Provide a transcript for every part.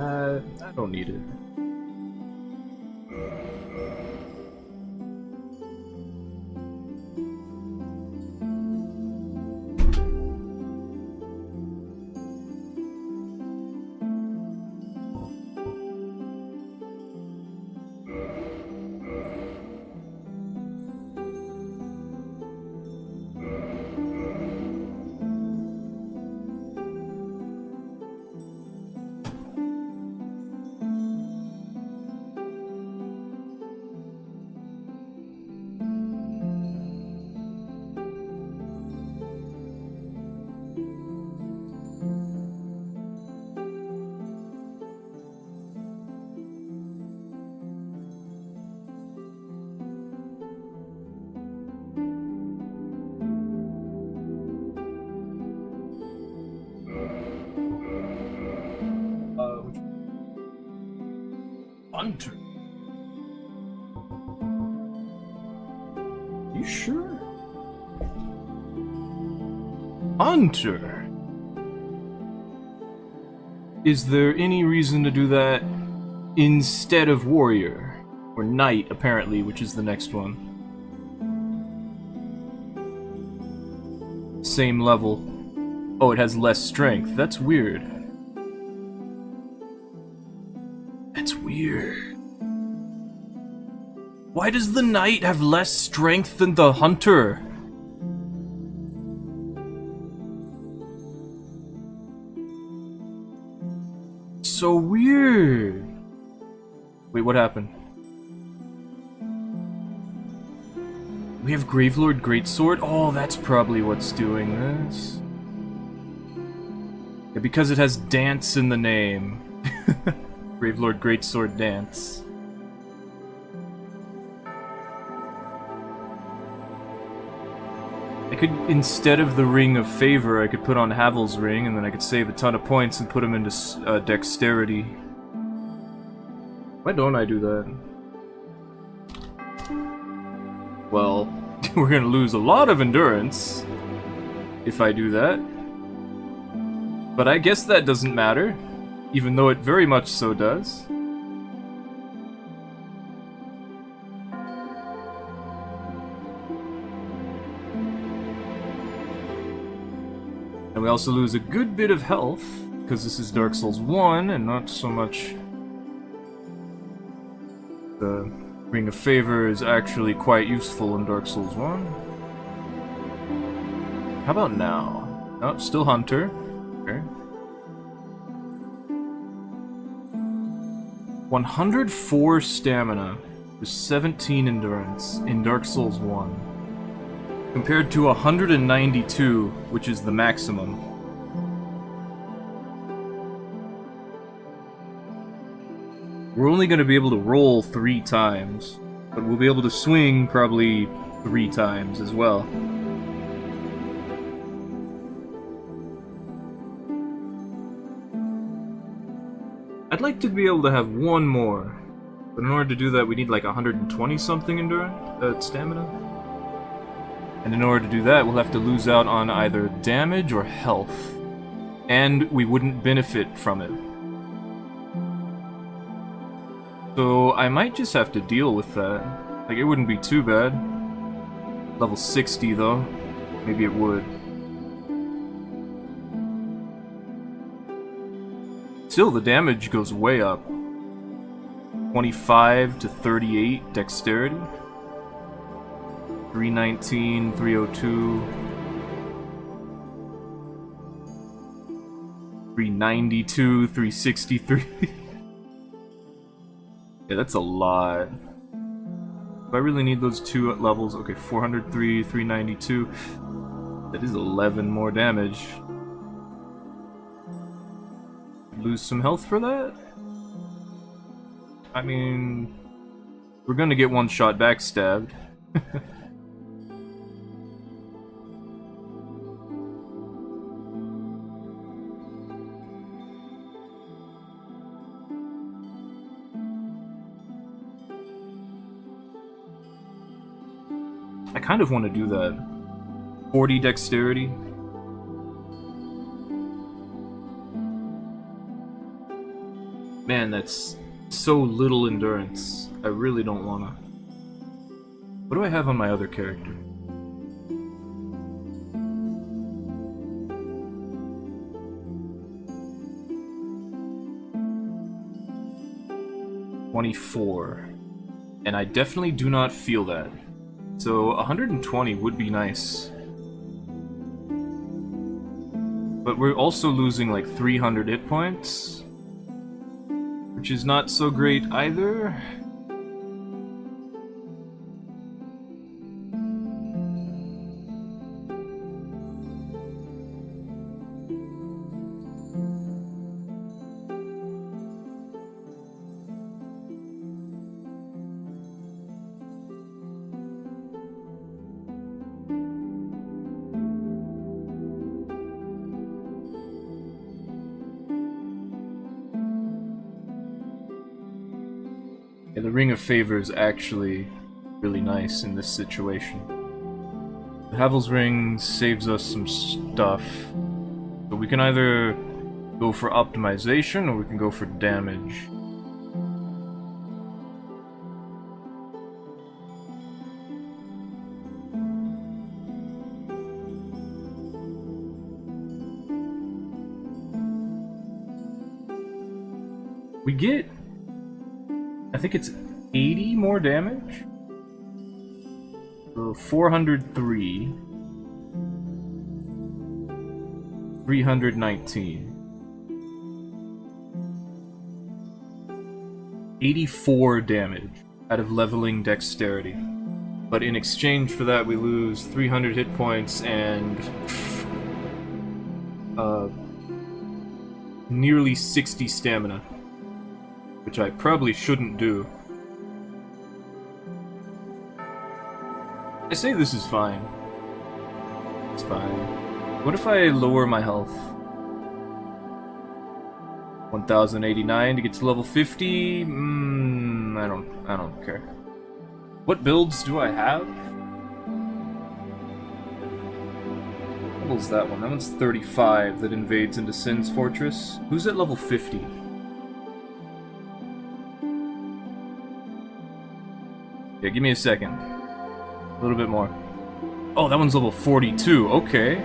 I don't need it. Hunter. You sure? Hunter. Is there any reason to do that instead of warrior? Or knight, apparently, which is the next one. Same level. Oh, it has less strength. That's weird. That's weird. Why does the knight have less strength than the hunter? So weird. Wait, what happened? We have Gravelord Greatsword? Oh, that's probably what's doing this. Yeah, because it has dance in the name. Gravelord Greatsword Dance. I could, instead of the Ring of Favor, I could put on Havel's Ring, and then I could save a ton of points and put him into Dexterity. Why don't I do that? Well, we're gonna lose a lot of endurance if I do that. But I guess that doesn't matter, even though it very much so does. And we also lose a good bit of health, because this is Dark Souls 1, and not so much... The Ring of Favor is actually quite useful in Dark Souls 1. How about now? Oh, still Hunter. Okay. 104 stamina with 17 endurance in Dark Souls 1. Compared to 192, which is the maximum. We're only going to be able to roll 3 times, but we'll be able to swing probably 3 times as well. I'd like to be able to have one more, but in order to do that we need like 120 something endurance, stamina. And in order to do that, we'll have to lose out on either damage or health. And we wouldn't benefit from it. So I might just have to deal with that. Like, it wouldn't be too bad. Level 60 though. Maybe it would. Still, the damage goes way up. 25 to 38 dexterity. 319, 302, 392, 363. Yeah, that's a lot. Do I really need those 2 levels? Okay, 403, 392. That is 11 more damage. Lose some health for that? I mean, we're gonna get one shot backstabbed. I kind of want to do that. 40 dexterity. man, that's so little endurance. I really don't wanna. What do I have on my other character? $24. And I definitely do not feel that. So 120 would be nice. But we're also losing like 300 hit points, which is not so great either. Yeah, the Ring of Favor is actually really nice in this situation. The Havel's Ring saves us some stuff. So we can either go for optimization or we can go for damage. We get, I think it's 80 more damage? So 403. 319. 84 damage out of leveling dexterity. But in exchange for that we lose 300 hit points and nearly 60 stamina. Which I probably shouldn't do. I say this is fine. It's fine. What if I lower my health? 1089 to get to level 50? I don't care. What builds do I have? What level's that one? That one's 35 that invades into Sin's Fortress. Who's at level 50? Yeah, give me a second. A little bit more. Oh, that one's level 42. Okay.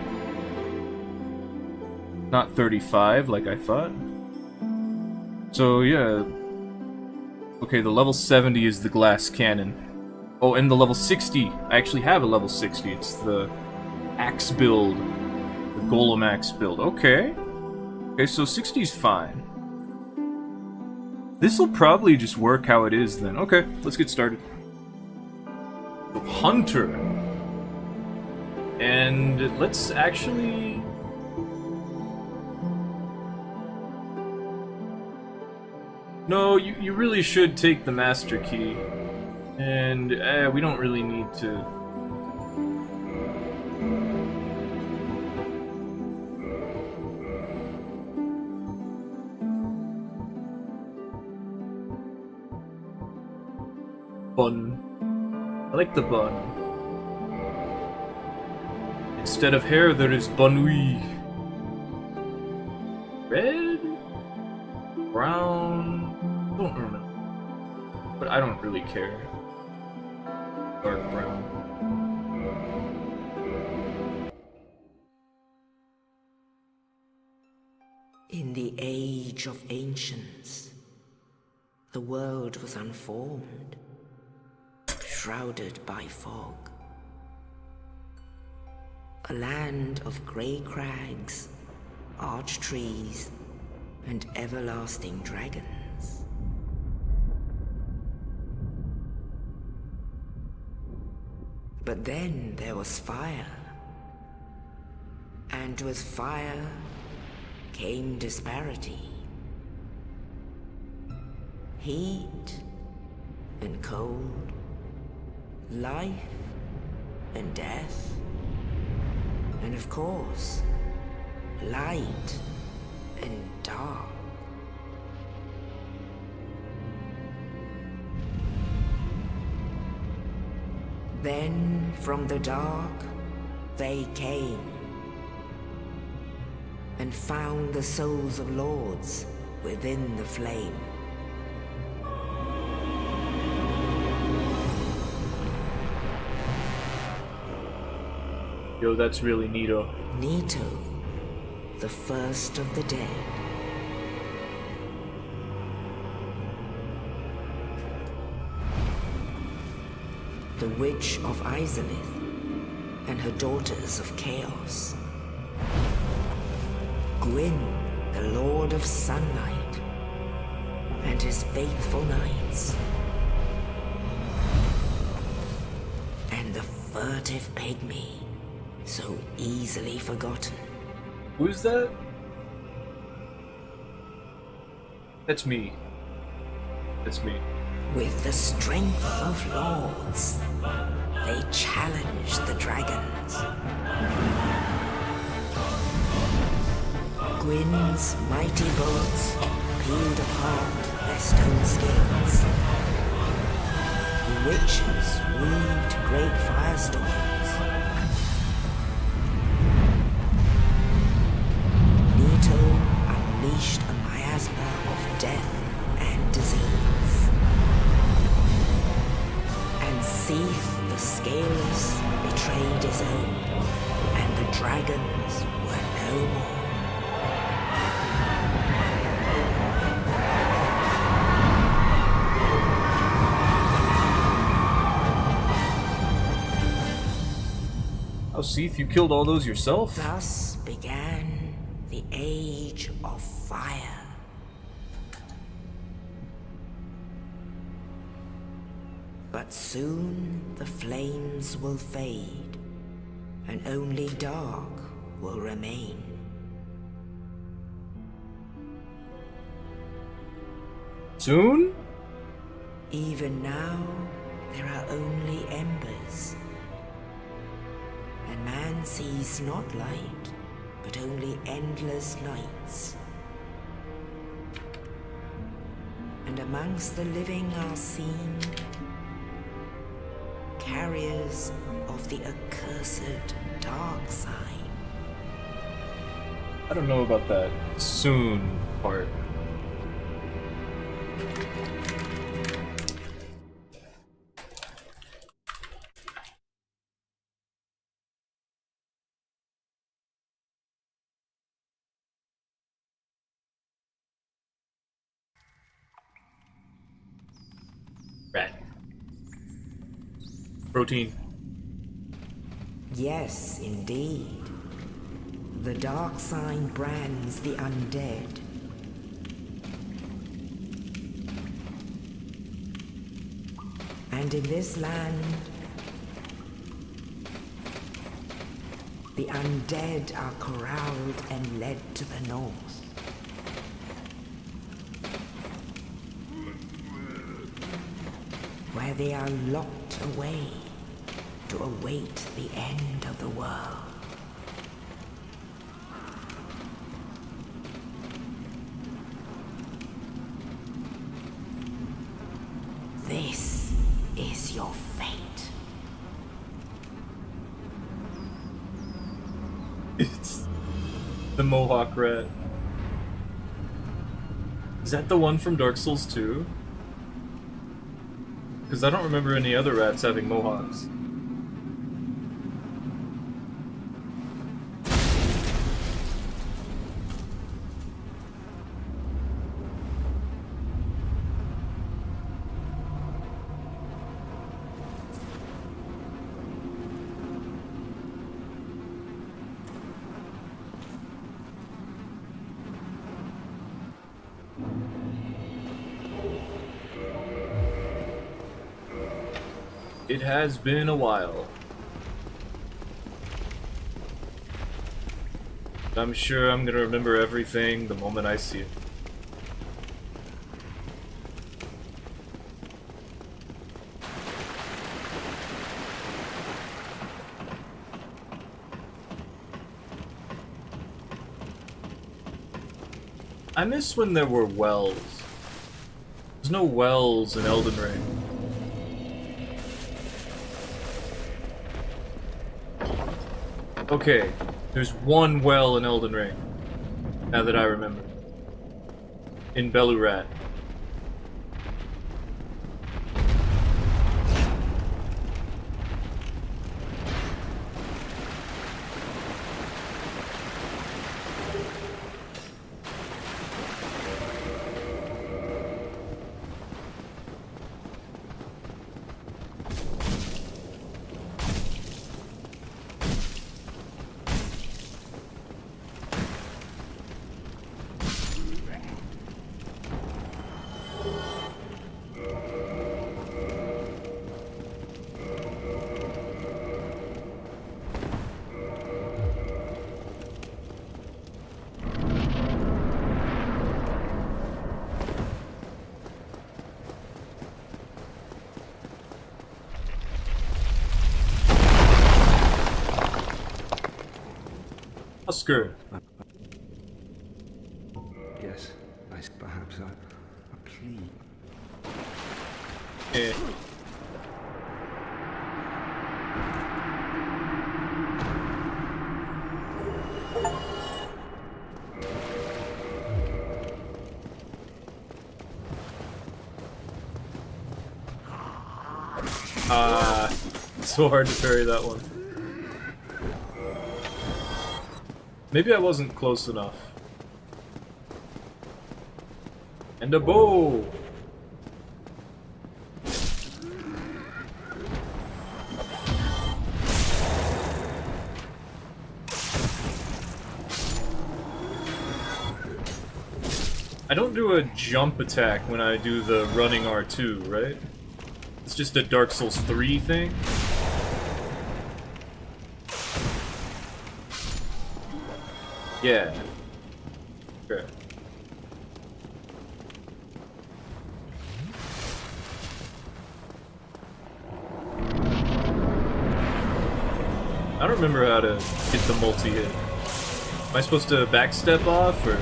Not 35 like I thought. So, yeah. Okay, the level 70 is the glass cannon. Oh, and the level 60. I actually have a level 60. It's the axe build. The golem axe build. Okay. Okay, so 60's fine. This'll probably just work how it is then. Okay, let's get started. Hunter. And let's actually... No, you really should take the Master Key. And we don't really need to... Bun. I like the bun. Instead of hair, there is bunui. Red? Brown? I don't remember. But I don't really care. Dark brown. In the age of ancients, the world was unformed, shrouded by fog. A land of grey crags, arch trees, and everlasting dragons. But then there was fire, and with fire came disparity. Heat and cold, life and death, and of course, light and dark. Then from the dark they came and found the souls of lords within the flame. Yo, that's really neato. Nito, the first of the dead. The Witch of Izalith and her daughters of Chaos. Gwyn, the Lord of Sunlight, and his faithful knights. And the furtive pygmy, so easily forgotten. Who's that? That's me. That's me. With the strength of lords, they challenged the dragons. Gwyn's mighty bolts peeled apart their stone scales. The witches weaved great firestorms. Nito unleashed a miasma of death and disease. And Seath the Scaleless betrayed his own, and the dragons were no more. Oh, Seath, you killed all those yourself? Thus began the Age of Fire. But soon the flames will fade, and only dark will remain. Soon? Even now, there are only embers. And man sees not light, but only endless nights. And amongst the living are seen carriers of the accursed dark side. I don't know about that soon part. Rat. Protein. Yes, indeed. The dark sign brands the undead. And in this land, the undead are corralled and led to the north. Where they are locked away to await the end of the world. This is your fate. It's the Mohawk Rat. Is that the one from Dark Souls 2? Because I don't remember any other rats having mohawks. It has been a while. I'm sure I'm gonna remember everything the moment I see it. I miss when there were wells. There's no wells in Elden Ring. Okay, there's one well in Elden Ring, now that I remember. In Belurat. Oscar. Yes, perhaps a plea. Eh. It's so hard to parry that one. Maybe I wasn't close enough. And a bow! I don't do a jump attack when I do the running R2, right? It's just a Dark Souls 3 thing? Yeah. Okay. I don't remember how to hit the multi-hit. Am I supposed to backstep off, or...?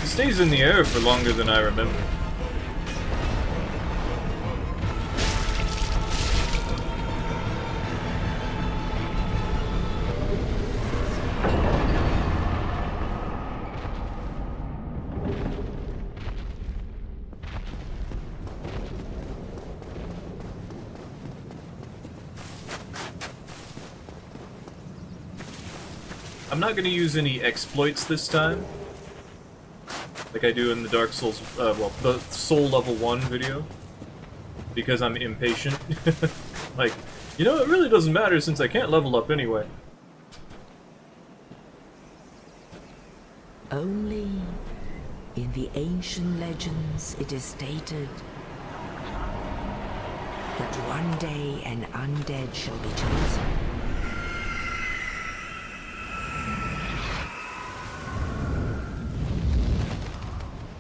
It stays in the air for longer than I remember. I'm not gonna use any exploits this time, like I do in the Dark Souls, well, the Soul Level 1 video, because I'm impatient. Like, you know, it really doesn't matter since I can't level up anyway. Only in the ancient legends it is stated that one day an undead shall be chosen.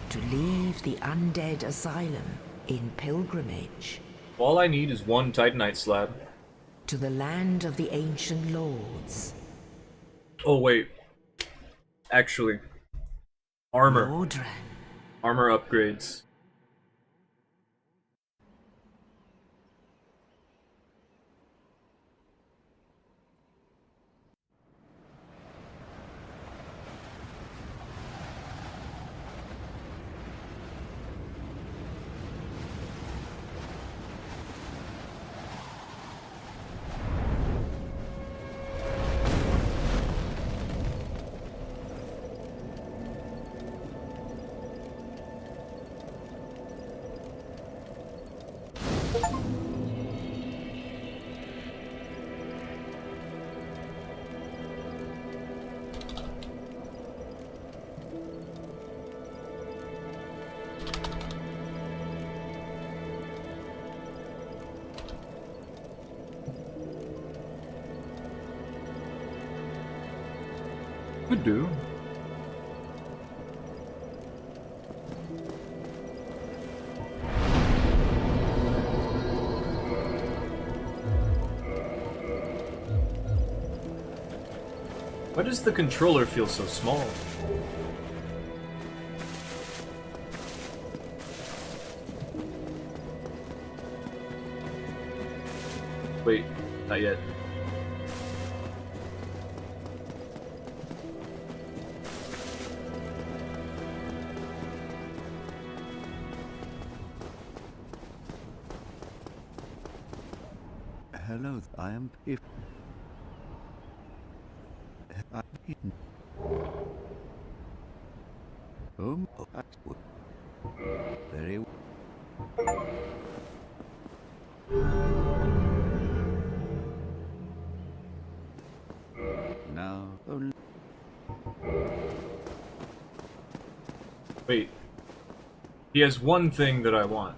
To leave the undead asylum in pilgrimage. All I need is one Titanite slab. To the land of the ancient lords. Oh wait. Actually. Armor. Mordran. Armor upgrades. Could do. Why does the controller feel so small? Wait, not yet. Hello, I am if I eaten. Very now only. Wait. He has one thing that I want.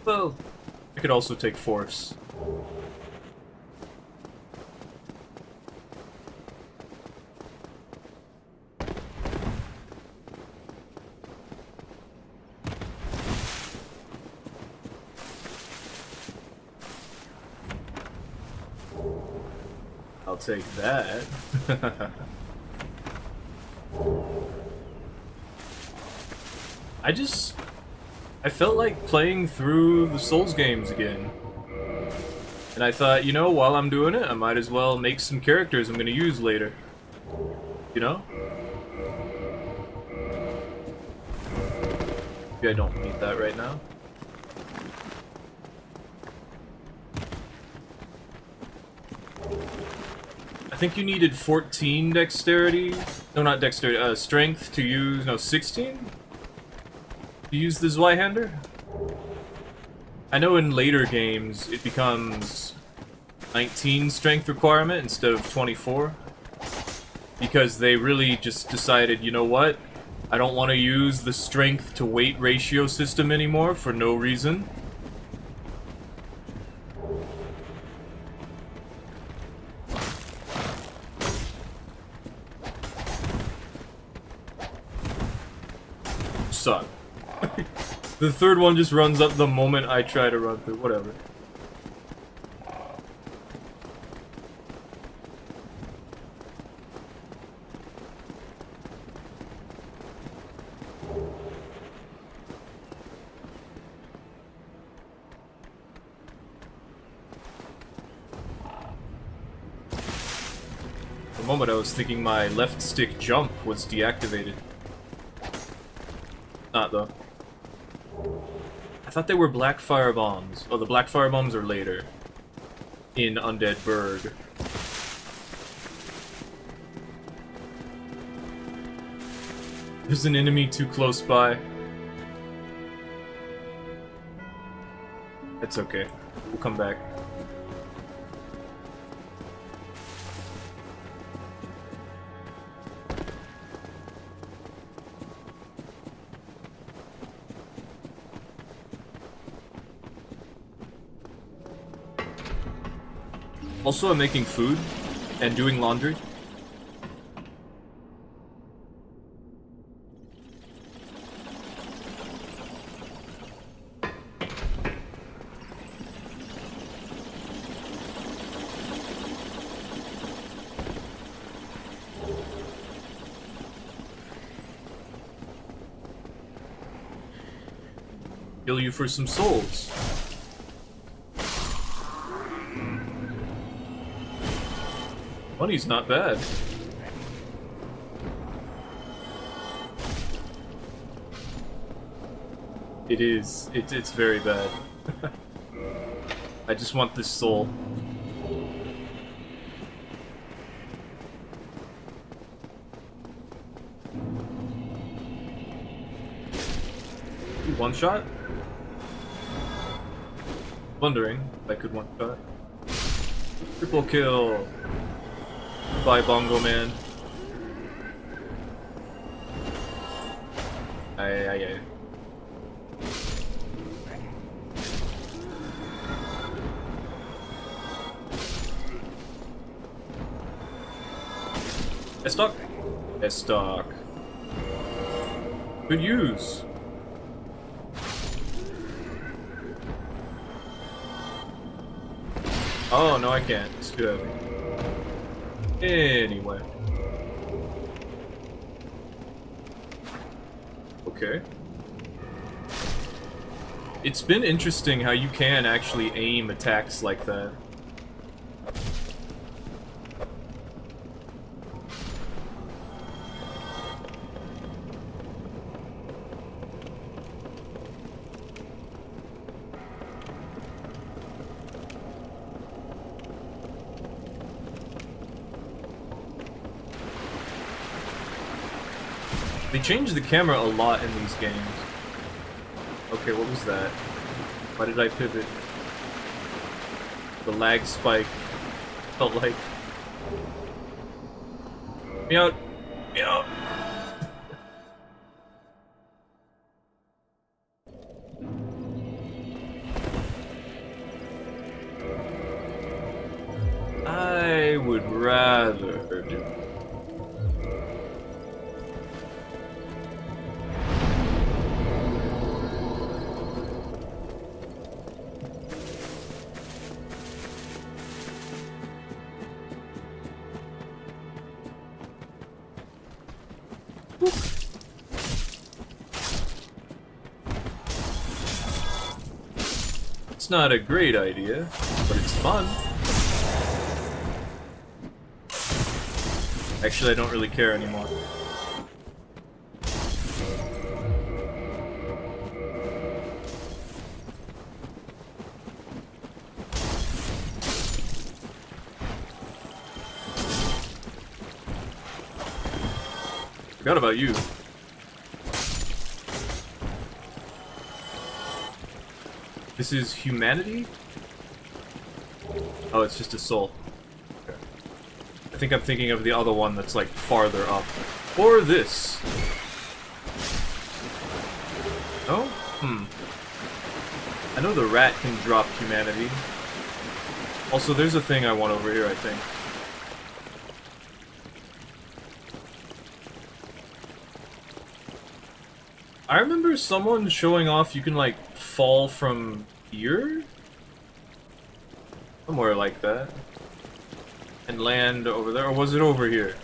Well, I could also take Force. I'll take that. I felt like playing through the Souls games again. And I thought, you know, while I'm doing it, I might as well make some characters I'm gonna use later. You know? Maybe I don't need that right now. I think you needed 14 dexterity. No, not dexterity, strength to use, no, 16? To use the Zweihander? I know in later games it becomes 19 strength requirement instead of 24. Because they really just decided, you know what? I don't want to use the strength to weight ratio system anymore for no reason. Suck. The third one just runs up the moment I try to run through. Whatever. For a moment I was thinking my left stick jump was deactivated. Not though. I thought they were black fire bombs. Oh, the black fire bombs are later. In Undead Burg. There's an enemy too close by. It's okay. We'll come back. Also, I'm making food and doing laundry. Kill you for some souls. Money's not bad. It is. It's very bad. I just want this soul. One shot? Wondering if I could one shot. Triple kill. Bye, Bongo Man. Aye. S-Stock? S-Stock. Good use. Oh, no I can't. It's too heavy. Anyway. Okay. It's been interesting how you can actually aim attacks like that. They changed the camera a lot in these games. Okay, what was that? Why did I pivot? The lag spike felt like... Me out! Me out! I would rather do... It's not a great idea, but it's fun. Actually, I don't really care anymore. Forgot about you. This is humanity? Oh, it's just a soul. Okay. I think I'm thinking of the other one that's like farther up. Or this. No? I know the rat can drop humanity. Also, there's a thing I want over here, I think. I remember someone showing off you can, like, fall from here? Somewhere like that. And land over there. Or was it over here?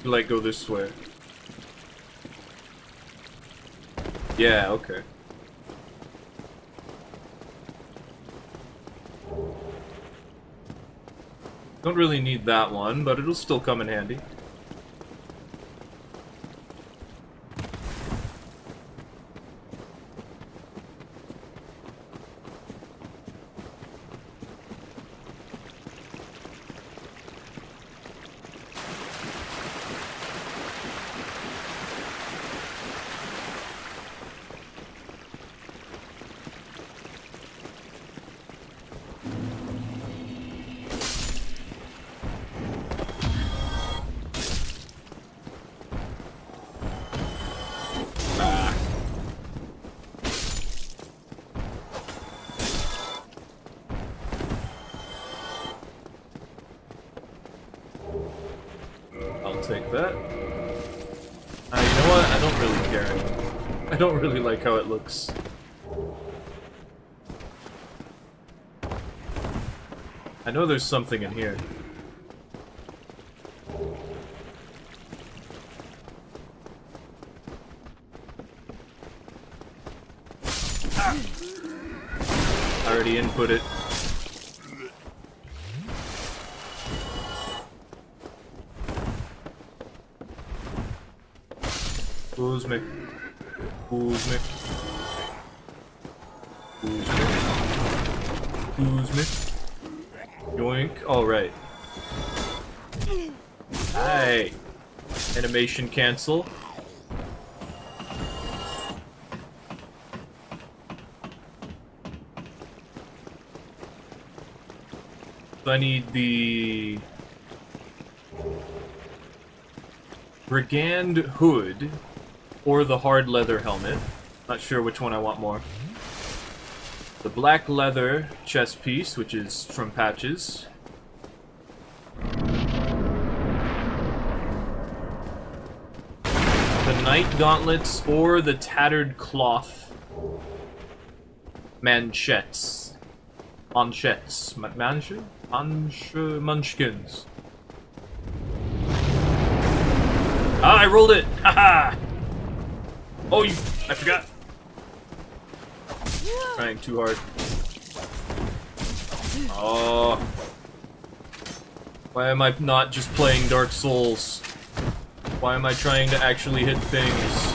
You, like, go this way. Yeah, okay. Don't really need that one, but it'll still come in handy. Take that. You know what? I don't really care anymore. I don't really like how it looks. I know there's something in here. I already input it. Who's me? Who's me? Who's me? Who's me? Yoink. Alright. Hi. Animation cancel. So I need the Brigand hood or the hard leather helmet. Not sure which one I want more. The black leather chest piece, which is from Patches. The knight gauntlets or the tattered cloth manchettes. Manchettes. Munchkins. Ah, I rolled it! Haha! Oh, I forgot. Trying too hard. Oh. Why am I not just playing Dark Souls? Why am I trying to actually hit things?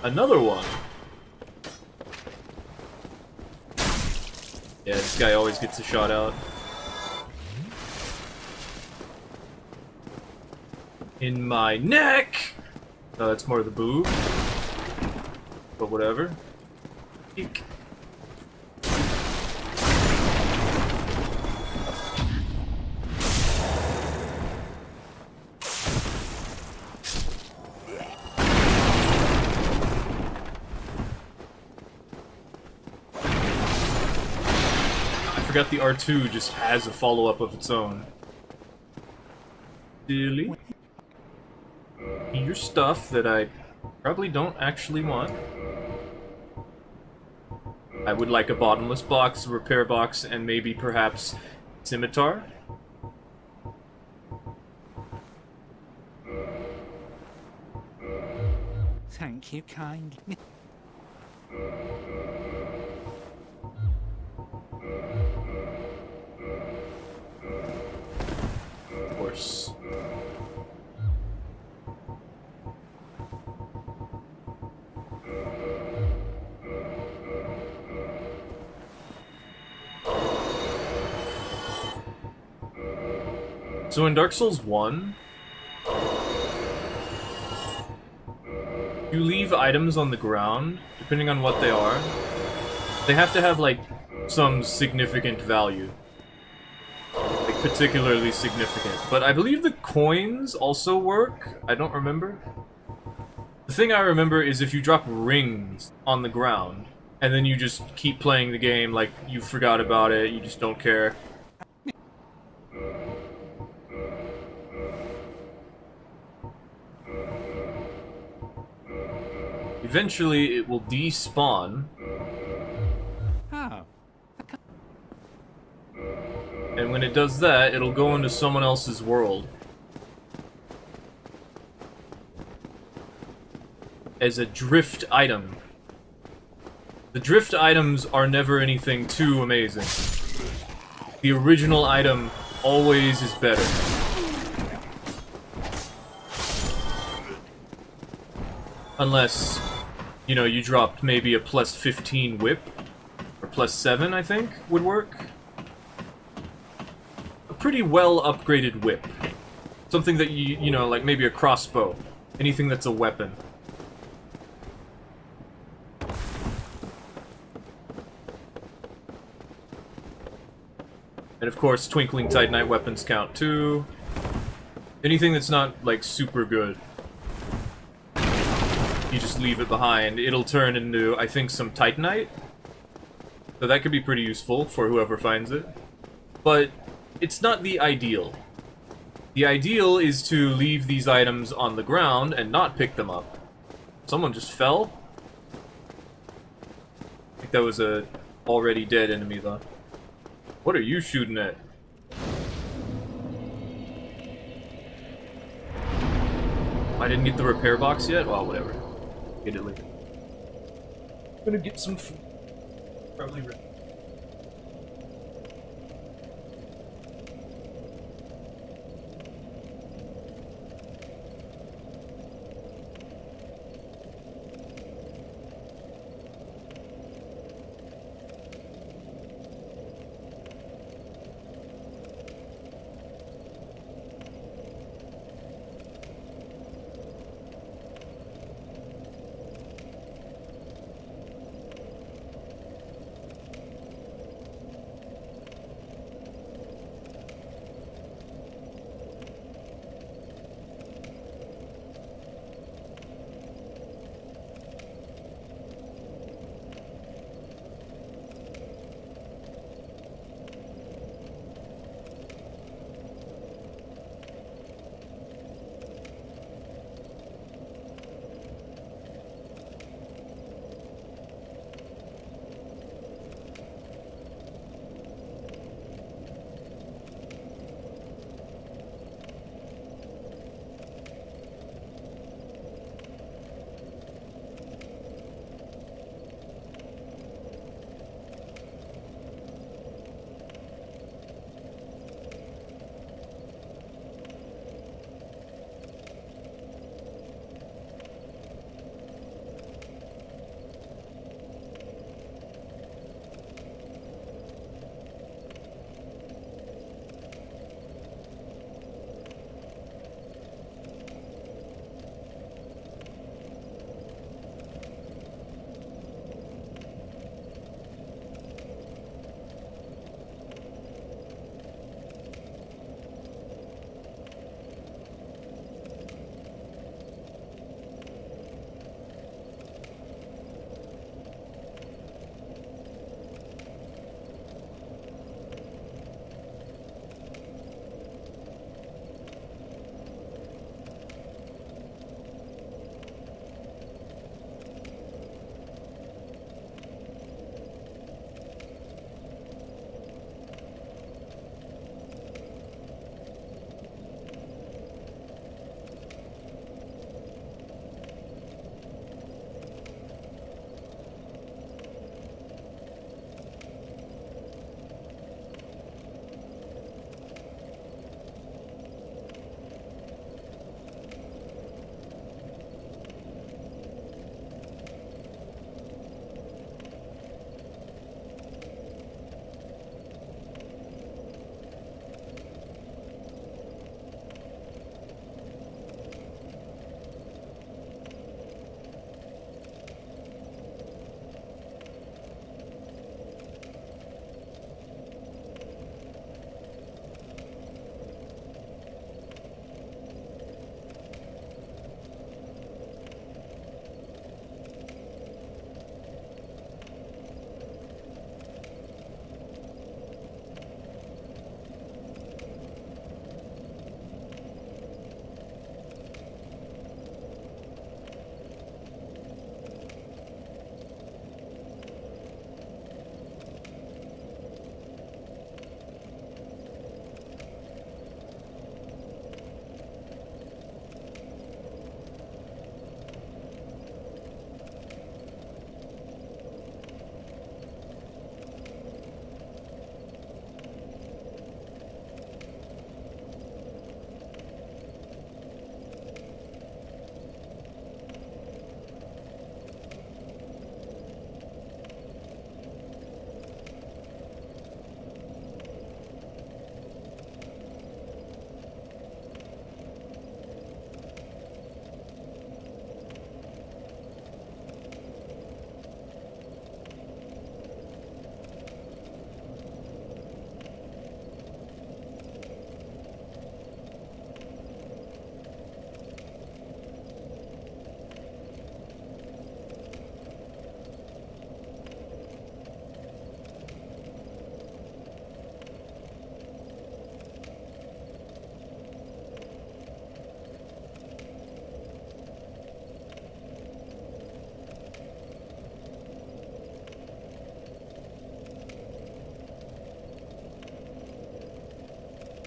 Another one. Yeah, this guy always gets a shot out. In my neck! No, that's more the boob. But whatever. Eek. I forgot the R2 just has a follow-up of its own. Really? Your stuff that I probably don't actually want. I would like a bottomless box, a repair box, and maybe perhaps scimitar. Thank you kindly. Of course. So in Dark Souls 1, you leave items on the ground, depending on what they are. They have to have, like, some significant value. Like, particularly significant. But I believe the coins also work. I don't remember. The thing I remember is if you drop rings on the ground, and then you just keep playing the game like you forgot about it, you just don't care. Eventually, it will despawn, Oh, and when it does that, it'll go into someone else's world. As a drift item. The drift items are never anything too amazing. The original item always is better. Unless, you know, you dropped maybe a plus 15 whip, or plus 7, I think, would work. A pretty well upgraded whip. Something that you know, like maybe a crossbow. Anything that's a weapon. And of course, Twinkling Titanite weapons count too. Anything that's not, like, super good. You just leave it behind. It'll turn into, I think, some Titanite. So that could be pretty useful for whoever finds it. But it's not the ideal. The ideal is to leave these items on the ground and not pick them up. Someone just fell? I think that was a already dead enemy, though. What are you shooting at? I didn't get the repair box yet? Well, whatever. Get it later. I'm gonna get some food. Probably ready.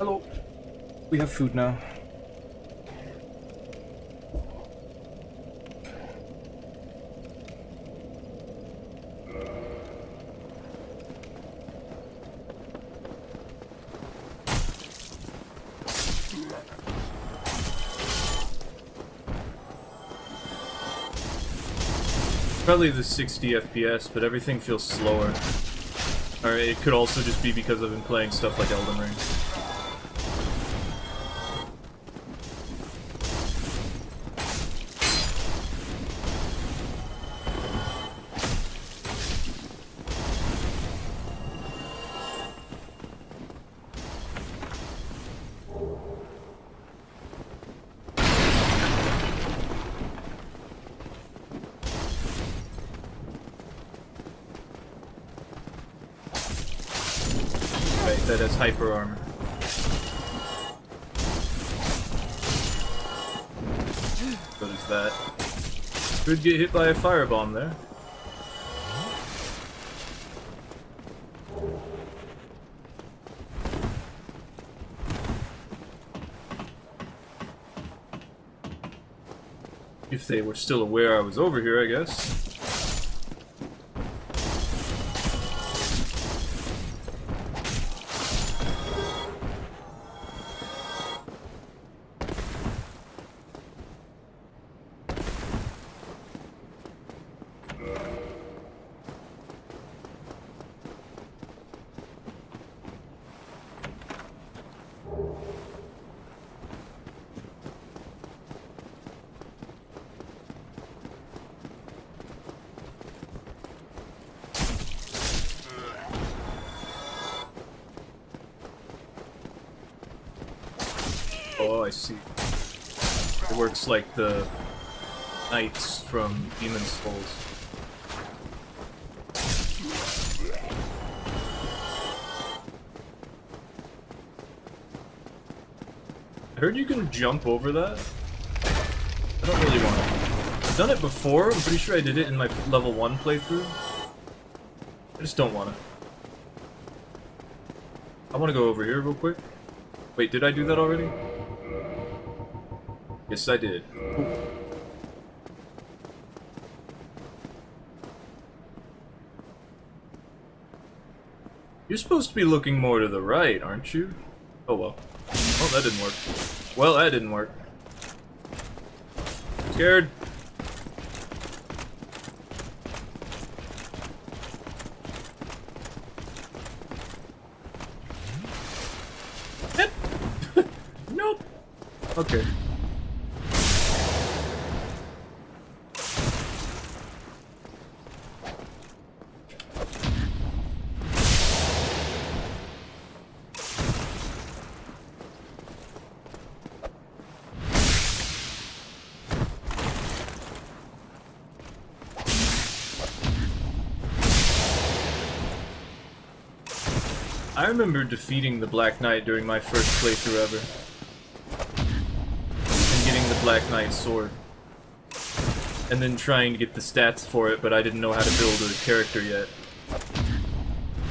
Hello. We have food now. Probably the 60 FPS, but everything feels slower. Or it could also just be because I've been playing stuff like Elden Ring. That has hyper armor. What is that? Could get hit by a firebomb there. If they were still aware I was over here, I guess. Oh, I see. It works like the knights from Demon's Souls. I heard you can jump over that. I don't really want to. I've done it before. I'm pretty sure I did it in my level 1 playthrough. I just don't want to. I want to go over here real quick. Wait, did I do that already? Yes, I did. Cool. You're supposed to be looking more to the right, aren't you? Oh well. Oh, that didn't work. Well, that didn't work. Scared. Nope. Okay. I remember defeating the Black Knight during my first playthrough ever. And getting the Black Knight sword. And then trying to get the stats for it, but I didn't know how to build a character yet.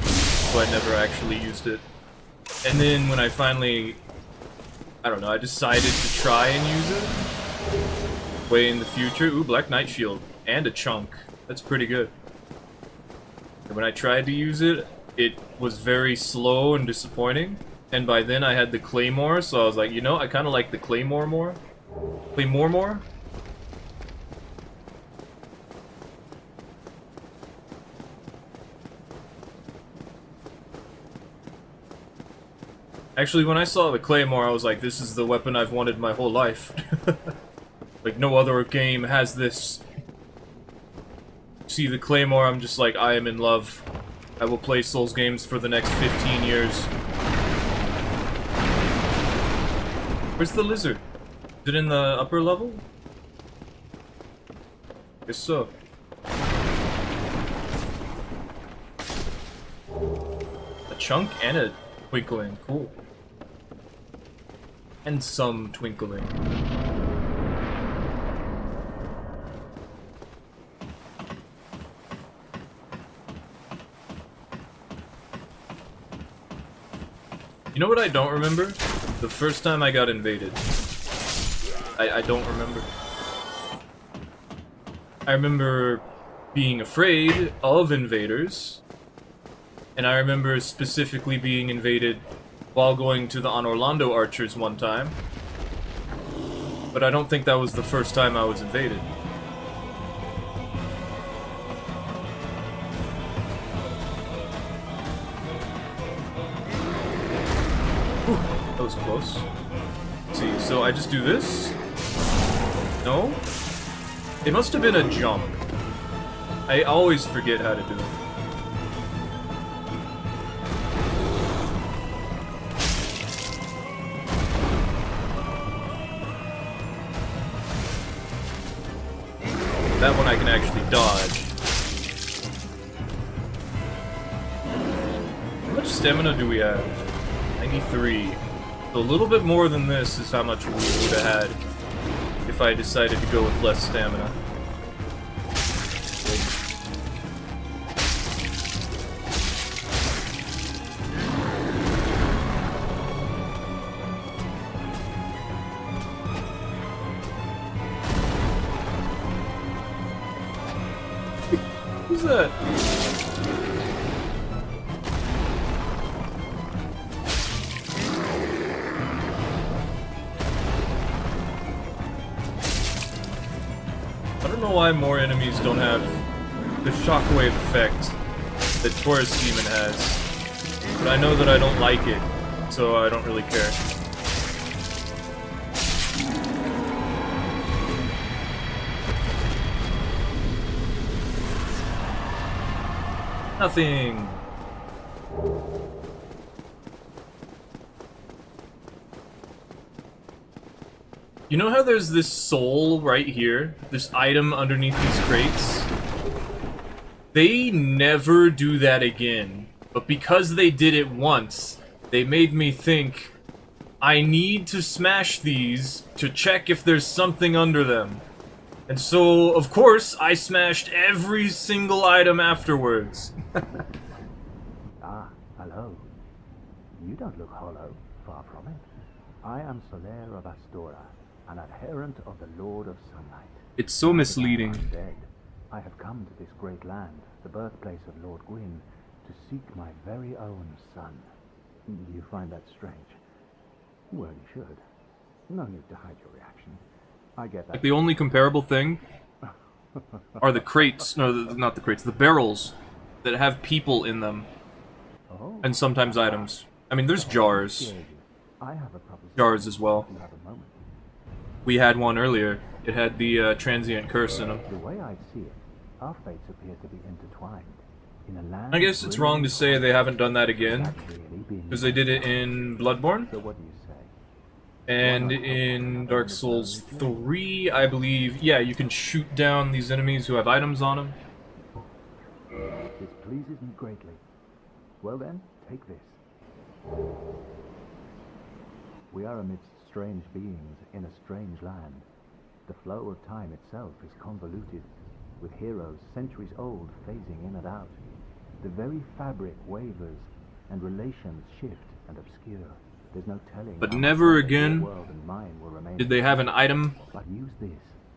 So I never actually used it. And then when I finally... I don't know, I decided to try and use it. Way in the future. Ooh, Black Knight shield. And a chunk. That's pretty good. And when I tried to use it, it was very slow and disappointing, and by then I had the Claymore, so I was like, you know, I kind of like the Claymore more. Claymore more? Actually, when I saw the Claymore, I was like, this is the weapon I've wanted my whole life. Like, no other game has this. See the Claymore, I'm just like, I am in love. I will play Souls games for the next 15 years. Where's the lizard? Is it in the upper level? Guess so. A chunk and a twinkling. Cool. And some twinkling. You know what I don't remember? The first time I got invaded. I don't remember. I remember being afraid of invaders, and I remember specifically being invaded while going to the On Orlando Archers one time. But I don't think that was the first time I was invaded. Whew, that was close. Let's see, so I just do this? No? It must have been a jump. I always forget how to do it. That one I can actually dodge. How much stamina do we have? 93. So a little bit more than this is how much we would have had if I decided to go with less stamina. Who's that? I don't know why more enemies don't have the shockwave effect that Taurus Demon has, but I know that I don't like it, so I don't really care. Nothing. You know how there's this soul right here? This item underneath these crates? They never do that again. But because they did it once, they made me think, I need to smash these to check if there's something under them. And so, of course, I smashed every single item afterwards. Ah, hello. You don't look hollow, far from it. I am Soler of Astora, an adherent of the Lord of Sunlight. It's so misleading. I'm dead. I have come to this great land, the birthplace of Lord Gwyn, to seek my very own son. You find that strange? Well, you should. No need to hide your reaction. I get that. Like, the only comparable thing are the crates, no, not the crates, the barrels that have people in them, Oh, and sometimes items. I mean, there's jars. I have a proposition. Jars as well. You have a moment. We had one earlier. It had the transient curse in them. The way I see it, our fates appear to be intertwined. In a land I guess it's wrong to say they haven't done that again, because they did it in Bloodborne, So what do you say? and in Dark Souls 3, I believe, yeah, you can shoot down these enemies who have items on them. This pleases me greatly. Well then, take this. We are amidst strange beings in a strange land. The flow of time itself is convoluted, with heroes centuries old phasing in and out. The very fabric wavers, and relations shift and obscure. There's no telling. But how never much your again world and mine will remain did they have an item But use this.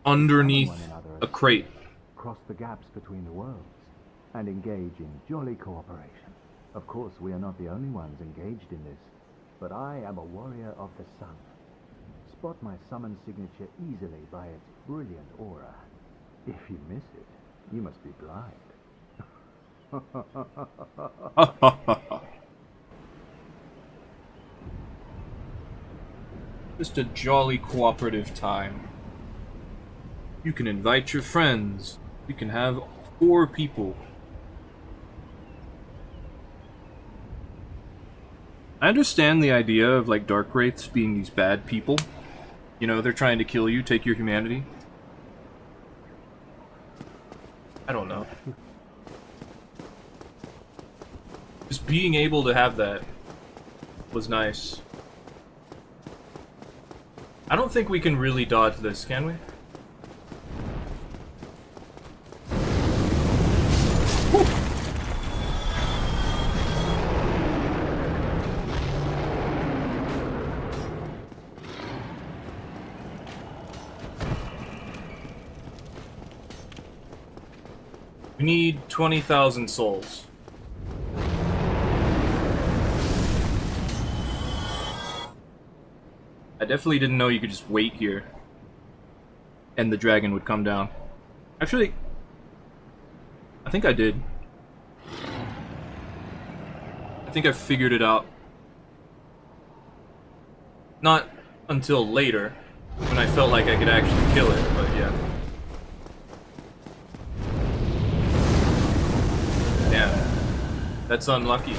underneath One another a as crate. cross the gaps between the worlds, and engage in jolly cooperation. Of course, we are not the only ones engaged in this, but I am a warrior of the sun. Spot my summon signature easily by its brilliant aura. If you miss it, you must be blind. Just a jolly cooperative time. You can invite your friends. You can have 4 people. I understand the idea of, like, Dark Wraiths being these bad people. You know, they're trying to kill you, take your humanity. I don't know. Just being able to have that was nice. I don't think we can really dodge this, can we? We need 20,000 souls. I definitely didn't know you could just wait here. And the dragon would come down. Actually, I think I did. I think I figured it out. Not until later, when I felt like I could actually kill it, but yeah. Damn. That's unlucky.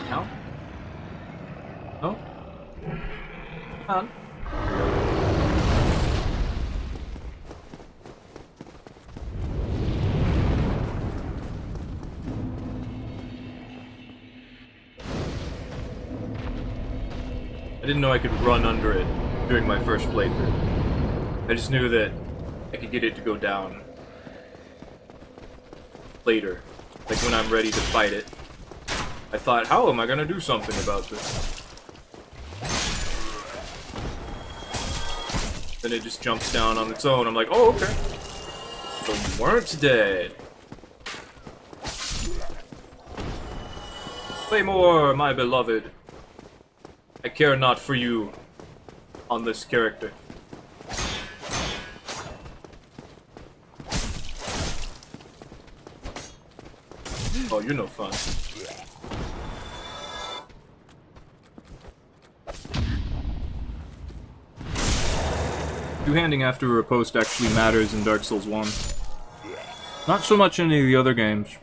No? No? Come on. I didn't know I could run under it during my first playthrough. I just knew that I could get it to go down later, like when I'm ready to fight it. I thought, how am I gonna do something about this? Then it just jumps down on its own. I'm like, oh, okay. So you weren't dead. Play more, my beloved. I care not for you on this character. Oh, you're no fun. Two-handing after a riposte actually matters in Dark Souls 1. Not so much in any of the other games.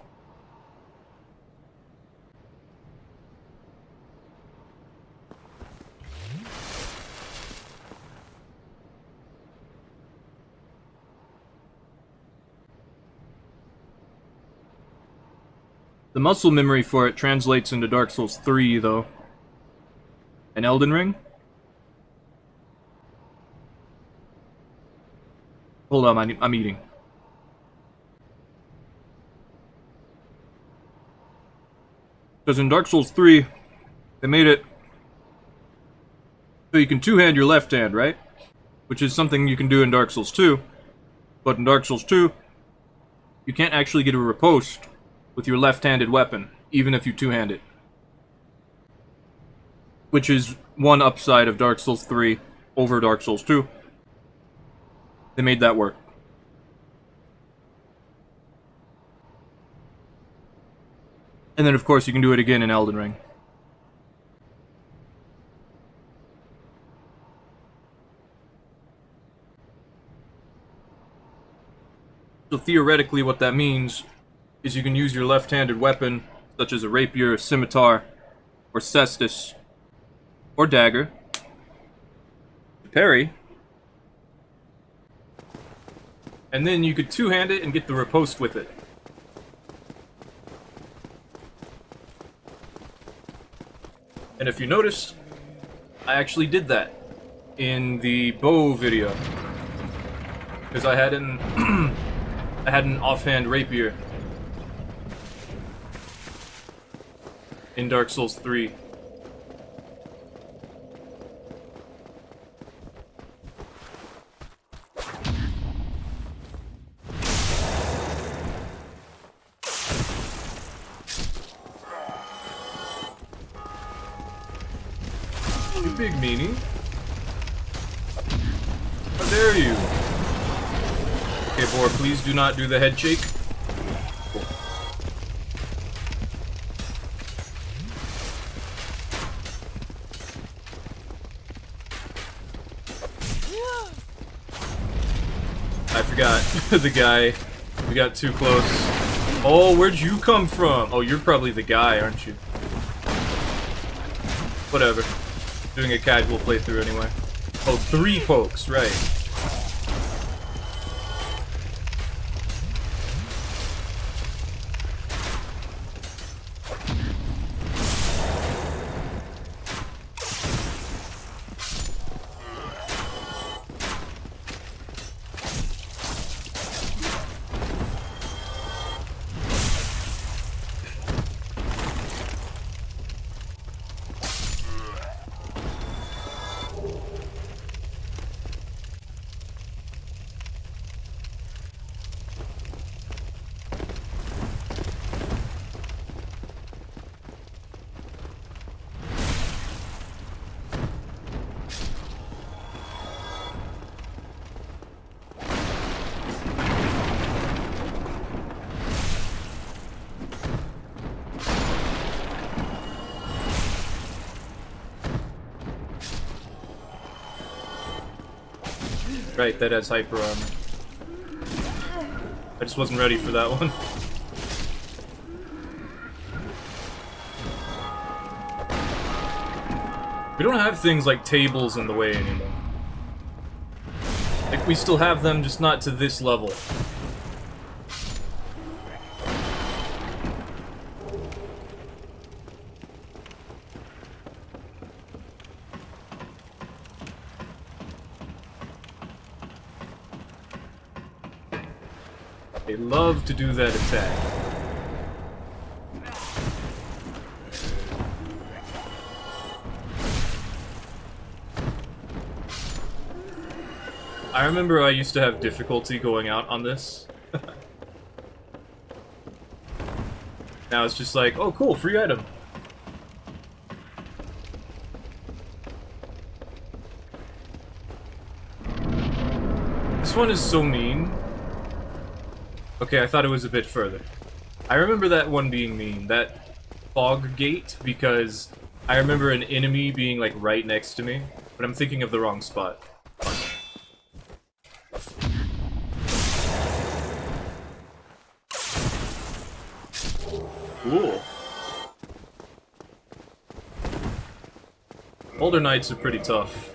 The muscle memory for it translates into Dark Souls 3, though. And Elden Ring? Hold on, I'm eating. Because in Dark Souls 3, they made it so you can two-hand your left hand, right? Which is something you can do in Dark Souls 2. But in Dark Souls 2, you can't actually get a riposte with your left-handed weapon, even if you two-hand it. Which is one upside of Dark Souls 3 over Dark Souls 2. They made that work. And then, of course, you can do it again in Elden Ring. So theoretically, what that means is you can use your left-handed weapon, such as a rapier, a scimitar, or cestus, or dagger, to parry. And then you could two-hand it and get the riposte with it. And if you notice, I actually did that in the bow video. Because I had an offhand rapier in Dark Souls 3. You big meanie. How dare you? Okay, boar, please do not do the head shake. Cool. I forgot. The guy. We got too close. Oh, where'd you come from? Oh, you're probably the guy, aren't you? Whatever. Doing a casual playthrough anyway. Oh, 3 pokes, right. Right, that has hyper armor. I just wasn't ready for that one. We don't have things like tables in the way anymore. Like, we still have them, just not to this level. They love to do that attack. I remember I used to have difficulty going out on this. Now it's just like, oh cool, free item. This one is so mean. Okay, I thought it was a bit further. I remember that one being mean, that fog gate, because I remember an enemy being like right next to me, but I'm thinking of the wrong spot. Cool. Older knights are pretty tough.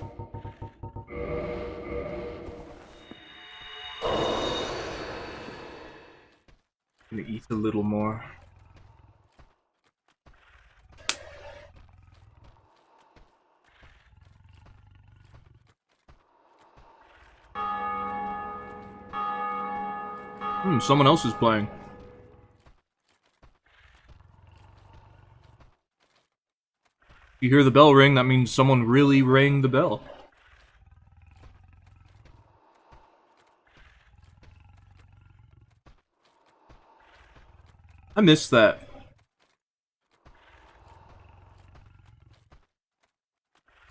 Gonna eat a little more. Someone else is playing. You hear the bell ring, that means someone really rang the bell. I miss that.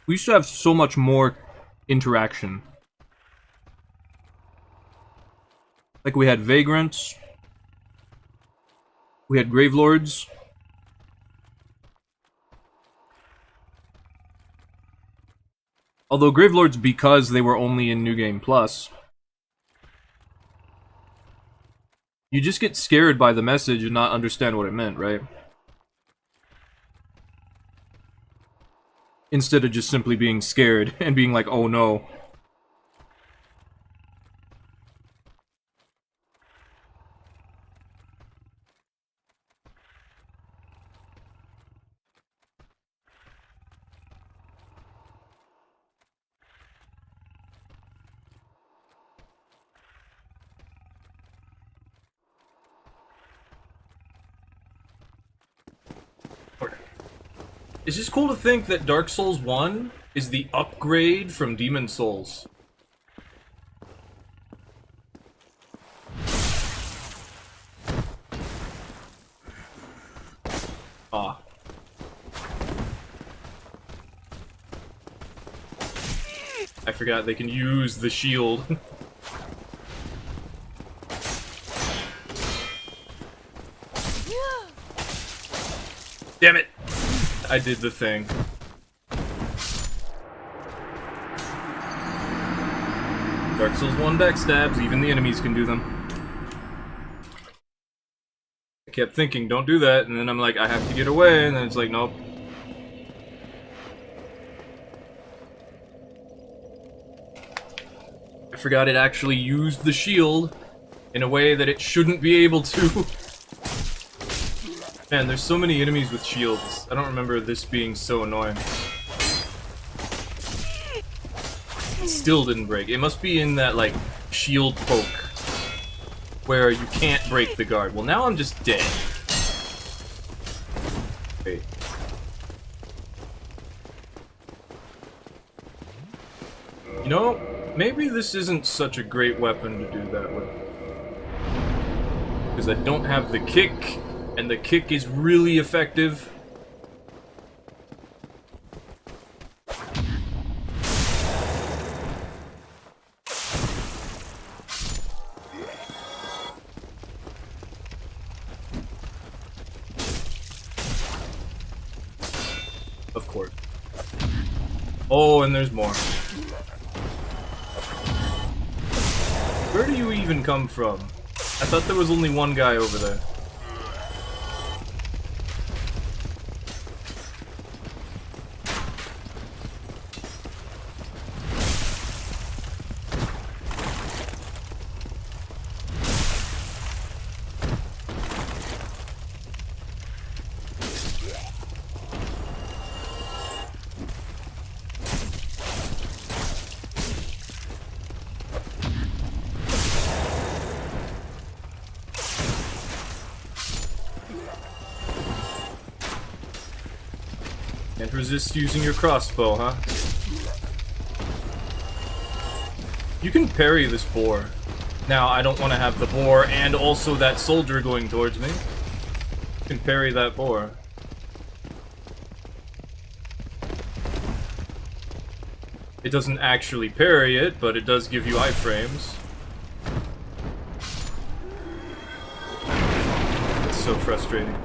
We used to have so much more interaction. Like, we had Vagrants. We had Gravelords. Although Gravelords, because they were only in New Game Plus, you just get scared by the message and not understand what it meant, right? Instead of just simply being scared and being like, oh no. It's just cool to think that Dark Souls 1 is the upgrade from Demon Souls. Ah. I forgot they can use the shield. Damn it! I did the thing. Dark Souls 1 backstabs, even the enemies can do them. I kept thinking, don't do that, and then I'm like, I have to get away, and then it's like, nope. I forgot it actually used the shield in a way that it shouldn't be able to. Man, there's so many enemies with shields. I don't remember this being so annoying. It still didn't break. It must be in that, like, shield poke where you can't break the guard. Well, now I'm just dead. Wait. You know, maybe this isn't such a great weapon to do that with. Because I don't have the kick, and the kick is really effective. Of course. Oh, and there's more. Where do you even come from? I thought there was only one guy over there. Can't resist using your crossbow, huh? You can parry this boar. Now, I don't want to have the boar and also that soldier going towards me. You can parry that boar. It doesn't actually parry it, but it does give you iframes. It's so frustrating.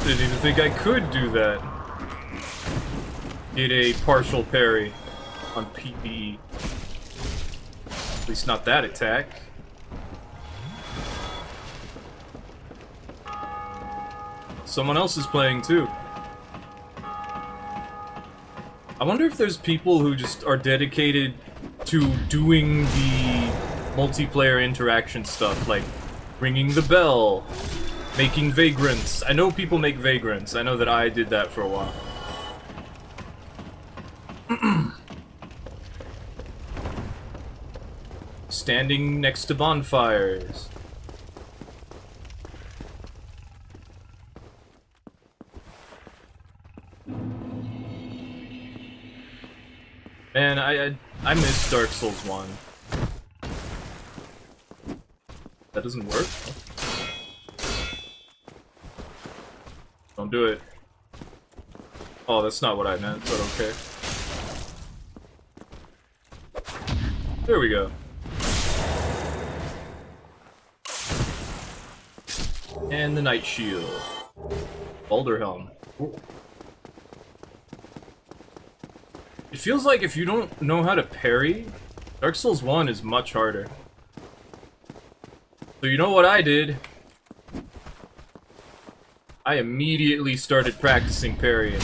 Didn't even think I could do that. Get a partial parry on PvE. At least not that attack. Someone else is playing too. I wonder if there's people who just are dedicated to doing the multiplayer interaction stuff, like ringing the bell, making vagrants. I know people make vagrants. I know that I did that for a while. Standing next to bonfires. Man, I miss Dark Souls 1. That doesn't work? Don't do it. Oh, that's not what I meant, but okay. There we go. And the Night Shield. Boulder Helm. It feels like if you don't know how to parry, Dark Souls 1 is much harder. So you know what I did? I immediately started practicing parrying.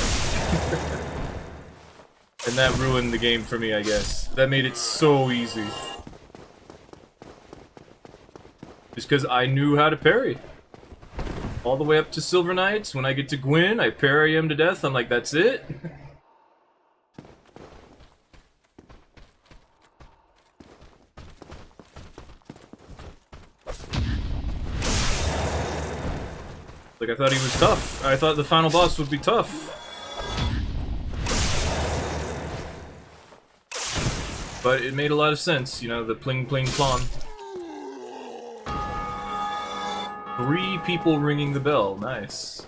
And that ruined the game for me, I guess. That made it so easy. Just because I knew how to parry. All the way up to Silver Knights, when I get to Gwyn, I parry him to death, I'm like, that's it? Like, I thought he was tough. I thought the final boss would be tough. But it made a lot of sense, you know, the pling pling plon. 3 people ringing the bell, nice.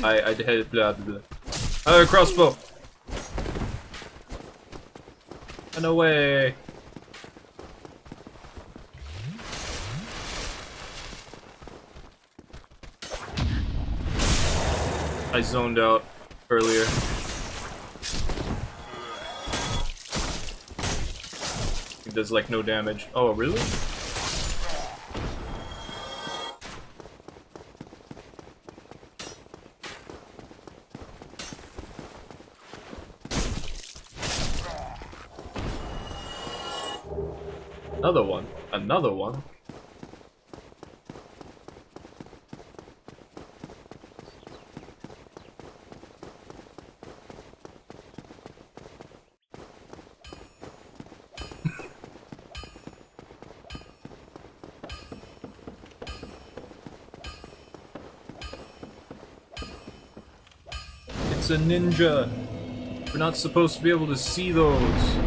I had blah blah blah. Crossbow! No way! I zoned out earlier. It does like no damage. Oh, really? Another one. Another one. It's a ninja. We're not supposed to be able to see those.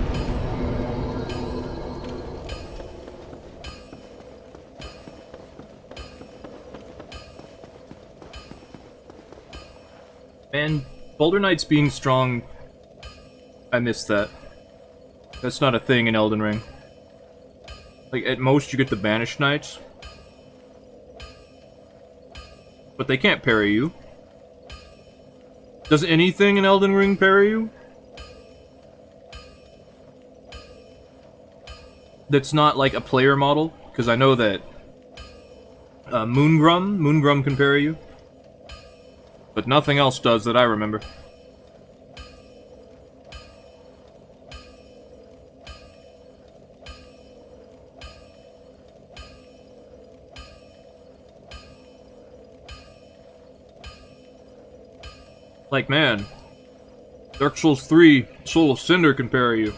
And Boulder Knights being strong, I missed that. That's not a thing in Elden Ring. Like, at most you get the Banished Knights. But they can't parry you. Does anything in Elden Ring parry you? That's not like a player model? Because I know that Moongrum can parry you. But nothing else does that I remember. Like, man, Dark Souls 3, Soul of Cinder can parry you.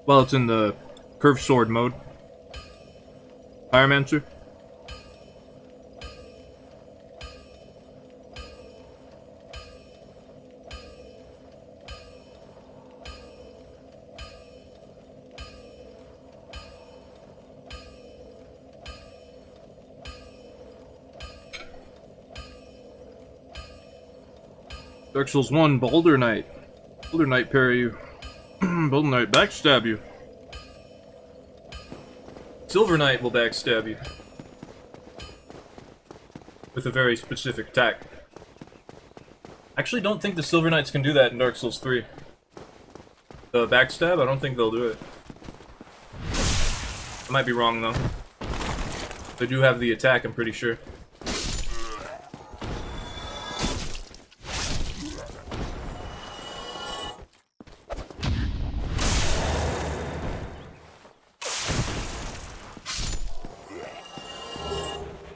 Well, it's in the Curved Sword mode. Pyromancer. Dark Souls 1, Boulder Knight. Boulder Knight parry you. Boulder Knight backstab you. Silver Knight will backstab you. With a very specific attack. I actually don't think the Silver Knights can do that in Dark Souls 3. The backstab, I don't think they'll do it. I might be wrong though. They do have the attack, I'm pretty sure.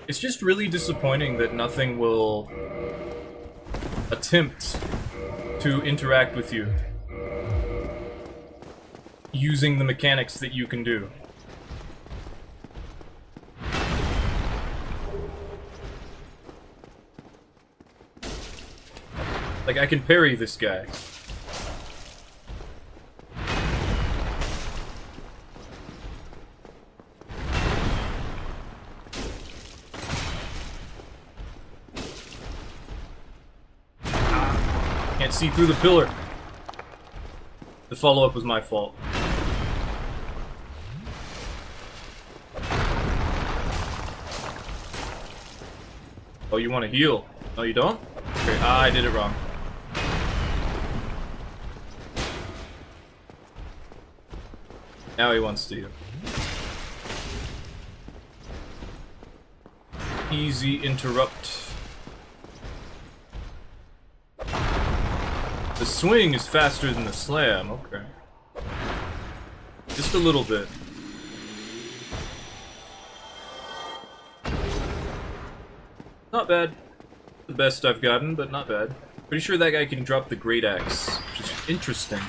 It's just really disappointing that nothing will attempt to interact with you using the mechanics that you can do. Like, I can parry this guy. Can't see through the pillar. The follow-up was my fault. Oh, you want to heal? No, you don't? Okay, I did it wrong. Now he wants to heal. Easy interrupt. The swing is faster than the slam, okay. Just a little bit. Not bad. The best I've gotten, but not bad. Pretty sure that guy can drop the Great Axe, which is interesting.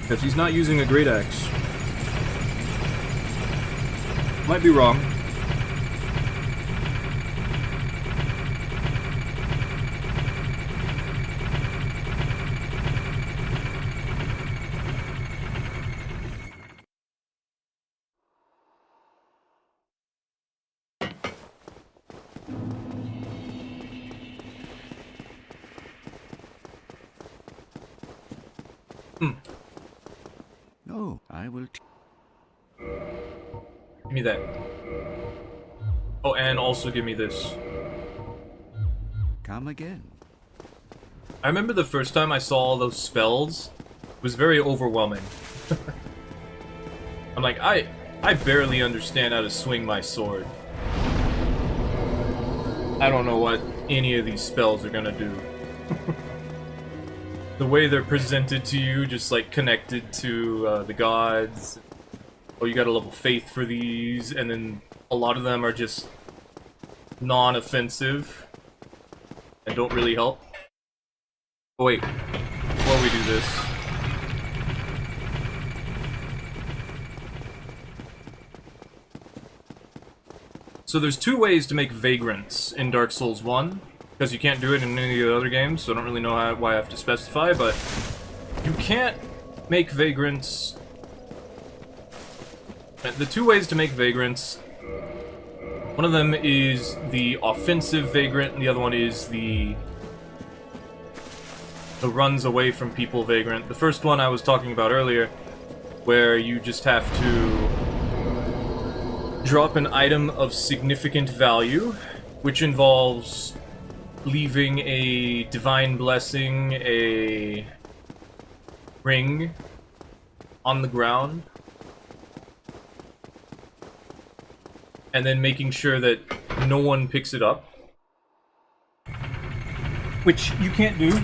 Because he's not using a Great Axe. Might be wrong. Oh, I will. Give me that. Oh, and also give me this. Come again. I remember the first time I saw all those spells, it was very overwhelming. I'm like, I barely understand how to swing my sword. I don't know what any of these spells are gonna do. The way they're presented to you, just like connected to the gods. Oh, you gotta level faith for these, and then a lot of them are just non-offensive and don't really help. Oh wait, before we do this, so there's two ways to make vagrants in Dark Souls 1, because you can't do it in any of the other games, so I don't really know why I have to specify, but you can't make vagrants. The two ways to make vagrants, one of them is the offensive vagrant, and the other one is the runs away from people vagrant. The first one I was talking about earlier, where you just have to drop an item of significant value, which involves leaving a divine blessing, a ring on the ground, and then making sure that no one picks it up, which you can't do.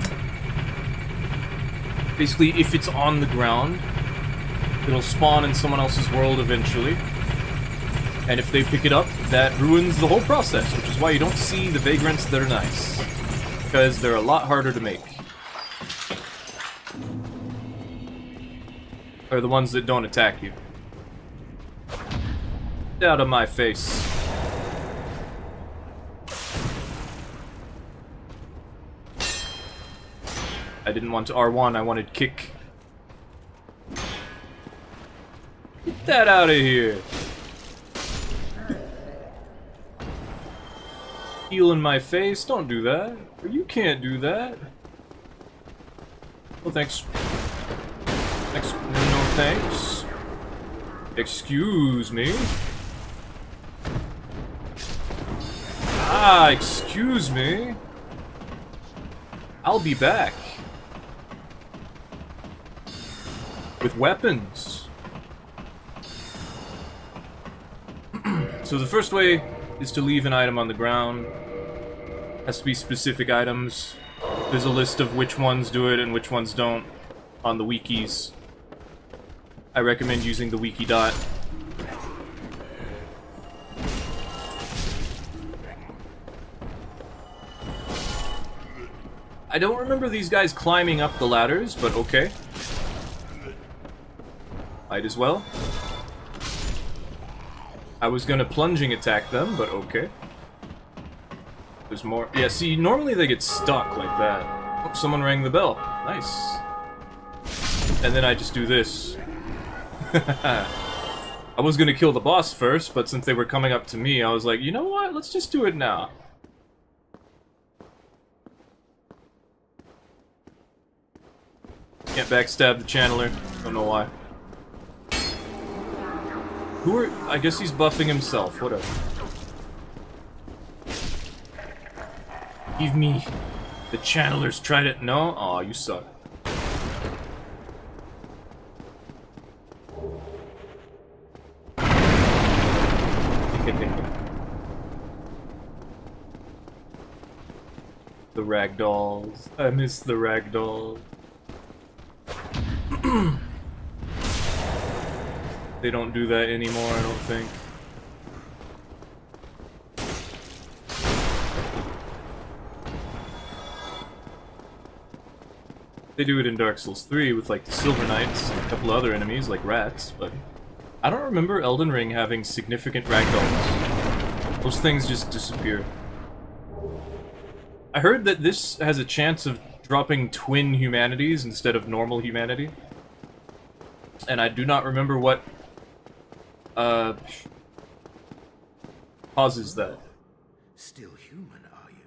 Basically, if it's on the ground, it'll spawn in someone else's world eventually. And if they pick it up, that ruins the whole process, which is why you don't see the vagrants that are nice. Because they're a lot harder to make. Or the ones that don't attack you. Get out of my face. I didn't want R1, I wanted kick. Get that out of here! Heal in my face? Don't do that. You can't do that. Oh, thanks. Thanks. No thanks. Excuse me. Ah, excuse me. I'll be back. With weapons. So the first way is to leave an item on the ground. Has to be specific items. There's a list of which ones do it and which ones don't on the wikis. I recommend using the wiki dot. I don't remember these guys climbing up the ladders, but okay. Might as well. I was gonna plunging attack them, but okay. There's more. Yeah, see, normally they get stuck like that. Oh, someone rang the bell. Nice. And then I just do this. I was gonna kill the boss first, but since they were coming up to me, I was like, you know what? Let's just do it now. Can't backstab the channeler. Don't know why. Who are... I guess he's buffing himself. Whatever. Give me... The channeler's tried it. No? Aw, you suck. The ragdolls. I miss the ragdolls. They don't do that anymore, I don't think. They do it in Dark Souls 3 with like the Silver Knights and a couple other enemies like rats, but I don't remember Elden Ring having significant ragdolls. Those things just disappear. I heard that this has a chance of dropping twin humanities instead of normal humanity. And I do not remember what causes that. Still human, are you?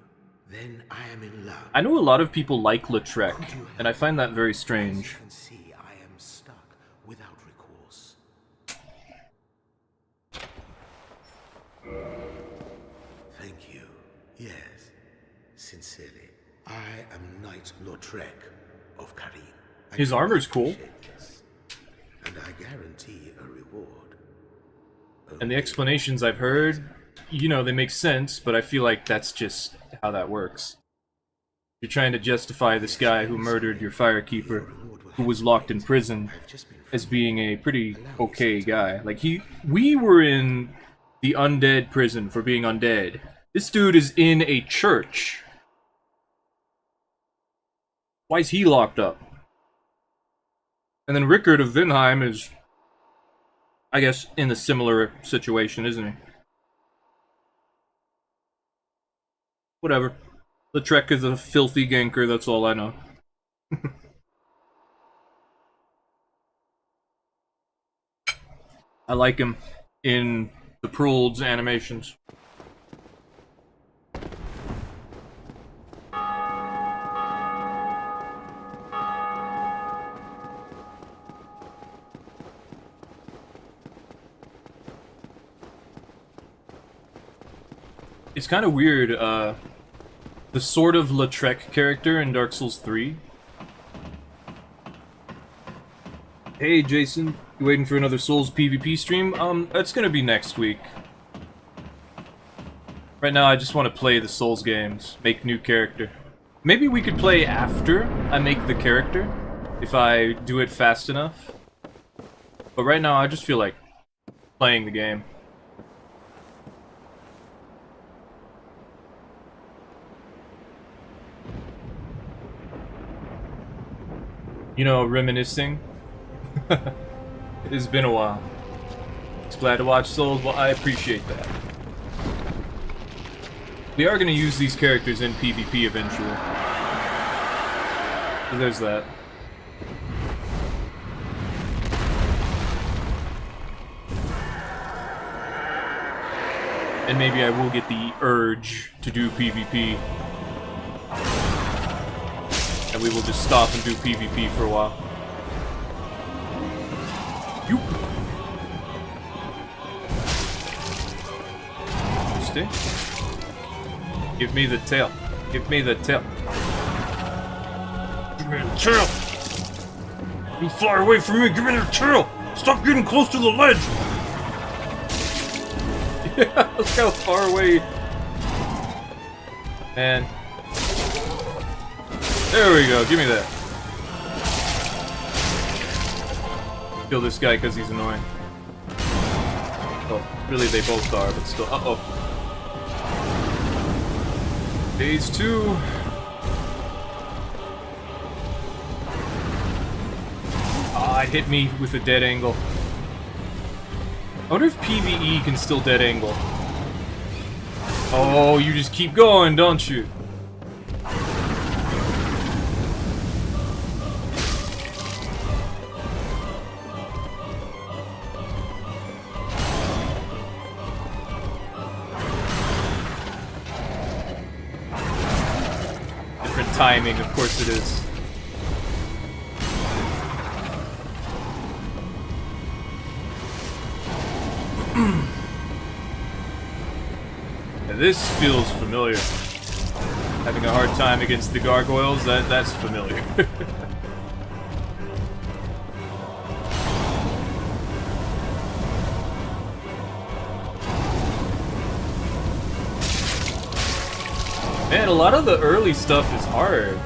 Then I am in love. I know a lot of people like Lautrec, and I find that very strange. As you can see, I Sincerely, I am Knight Lautrec of Karim. I His greatly armor's cool. appreciate this, and I guarantee a reward. And the explanations I've heard, you know, they make sense, but I feel like that's just how that works. You're trying to justify this guy who murdered your firekeeper, who was locked in prison, as being a pretty okay guy. Like, we were in the undead prison for being undead. This dude is in a church. Why is he locked up? And then Rickard of Vinheim is, I guess, in a similar situation, isn't he? Whatever. Lautrec is a filthy ganker, that's all I know. I like him in the Proulx animations. It's kind of weird, the sort of Lautrec character in Dark Souls 3. Hey Jason, you waiting for another Souls PvP stream? That's gonna be next week. Right now I just want to play the Souls games, make new character. Maybe we could play after I make the character, if I do it fast enough. But right now I just feel like playing the game. You know, reminiscing. It's been a while. It's glad to watch Souls. Well, I appreciate that. We are going to use these characters in PvP eventually. So there's that. And maybe I will get the urge to do PvP. And we will just stop and do PvP for a while. You stay. Give me the tail. Give me the tail. Give me the tail. You fly away from me. Give me the tail. Stop getting close to the ledge. Yeah, look how far away. Man. There we go, give me that. Kill this guy because he's annoying. Well, really they both are, but still. Uh-oh. Phase 2. Ah, it hit me with a dead angle. I wonder if PvE can still dead angle. Oh, you just keep going, don't you? Timing, of course it is. This feels familiar. Having a hard time against the gargoyles, that's familiar. Man, a lot of the early stuff is hard.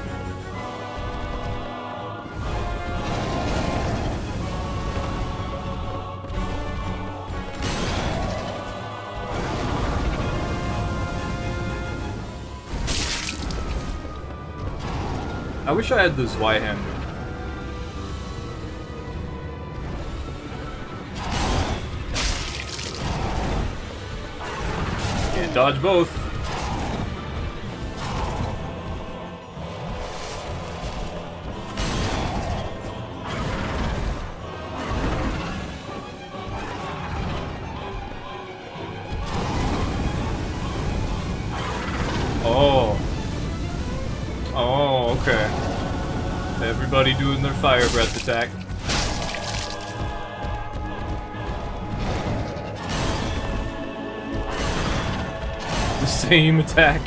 I wish I had the Zweihander. Can't dodge both. Oh, okay. Everybody doing their fire breath attack. The same attack.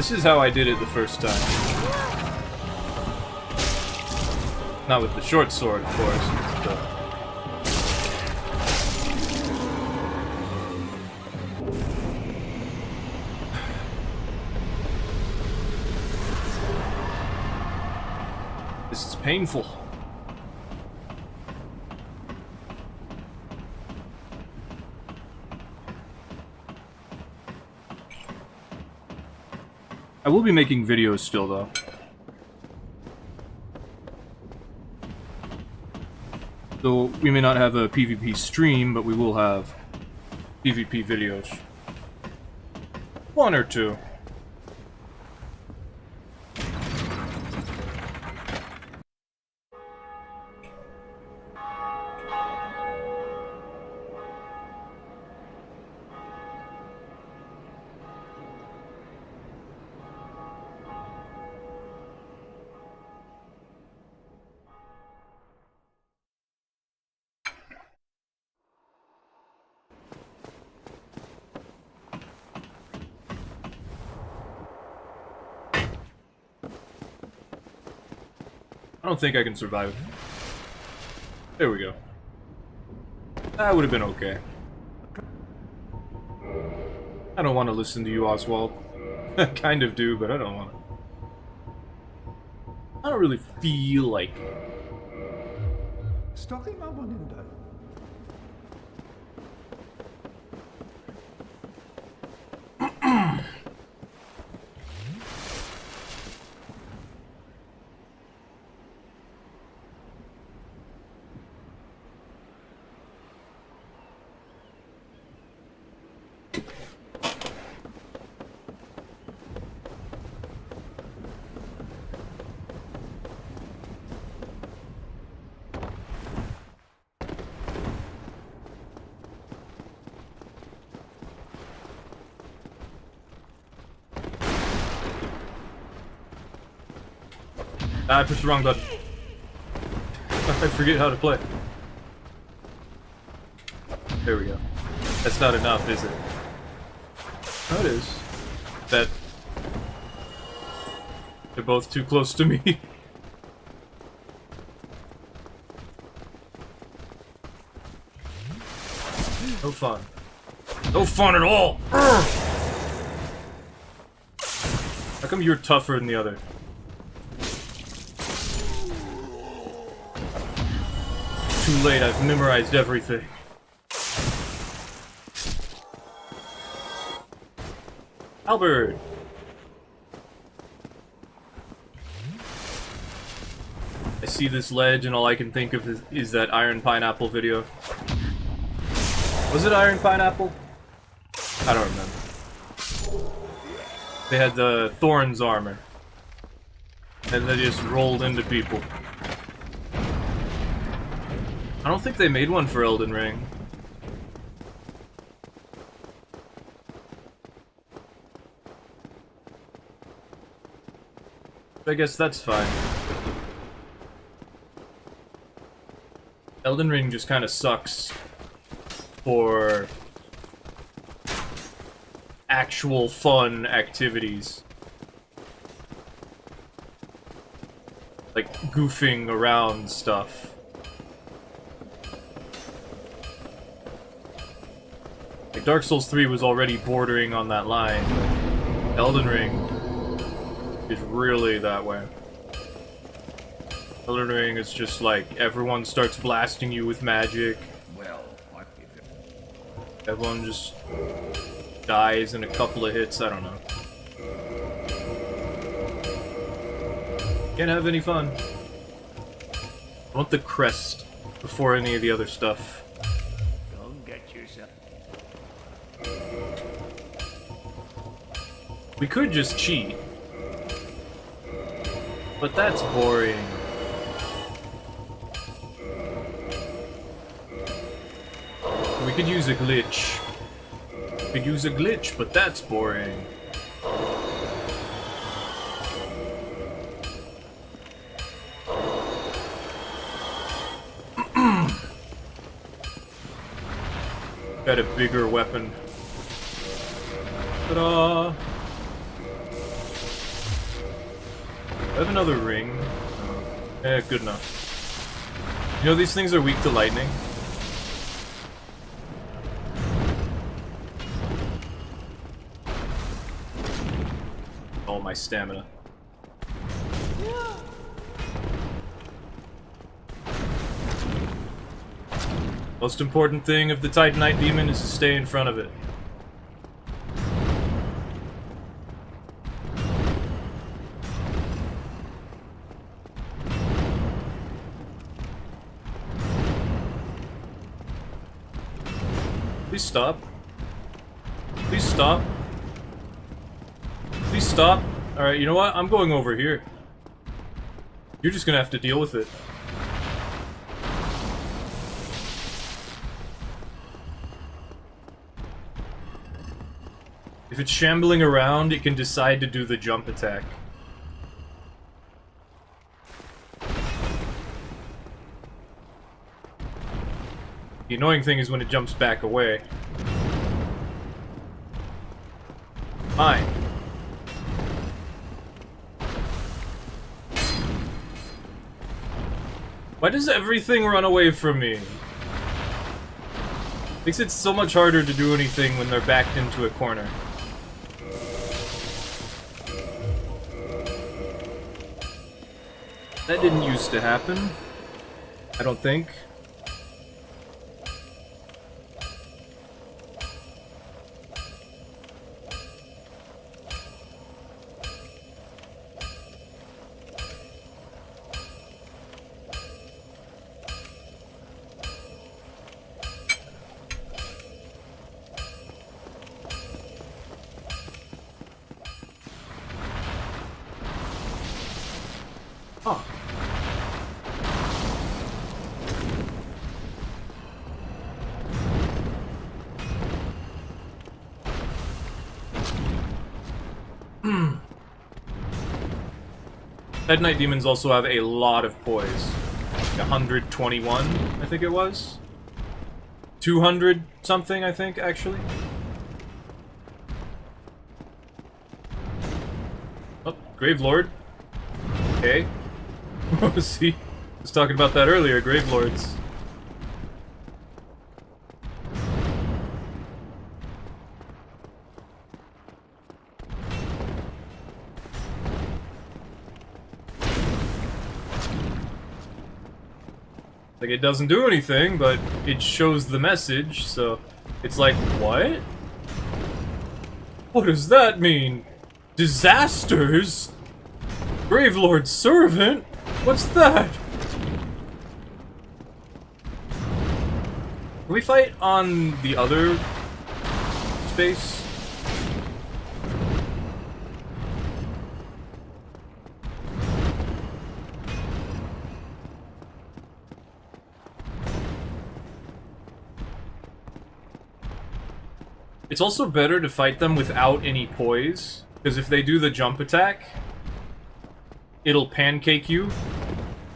This is how I did it the first time. Not with the short sword, of course. This is painful. I will be making videos still, though. So, we may not have a PvP stream, but we will have PvP videos. One or two. I don't think I can survive. There we go. That would have been okay. I don't want to listen to you, Oswald. I kind of do, but I don't want to. I don't really feel like it. Stocking up on Indo. I pushed the wrong button. I forget how to play. There we go. That's not enough, is it? No, it is. That... They're both too close to me. No fun. No fun at all! Urgh! How come you're tougher than the other? Too late, I've memorized everything. Albert! I see this ledge and all I can think of is that Iron Pineapple video. Was it Iron Pineapple? I don't remember. They had the Thorns armor. And they just rolled into people. I don't think they made one for Elden Ring. But I guess that's fine. Elden Ring just kind of sucks for actual fun activities. Like goofing around stuff. Like Dark Souls 3 was already bordering on that line, but Elden Ring is really that way. Elden Ring is just like everyone starts blasting you with magic. Well, what if it... Everyone just dies in a couple of hits, I don't know. Can't have any fun. I want the crest before any of the other stuff. Don't get yourself... We could just cheat. But that's boring. We could use a glitch. We could use a glitch, but that's boring. Got a bigger weapon. Ta-da! I have another ring. Good enough. You know, these things are weak to lightning. All my stamina. Most important thing of the Titanite demon is to stay in front of it. Please stop. Please stop. Please stop. Alright, you know what? I'm going over here. You're just gonna have to deal with it. If it's shambling around, it can decide to do the jump attack. The annoying thing is when it jumps back away. Fine. Why does everything run away from me? Makes it so much harder to do anything when they're backed into a corner. That didn't used to happen. I don't think. Huh. Titanite demons also have a lot of poise. Like 121, I think it was. 200 something, I think, actually. Oh, Gravelord. Okay. See? I was talking about that earlier, Gravelords. Like, it doesn't do anything, but it shows the message, so it's like, what? What does that mean? Disasters? Gravelord's servant? What's that? Can we fight on the other space? It's also better to fight them without any poise, because if they do the jump attack, it'll pancake you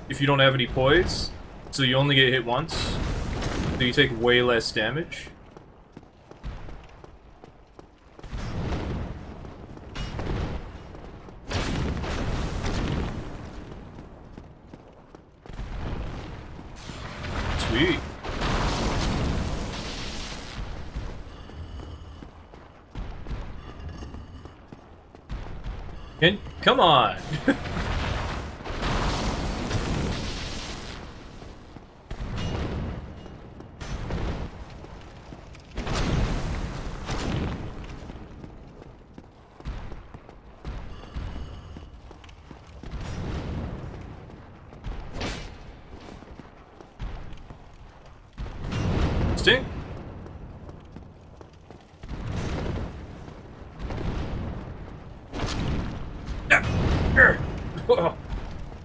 if you don't have any poise, so you only get hit once, so you take way less damage. Sweet. Come on! Sting?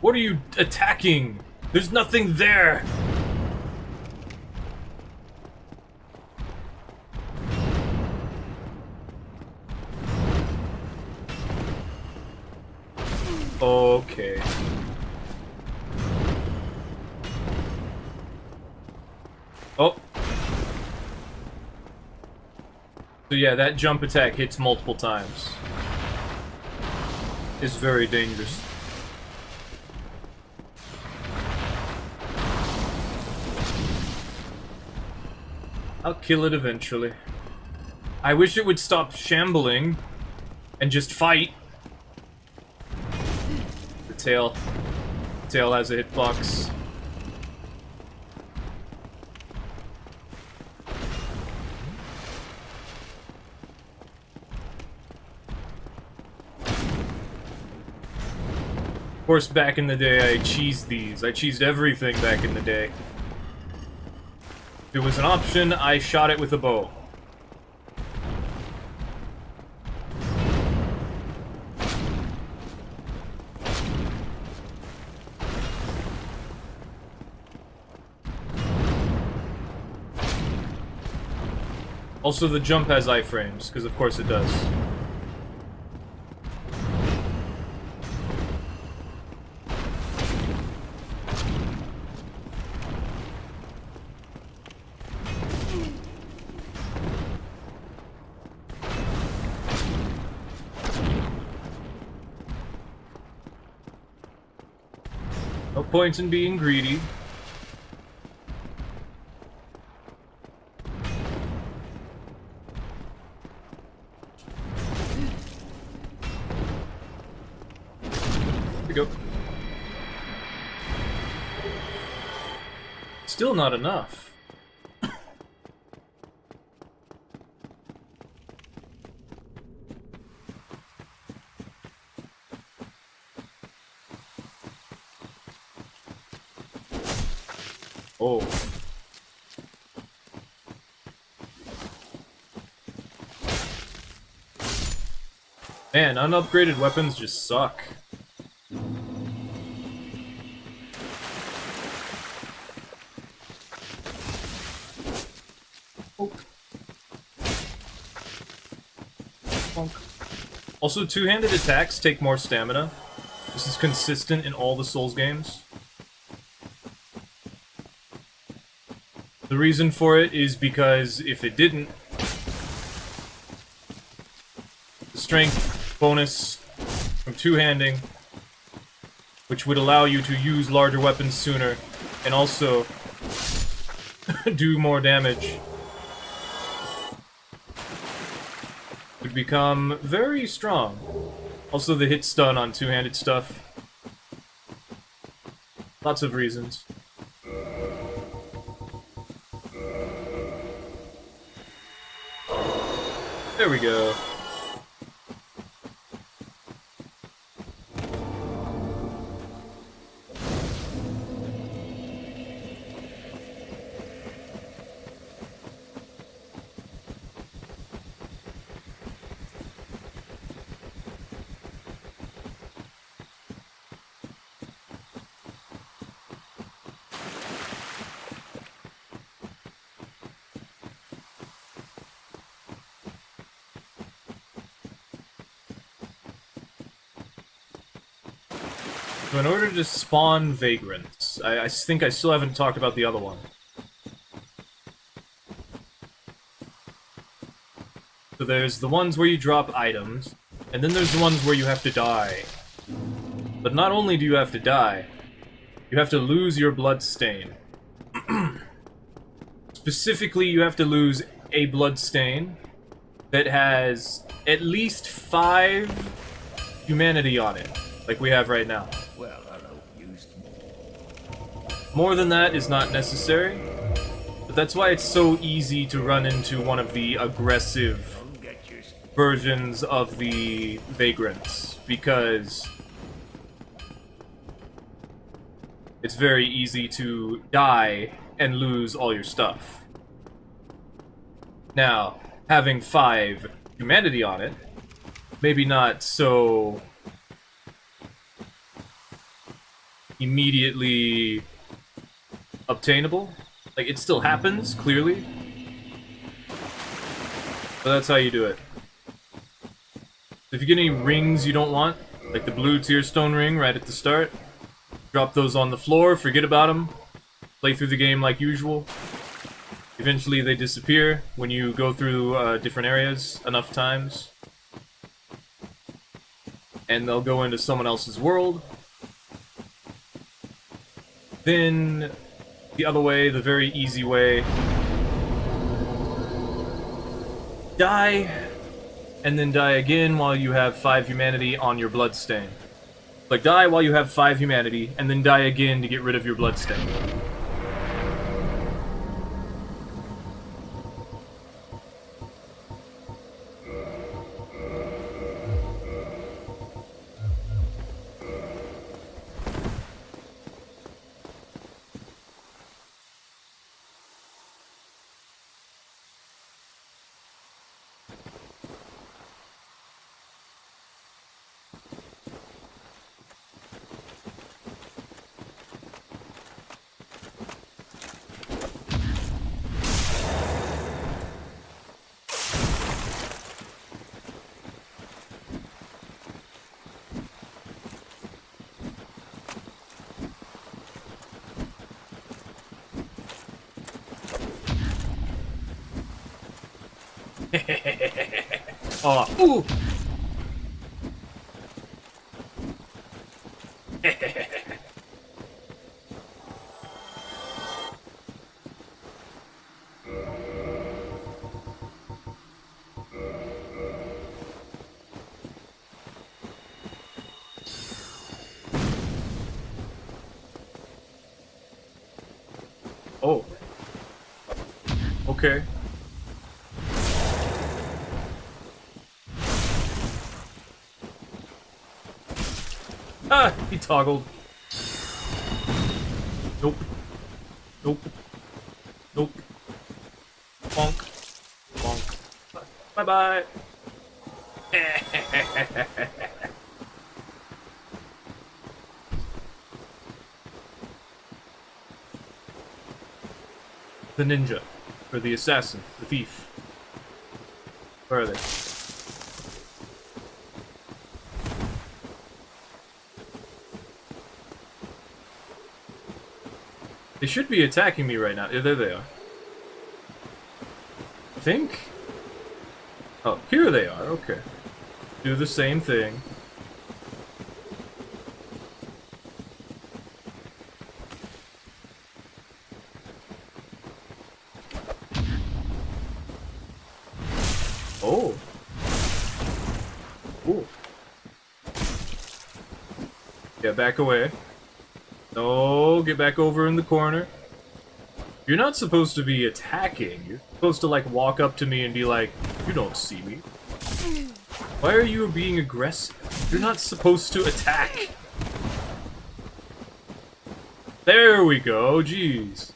What are you attacking? There's nothing there! Okay. Oh. So yeah, that jump attack hits multiple times. It's very dangerous. I'll kill it eventually. I wish it would stop shambling and just fight. The tail. The tail has a hitbox. Of course, back in the day, I cheesed these. I cheesed everything back in the day. If it was an option, I shot it with a bow. Also, the jump has iframes, because of course it does. No point in being greedy. Here we go. Still not enough. Oh. Man, unupgraded weapons just suck. Oh. Bonk. Also, two-handed attacks take more stamina. This is consistent in all the Souls games. The reason for it is because if it didn't, the strength bonus from two-handing, which would allow you to use larger weapons sooner, and also do more damage, would become very strong. Also, the hit stun on two-handed stuff. Lots of reasons. There we go. So in order to spawn vagrants, I think I still haven't talked about the other one. So there's the ones where you drop items, and then there's the ones where you have to die. But not only do you have to die, you have to lose your blood stain. Specifically, you have to lose a blood stain that has at least 5 humanity on it, like we have right now. Well, I don't use More than that is not necessary, but that's why it's so easy to run into one of the aggressive Don't get your versions of the vagrants, because it's very easy to die and lose all your stuff. Now, having 5 humanity on it, maybe not so immediately obtainable. Like, it still happens, clearly. But that's how you do it. If you get any rings you don't want, like the blue tier stone ring right at the start, drop those on the floor, forget about them, play through the game like usual. Eventually they disappear when you go through different areas enough times. And they'll go into someone else's world. Then, the other way, the very easy way, die, and then die again while you have 5 humanity on your bloodstain. Like, die while you have 5 humanity, and then die again to get rid of your bloodstain. Oh, ooh! Oh. Okay. Ah! He toggled. Nope. Nope. Nope. Bonk. Bonk. Bye-bye. The ninja. Or the assassin. The thief. Where are they? They should be attacking me right now. Yeah, there they are. I think? Oh, here they are. Okay. Do the same thing. Oh. Cool. Yeah, back away. No, get back over in the corner. You're not supposed to be attacking. You're supposed to, like, walk up to me and be like, you don't see me. Why are you being aggressive? You're not supposed to attack. There we go, jeez.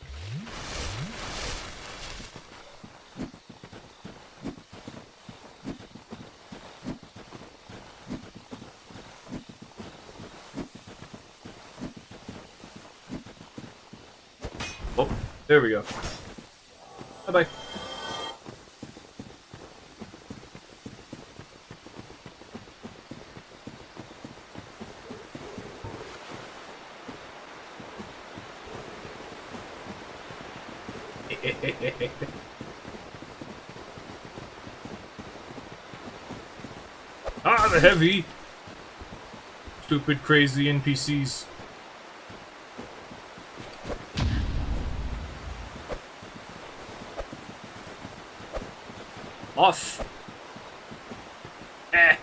Oh, there we go. Bye-bye. Ah, the heavy! Stupid, crazy NPCs. Off! I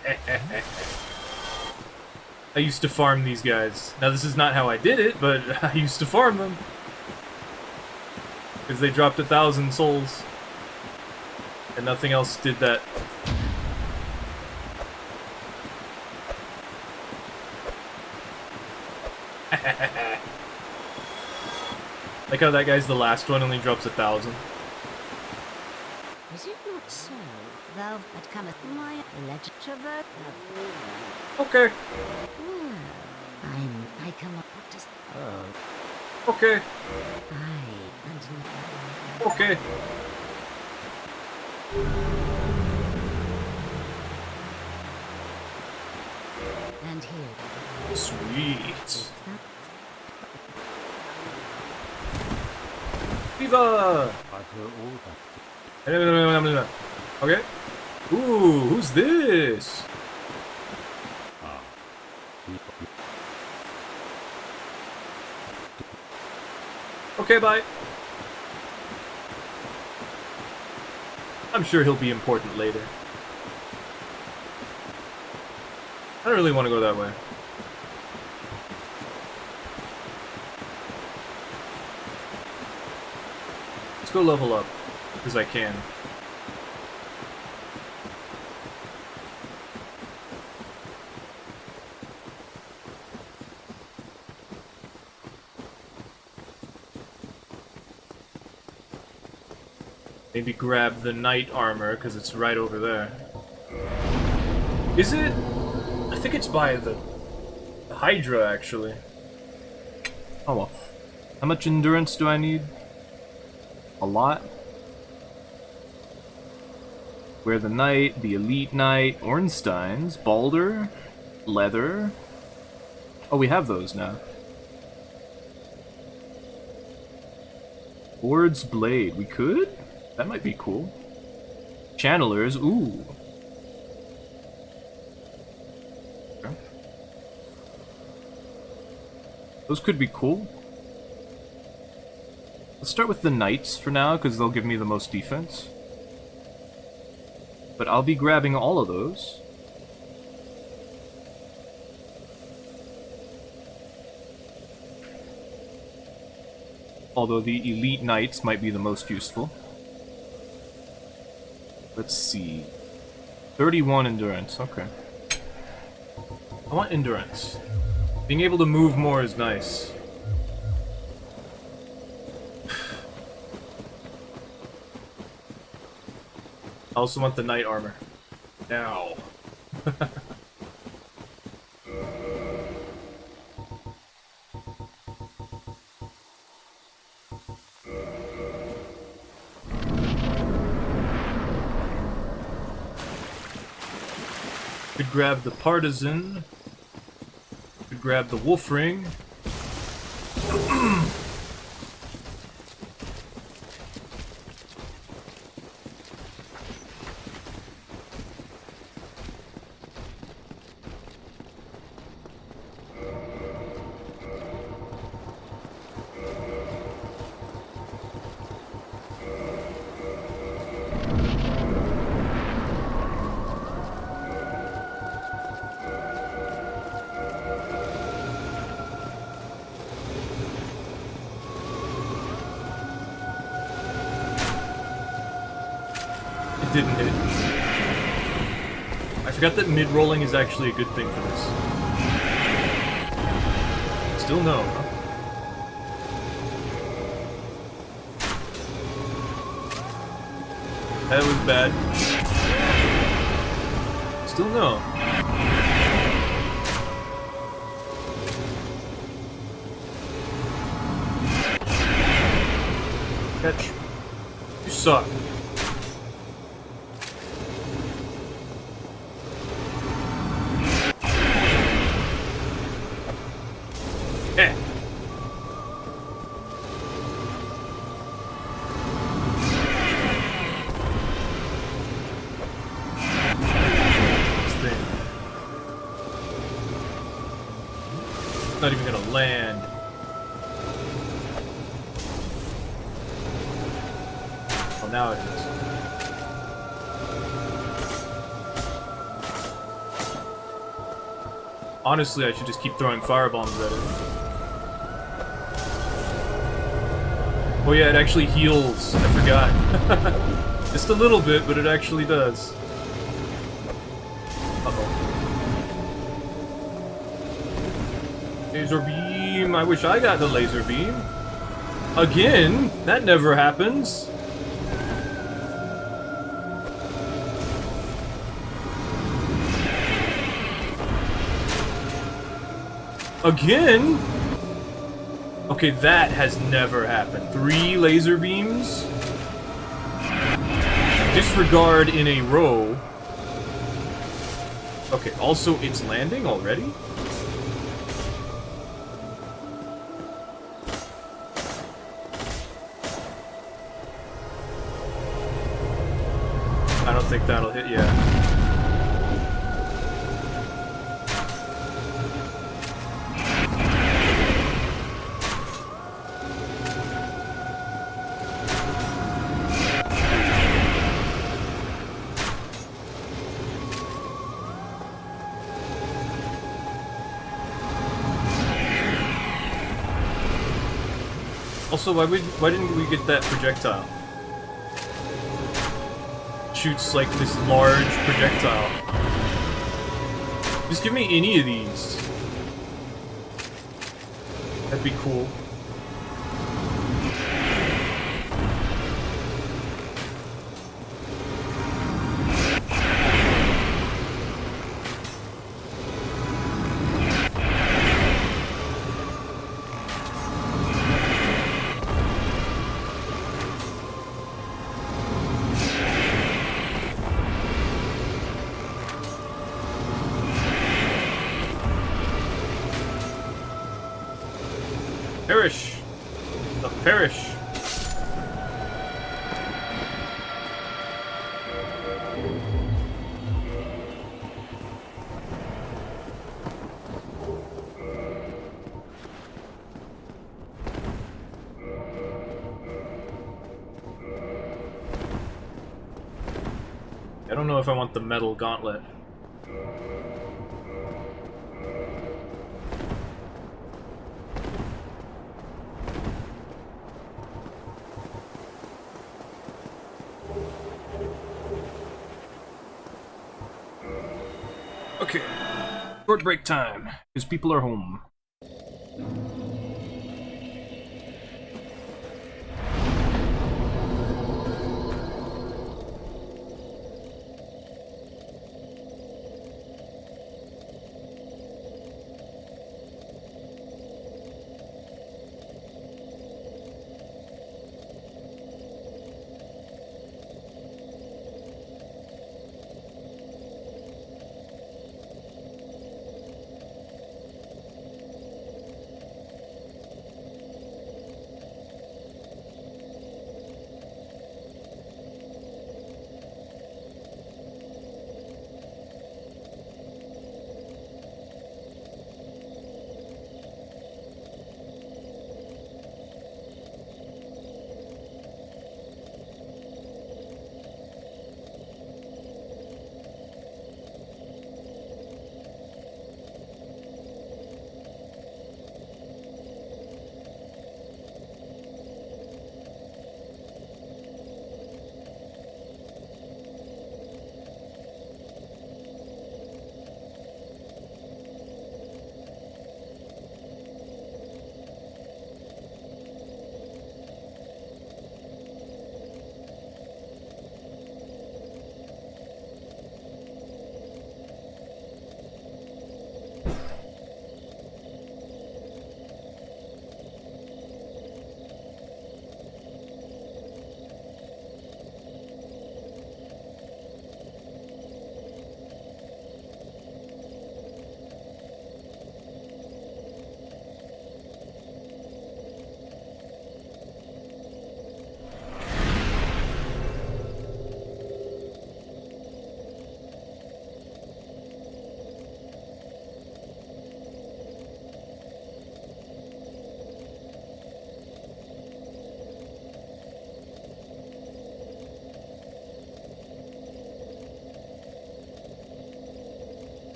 used to farm these guys. Now this is not how I did it, but I used to farm them. Because they dropped 1,000 souls. And nothing else did that. Like how that guy's the last one, only drops 1,000. Is it not so? Thou had cometh my legitimate. Okay. I come up to. Okay. And Okay. and here. Sweet. Viva! Okay. Ooh, who's this? Okay, bye. I'm sure he'll be important later. I don't really want to go that way. Let's go level up, because I can. Maybe grab the knight armor, because it's right over there. Is it? I think it's by the Hydra, actually. Oh well. How much endurance do I need? A lot. We're the knight, the elite knight, Ornstein's, Balder, leather. Oh, we have those now. Lord's blade. We could? That might be cool. Channelers. Ooh. Okay. Those could be cool. Let's start with the knights for now, because they'll give me the most defense. But I'll be grabbing all of those. Although the elite knights might be the most useful. Let's see. 31 endurance, okay. I want endurance. Being able to move more is nice. I also want the knight armor. Now. Could grab the partisan. Could grab the wolf ring. Didn't hit. I forgot that mid-rolling is actually a good thing for this. Still no, huh? That was bad. Still no. Catch. You suck. Not even gonna land. Oh, now it is. Honestly, I should just keep throwing firebombs at it. Oh yeah, it actually heals. I forgot. Just a little bit, but it actually does. Uh-oh. Laser beam! I wish I got the laser beam. Again? That never happens. Again? Okay, that has never happened. 3 laser beams? Disregard in a row. Okay, also it's landing already? I don't think that'll hit yet. Also, why didn't we get that projectile? Shoots like this large projectile. Just give me any of these. That'd be cool. Perish! The perish! I don't know if I want the metal gauntlet. Okay, short break time, because people are home.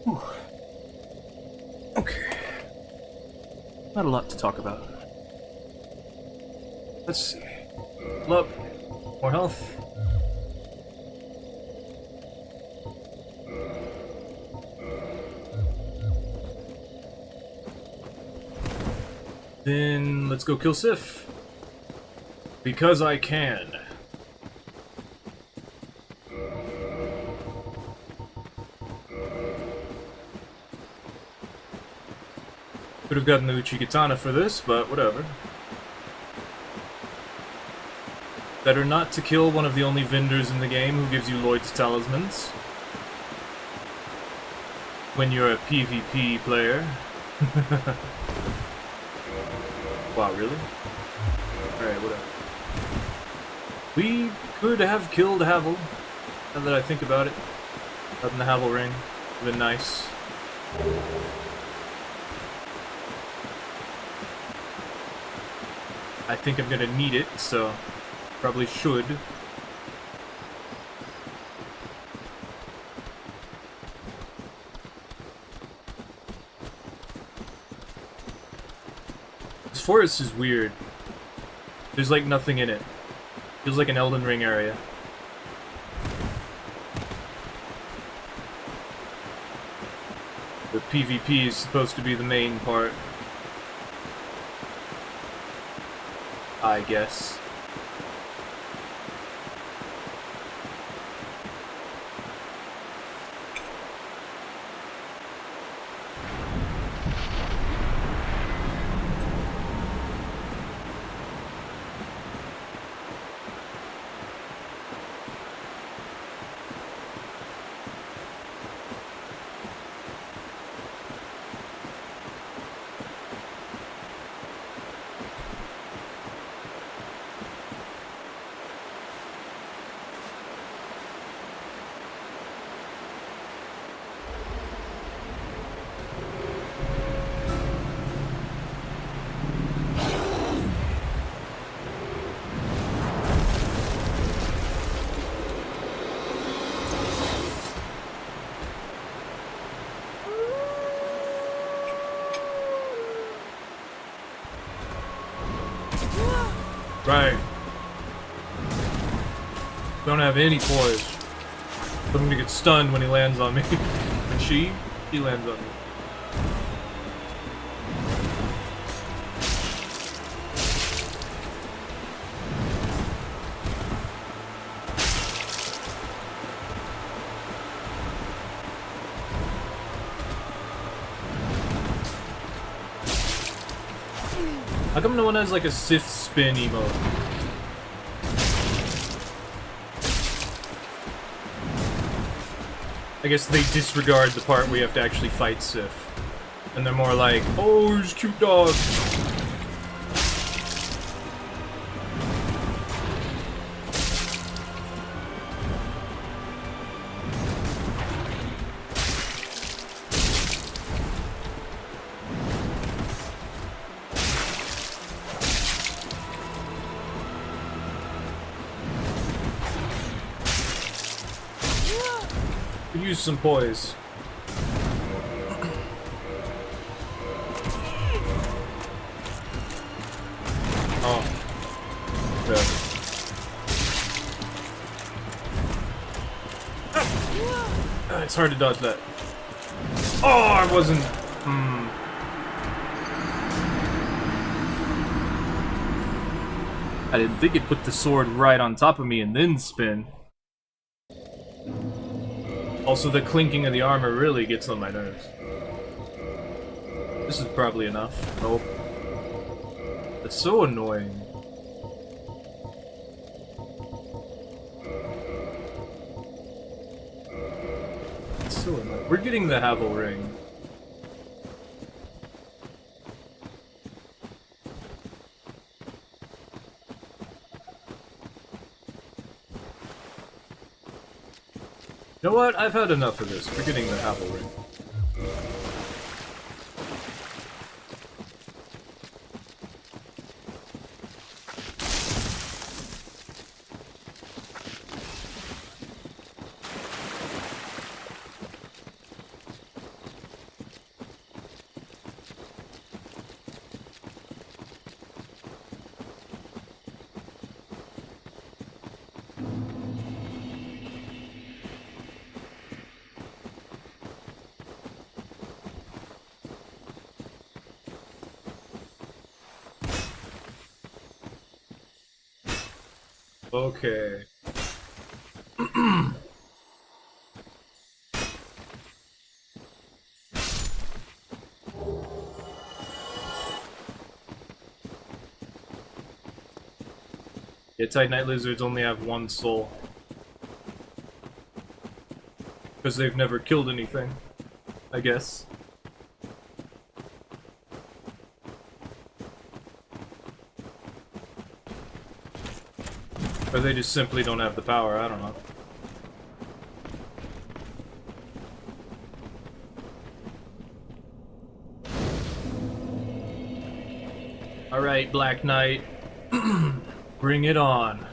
Whew. Okay. Not a lot to talk about. Let's see. Love. More health. Then let's go kill Sif. Because I can. Could have gotten the Uchigatana for this, but whatever. Better not to kill one of the only vendors in the game who gives you Lloyd's talismans. when you're a PvP player. Wow, really? Alright, whatever. We could have killed Havel, now that I think about it. Up in the Havel ring. Would have been nice. I think I'm gonna need it, so probably should. This forest is weird. There's like nothing in it. Feels like an Elden Ring area. The PvP is supposed to be the main part, I guess. Right. Don't have any poise. But I'm gonna get stunned when he lands on me. And she lands on me. How come no one has like a Sith spin emote? I guess they disregard the part where you have to actually fight Sith. And they're more like, oh, he's a cute dog. Use some poise. Oh. Okay. It's hard to dodge that. Oh, I wasn't... I didn't think it put the sword right on top of me and then spin. Also, the clinking of the armor really gets on my nerves. This is probably enough. Nope. It's so annoying. It's so annoying. We're getting the Havel ring. You know what? I've had enough of this. We're getting the Havel ring. Okay. Yeah, Titanite lizards only have one soul. Because they've never killed anything. I guess. Or they just simply don't have the power, I don't know. Alright, Black Knight. Bring it on.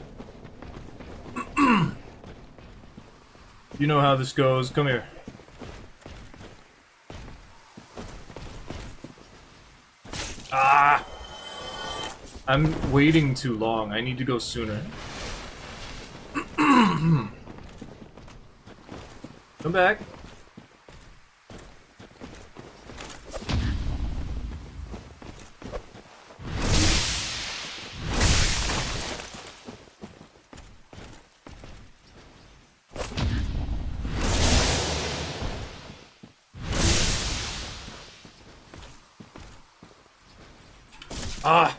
You know how this goes. Come here. Ah! I'm waiting too long. I need to go sooner. Come back. Ah!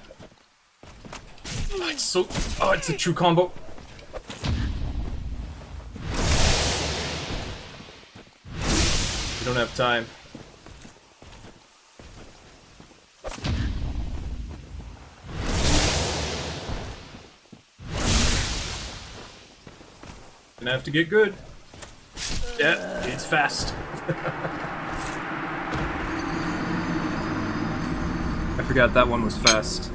It's so... Oh, it's a true combo. We don't have time. Gonna have to get good. Yeah, it's fast. I forgot that one was fast.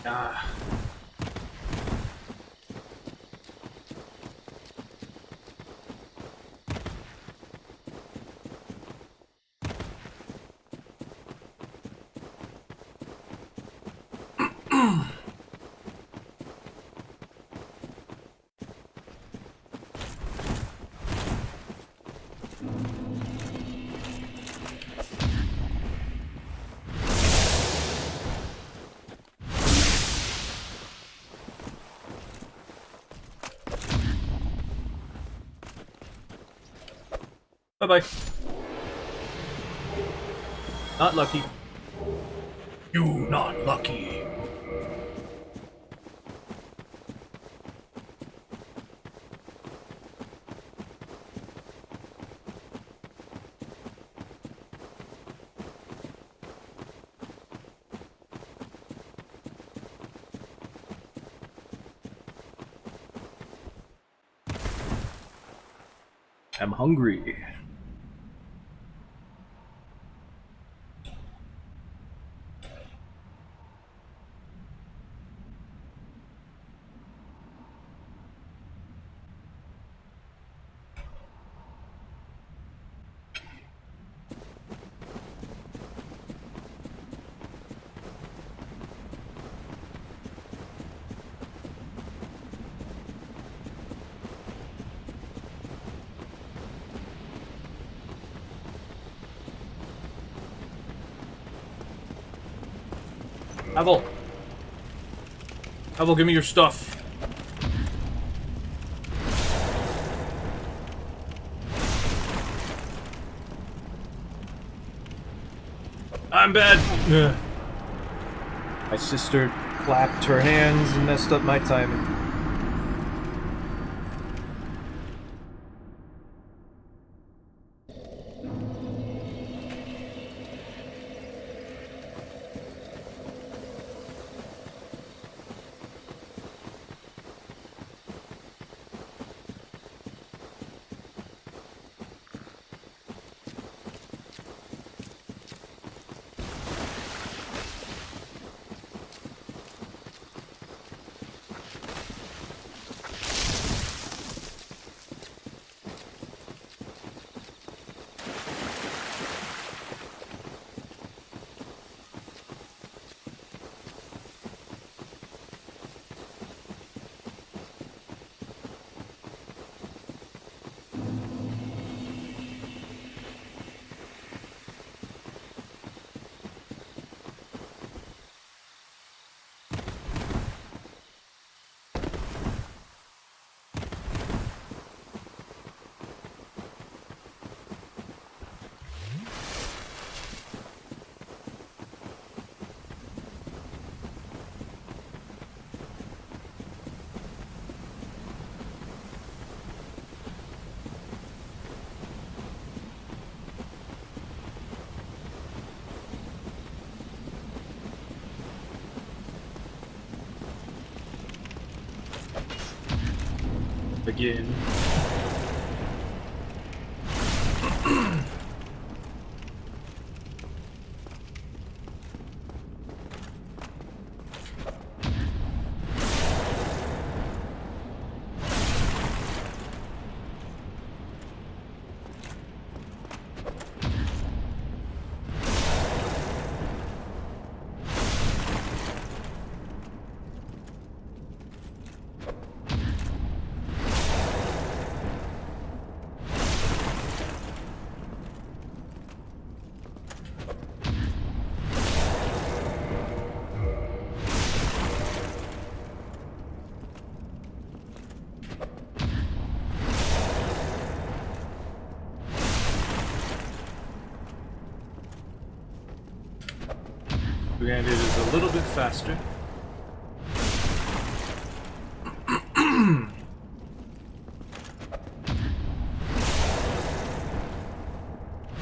Ah. Bye-bye. Not lucky. You not lucky. I'm hungry. Havel! Havel, give me your stuff. I'm bad! Ugh. My sister clapped her hands and messed up my timing. again. Two-handed is a little bit faster.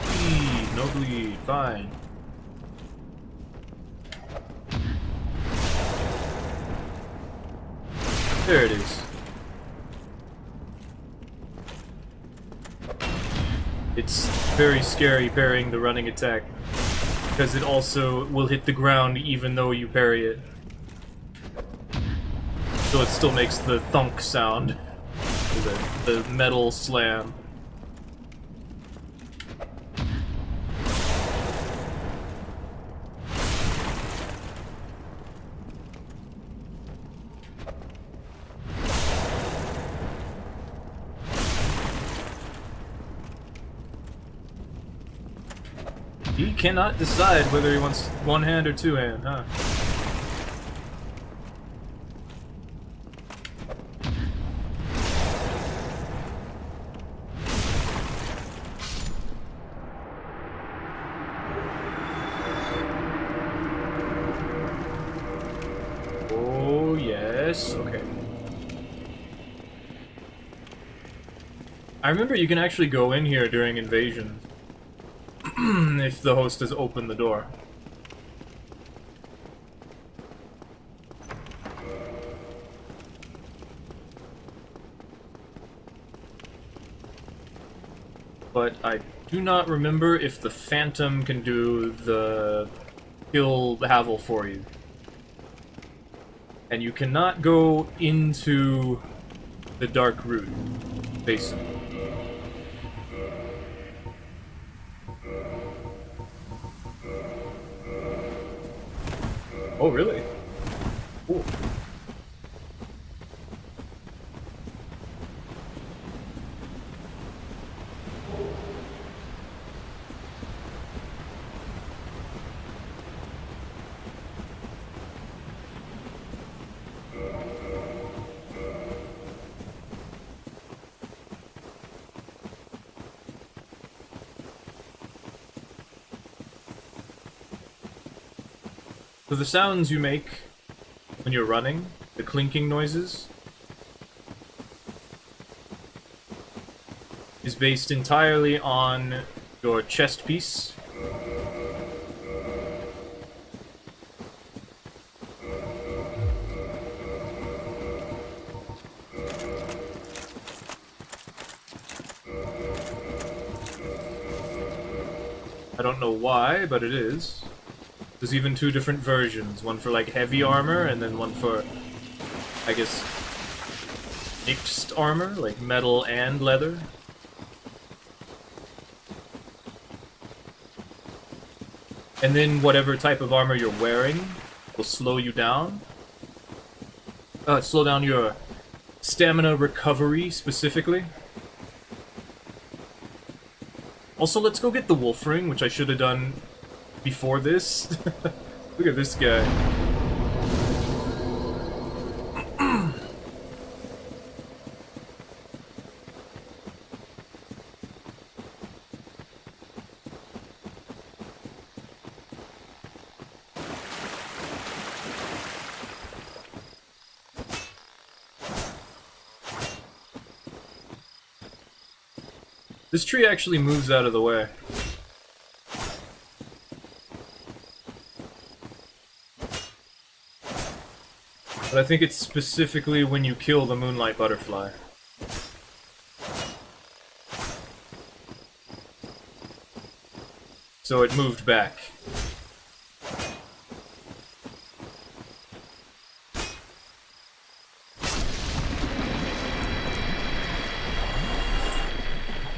Bleed, no bleed, fine. There it is. It's very scary parrying the running attack, because it also will hit the ground even though you parry it. So it still makes the thunk sound. The metal slam. He cannot decide whether he wants one hand or two hand, huh? Oh, yes, okay. I remember you can actually go in here during invasion. If the host has opened the door. But I do not remember if the Phantom can do the kill Havel for you. And you cannot go into the Dark Root Basin. Oh, really? Cool. So the sounds you make when you're running, the clinking noises, is based entirely on your chest piece. I don't know why, but it is. There's even two different versions. One for like heavy armor, and then one for, I guess, mixed armor, like metal and leather. And then whatever type of armor you're wearing will slow you down. Slow down your stamina recovery, specifically. Also, let's go get the wolf ring, which I should have done before this. Look at this guy. This tree actually moves out of the way. But I think it's specifically when you kill the moonlight butterfly. So it moved back.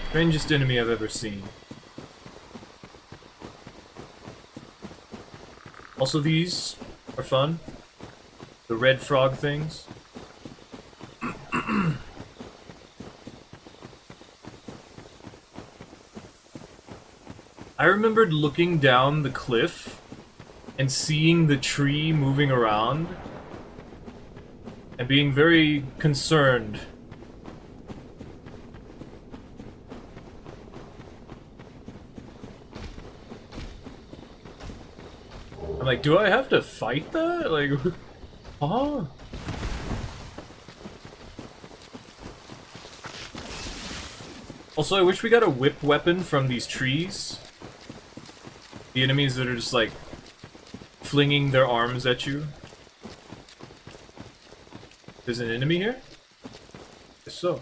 Strangest enemy I've ever seen. Also, these are fun. The red frog things. I remembered looking down the cliff and seeing the tree moving around and being very concerned. I'm like, do I have to fight that? Like, huh? Also, I wish we got a whip weapon from these trees. The enemies that are just, like, flinging their arms at you. There's an enemy here? Guess so.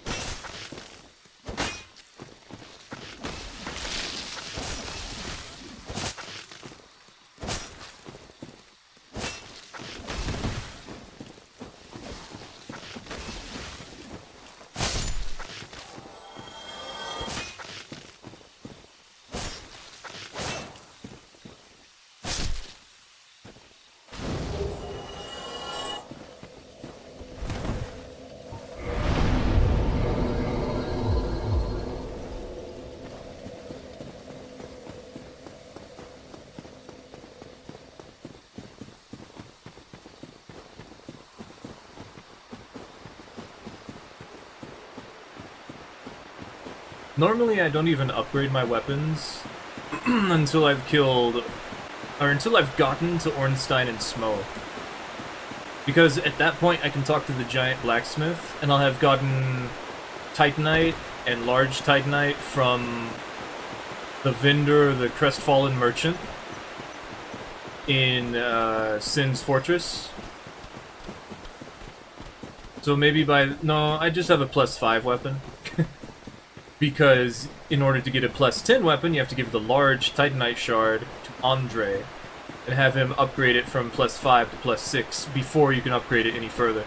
Normally, I don't even upgrade my weapons until I've killed, or until I've gotten to Ornstein and Smo. Because at that point, I can talk to the giant blacksmith, and I'll have gotten Titanite and large Titanite from the vendor, the Crestfallen Merchant, in Sin's Fortress. So maybe by... No, I just have a +5 weapon. Because in order to get a +10 weapon, you have to give the large Titanite shard to Andre and have him upgrade it from +5 to +6 before you can upgrade it any further.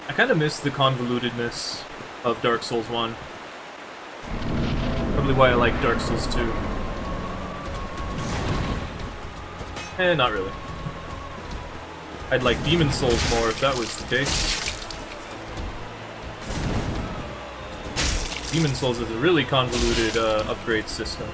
I kind of miss the convolutedness of Dark Souls 1. Probably why I like Dark Souls 2. Not really. I'd like Demon Souls more if that was the case. Demon Souls is a really convoluted upgrade system.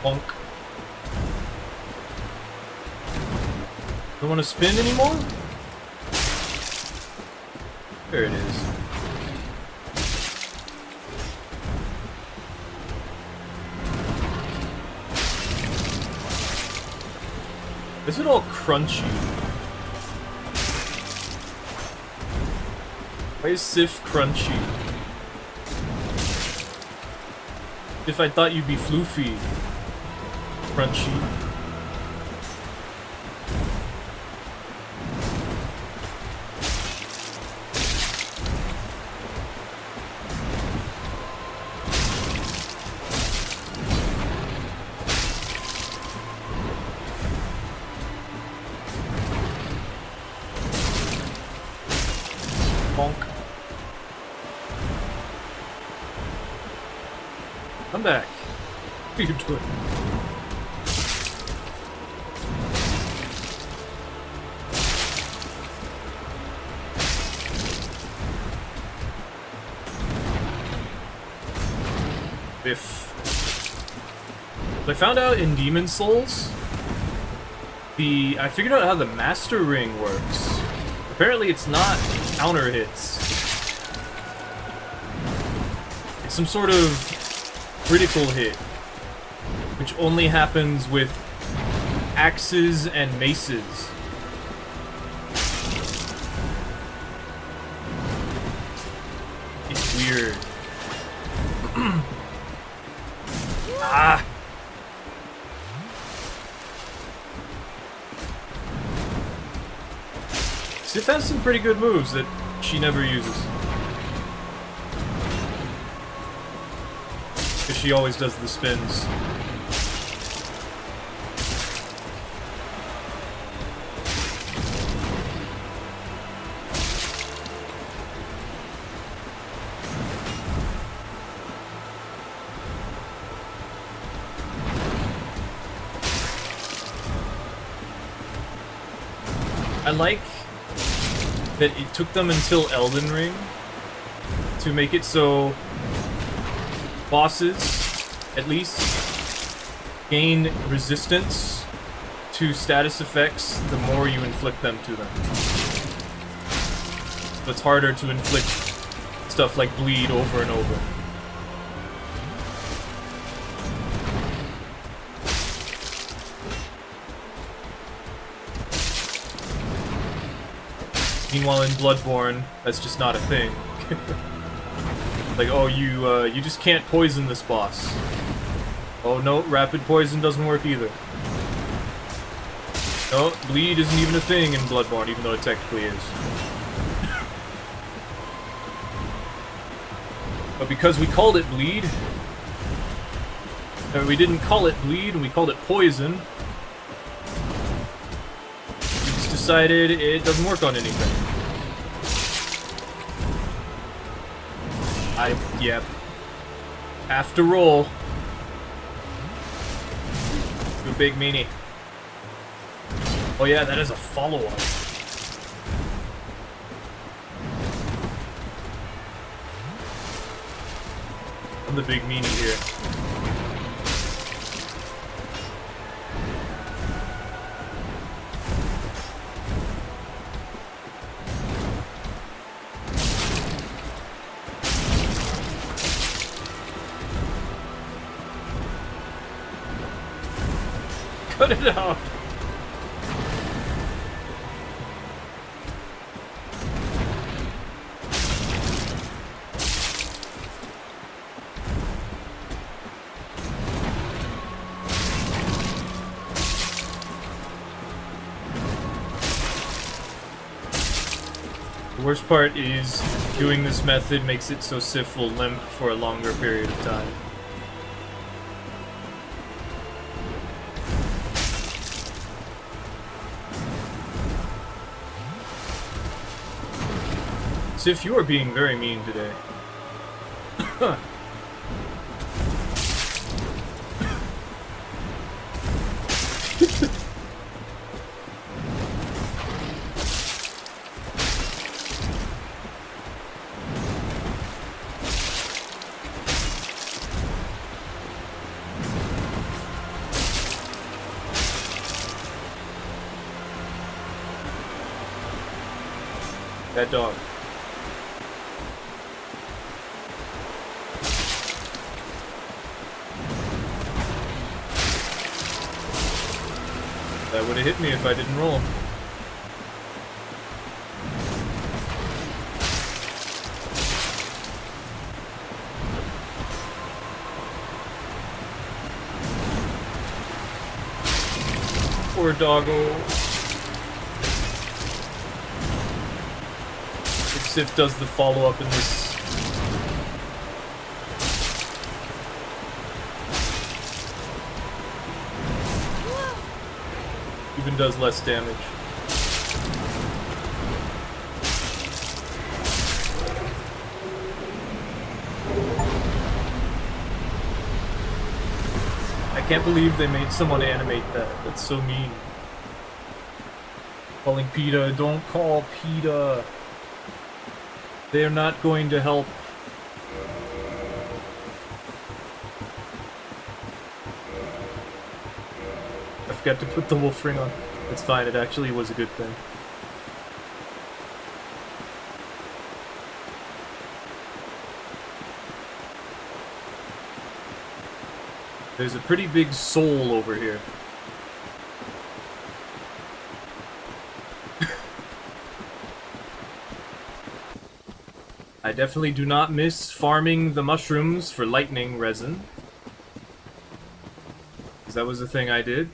Bonk. Don't want to spin anymore? There it is. Is it all crunchy? Why is Sif crunchy? If I thought you'd be floofy. Crunchy. Come back. What are you doing? Biff. I found out in Demon Souls, I figured out how the Master Ring works. Apparently it's not counter hits. It's some sort of critical hit, which only happens with axes and maces. weird. Ah! Sif has some pretty good moves that she never uses. Because she always does the spins. I like that it took them until Elden Ring to make it so bosses, at least, gain resistance to status effects the more you inflict them to them. So it's harder to inflict stuff like bleed over and over. Meanwhile, in Bloodborne, that's just not a thing. Like, oh, you just can't poison this boss. Oh no, rapid poison doesn't work either. No, bleed isn't even a thing in Bloodborne, even though it technically is. But because we called it bleed, or we didn't call it bleed, and we called it poison, we just decided it doesn't work on anything. Yep. Have to roll. Too big meanie. Oh yeah, that is a follow-up. I'm the big meanie here. Cut it out! The worst part is doing this method makes it so Sif will limp for a longer period of time. Sif, you are being very mean today. That dog. That would have hit me if I didn't roll. Poor doggo. If Sif does the follow-up in this. Even does less damage. I can't believe they made someone animate that. That's so mean. Calling PETA, don't call PETA. They're not going to help. I forgot to put the wolf ring on. It's fine, it actually was a good thing. There's a pretty big soul over here. I definitely do not miss farming the mushrooms for lightning resin. Because that was the thing I did.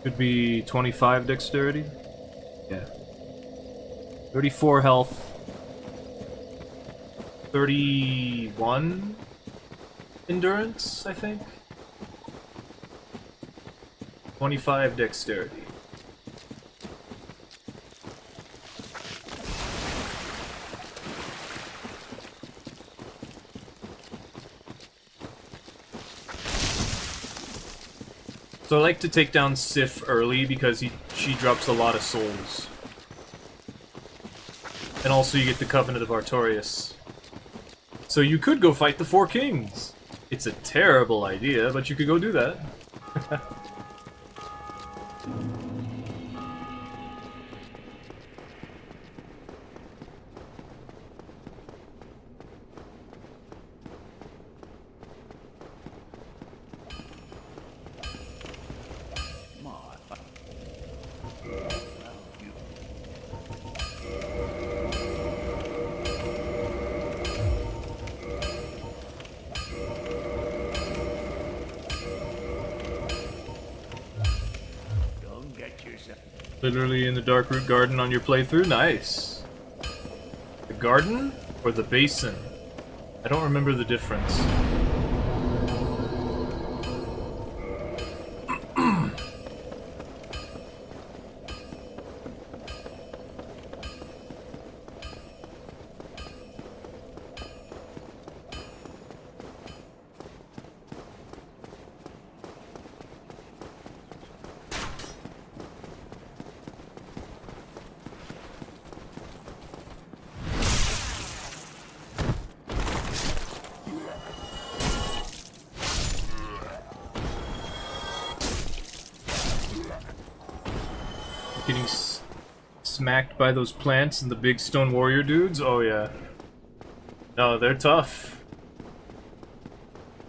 Could be 25 dexterity. Yeah. 34 health. 31 endurance, I think. 25 dexterity. So I like to take down Sif early because she drops a lot of souls. And also you get the Covenant of Artorias. So you could go fight the Four Kings! It's a terrible idea, but you could go do that. Literally in the Darkroot Garden on your playthrough? Nice. The garden or the basin? I don't remember the difference. Getting smacked by those plants and the big stone warrior dudes? Oh yeah. No, they're tough.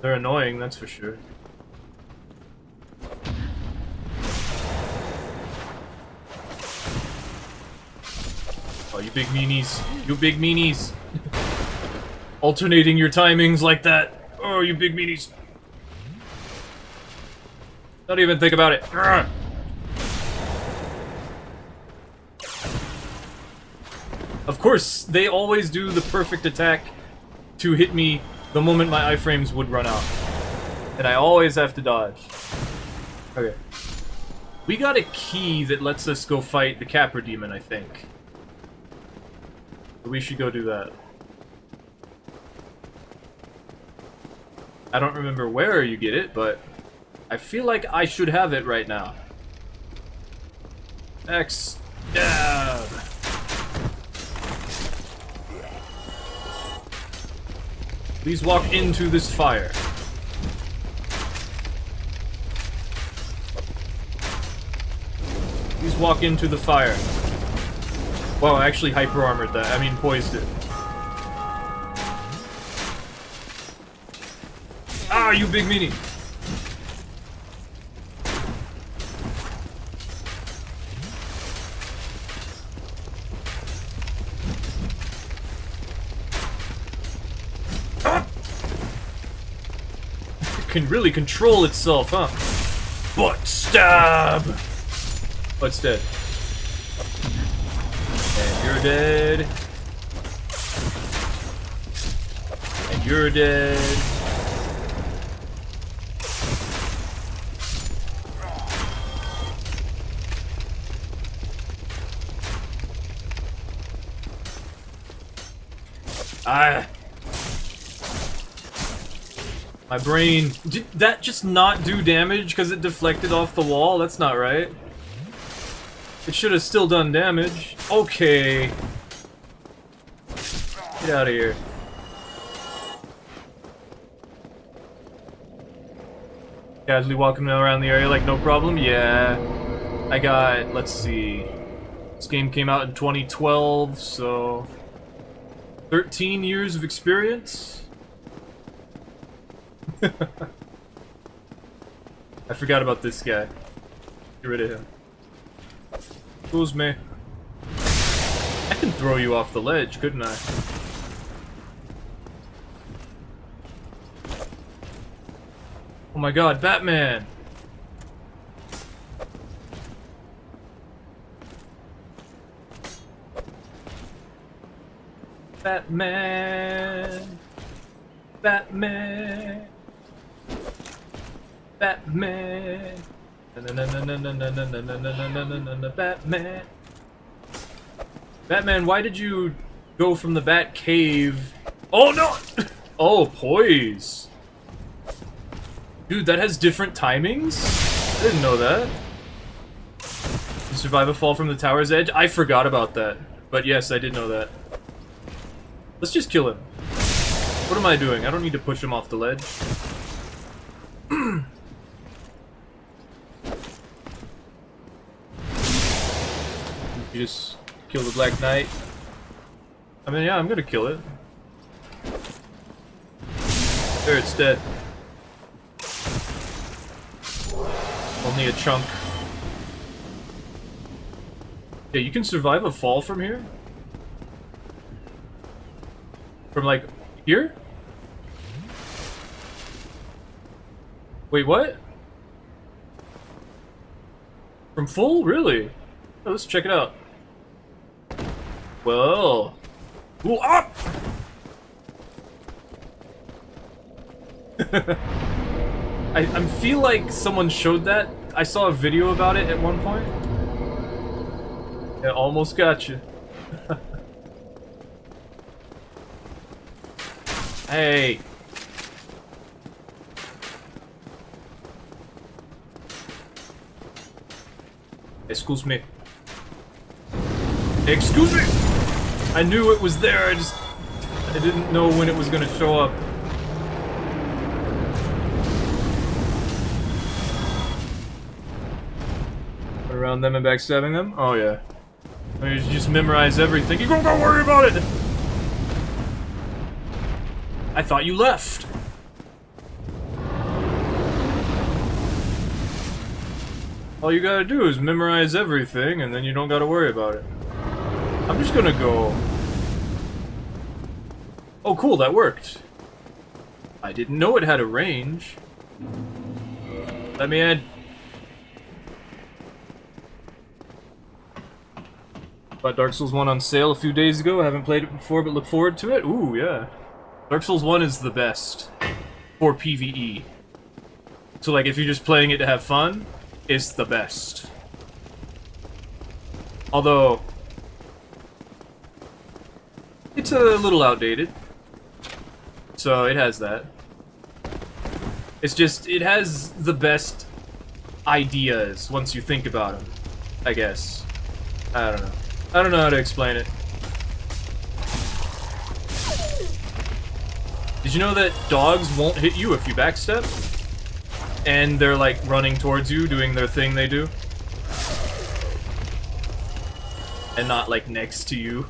They're annoying, that's for sure. Oh, you big meanies. You big meanies. Alternating your timings like that. Oh, you big meanies. Don't even think about it. Urgh. Of course, they always do the perfect attack to hit me the moment my iframes would run out. And I always have to dodge. Okay. We got a key that lets us go fight the Capra Demon, I think. So we should go do that. I don't remember where you get it, but I feel like I should have it right now. X. Yeah. Please walk into this fire. Please walk into the fire. Wow, I actually hyper armored that. I mean, poised it. Ah, you big meanie. Can really control itself, huh? Butt stab! Butt's dead. And you're dead. And you're dead. Ah! My brain... Did that just not do damage because it deflected off the wall? That's not right. It should have still done damage. Okay. Get out of here. Casually walking around the area like no problem? Yeah. I got, let's see. This game came out in 2012, so... 13 years of experience? I forgot about this guy. Get rid of him. Who's me? I can throw you off the ledge, couldn't I? Oh my god, Batman! Batman! Batman! Batman! Batman! Batman, why did you go from the Bat Cave? Oh no! Oh, poise. Dude, that has different timings? I didn't know that. You survive a fall from the tower's edge? I forgot about that. But yes, I did know that. Let's just kill him. What am I doing? I don't need to push him off the ledge. You just kill the Black Knight. I mean, yeah, I'm gonna kill it. There, it's dead. Only a chunk. Yeah, you can survive a fall from here? From, like, here? Wait, what? From full? Really? Oh, let's check it out. Well... Ooh, up! I feel like someone showed that. I saw a video about it at one point. Yeah, almost got you. Hey. Excuse me. Excuse me! I knew it was there, I didn't know when it was gonna show up. Around them and backstabbing them? Oh yeah. I mean, you just memorize everything. You don't gotta worry about it! I thought you left! All you gotta do is memorize everything, and then you don't gotta worry about it. I'm just gonna go... Oh cool, that worked. I didn't know it had a range. Let me add... Bought Dark Souls 1 on sale a few days ago. I haven't played it before, but look forward to it. Ooh, yeah. Dark Souls 1 is the best for PvE. So, like, if you're just playing it to have fun, it's the best. Although, it's a little outdated. So, it has that. It's just, it has the best ideas once you think about them, I guess. I don't know. I don't know how to explain it. Did you know that dogs won't hit you if you backstep? And they're like running towards you, doing their thing they do? And not like next to you.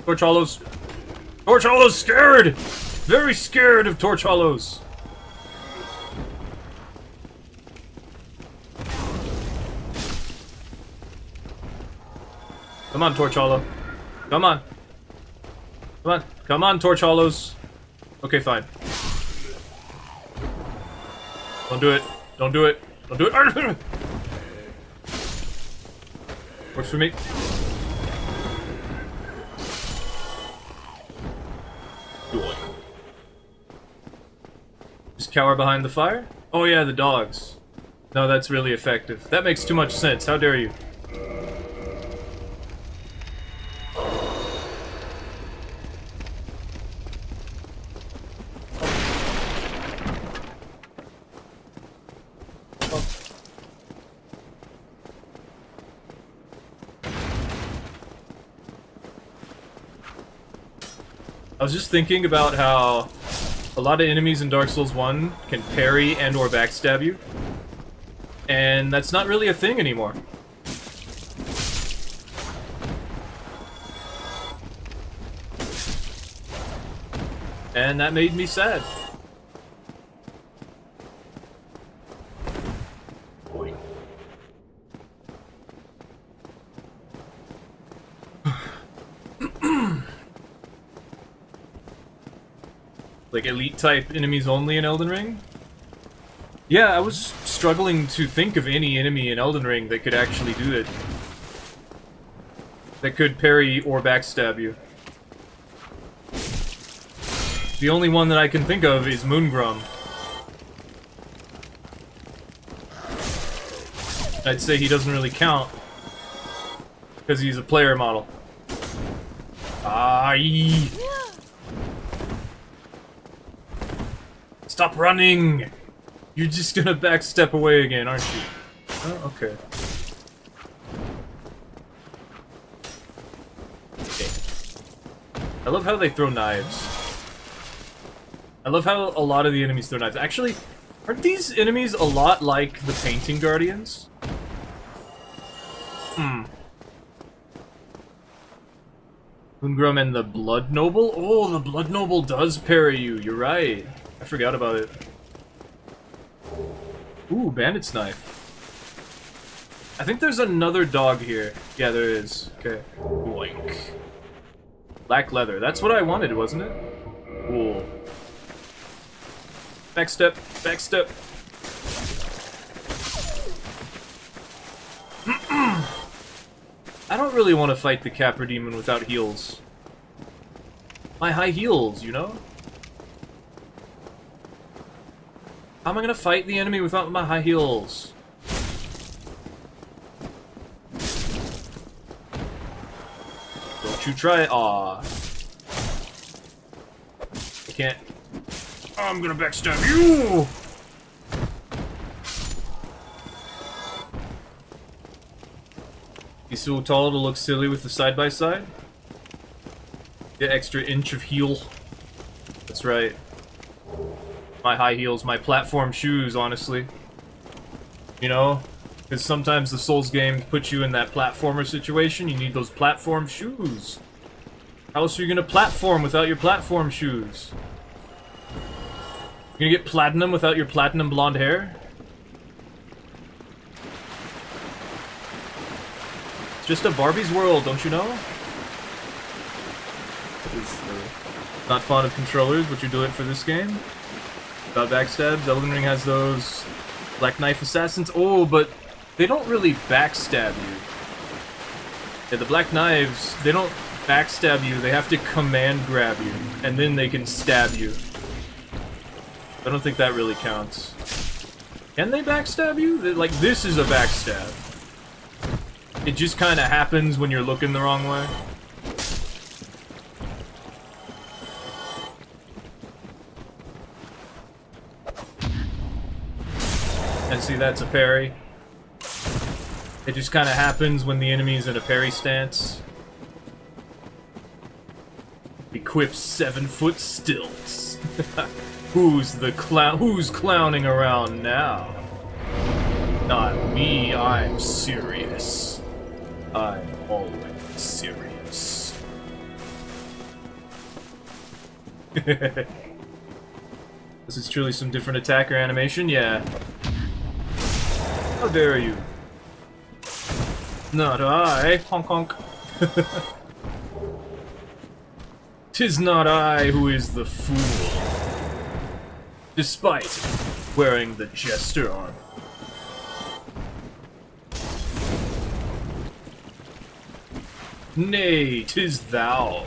Torch Hollows. Torch Hollow's scared! Very scared of Torch Hollows. Come on, Torch Hollow. Come on. Come on. Come on, Torch Hollows. Okay, fine. Don't do it. Don't do it. Don't do it. Works for me. Just cower behind the fire? Oh yeah, the dogs. No, that's really effective. That makes too much sense. How dare you? I was just thinking about how a lot of enemies in Dark Souls 1 can parry and or backstab you. And that's not really a thing anymore. And that made me sad. Like elite type enemies only in Elden Ring? Yeah, I was struggling to think of any enemy in Elden Ring that could actually do it. That could parry or backstab you. The only one that I can think of is Moongrum. I'd say he doesn't really count, because he's a player model. Aye. Stop running! You're just gonna backstep away again, aren't you? Oh, okay. Okay. I love how they throw knives. I love how a lot of the enemies throw knives. Actually, aren't these enemies a lot like the Painting Guardians? Moongrum and the Blood Noble? Oh, the Blood Noble does parry you, you're right. I forgot about it. Ooh, Bandit's Knife. I think there's another dog here. Yeah, there is. Okay. Boink. Black leather. That's what I wanted, wasn't it? Cool. Backstep. Backstep. I don't really want to fight the Capra Demon without heals. My high heals, you know? How am I gonna fight the enemy without my high heels? Don't you try it. Aw. I can't. I'm gonna backstab you! He's so tall to look silly with the side-by-side? Get extra inch of heel. That's right. My high heels, my platform shoes, honestly. You know? Because sometimes the Souls games put you in that platformer situation, you need those platform shoes. How else are you gonna platform without your platform shoes? You gonna get platinum without your platinum blonde hair? It's just a Barbie's world, don't you know? Not fond of controllers, but you do it for this game? About backstabs, Elden Ring has those Black Knife Assassins. Oh, but they don't really backstab you. Yeah, the Black Knives, they don't backstab you, they have to command grab you, and then they can stab you. I don't think that really counts. Can they backstab you? Like, this is a backstab. It just kind of happens when you're looking the wrong way. And see, that's a parry. It just kind of happens when the enemy's in a parry stance. Equip 7-foot stilts. Who's clowning around now? Not me, I'm serious. I'm always serious. This is truly some different attacker animation, yeah. How dare you? Not I, honk honk. 'Tis not I who is the fool, despite wearing the jester armor. Nay, 'tis thou.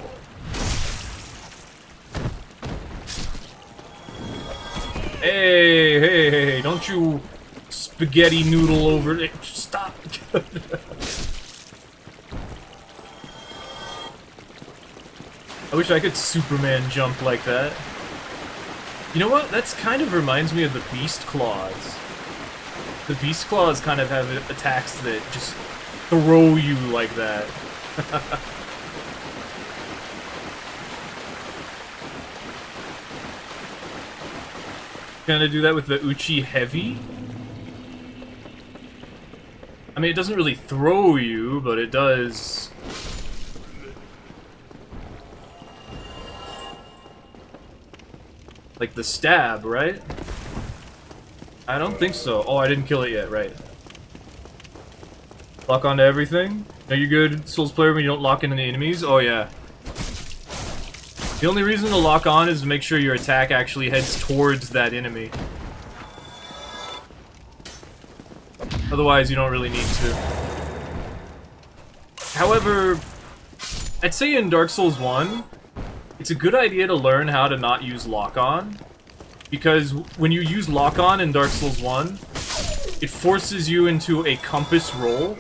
Hey, don't you spaghetti noodle over it. Stop. I wish I could Superman jump like that. You know what? That's kind of reminds me of the Beast Claws. The Beast Claws kind of have attacks that just throw you like that. kind of do that with the Uchi Heavy. I mean, it doesn't really throw you, but it does. Like the stab, right? I don't think so. Oh, I didn't kill it yet, right. Lock onto everything? Are you good, Souls player, when you don't lock into the enemies? Oh, yeah. The only reason to lock on is to make sure your attack actually heads towards that enemy. Otherwise, you don't really need to. However, I'd say in Dark Souls 1, it's a good idea to learn how to not use lock-on. Because when you use lock-on in Dark Souls 1, it forces you into a compass roll.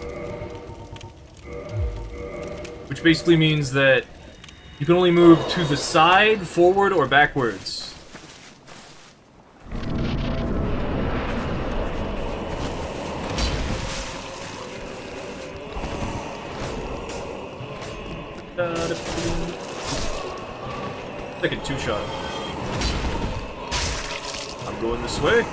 Which basically means that you can only move to the side, forward, or backwards. Second two-shot. I'm going this way.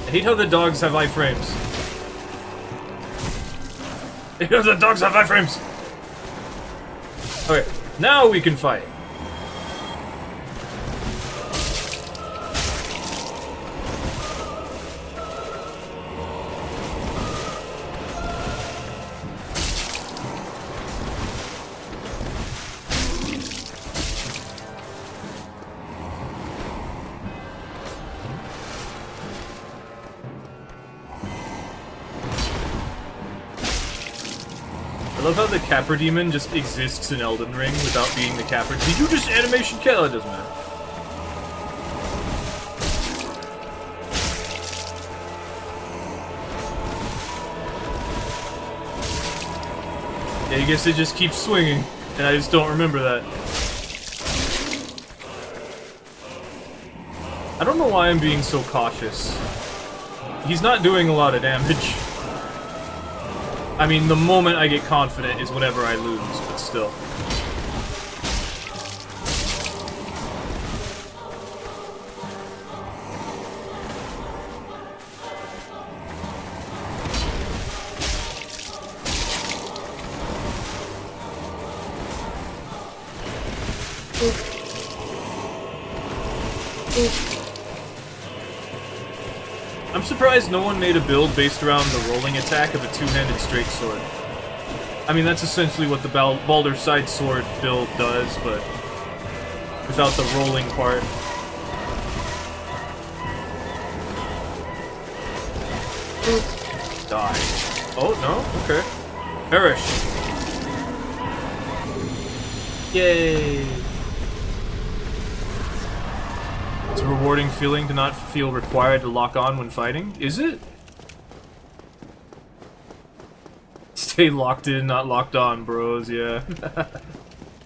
I hate how the dogs have iframes. I hate how the dogs have iframes! Okay, now we can fight. I love how the Capra Demon just exists in Elden Ring without being the Capra. Did you just animation kill? It doesn't matter. Yeah, I guess it just keeps swinging, and I just don't remember that. I don't know why I'm being so cautious. He's not doing a lot of damage. I mean, the moment I get confident is whenever I lose, but still. I'm surprised no one made a build based around the rolling attack of a two-handed straight sword. I mean, that's essentially what the Baldur's Side sword build does, but without the rolling part. Die. Oh, no? Okay. Perish. Yay! It's a rewarding feeling to not feel required to lock on when fighting. Is it? Stay locked in, not locked on, bros, yeah.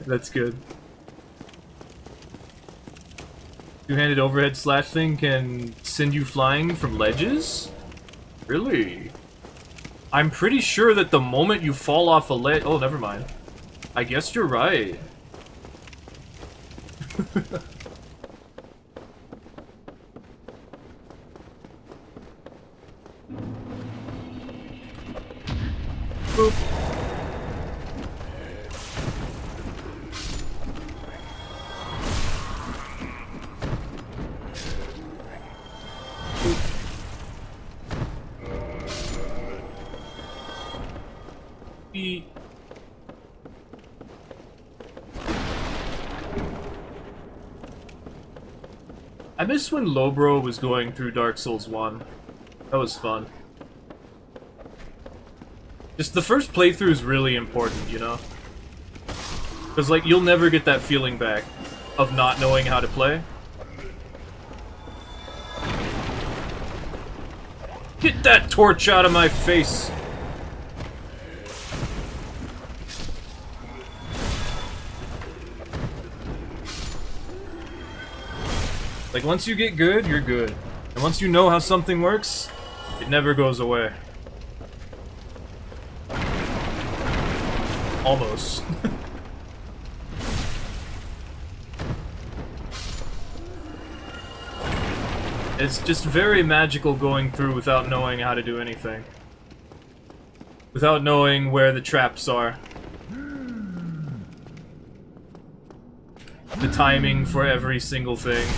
That's good. Two-handed overhead slash thing can send you flying from ledges? Really? I'm pretty sure that the moment you fall off a ledge... Oh, never mind. I guess you're right. Boop. Beep. I miss when Lobro was going through Dark Souls 1. That was fun. Just the first playthrough is really important, you know? Because, like, you'll never get that feeling back of not knowing how to play. Get that torch out of my face! Like, once you get good, you're good. And once you know how something works, it never goes away. Almost. It's just very magical going through without knowing how to do anything. Without knowing where the traps are. The timing for every single thing.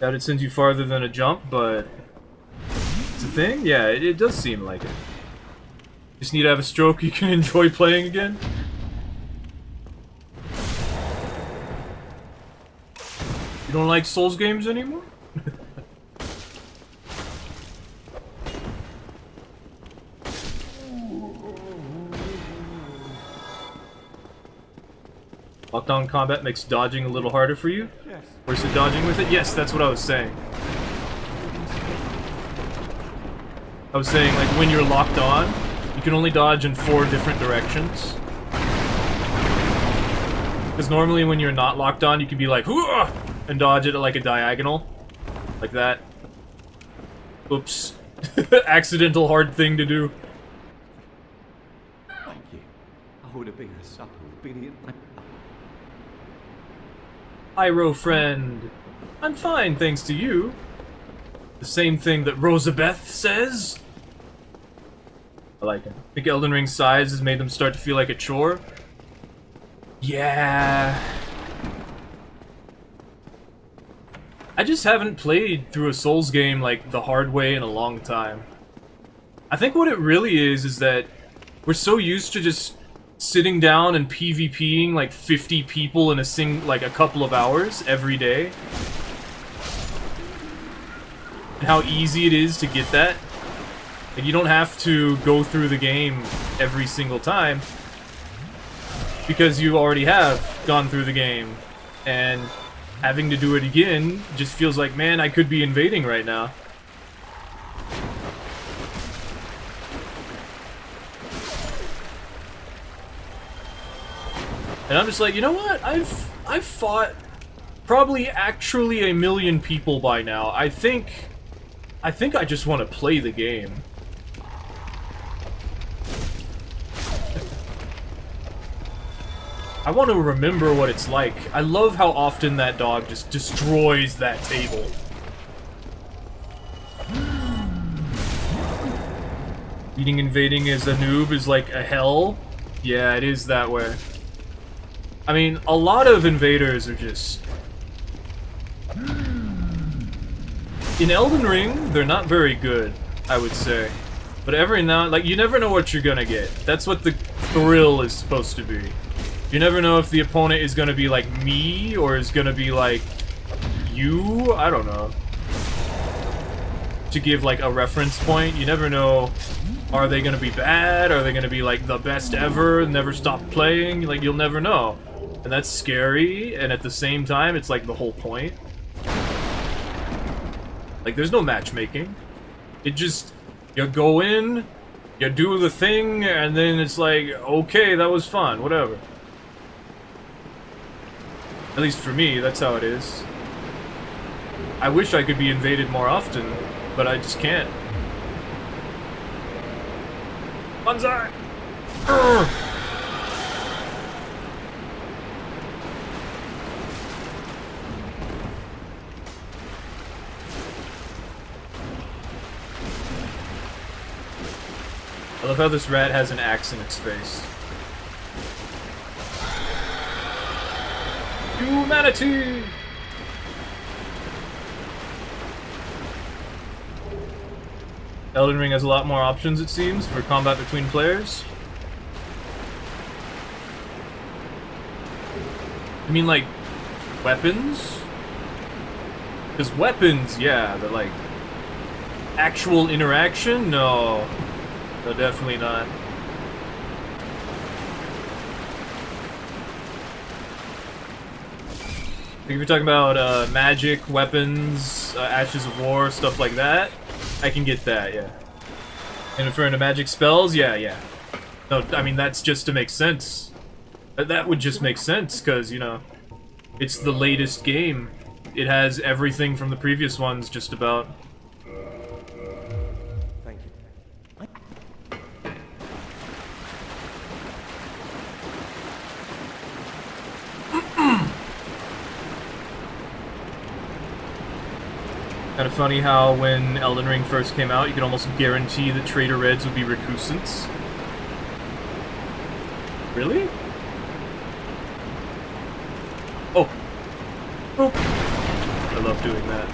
Doubt it sends you farther than a jump, but... It's a thing? Yeah, it does seem like it. Just need to have a stroke you can enjoy playing again? You don't like Souls games anymore? Lockdown combat makes dodging a little harder for you? Yes. Or is it dodging with it? Yes, that's what I was saying. I was saying, like, when you're locked on, you can only dodge in 4 different directions. Because normally when you're not locked on, you can be like, "Hooah!" and dodge it at like a diagonal. Like that. Oops. Accidental hard thing to do. Thank you. I would have been a supple obedient. Pyro friend. I'm fine, thanks to you. The same thing that Rosabeth says. I like it. I think Elden Ring's size has made them start to feel like a chore. Yeah. I just haven't played through a Souls game like the hard way in a long time. I think what it really is that we're so used to just sitting down and PvPing like 50 people in a couple of hours every day. And how easy it is to get that. Like, you don't have to go through the game every single time because you already have gone through the game, and having to do it again just feels like, man, I could be invading right now. And I'm just like, you know what? I've fought probably actually 1 million people by now. I think I just want to play the game. I want to remember what it's like. I love how often that dog just destroys that table. Eating invading as a noob is like a hell. Yeah, it is that way. I mean, a lot of invaders are just... In Elden Ring, they're not very good, I would say. But every now, like, you never know what you're gonna get. That's what the thrill is supposed to be. You never know if the opponent is gonna be like me, or is gonna be like you. I don't know. To give like a reference point, you never know. Are they gonna be bad? Are they gonna be like the best ever, never stop playing? Like, you'll never know. And that's scary, and at the same time, it's like the whole point. Like, there's no matchmaking. It just, you go in, you do the thing, and then it's like, okay, that was fun, whatever. At least for me, that's how it is. I wish I could be invaded more often, but I just can't. Banzai! Urgh! I love how this rat has an axe in its face. Humanity! Elden Ring has a lot more options, it seems, for combat between players. I mean, like, weapons? Because weapons, yeah, but like, actual interaction? No. No, definitely not. If you're talking about magic, weapons, Ashes of War, stuff like that, I can get that, yeah. And referring to magic spells, yeah. No, I mean, that's just to make sense. That would just make sense, because, you know, it's the latest game. It has everything from the previous ones, just about. Thank you. Kind of funny how when Elden Ring first came out, you could almost guarantee that Trader Reds would be recusants. Really? Oh. Oh. I love doing that.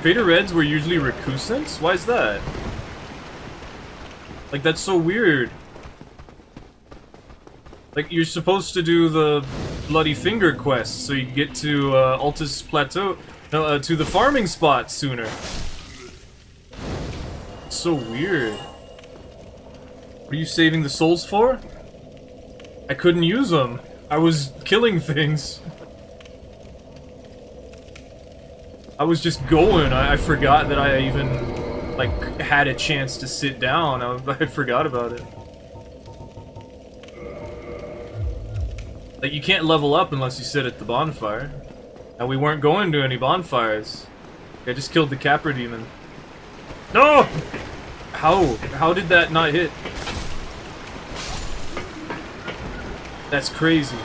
Trader Reds were usually recusants? Why is that? Like, that's so weird. Like, you're supposed to do the Bloody Finger quest so you can get to Altus Plateau. No, to the farming spot sooner. It's so weird. What are you saving the souls for? I couldn't use them. I was killing things. I was just going. I forgot that I even, like, had a chance to sit down. I forgot about it. Like, you can't level up unless you sit at the bonfire. And we weren't going to any bonfires. I just killed the Capra Demon. No! How? How did that not hit? That's crazy.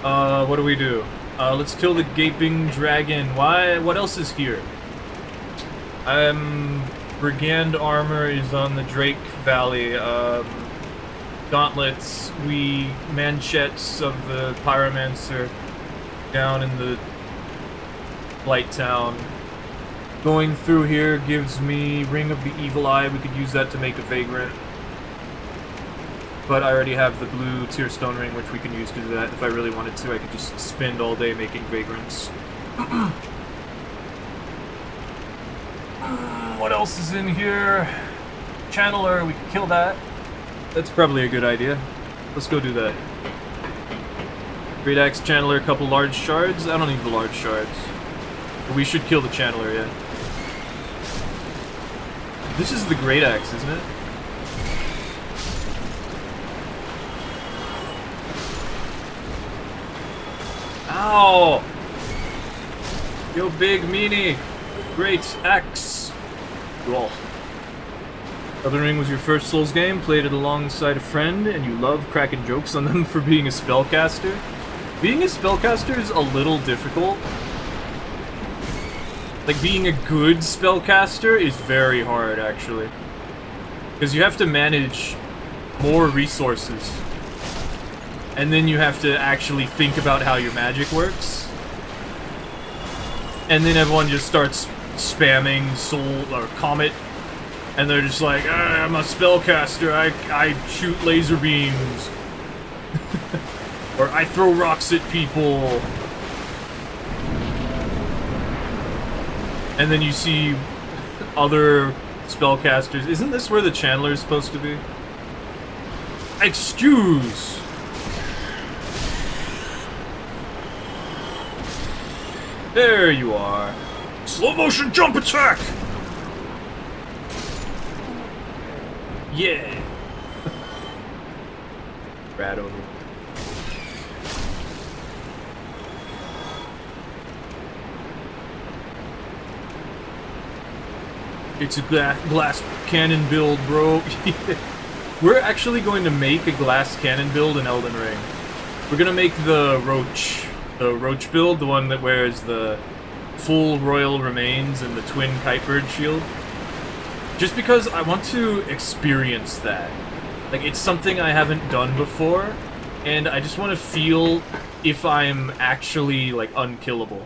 What do we do? Let's kill the Gaping Dragon. Why? What else is here? Brigand armor is on the Drake Valley. Gauntlets, manchettes of the Pyromancer down in the Light Town. Going through here gives me Ring of the Evil Eye. We could use that to make a Vagrant. But I already have the blue Tearstone Ring, which we can use to do that. If I really wanted to, I could just spend all day making Vagrants. What else is in here? Channeler, we could kill that. That's probably a good idea. Let's go do that. Great Axe Channeler, a couple large shards. I don't need the large shards. But we should kill the Channeler, yeah. This is the Great Axe, isn't it? Ow! Yo, big meanie! Great Axe! Cool. Elden Ring was your first Souls game, played it alongside a friend, and you love cracking jokes on them for being a spellcaster. Being a spellcaster is a little difficult. Like, being a good spellcaster is very hard, actually. Because you have to manage more resources. And then you have to actually think about how your magic works. And then everyone just starts spamming Soul or Comet. And they're just like, I'm a spellcaster, I shoot laser beams. Or I throw rocks at people. And then you see other spellcasters. Isn't this where the Channeler is supposed to be? Excuse! There you are. Slow motion jump attack! Yeah! Rat over. It's a glass cannon build, bro. We're actually going to make a glass cannon build in Elden Ring. We're gonna make the Roach build, the one that wears the full royal remains and the twin kitebird shield. Just because I want to experience that. Like, it's something I haven't done before, and I just want to feel if I'm actually, like, unkillable.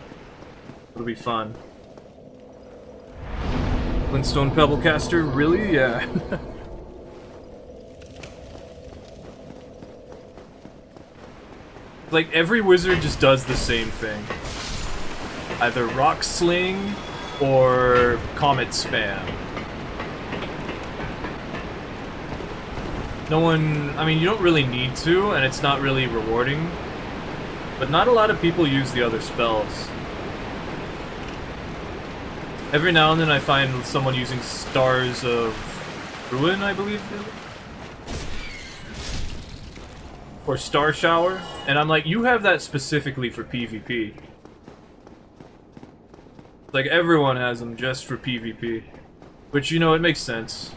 It'll be fun. Flintstone Pebblecaster, really? Yeah. Like, every wizard just does the same thing. Either rock sling or comet spam. No one, I mean, you don't really need to, and it's not really rewarding. But not a lot of people use the other spells. Every now and then I find someone using Stars of Ruin, I believe. Or Star Shower, and I'm like, you have that specifically for PvP. Like, everyone has them just for PvP. Which, you know, it makes sense.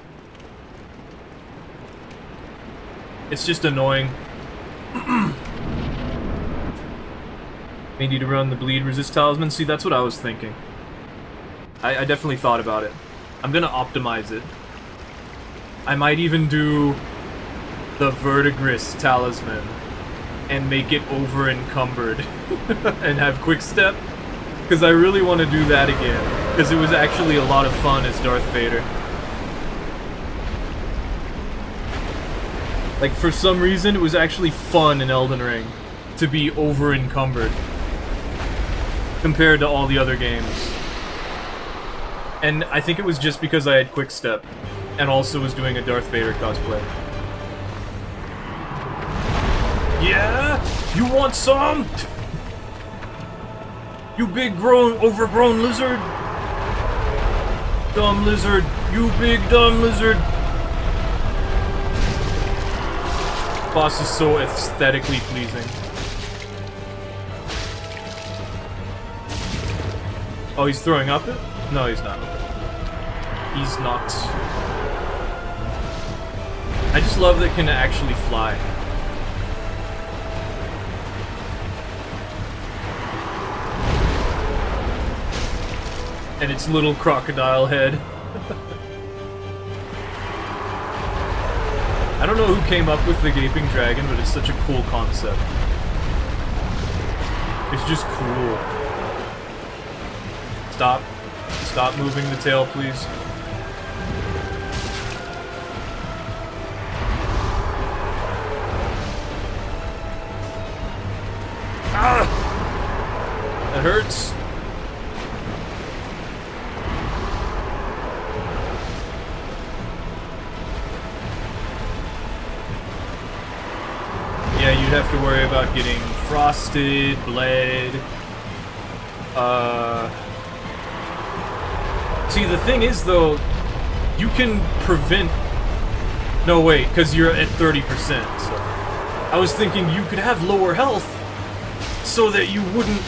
It's just annoying. May need to run the bleed resist talisman. See, that's what I was thinking. I definitely thought about it. I'm gonna optimize it. I might even do the Verdigris talisman and make it over encumbered and have quick step, because I really want to do that again, because it was actually a lot of fun as Darth Vader. Like, for some reason, it was actually fun in Elden Ring to be over encumbered compared to all the other games. And I think it was just because I had quick step and also was doing a Darth Vader cosplay. Yeah? You want some? You big overgrown lizard? Dumb lizard. You big dumb lizard. Boss is so aesthetically pleasing. Oh, he's throwing up it? No, he's not. He's not. I just love that it can actually fly. And its little crocodile head. I don't know who came up with the Gaping Dragon, but it's such a cool concept. It's just cool. Stop. Stop moving the tail, please. Ah! That hurts. Yeah, you'd have to worry about getting frosted, bled. See, the thing is, though, you can prevent... No, wait, because you're at 30%, so... I was thinking you could have lower health so that you wouldn't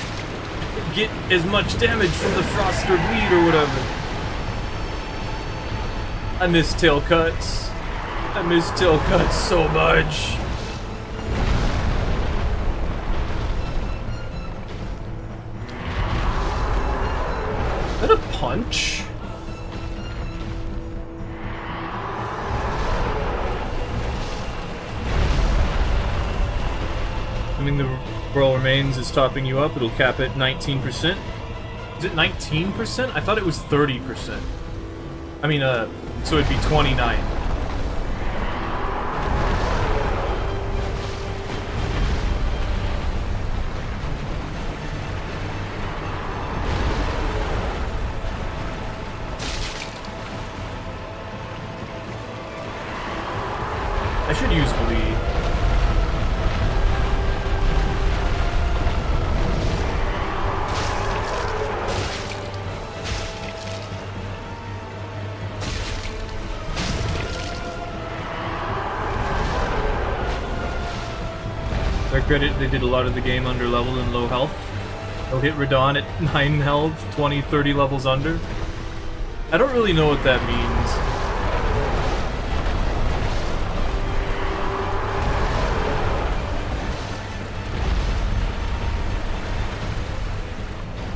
get as much damage from the frost or bleed or whatever. I miss tail cuts. I miss tail cuts so much. Is that a punch? Assuming the Royal Remains is topping you up, it'll cap at 19%. Is it 19%? I thought it was 30%. I mean, so it'd be 29. I should use bleed. Their credit, they did a lot of the game under leveled and low health. They'll hit Radon at 9 health, 20, 30 levels under. I don't really know what that means.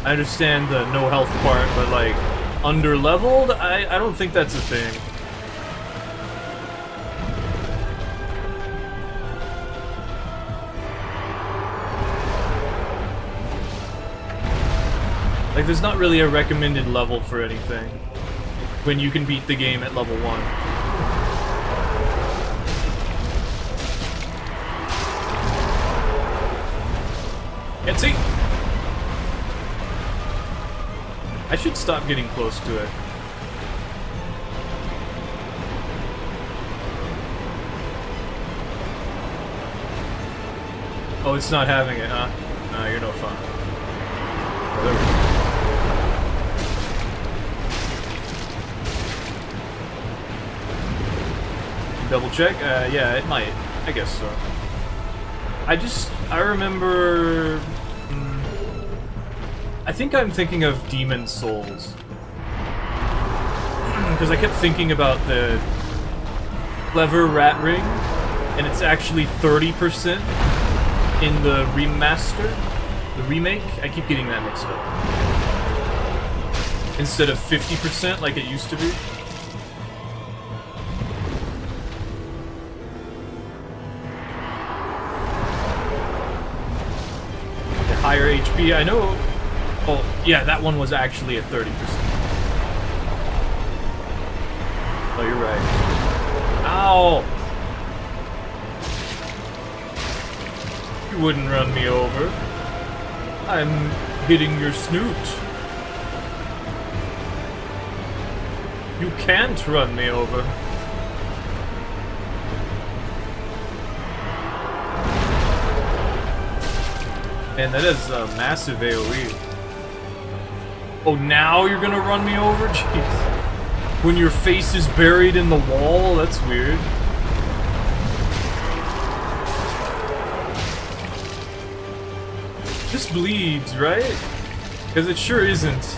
I understand the no health part, but like, under leveled? I don't think that's a thing. Like, there's not really a recommended level for anything when you can beat the game at level 1. Can't see! I should stop getting close to it. Oh, it's not having it, huh? No, you're no fun. Oh, there we go. Double check? Yeah, it might. I guess so. I remember... I think I'm thinking of Demon Souls. Because I kept thinking about the Clever Rat Ring, and it's actually 30% in the remaster, the remake. I keep getting that mixed up. instead of 50% like it used to be. The higher HP, I know. Oh, yeah, that one was actually at 30%. Oh, you're right. Ow! You wouldn't run me over. I'm hitting your snoot. You can't run me over. Man, that is a massive AoE. Oh, now you're gonna run me over? Jeez. When your face is buried in the wall? That's weird. This bleeds, right? Because it sure isn't.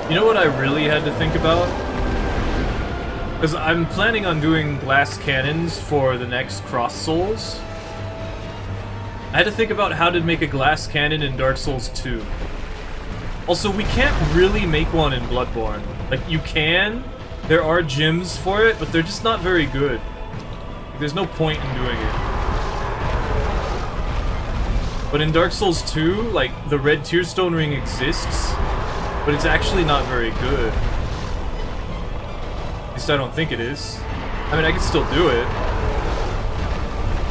You know what I really had to think about? Because I'm planning on doing glass cannons for the next Cross Souls. I had to think about how to make a glass cannon in Dark Souls 2. Also, we can't really make one in Bloodborne. Like, you can. There are gyms for it, but they're just not very good. There's no point in doing it. But in Dark Souls 2, like, the red tearstone ring exists, but it's actually not very good. At least I don't think it is. I mean, I can still do it.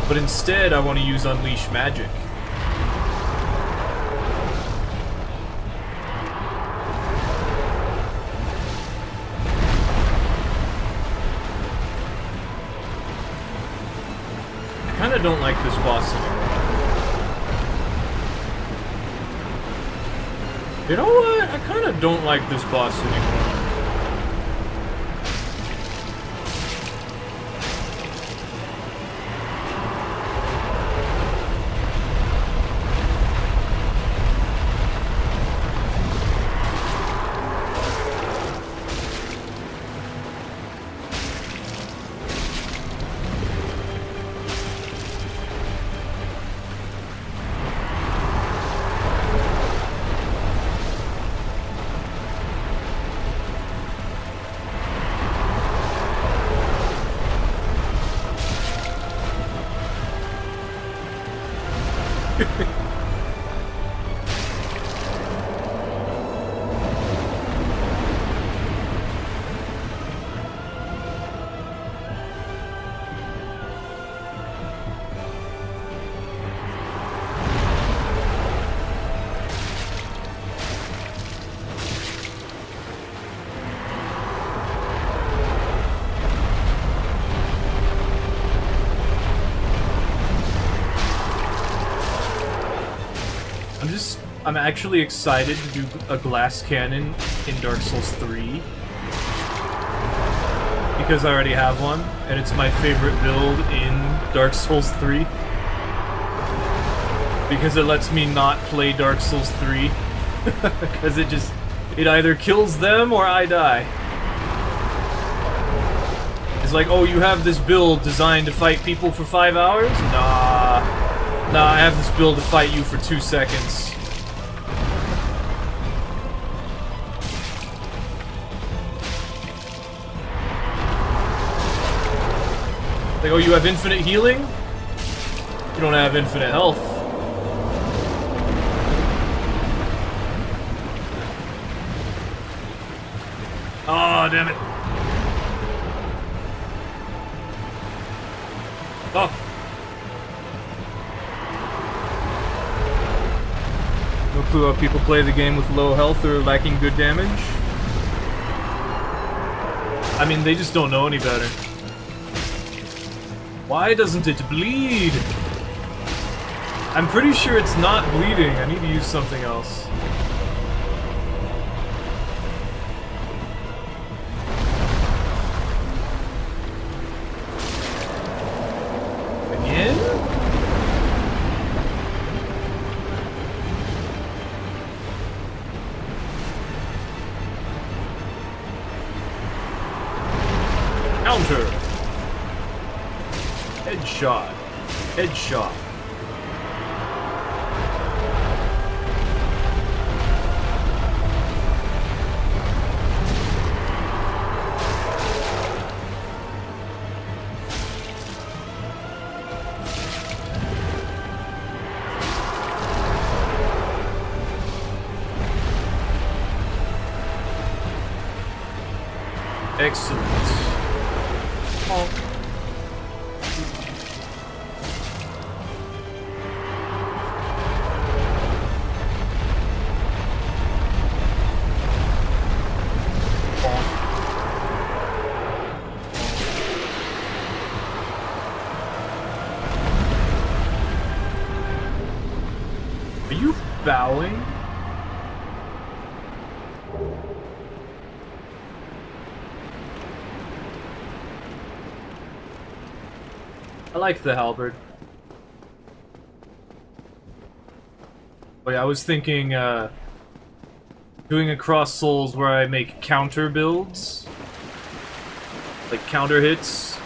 But instead, I want to use Unleash Magic. I kind of don't like this boss anymore. You know what? I kind of don't like this boss anymore. I'm actually excited to do a glass cannon in Dark Souls 3. Because I already have one, and it's my favorite build in Dark Souls 3. Because it lets me not play Dark Souls 3. Because it either kills them or I die. It's like, oh, you have this build designed to fight people for 5 hours? Nah, I have this build to fight you for 2 seconds. Like, oh, you have infinite healing? You don't have infinite health. Oh, damn it. Oh. No clue how people play the game with low health or lacking good damage. I mean, they just don't know any better. Why doesn't it bleed? I'm pretty sure it's not bleeding. I need to use something else. Again? Counter. Headshot. Headshot. Excellent. Are you bowing? I like the halberd. Oh yeah, I was thinking, doing a cross souls where I make counter builds. Like counter hits.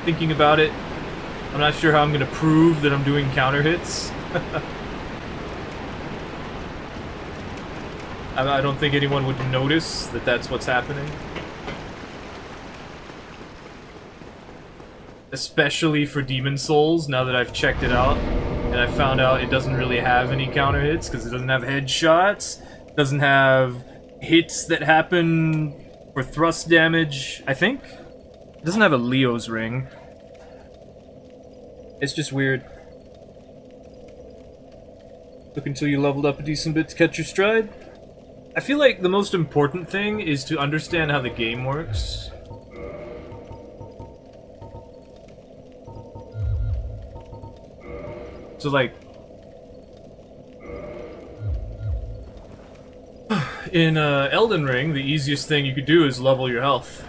Thinking about it, I'm not sure how I'm gonna prove that I'm doing counter hits. I don't think anyone would notice that that's what's happening. Especially for Demon Souls, now that I've checked it out. And I found out it doesn't really have any counter hits, because it doesn't have headshots. Doesn't have hits that happen for thrust damage, I think? It doesn't have a Leo's ring. It's just weird. Took until you leveled up a decent bit to catch your stride. I feel like the most important thing is to understand how the game works. So like, in Elden Ring, the easiest thing you could do is level your health.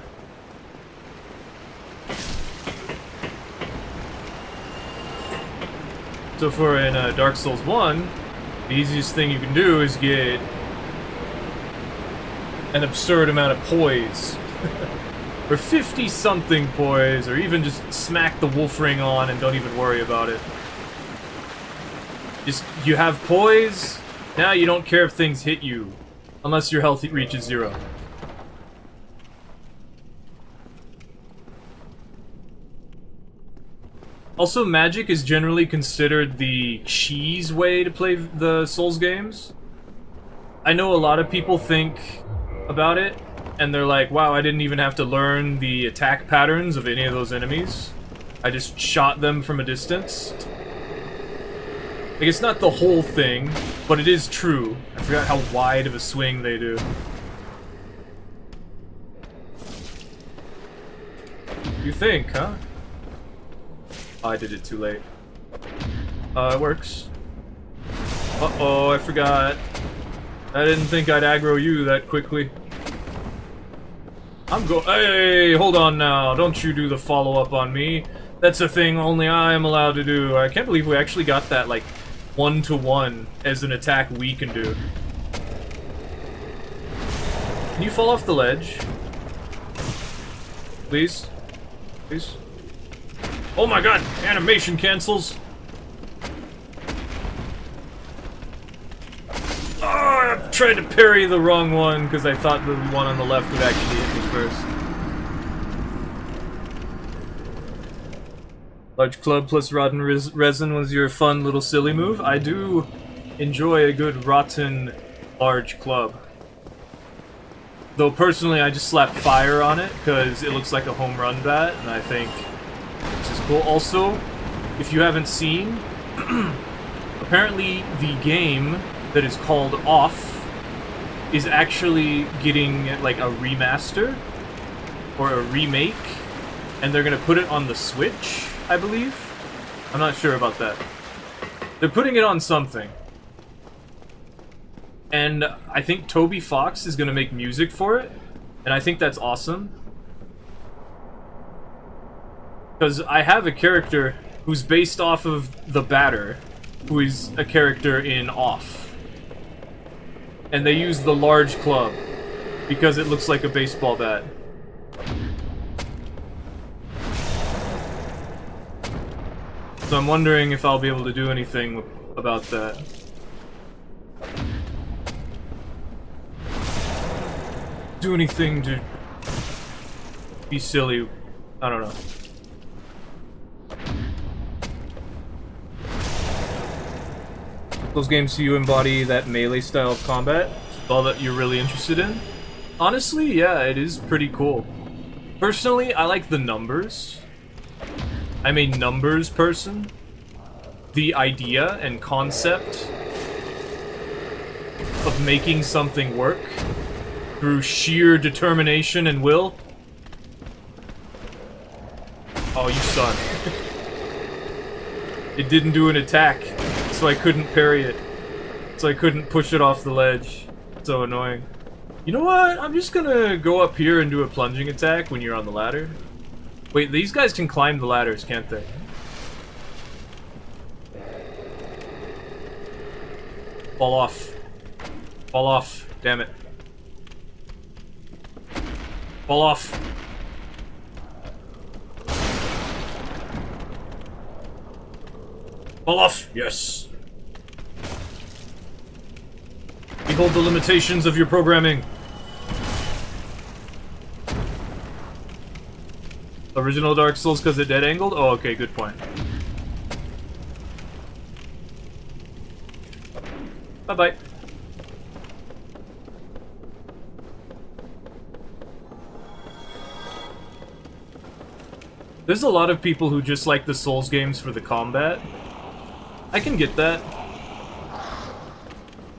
So for in Dark Souls 1, the easiest thing you can do is get an absurd amount of poise. Or 50-something poise, or even just smack the wolf ring on and don't even worry about it. Just, you have poise, now you don't care if things hit you, unless your health reaches 0. Also, magic is generally considered the cheese way to play the Souls games. I know a lot of people think about it, and they're like, wow, I didn't even have to learn the attack patterns of any of those enemies. I just shot them from a distance. Like, it's not the whole thing, but it is true. I forgot how wide of a swing they do. You think, huh? Oh, I did it too late. It works. Uh-oh, I forgot. I didn't think I'd aggro you that quickly. Hey, hold on now. Don't you do the follow-up on me. That's a thing only I am allowed to do. I can't believe we actually got that, like, 1-to-1 as an attack we can do. Can you fall off the ledge? Please? Please? Oh my god! Animation cancels! Oh, I tried to parry the wrong one because I thought the one on the left would actually hit me first. Large club plus rotten resin was your fun little silly move. I do enjoy a good rotten large club. Though personally I just slap fire on it because it looks like a home run bat and I think this is cool. Also, if you haven't seen, apparently the game that is called Off is actually getting like a remaster or a remake, and they're gonna put it on the Switch, I believe. I'm not sure about that. They're putting it on something. And I think Toby Fox is gonna make music for it, and I think that's awesome. Because I have a character who's based off of the Batter, who is a character in Off. And they use the large club because it looks like a baseball bat. So I'm wondering if I'll be able to do anything about that. Do anything to be silly. I don't know. Those games do you embody that melee style of combat? All that you're really interested in? Honestly, yeah, it is pretty cool. Personally, I like the numbers. I'm a numbers person. The idea and concept of making something work through sheer determination and will. Oh, you son. It didn't do an attack, so I couldn't parry it. So I couldn't push it off the ledge. So annoying. You know what? I'm just gonna go up here and do a plunging attack when you're on the ladder. Wait, these guys can climb the ladders, can't they? Fall off. Fall off. Damn it. Fall off. Fall off. Yes. Behold the limitations of your programming. Original Dark Souls because it dead angled? Oh, okay, good point. Bye-bye. There's a lot of people who just like the Souls games for the combat. I can get that.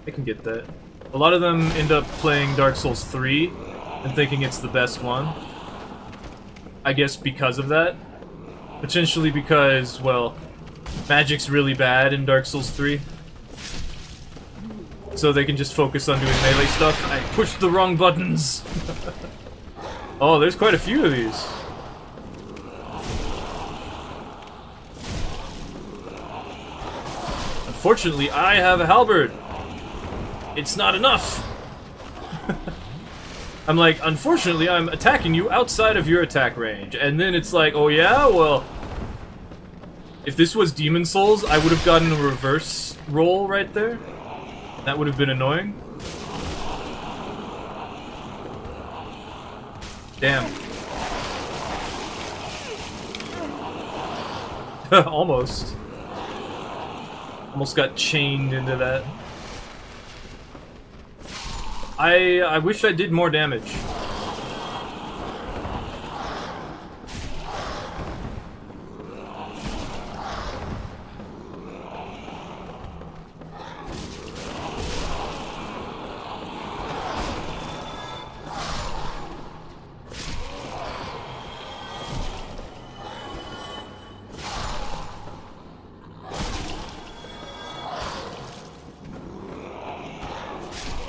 I can get that. A lot of them end up playing Dark Souls 3 and thinking it's the best one. I guess because of that. Potentially because, well, magic's really bad in Dark Souls 3. So they can just focus on doing melee stuff. I pushed the wrong buttons! Oh, there's quite a few of these. Unfortunately, I have a halberd. It's not enough. I'm like, unfortunately, I'm attacking you outside of your attack range. And then it's like, oh yeah? Well, if this was Demon Souls, I would have gotten a reverse roll right there. That would have been annoying. Damn. Almost. Almost got chained into that. I wish I did more damage.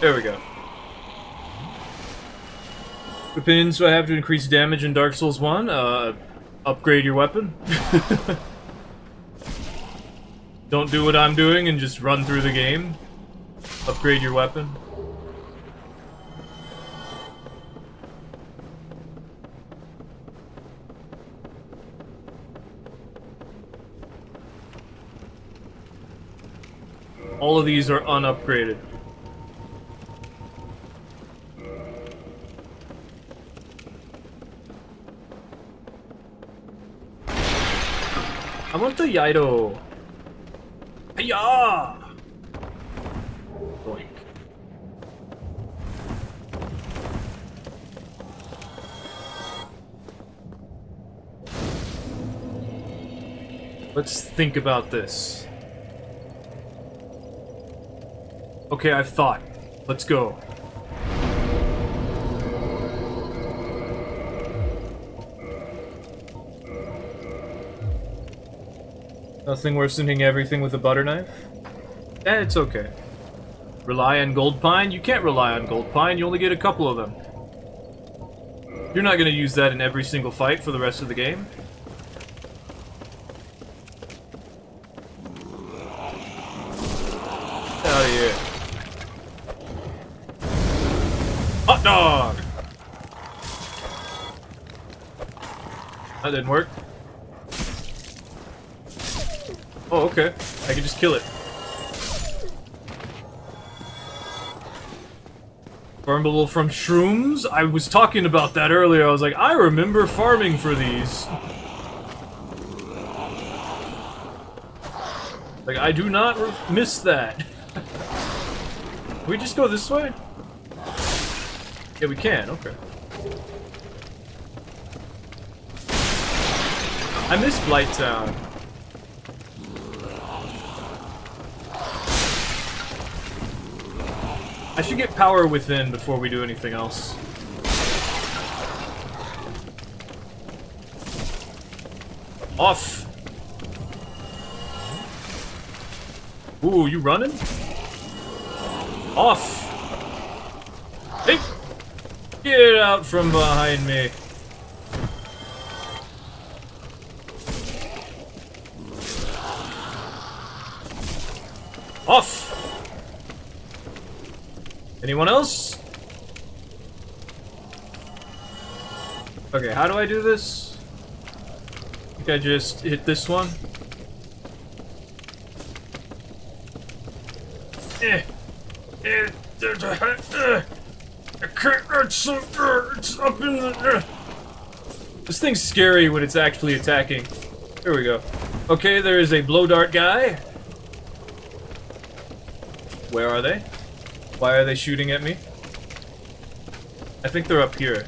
There we go. Opinions do I have to increase damage in Dark Souls 1? Upgrade your weapon. Don't do what I'm doing and just run through the game. Upgrade your weapon. All of these are unupgraded. I want the Yaido. Hiya! Boink. Let's think about this. Okay, I've thought. Let's go. Nothing worse than hitting everything with a butter knife? Eh, it's okay. Rely on gold pine? You can't rely on gold pine, you only get a couple of them. You're not gonna use that in every single fight for the rest of the game. Get out of here. Hot dog! That didn't work. Oh, okay. I can just kill it. Farmable from shrooms? I was talking about that earlier. I was like, I remember farming for these. Like, I do not miss that. Can we just go this way? Yeah, we can. Okay. I miss Blighttown. I should get power within before we do anything else. Off! Ooh, you running? Off! Hey! Get out from behind me. Off! Anyone else? Okay, how do I do this? I think I just hit this one. I can't, it's up in the... This thing's scary when it's actually attacking. Here we go. Okay, there is a blow dart guy. Where are they? Why are they shooting at me? I think they're up here.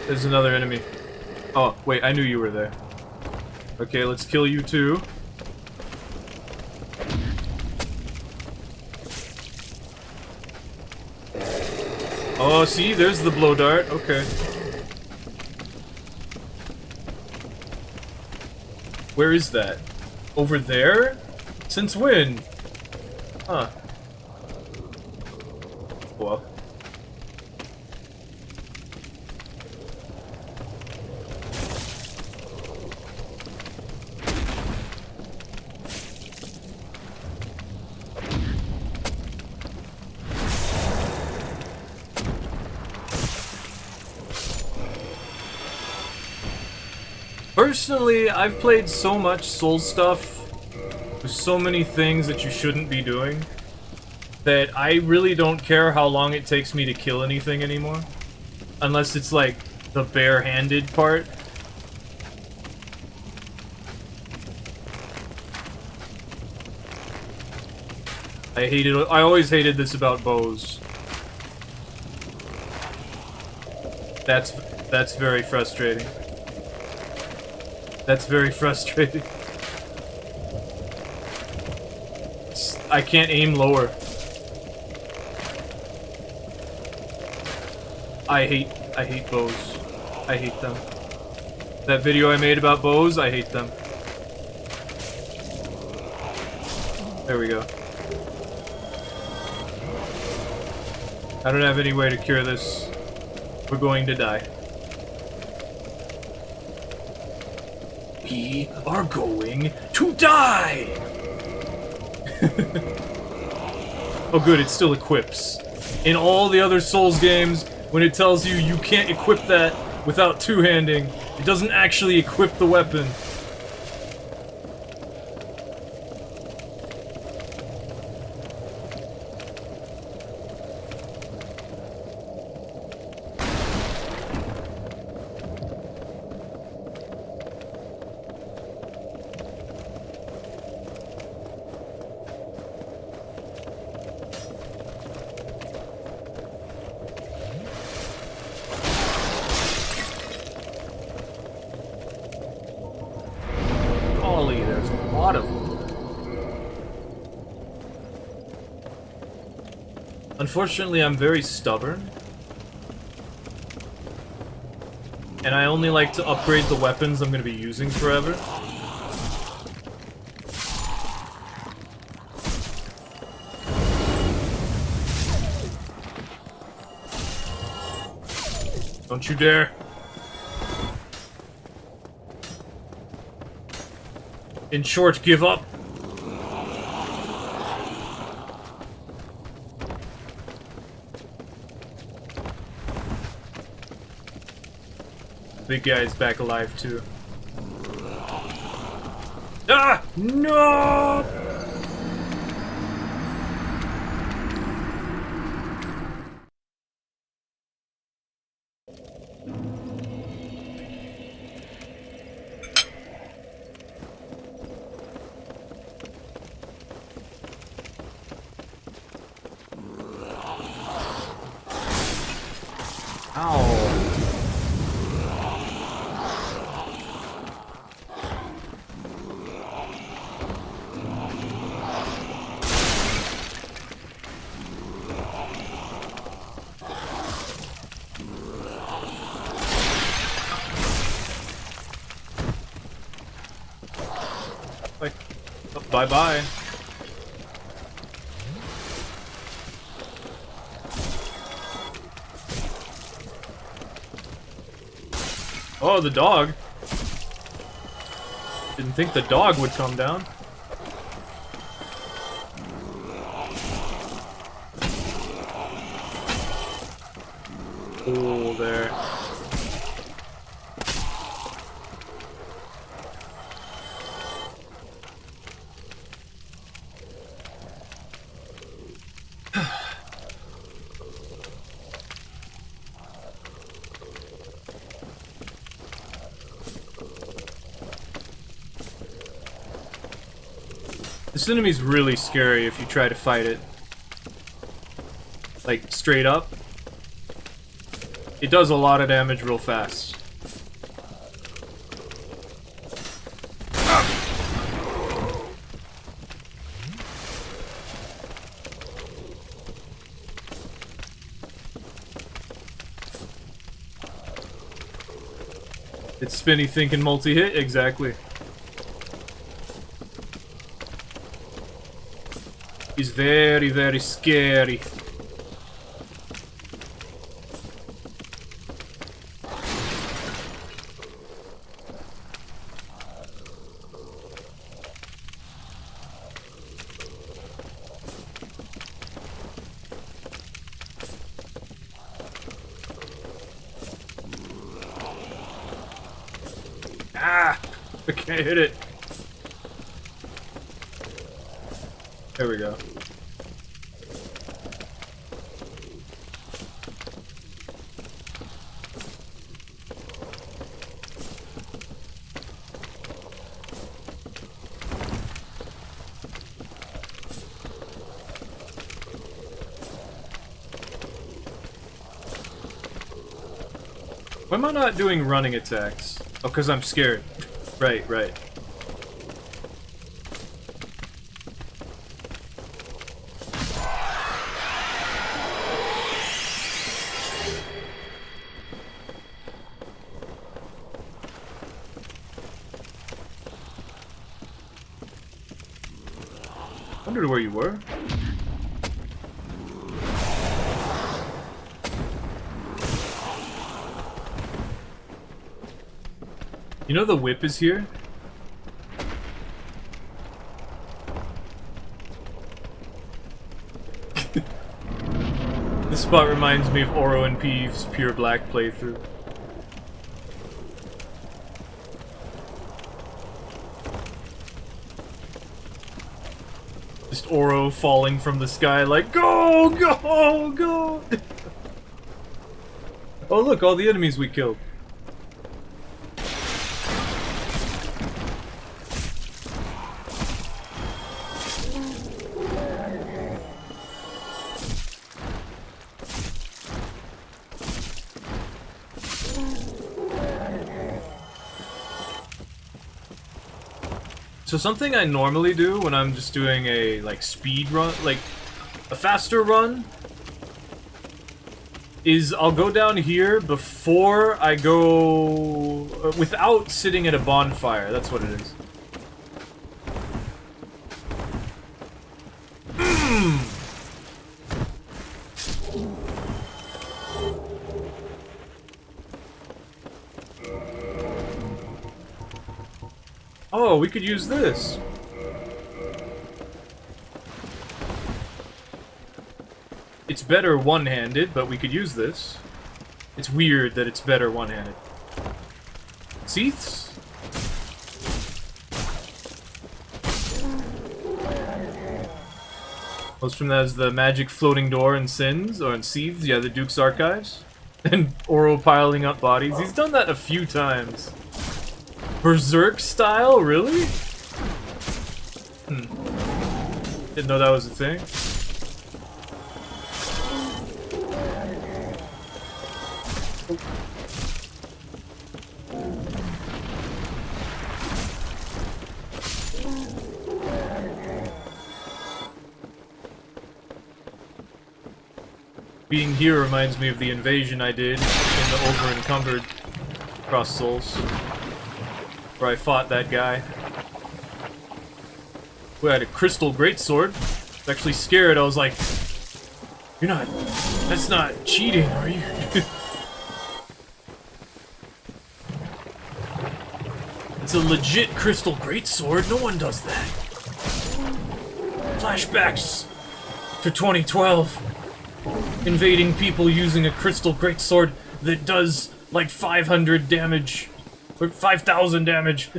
There's another enemy. Oh, wait, I knew you were there. Okay, let's kill you too. Oh, see, there's the blow dart. Okay. Where is that? Over there? Since when? Huh. Well. Personally, I've played so much Soul stuff. There's so many things that you shouldn't be doing that I really don't care how long it takes me to kill anything anymore. Unless it's like the bare-handed part. I always hated this about bows. That's very frustrating. That's very frustrating. I can't aim lower. I hate bows. I hate them. That video I made about bows, I hate them. There we go. I don't have any way to cure this. We're going to die. We are going to die! Oh good, it still equips. In all the other Souls games, when it tells you you can't equip that without two-handing, it doesn't actually equip the weapon. There's a lot of them. Unfortunately, I'm very stubborn. And I only like to upgrade the weapons I'm going to be using forever. Don't you dare. In short, give up. Big guy's back alive too. Ah! No! Like, oh, bye-bye. Oh, the dog. Didn't think the dog would come down. Oh, there. This enemy's really scary if you try to fight it. Like, straight up. It does a lot of damage real fast. It's spinny thinking multi-hit, exactly. He's very, very scary. Ah! I can't hit it. There we go. Why am I not doing running attacks? Oh, because I'm scared. Right, right. Wondered where you were. You know the whip is here? This spot reminds me of Oro and Peeve's Pure Black playthrough. Just Oro falling from the sky like, go, go, go! Oh look, all the enemies we killed. So something I normally do when I'm just doing a, like, speed run, like, a faster run, is I'll go down here before I go, without sitting at a bonfire, that's what it is. Oh, we could use this. It's better one-handed, but we could use this. It's weird that it's better one-handed. Seaths? Most from that is the magic floating door in Sins, or in Seethes, yeah, the Duke's Archives. And Oro piling up bodies. He's done that a few times. Berserk style? Really? Didn't know that was a thing. Being here reminds me of the invasion I did in the over-encumbered Cross Souls, where I fought that guy who had a crystal greatsword. I was actually scared. I was like, "You're not. That's not cheating, are you?" It's a legit crystal greatsword. No one does that. Flashbacks to 2012. Invading people using a crystal greatsword that does like 500 damage, or 5,000 damage.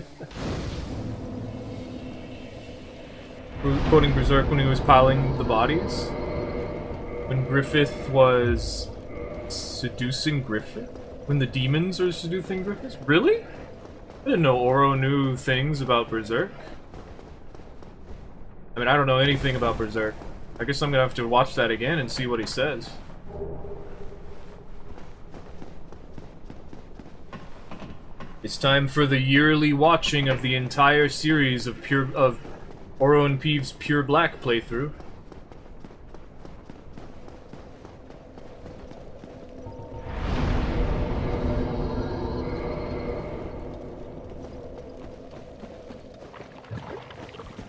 Quoting Berserk when he was piling the bodies. When Griffith was seducing Griffith? When the demons are seducing Griffith? Really? I didn't know Oro knew things about Berserk. I mean, I don't know anything about Berserk. I guess I'm gonna have to watch that again and see what he says. It's time for the yearly watching of the entire series of Oro and Peeves Pure Black playthrough.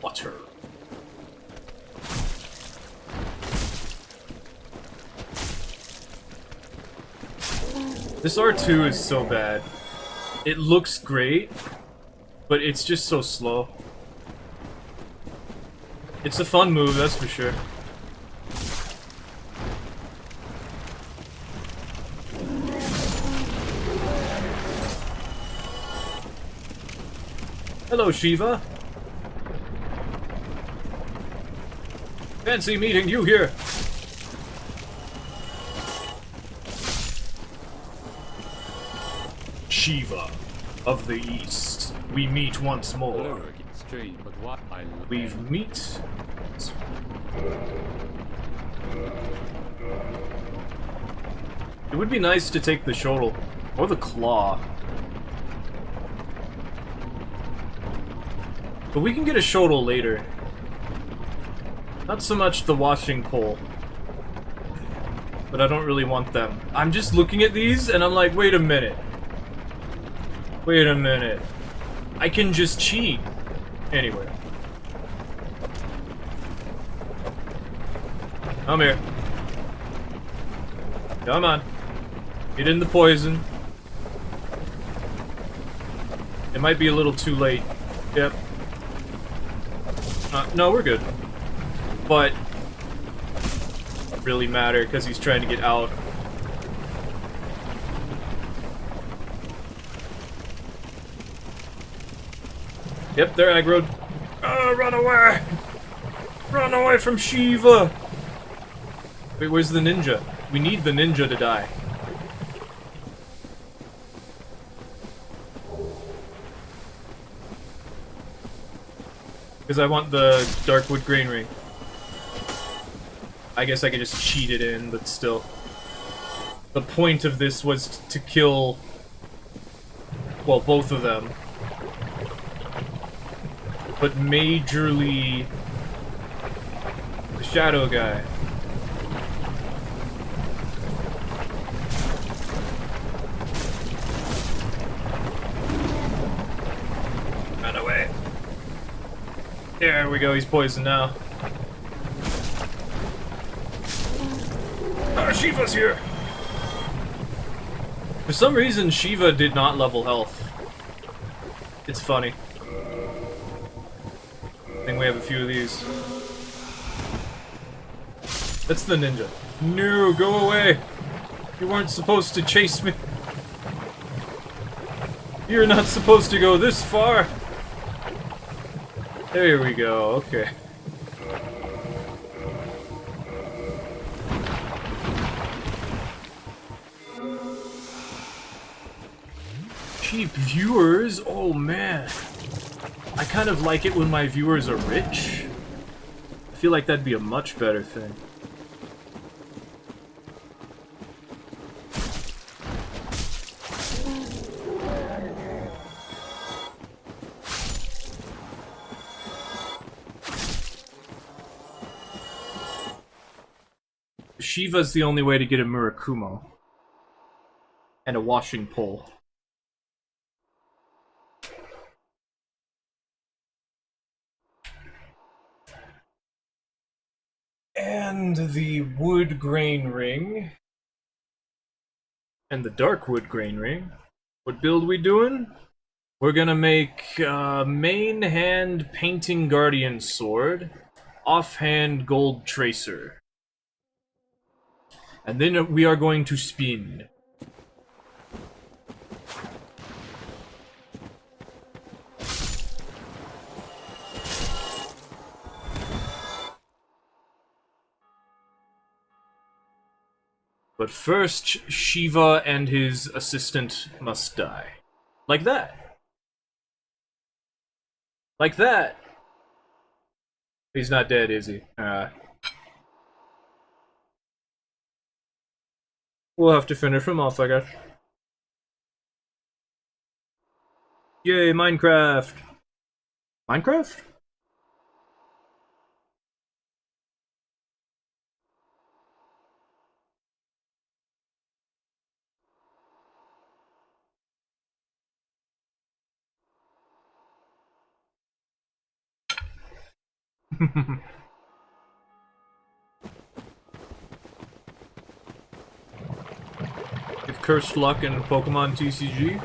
Water. This R2 is so bad. It looks great, but it's just so slow. It's a fun move, that's for sure. Hello, Shiva. Fancy meeting you here. Shiva of the East, we meet once more. We've meet. It would be nice to take the shovel or the claw, but we can get a shovel later. Not so much the washing pole, but I don't really want them. I'm just looking at these and I'm like, wait a minute. Wait a minute. I can just cheat. Anyway. Come here. Come on. Get in the poison. It might be a little too late. Yep. No, we're good. But really matter because he's trying to get out. Yep, they're aggroed. Run away! Run away from Shiva! Wait, where's the ninja? We need the ninja to die. Because I want the Darkwood Granary. I guess I could just cheat it in, but still. The point of this was to kill, well, both of them. But majorly the shadow guy. Run away. There we go, he's poisoned now. Shiva's here! For some reason, Shiva did not level health. It's funny. I think we have a few of these. That's the ninja. No, go away! You weren't supposed to chase me. You're not supposed to go this far! There we go, okay. cheap viewers. Oh man, I kind of like it when my viewers are rich. I feel like that'd be a much better thing. Shiva's the only way to get a Murakumo. And a washing pole. And the wood grain ring. And the dark wood grain ring. What build we doing? We're gonna make main hand painting guardian sword, offhand gold tracer. And then we are going to spin. But first, Shiva and his assistant must die. Like that. Like that. He's not dead, is he? We'll have to finish him off, I guess. Yay, Minecraft! Minecraft? If cursed luck in Pokemon TCG.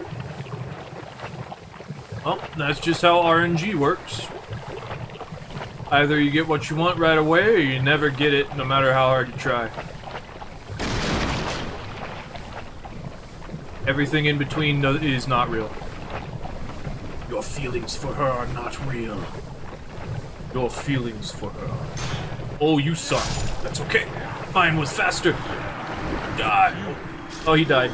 Well, that's just how RNG works. Either you get what you want right away, or you never get it, no matter how hard you try. Everything in between is not real. Your feelings for her are not real. Your feelings for her. Oh, you suck. That's okay. Mine was faster. God. Oh, he died.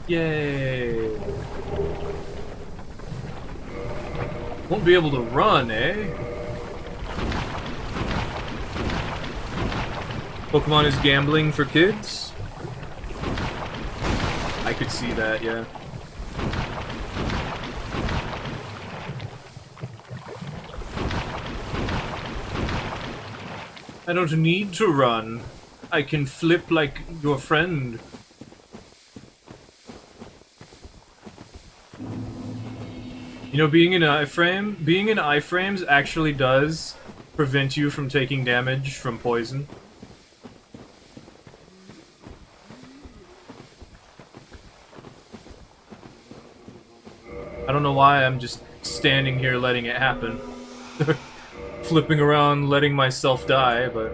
Yay. Won't be able to run, eh? Pokemon is gambling for kids? I could see that, yeah. I don't need to run. I can flip like your friend. You know, being in iframes actually does prevent you from taking damage from poison. I don't know why I'm just standing here letting it happen. Flipping around, letting myself die, but...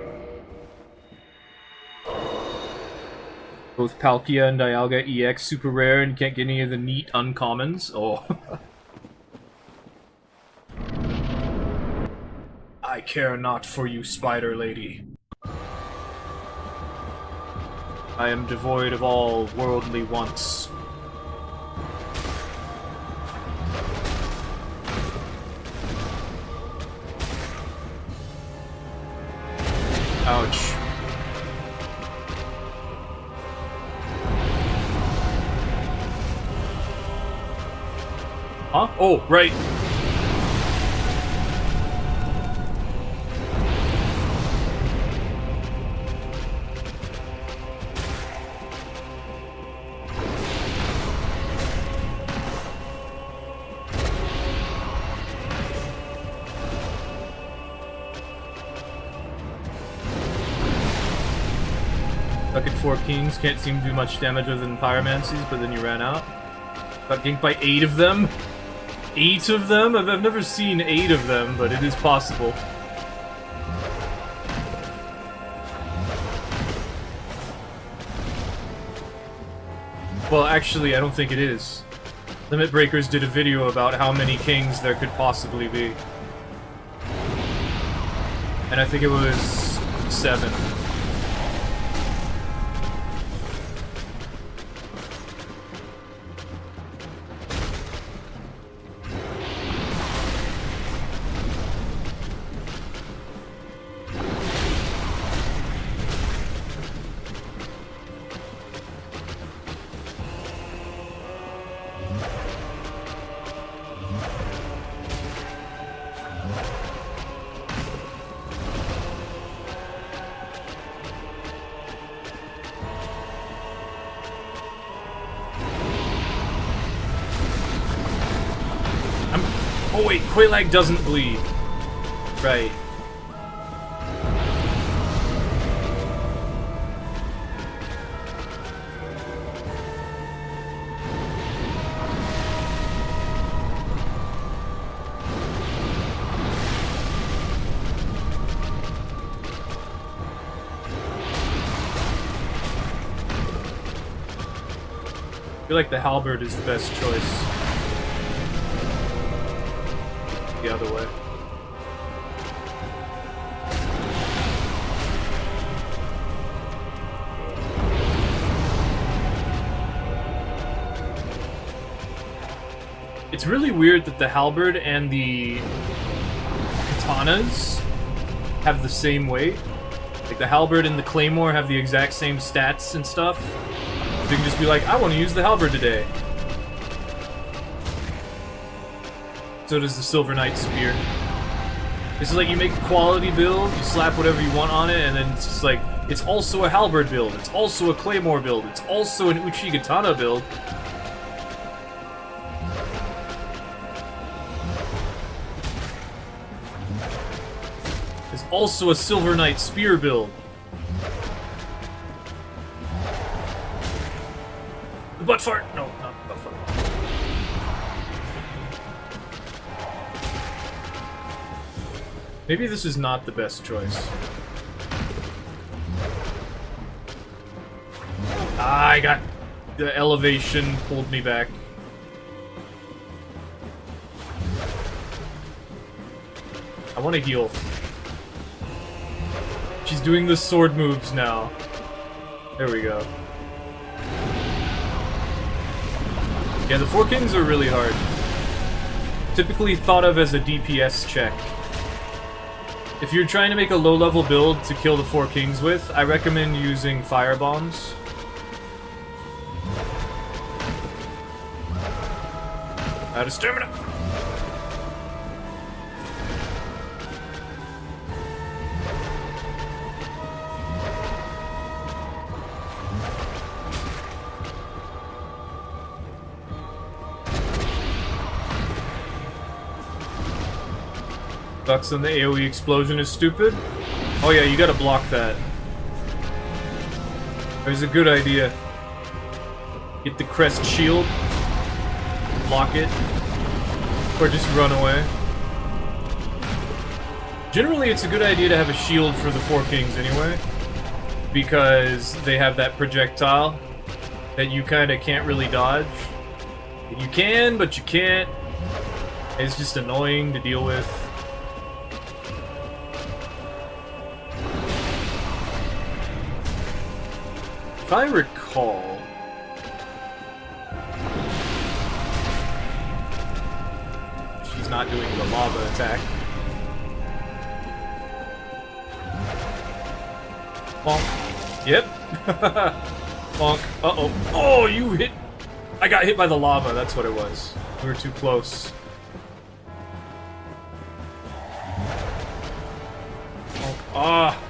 Both Palkia and Dialga EX super rare and can't get any of the neat uncommons? Oh. I care not for you, Spider Lady. I am devoid of all worldly wants. Ouch. Huh? Oh, right. Stuck at 4 kings, can't seem to do much damage other than pyromancies, but then you ran out. Got ganked by 8 of them? 8 of them? I've never seen 8 of them, but it is possible. Well, actually, I don't think it is. Limit Breakers did a video about how many kings there could possibly be. And I think it was 7. Oh wait, Quelaag doesn't bleed. Right. I feel like the halberd is the best choice. The other way. It's really weird that the halberd and the katanas have the same weight. Like the halberd and the claymore have the exact same stats and stuff. You can just be like, I want to use the halberd today. So does the Silver Knight Spear. It's like you make a quality build, you slap whatever you want on it, and then it's just like, it's also a halberd build, it's also a claymore build, it's also an Uchigatana build. It's also a Silver Knight Spear build. The butt fart! No, not the butt fart. Maybe this is not the best choice. Ah, I got... the elevation pulled me back. I want to heal. She's doing the sword moves now. There we go. Yeah, the Four Kings are really hard. Typically thought of as a DPS check. If you're trying to make a low-level build to kill the Four Kings with, I recommend using fire bombs. Out of stamina! Sucks and the AoE explosion is stupid. Oh yeah, you gotta block that. There's a good idea. Get the crest shield, block it, or just run away. Generally, it's a good idea to have a shield for the Four Kings anyway, because they have that projectile that you kinda can't really dodge. You can, but you can't. It's just annoying to deal with. If I recall... she's not doing the lava attack. Bonk. Yep. Bonk. Uh-oh. Oh, you hit... I got hit by the lava, that's what it was. We were too close. Bonk. Ah!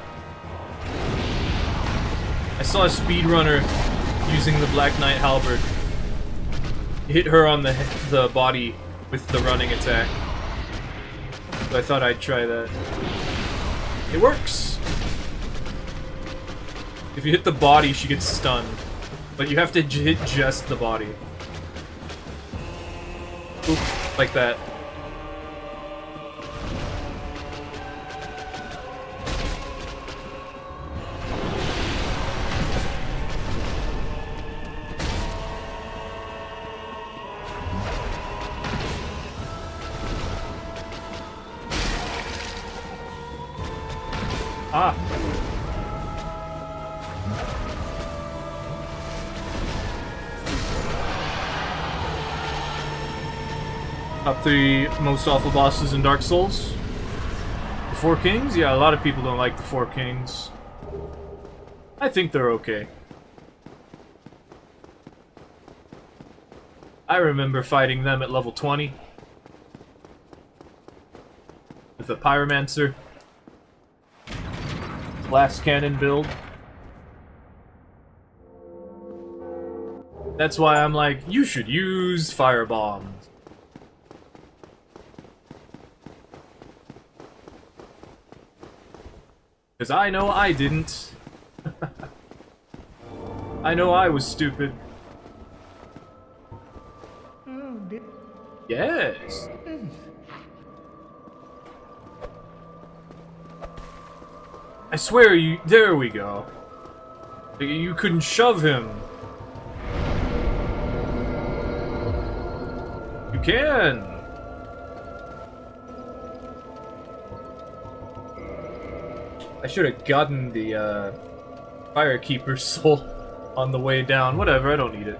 I saw a speedrunner using the Black Knight Halberd. Hit her on the body with the running attack. So I thought I'd try that. It works! If you hit the body, she gets stunned. But you have to hit just the body. Oop, like that. Ah! Top 3 most awful bosses in Dark Souls. The Four Kings? Yeah, a lot of people don't like the Four Kings. I think they're okay. I remember fighting them at level 20. With a Pyromancer. Blast Cannon build. That's why I'm like, you should use Firebombs. Because I know I didn't. I know I was stupid. Yes. I swear you. There we go. You couldn't shove him. You can. I should have gotten the Firekeeper's soul on the way down. Whatever, I don't need it.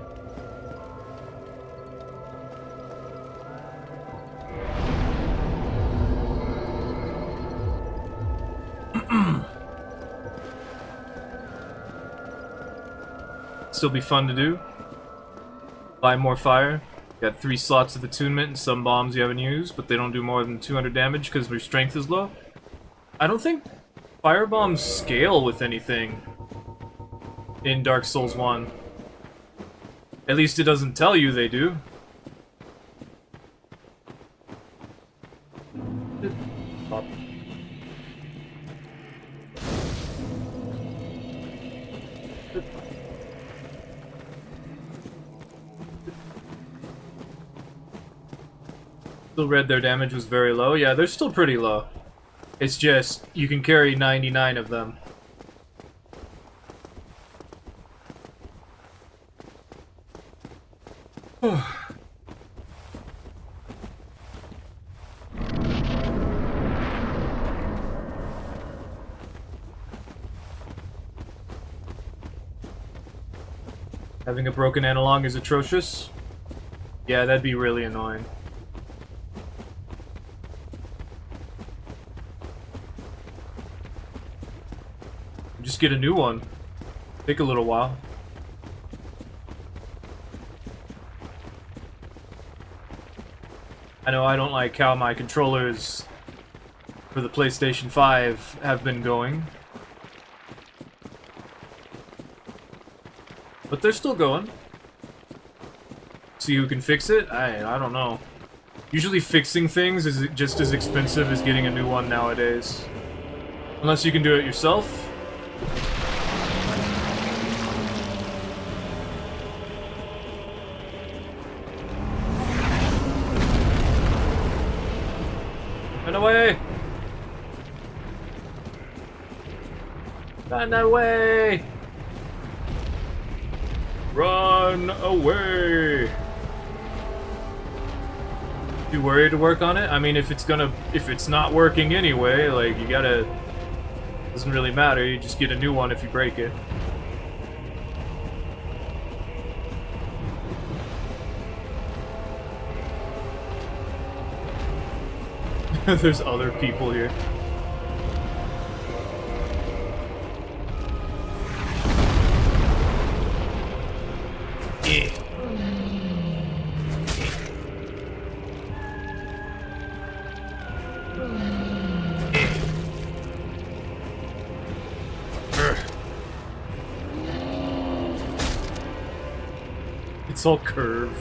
Still be fun to do. Buy more fire. Got 3 slots of attunement and some bombs you haven't used, but they don't do more than 200 damage because their strength is low. I don't think firebombs scale with anything in Dark Souls 1. At least it doesn't tell you they do. Pop. Still read their damage was very low. Yeah, they're still pretty low. It's just, you can carry 99 of them. Having a broken analog is atrocious. Yeah, that'd be really annoying. Just get a new one. Take a little while. I know I don't like how my controllers for the PlayStation 5 have been going. But they're still going. See who can fix it? I don't know. Usually fixing things is just as expensive as getting a new one nowadays. Unless you can do it yourself. Run away! Run away! Run away! You worried to work on it? I mean, if it's not working anyway, like, you gotta... Doesn't really matter, you just get a new one if you break it. There's other people here. It's all curve.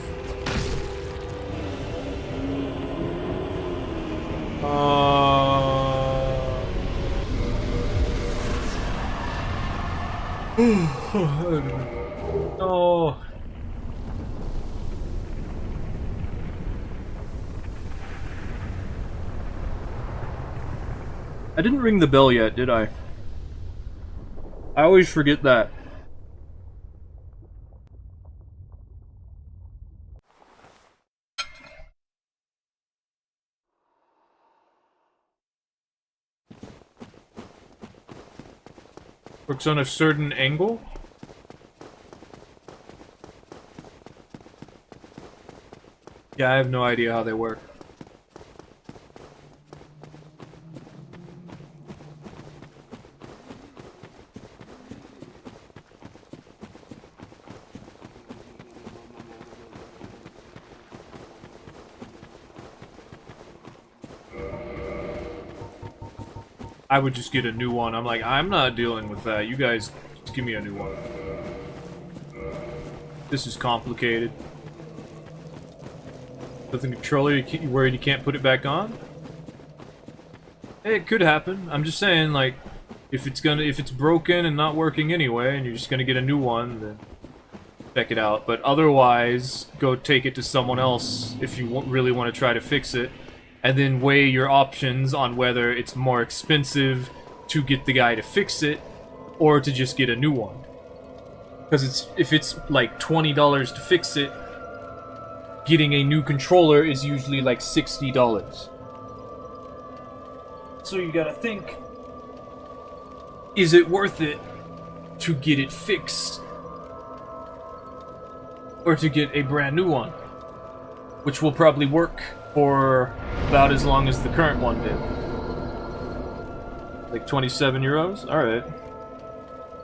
Oh. I didn't ring the bell yet, did I? I always forget that. Works on a certain angle? Yeah, I have no idea how they work. I would just get a new one. I'm like, I'm not dealing with that. You guys, just give me a new one. This is complicated. With the controller, where you can't put it back on? Hey, it could happen. I'm just saying, like, if it's broken and not working anyway, and you're just gonna get a new one, then check it out. But otherwise, go take it to someone else if you really want to try to fix it. And then weigh your options on whether it's more expensive to get the guy to fix it or to just get a new one. Because if it's like $20 to fix it, getting a new controller is usually like $60. So you gotta think, is it worth it to get it fixed? Or to get a brand new one? Which will probably work for about as long as the current one did. Like 27 euros? Alright.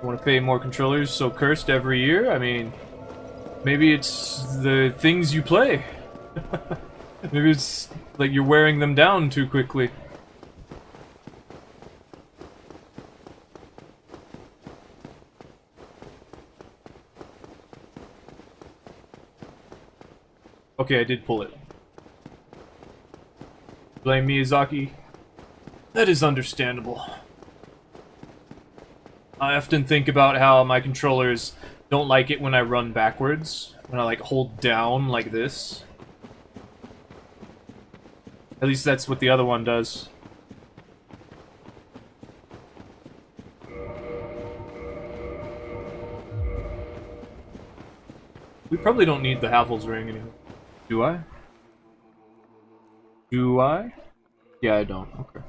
Want to pay more controllers so cursed every year? I mean, maybe it's the things you play. Maybe it's like you're wearing them down too quickly. Okay, I did pull it. Blame Miyazaki? That is understandable. I often think about how my controllers don't like it when I run backwards. When I like hold down like this. At least that's what the other one does. We probably don't need the Havel's ring anymore. Do I? Do I? Yeah, I don't. Okay.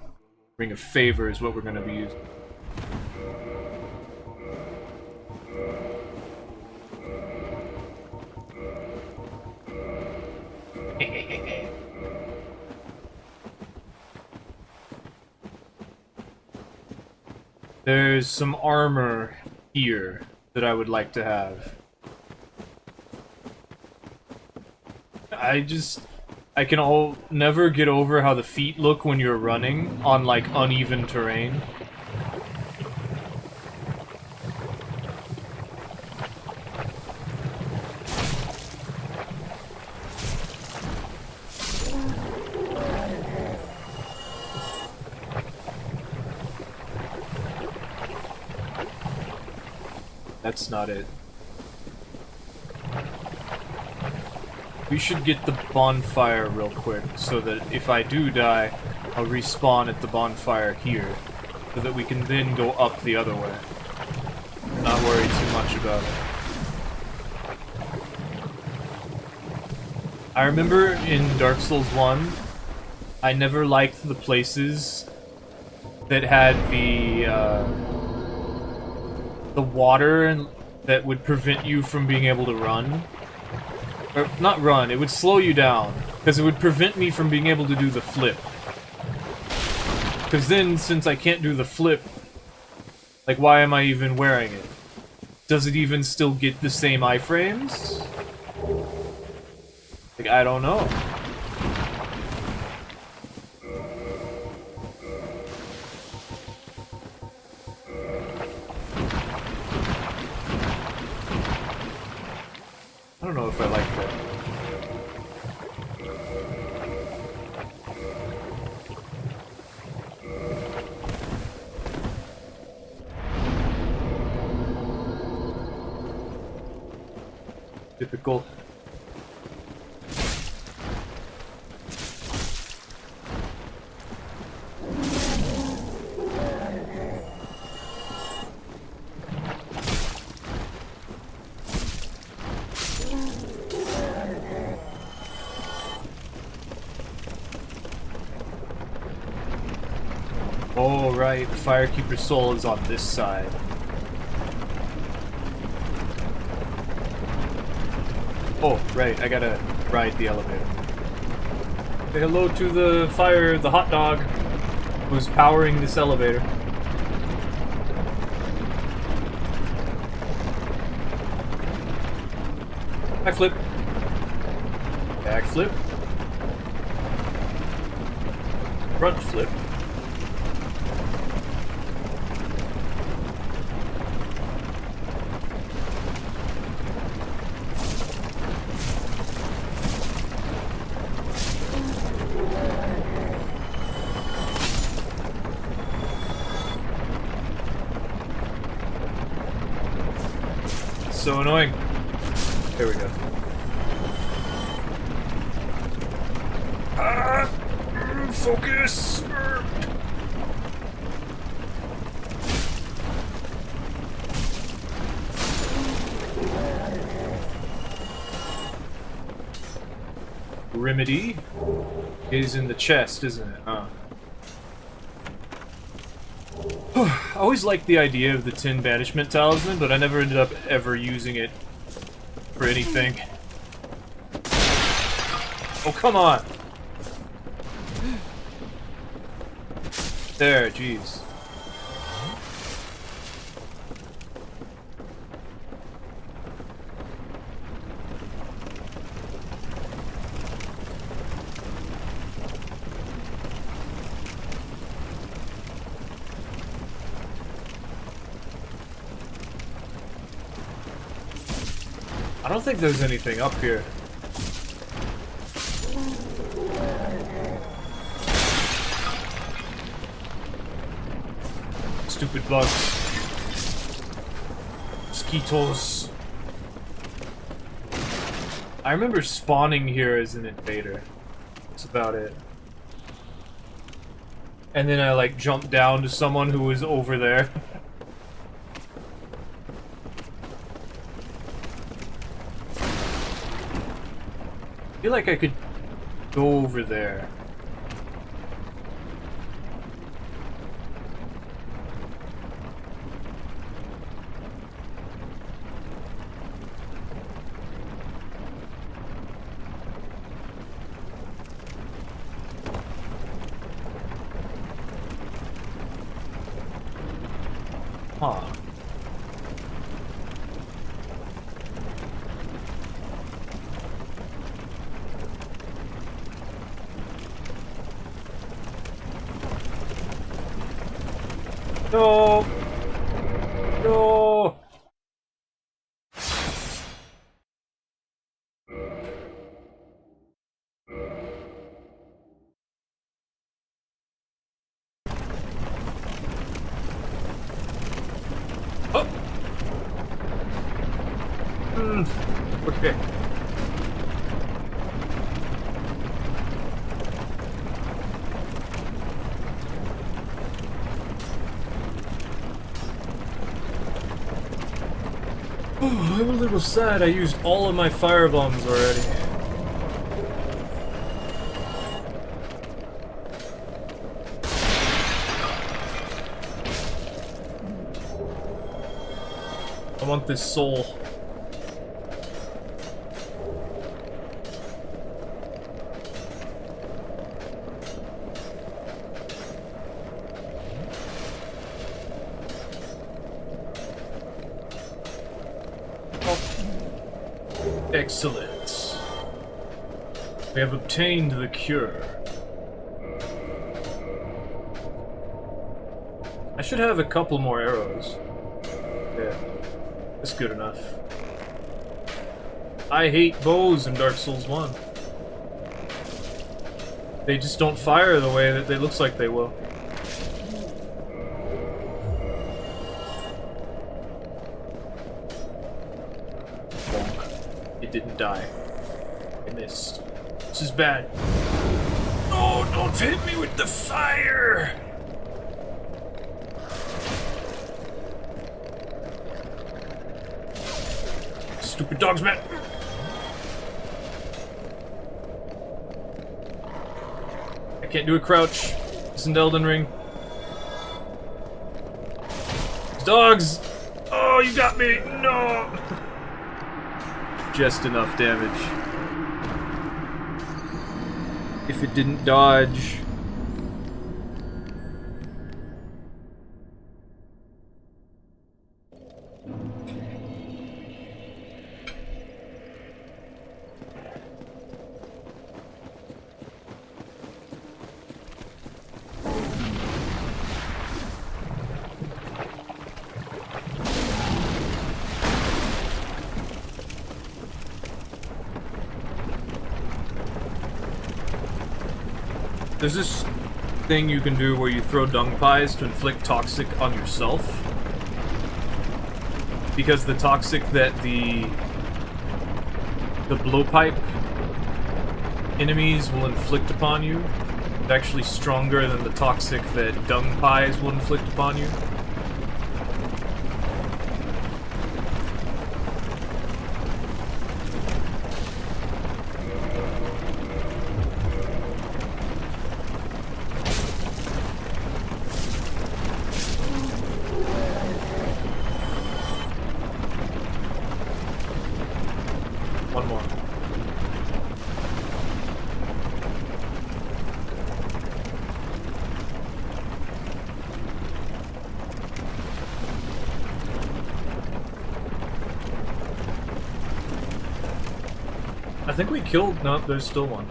Ring of Favor is what we're going to be using. There's some armor here that I would like to have. I can never get over how the feet look when you're running on, like, uneven terrain. That's not it. We should get the bonfire real quick, so that if I do die, I'll respawn at the bonfire here, so that we can then go up the other way. Not worry too much about it. I remember in Dark Souls 1, I never liked the places that had the water and that would prevent you from being able to run. Or, not run, it would slow you down, because it would prevent me from being able to do the flip. Because then, since I can't do the flip, like, why am I even wearing it? Does it even still get the same iframes? Like, I don't know. I don't know if I like that. Typical. Oh, right, the Firekeeper's soul is on this side. Oh, right, I gotta ride the elevator. Say hello to the hot dog, who's powering this elevator. Backflip. Backflip. Front flip. So annoying. There we go. Focus! Remedy is in the chest, isn't it? Huh. I always liked the idea of the tin banishment talisman, but I never ended up ever using it for anything. Oh, come on! There, jeez. I don't think there's anything up here. Stupid bugs. Mosquitoes. I remember spawning here as an invader. That's about it. And then I like jumped down to someone who was over there. I feel like I could go over there. Huh. No! No! Oh! Okay. Oh, I'm a little sad I used all of my fire bombs already. I want this soul. Excellent. We have obtained the cure. I should have a couple more arrows. Yeah, that's good enough. I hate bows in Dark Souls 1. They just don't fire the way that they looks like they will. It didn't die. I missed. This is bad. No, don't hit me with the fire! Stupid dogs, man! I can't do a crouch. Isn't Elden Ring. Dogs! Oh, you got me! No! just enough damage. If it didn't dodge. There's this thing you can do where you throw dung pies to inflict toxic on yourself. Because the toxic that the blowpipe enemies will inflict upon you is actually stronger than the toxic that dung pies will inflict upon you. One more. I think we killed... No, there's still one.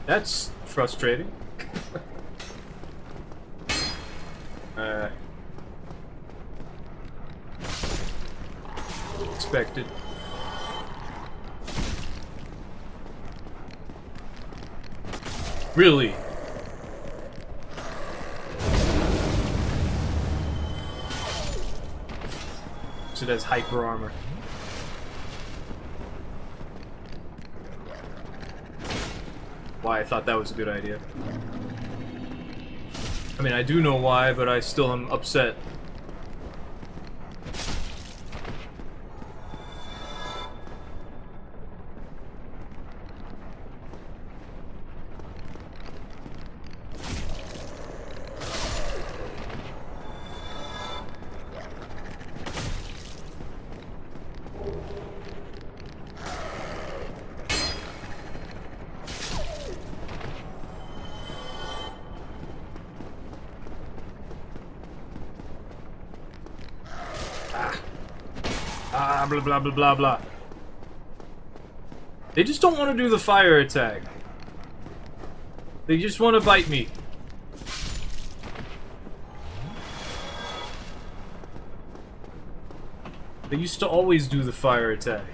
That's frustrating. Expected. Really? So it has hyper armor. Why I thought that was a good idea. I mean, I do know why, but I still am upset. Blah blah blah blah blah. They just don't want to do the fire attack. They just want to bite me. They used to always do the fire attack.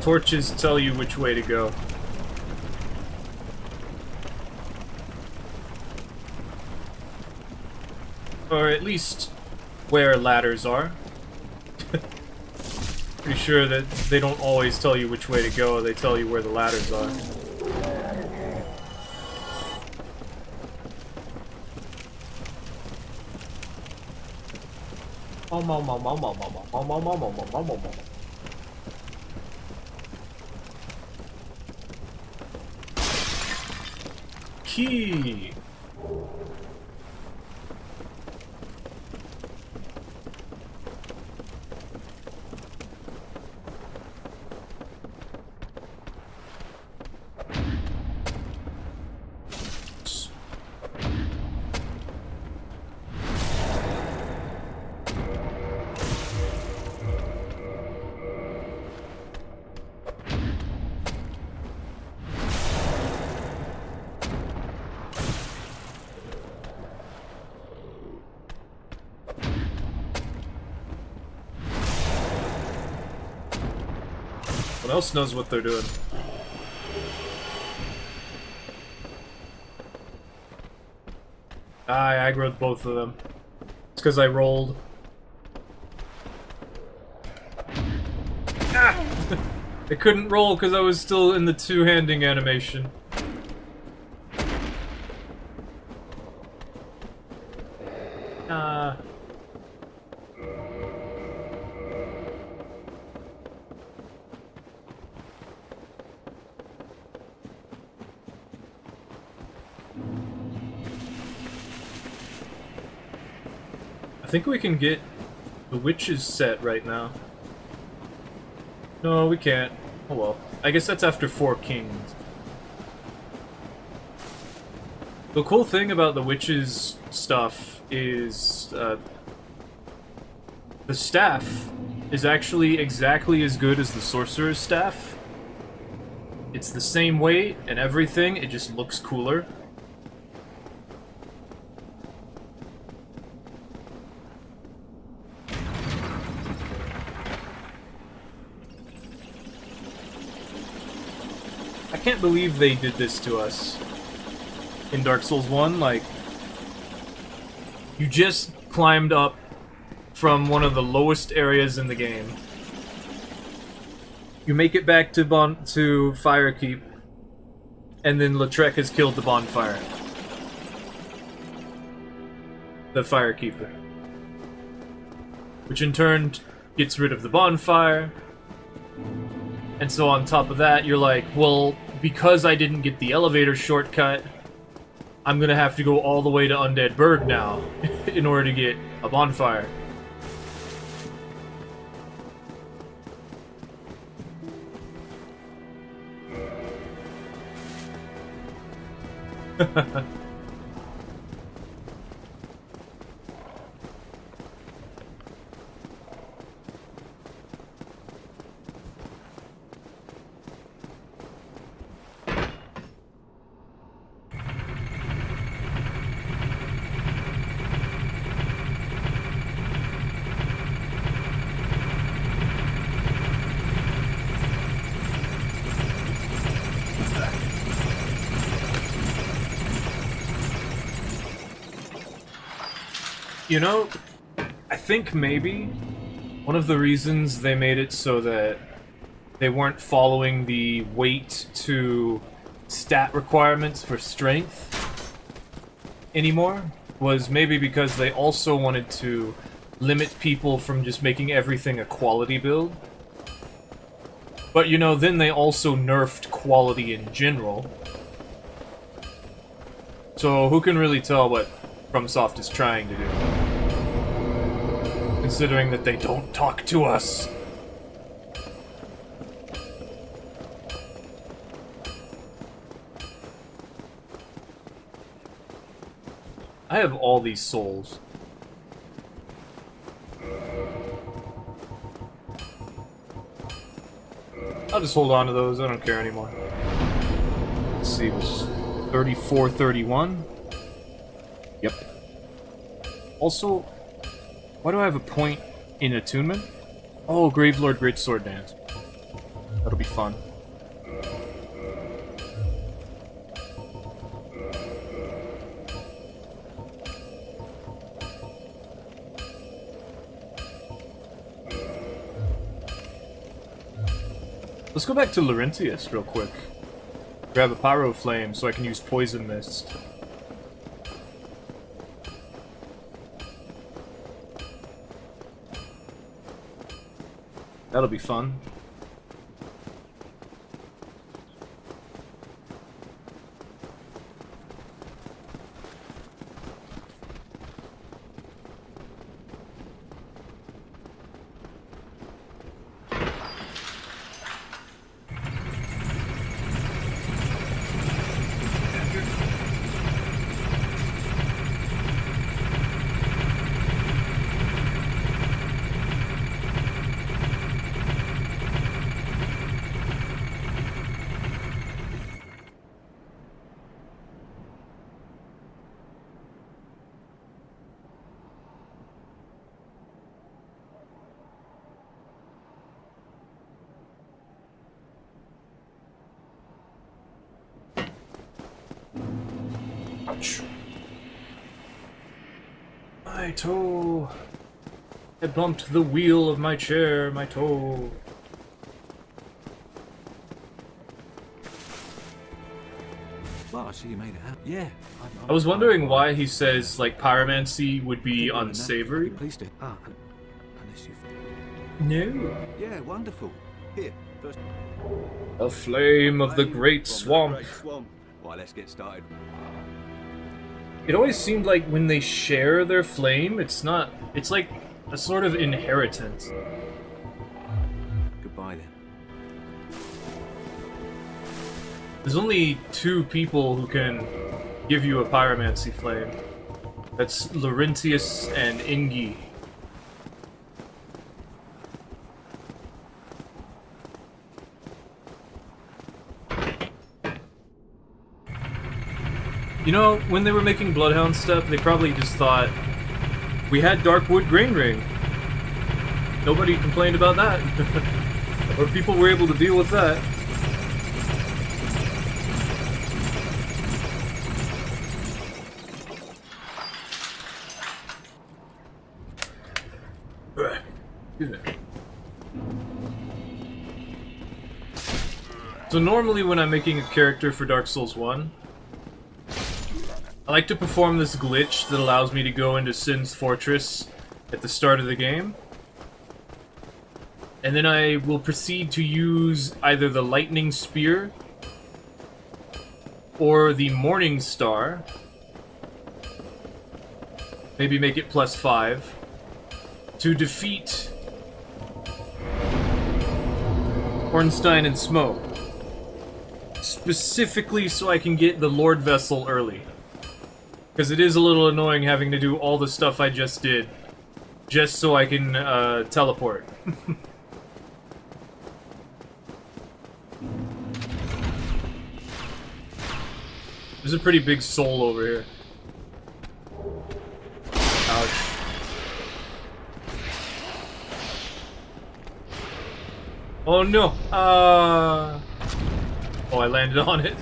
Torches tell you which way to go. Or at least where ladders are. Pretty sure that they don't always tell you which way to go, they tell you where the ladders are. Key. What else knows what they're doing? I aggroed both of them. It's because I rolled. I couldn't roll because I was still in the two-handing animation. I think we can get the witches set right now. No, we can't. Oh well. I guess that's after 4 kings. The cool thing about the witches stuff is the staff is actually exactly as good as the sorcerer's staff. It's the same weight and everything, it just looks cooler. I can't believe they did this to us in Dark Souls 1. Like, you just climbed up from one of the lowest areas in the game. You make it back to Firekeep, and then Lautrec has killed the bonfire. The Firekeeper. Which in turn gets rid of the bonfire. And so on top of that, you're like, well, because I didn't get the elevator shortcut, I'm gonna have to go all the way to Undead Burg now in order to get a bonfire. You know, I think maybe one of the reasons they made it so that they weren't following the weight to stat requirements for strength anymore was maybe because they also wanted to limit people from just making everything a quality build. But you know, then they also nerfed quality in general. So who can really tell what FromSoft is trying to do? Considering that they don't talk to us. I have all these souls. I'll just hold on to those, I don't care anymore. Let's see, it was 34, 31? Yep. Also, why do I have a point in attunement? Oh, Gravelord Greatsword Dance. That'll be fun. Let's go back to Laurentius real quick. Grab a Pyro Flame so I can use Poison Mist. That'll be fun. Ouch. My toe. I bumped the wheel of my chair, my toe. So you made it out? Yeah. I was wondering why he says, like, pyromancy would be unsavory. Please do. Unless you've... No. Yeah, wonderful. Here, first... A flame of the great swamp. Well, let's get started. It always seemed like when they share their flame, it's like a sort of inheritance. Goodbye then. There's only 2 people who can give you a pyromancy flame. That's Laurentius and Ingi. You know, when they were making Bloodhound Step, they probably just thought, we had Darkwood Grain Ring. Nobody complained about that. Or people were able to deal with that. So normally when I'm making a character for Dark Souls 1, I like to perform this glitch that allows me to go into Sin's Fortress at the start of the game. And then I will proceed to use either the Lightning Spear or the Morning Star. Maybe make it +5 to defeat Ornstein and Smoke. Specifically so I can get the Lord Vessel early. Because it is a little annoying having to do all the stuff I just did, just so I can teleport. There's a pretty big soul over here. Ouch. Oh no! Oh, I landed on it.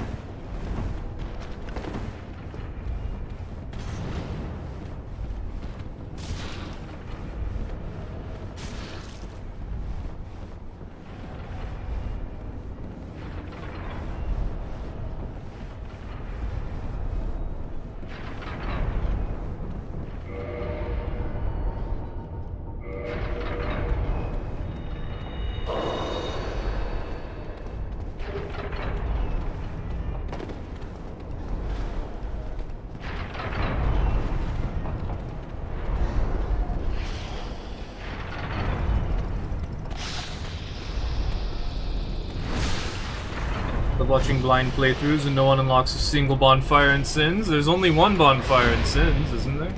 Watching blind playthroughs and no one unlocks a single bonfire in Sins. There's only one bonfire in Sins, isn't there?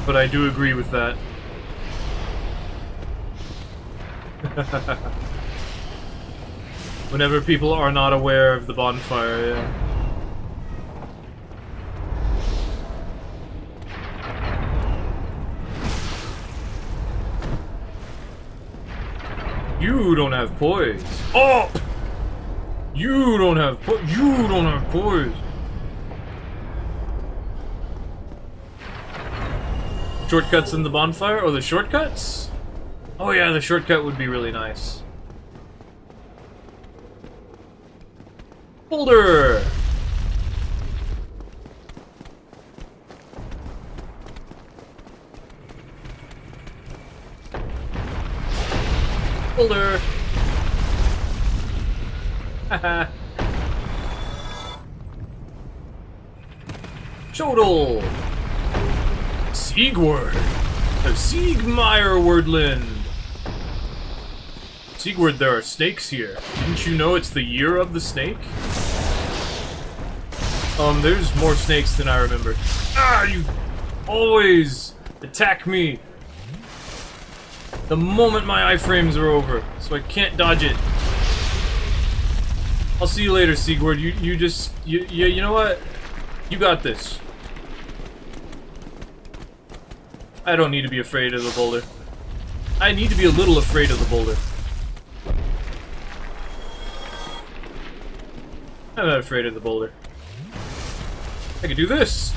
But I do agree with that. Whenever people are not aware of the bonfire, yeah. You don't have poise. Oh! You don't have poise. Shortcuts in the bonfire? Or the shortcuts? Oh yeah, the shortcut would be really nice. Boulder! Boulder! Haha. Chodel! Siegward! The Siegmeyer Wordland! Siegward, there are snakes here. Didn't you know it's the year of the snake? There's more snakes than I remember. Ah, you always attack me the moment my iframes are over, so I can't dodge it. I'll see you later, Siegward. You know what? You got this. I don't need to be afraid of the boulder. I need to be a little afraid of the boulder. I'm not afraid of the boulder. I can do this!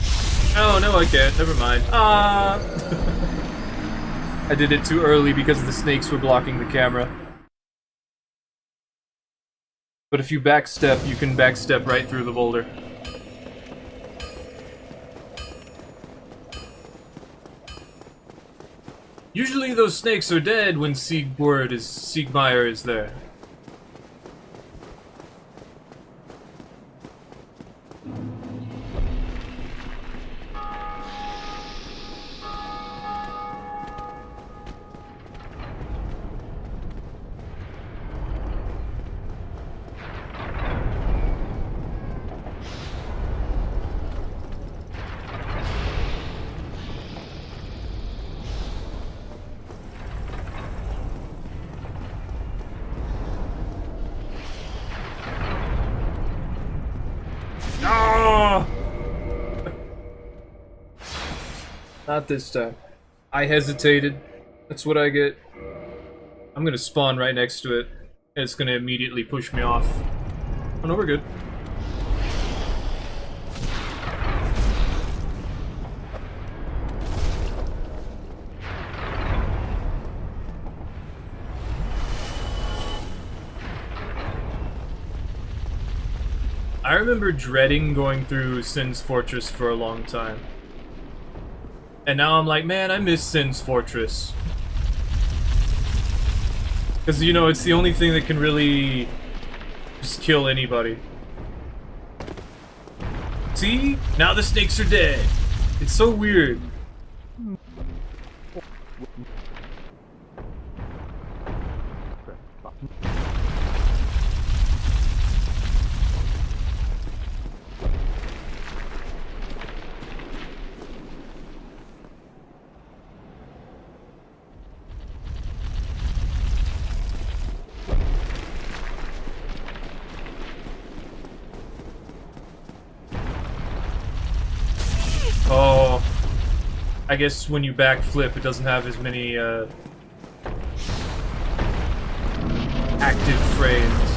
Oh, no, I can't. Never mind. Ah! I did it too early because the snakes were blocking the camera. But if you backstep, you can backstep right through the boulder. Usually those snakes are dead when Siegmeyer is there. Not this time. I hesitated. That's what I get. I'm gonna spawn right next to it. And it's gonna immediately push me off. Oh no, we're good. I remember dreading going through Sin's Fortress for a long time. And now I'm like, man, I miss Sin's Fortress. Because, you know, it's the only thing that can really just kill anybody. See? Now the snakes are dead. It's so weird. Oh, I guess when you backflip, it doesn't have as many active frames.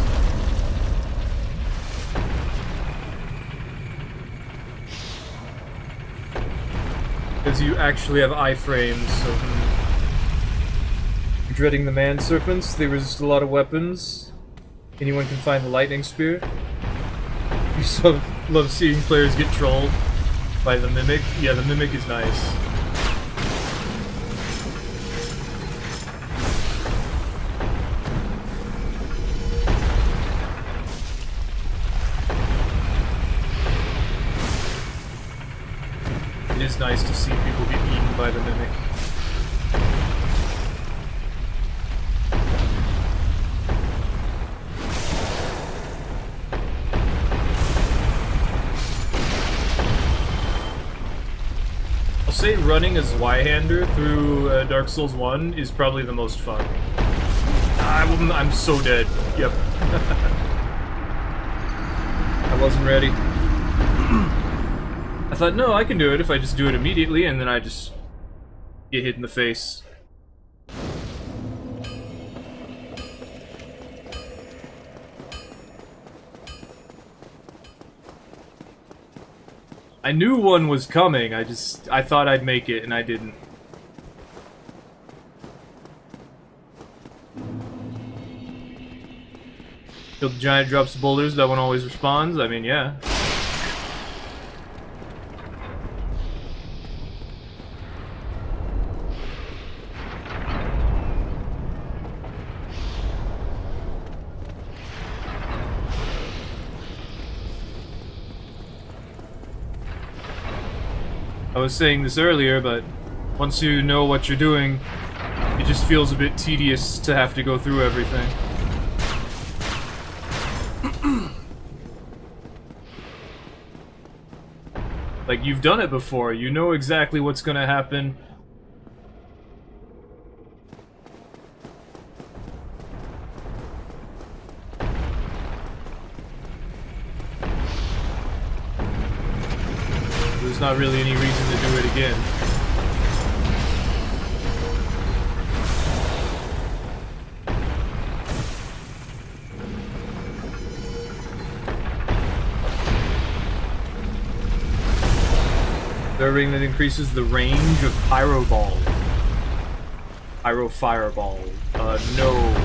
Because you actually have iframes, so... Dreading the man serpents, they resist a lot of weapons. Anyone can find the lightning spear. You so love seeing players get trolled by the Mimic. Yeah, the Mimic is nice. It is nice to see people get eaten by the Mimic. I'll say running as Y-hander through Dark Souls 1 is probably the most fun. I'm so dead. Yep. I wasn't ready. I thought, no, I can do it if I just do it immediately, and then I just get hit in the face. I knew one was coming, I thought I'd make it, and I didn't. Kill the giant, drops the boulders, that one always responds, I mean, yeah. I was saying this earlier, but once you know what you're doing, it just feels a bit tedious to have to go through everything. Like, you've done it before, you know exactly what's gonna happen. There's not really any reason to do it again. The ring that increases the range of Pyro Ball. Pyro Fireball. No.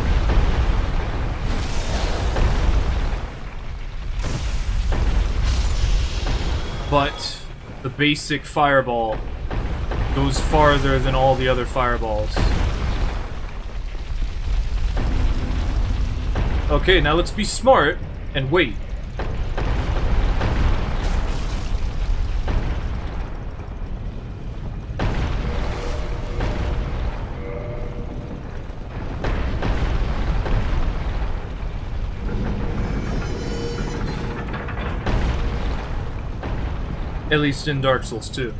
but the basic fireball goes farther than all the other fireballs. Okay, now let's be smart and wait. At least in Dark Souls 2.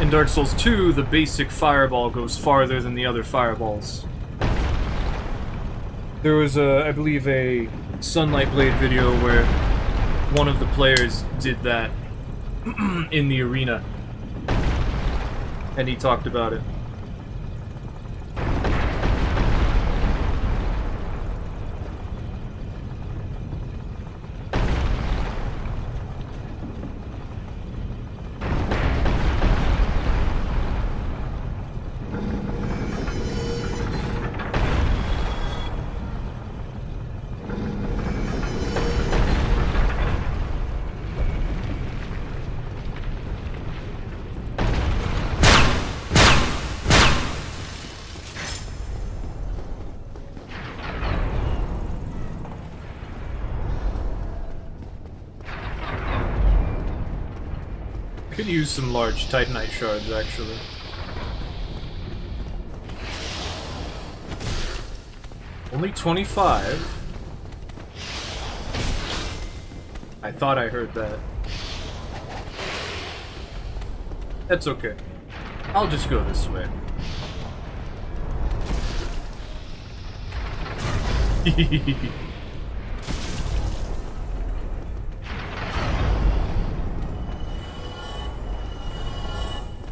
In Dark Souls 2, the basic fireball goes farther than the other fireballs. There was I believe a Sunlight Blade video where one of the players did that in the arena. And he talked about it. Could use some large Titanite shards, actually. Only 25? I thought I heard that. That's okay. I'll just go this way.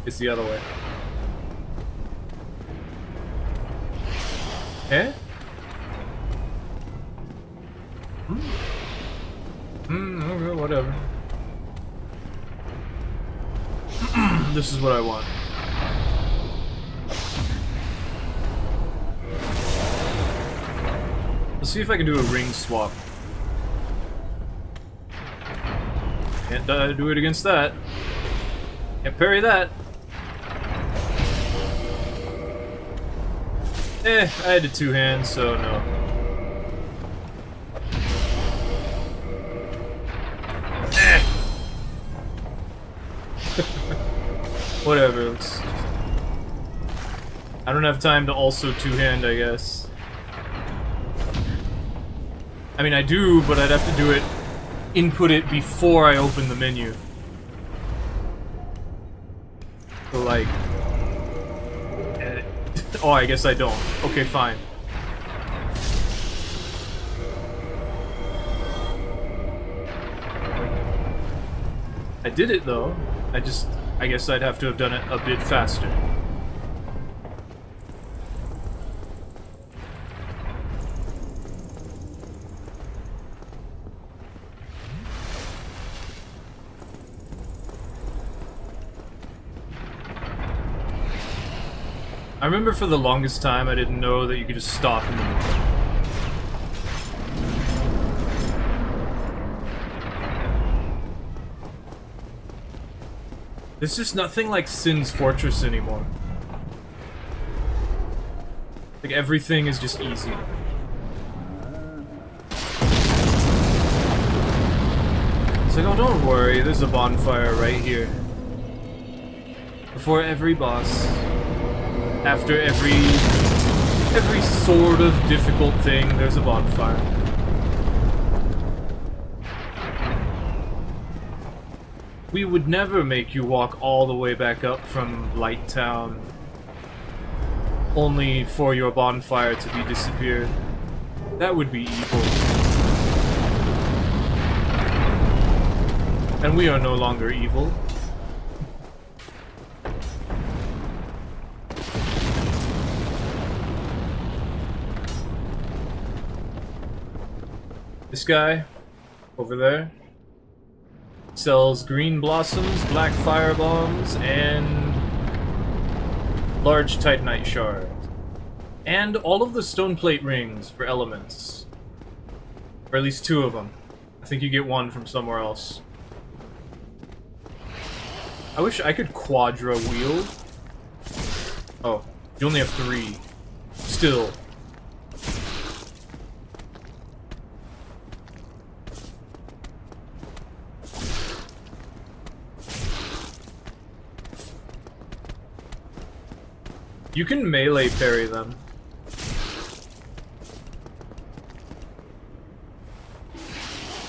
It's the other way. Eh? Okay, whatever. This is what I want. Let's see if I can do a ring swap. Can't do it against that. Can't parry that. I had a two-hand, so no. Whatever, I don't have time to also two-hand, I guess. I mean, I do, but I'd have to do it, input it before I open the menu. So, like... Oh, I guess I don't. Okay, fine. I did it, though. I guess I'd have to have done it a bit faster. I remember for the longest time I didn't know that you could just stop in the middle. There's just nothing like Sin's Fortress anymore. Like, everything is just easy. It's like, oh, don't worry, there's a bonfire right here. Before every boss. After every sort of difficult thing, there's a bonfire. We would never make you walk all the way back up from Light Town, only for your bonfire to be disappeared. That would be evil. And we are no longer evil. This guy, over there, sells green blossoms, black fire bombs, and large titanite shards. And all of the stone plate rings for elements. Or at least 2 of them. I think you get 1 from somewhere else. I wish I could quadra wield. Oh, you only have 3. Still. You can melee parry them.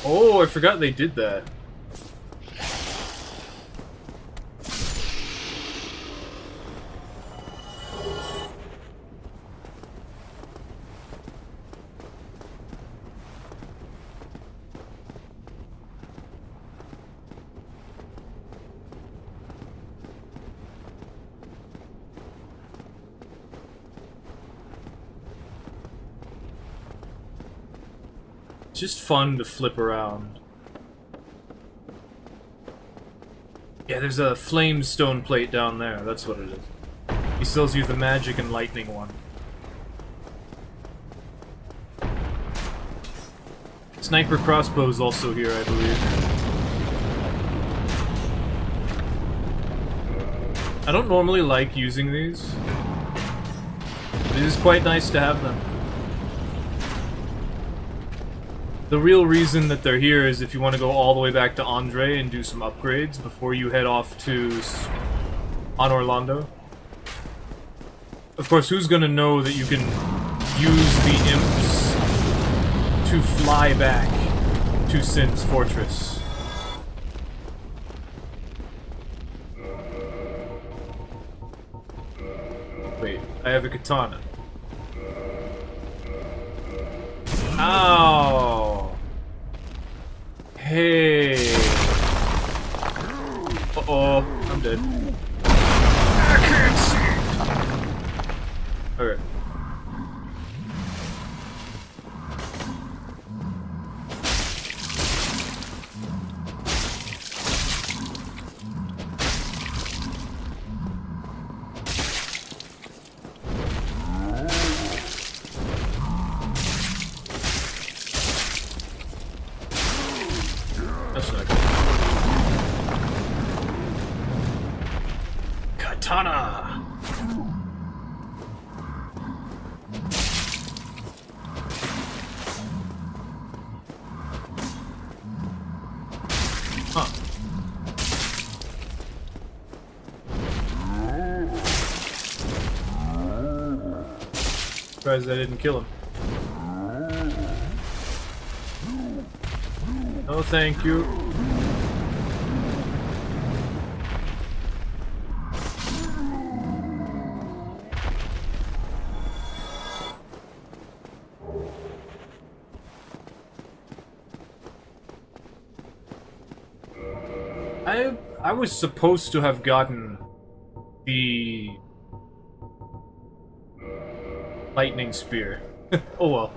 Oh, I forgot they did that. It's just fun to flip around. Yeah, there's a flame stone plate down there. That's what it is. He sells you the magic and lightning one. Sniper crossbow's also here, I believe. I don't normally like using these. It is quite nice to have them. The real reason that they're here is if you want to go all the way back to Andre and do some upgrades before you head off to on Orlando. Of course, who's gonna know that you can use the imps to fly back to Sin's fortress? Wait, I have a katana. Ow! Hey! Uh-oh, I'm dead. I can't see! Okay. That's not good. Katana! Huh. Surprised I didn't kill him. No, thank you. I was supposed to have gotten the lightning spear. Oh well,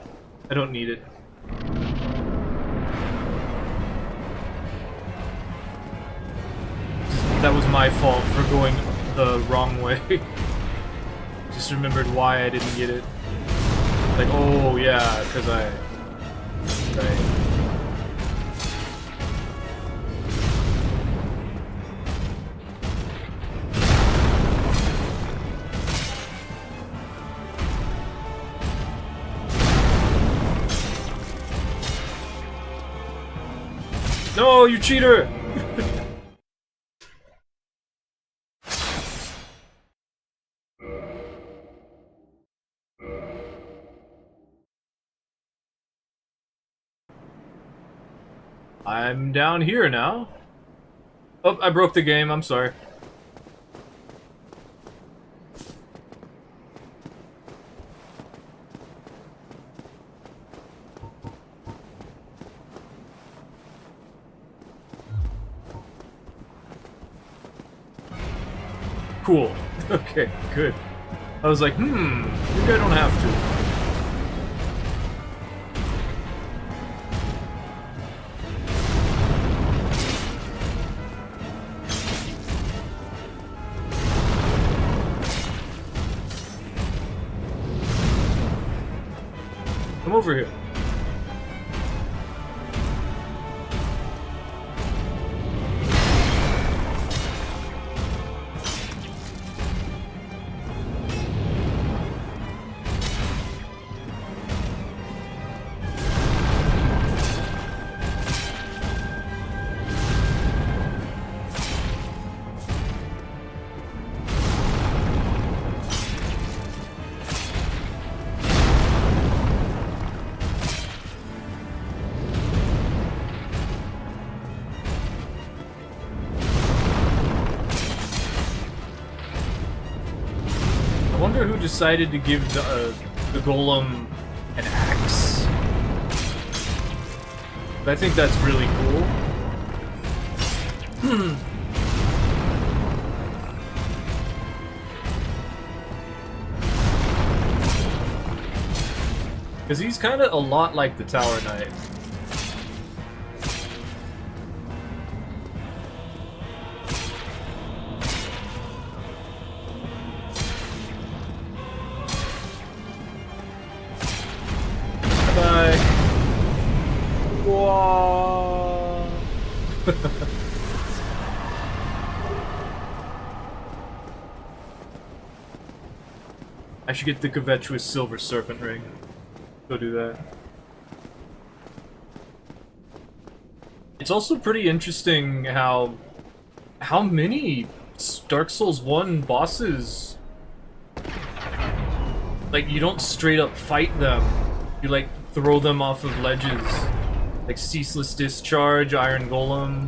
I don't need it. That was my fault for going the wrong way. Just remembered why I didn't get it. Like, oh yeah, because Right. No, you cheater! I'm down here now. Oh, I broke the game, I'm sorry. Cool. Okay, good. I was like, maybe I don't have to. Come over here. wonder who decided to give the golem an axe. I think that's really cool. Because he's kind of a lot like the Tower Knight. Bye. Whoa. I should get the covetous silver serpent ring. Go do that. It's also pretty interesting how many Dark Souls 1 bosses, like, you don't straight up fight them. You like throw them off of ledges. Like Ceaseless Discharge, Iron Golem.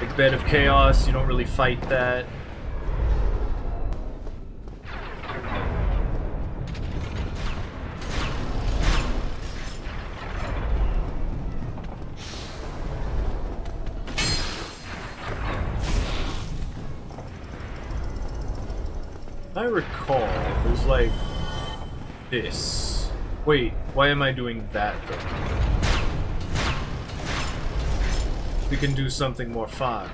Like Bed of Chaos, you don't really fight that. I recall, there's like this. Wait, why am I doing that though? We can do something more fun.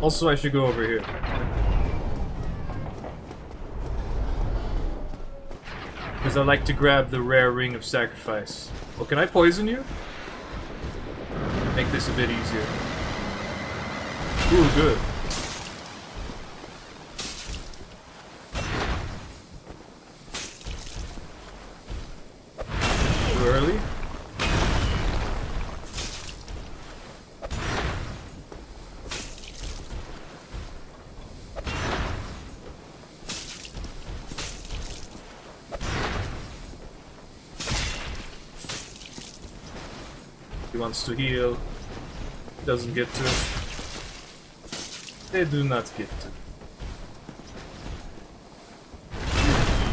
Also, I should go over here. Because I like to grab the rare Ring of Sacrifice. Well, can I poison you? Make this a bit easier. Ooh, good. Too early? He wants to heal. Doesn't get to. They do not get to.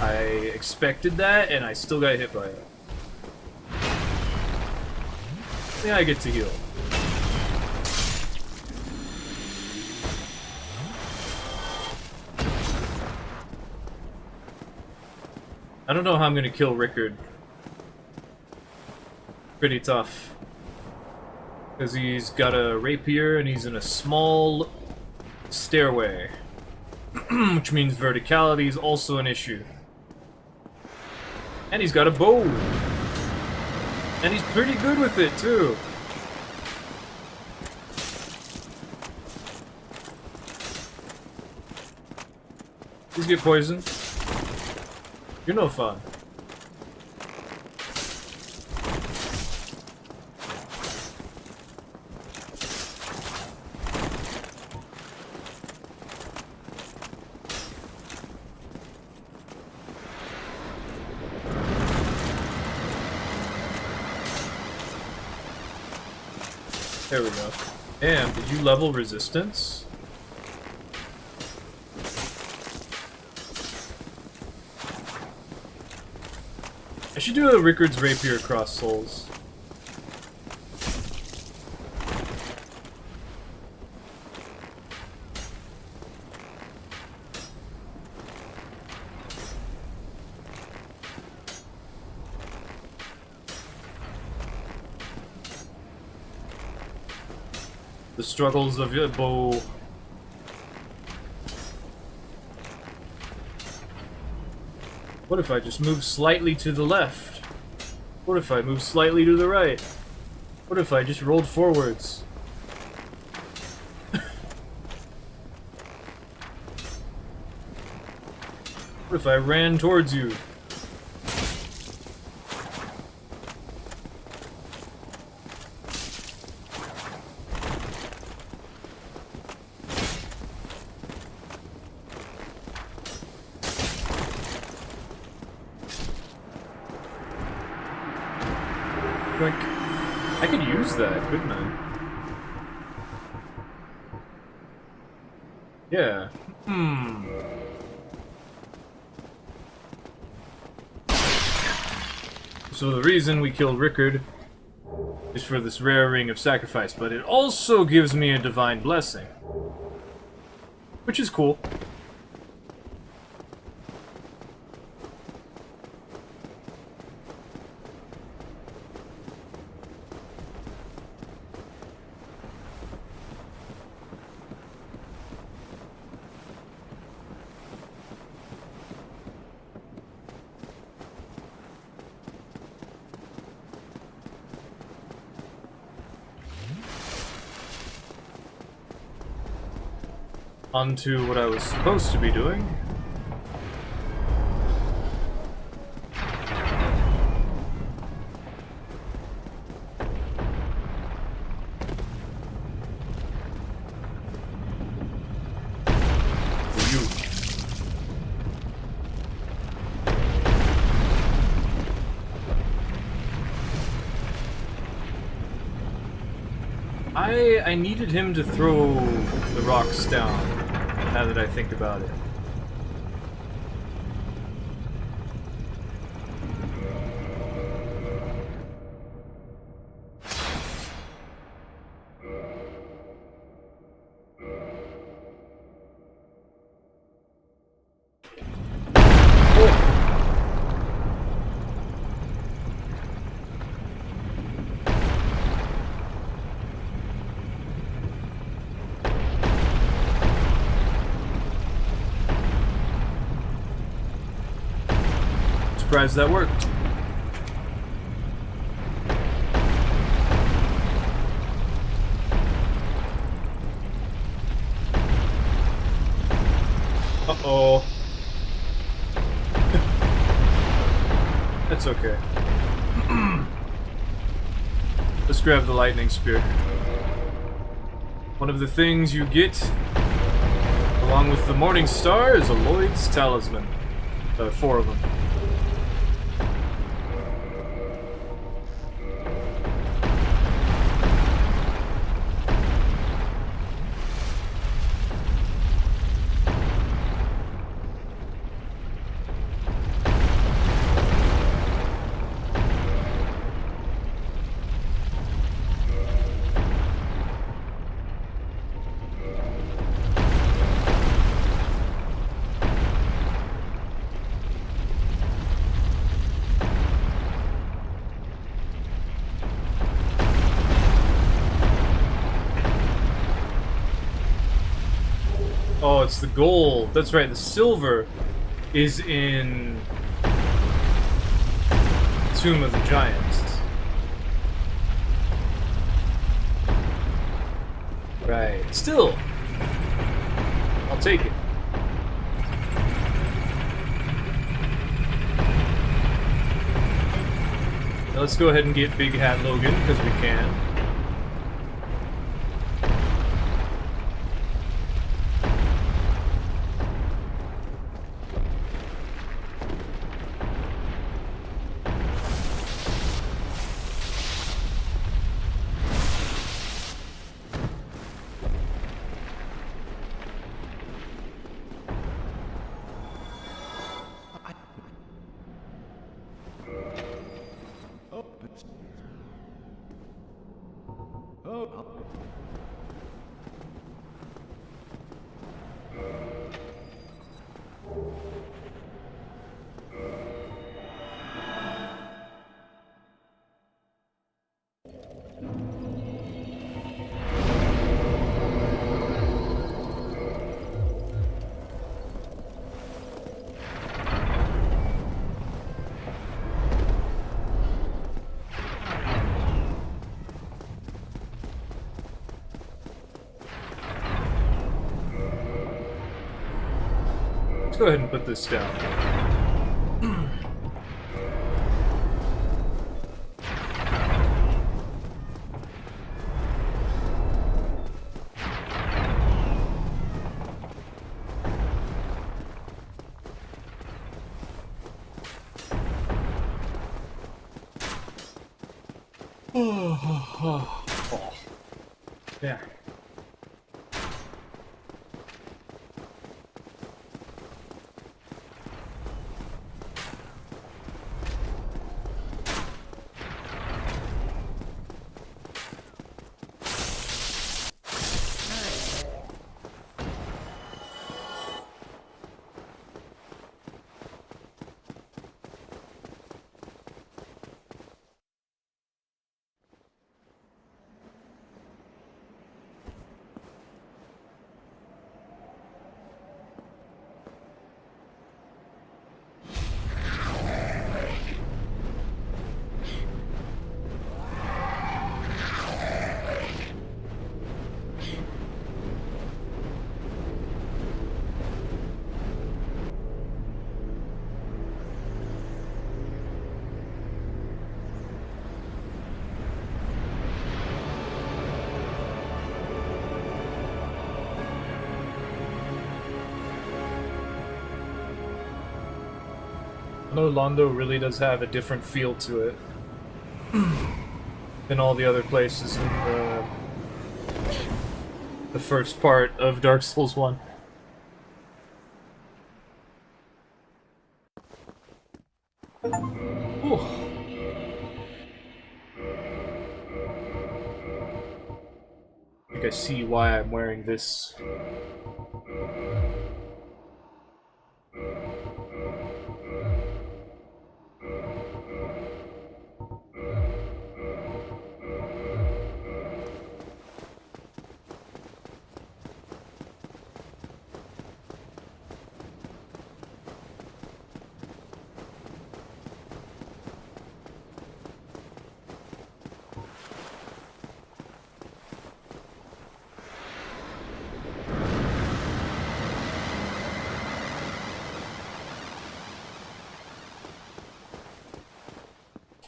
I expected that, and I still got hit by it. Yeah, I get to heal. I don't know how I'm gonna kill Rickard. Pretty tough. Because he's got a rapier and he's in a small stairway. Which means verticality is also an issue. And he's got a bow. And he's pretty good with it too. Please get poisoned. You're no fun. There we go. Damn, did you level resistance? I should do a Rickard's Rapier across souls. The struggles of your bow. What if I just move slightly to the left? What if I move slightly to the right? What if I just rolled forwards? What if I ran towards you? quick? I could use that, couldn't I? Yeah. So the reason we killed Rickard is for this rare ring of sacrifice, but it also gives me a divine blessing. Which is cool. On to what I was supposed to be doing. For you. I needed him to throw the rocks down. Now that I think about it. Surprised that worked. Uh-oh. That's okay. Let's grab the lightning spear. One of the things you get, along with the Morning Star, is a Lloyd's Talisman. 4 of them. Oh, it's the gold. That's right, the silver is in Tomb of the Giants. Right. Still, I'll take it. Now let's go ahead and get Big Hat Logan, because we can. Let's go ahead and put this down. Yeah. I know Londo really does have a different feel to it than all the other places in the first part of Dark Souls 1. Ooh. I think I see why I'm wearing this.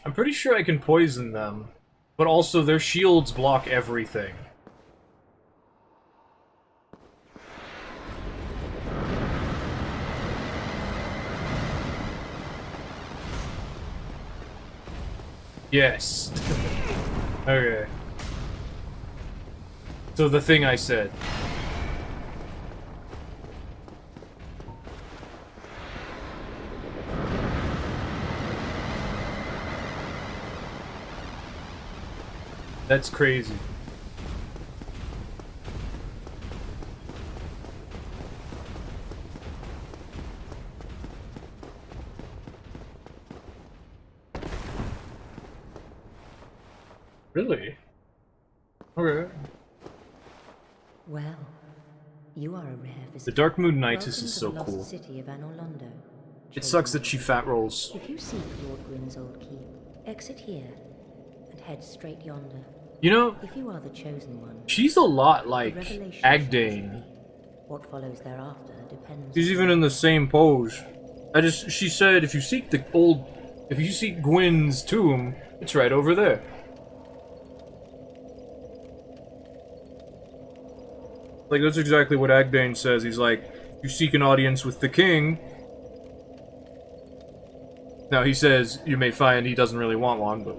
I'm pretty sure I can poison them, but also their shields block everything. Yes. Okay. So the thing I said. That's crazy. Really? Okay. Well, you are a rare The visitor. Dark Moon Knightis Welcome is to so the lost cool. city of Anorlondo. It sucks that she Chosen fat rolls. If you seek Lord Gwyn's old keep, exit here and head straight yonder. You know, If you are the chosen one, she's a lot the like revelation shall Agdane. visit thee. What follows thereafter depends. She's on even you. in the same pose. She said if you seek if you seek Gwyn's tomb, it's right over there. Like, that's exactly what Agdane says. He's like, you seek an audience with the king. Now, he says you may find he doesn't really want one, but...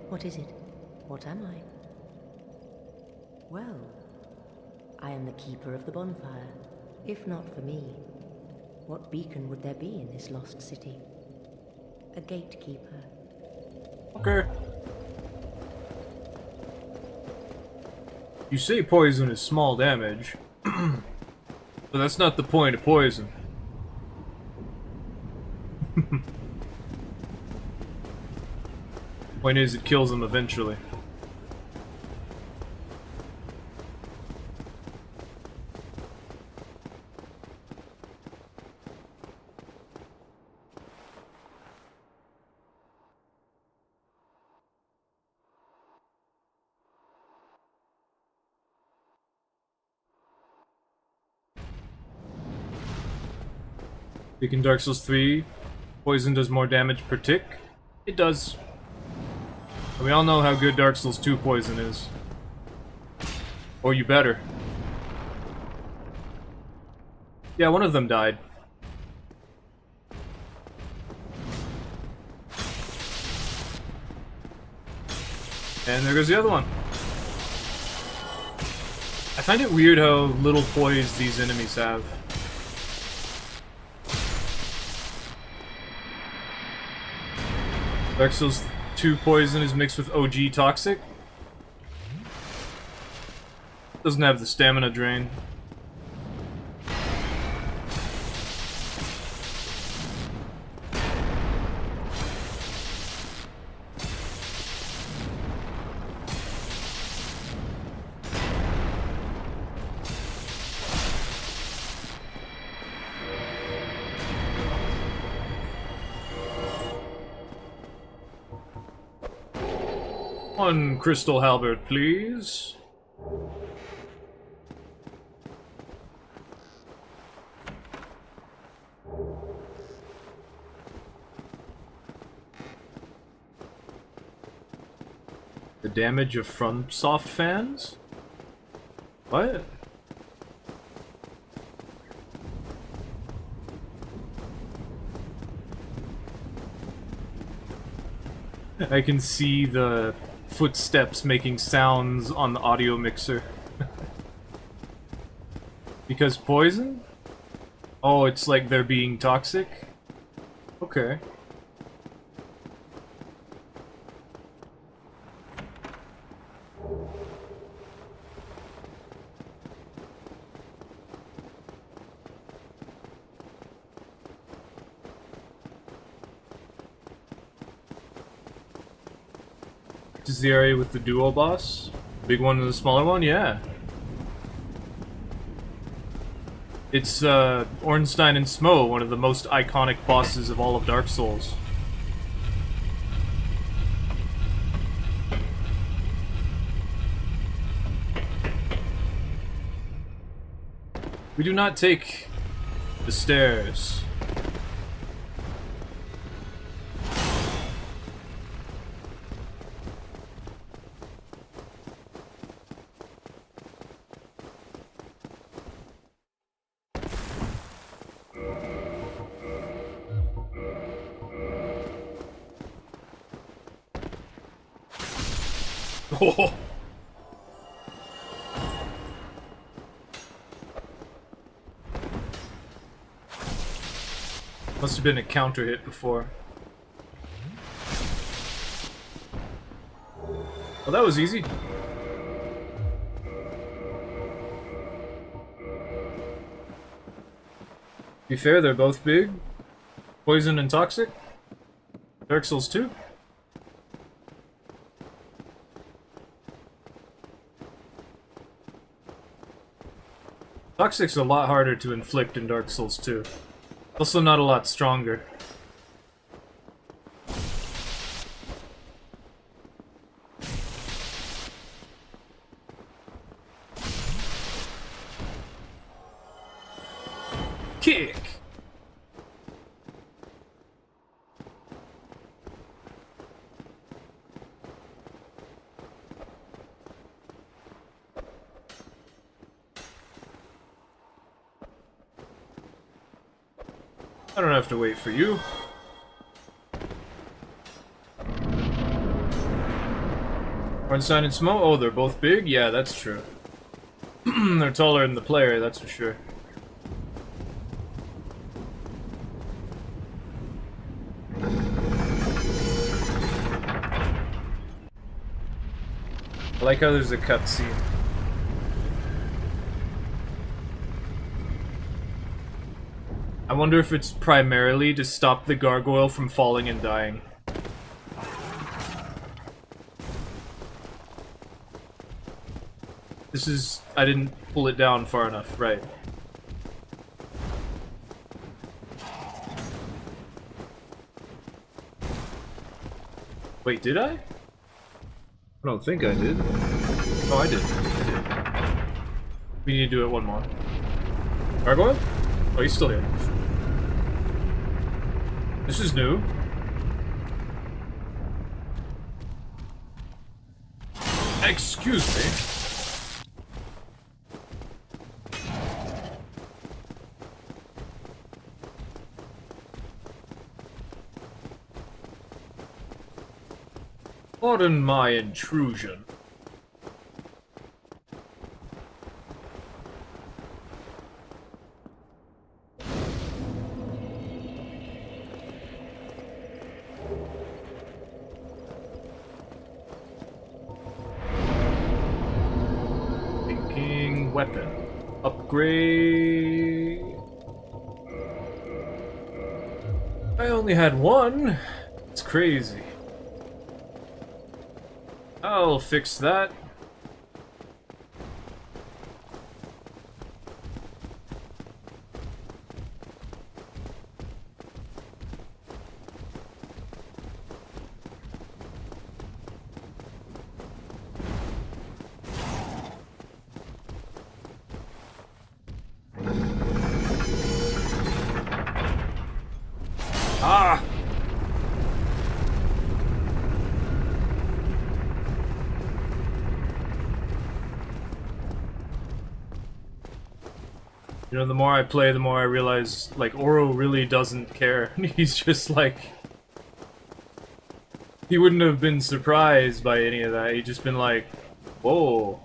What is it? What am I? Well, I am the keeper of the bonfire. If not for me, what beacon would there be in this lost city? A gatekeeper. Okay. You say poison is small damage, but that's not the point of poison. Point is, it kills them eventually. Like in Dark Souls 3, poison does more damage per tick. It does. And we all know how good Dark Souls 2 poison is. Or you better. Yeah, one of them died. And there goes the other one. I find it weird how little poise these enemies have. Dark Souls 2 poison is mixed with OG toxic. Doesn't have the stamina drain. One crystal halberd, please. The damage of FromSoft fans? What? I can see the footsteps making sounds on the audio mixer. Because poison? Oh, it's like they're being toxic? Okay. This is the area with the duo boss? Big one and the smaller one? Yeah. It's Ornstein and Smo, one of the most iconic bosses of all of Dark Souls. We do not take the stairs. Oh. Must have been a counter hit before. Well, that was easy. To be fair, they're both big. Poison and toxic. Dark Souls 2. Toxic's a lot harder to inflict in Dark Souls 2. Also not a lot stronger. Kick! I don't have to wait for you. Ornstein and Smo? Oh, they're both big? Yeah, that's true. They're taller than the player, that's for sure. I like how there's a cutscene. I wonder if it's primarily to stop the gargoyle from falling and dying. This is... I didn't pull it down far enough, right. Wait, did I? I don't think I did. Oh, I did. We need to do it one more. Gargoyle? Oh, he's still here. This is new. Excuse me. Pardon my intrusion. Thinking weapon. Upgrade. I only had one. It's crazy. I'll fix that. Ah! You know, the more I play, the more I realize, like, Oro really doesn't care. He's just like... He wouldn't have been surprised by any of that. He'd just been like, whoa.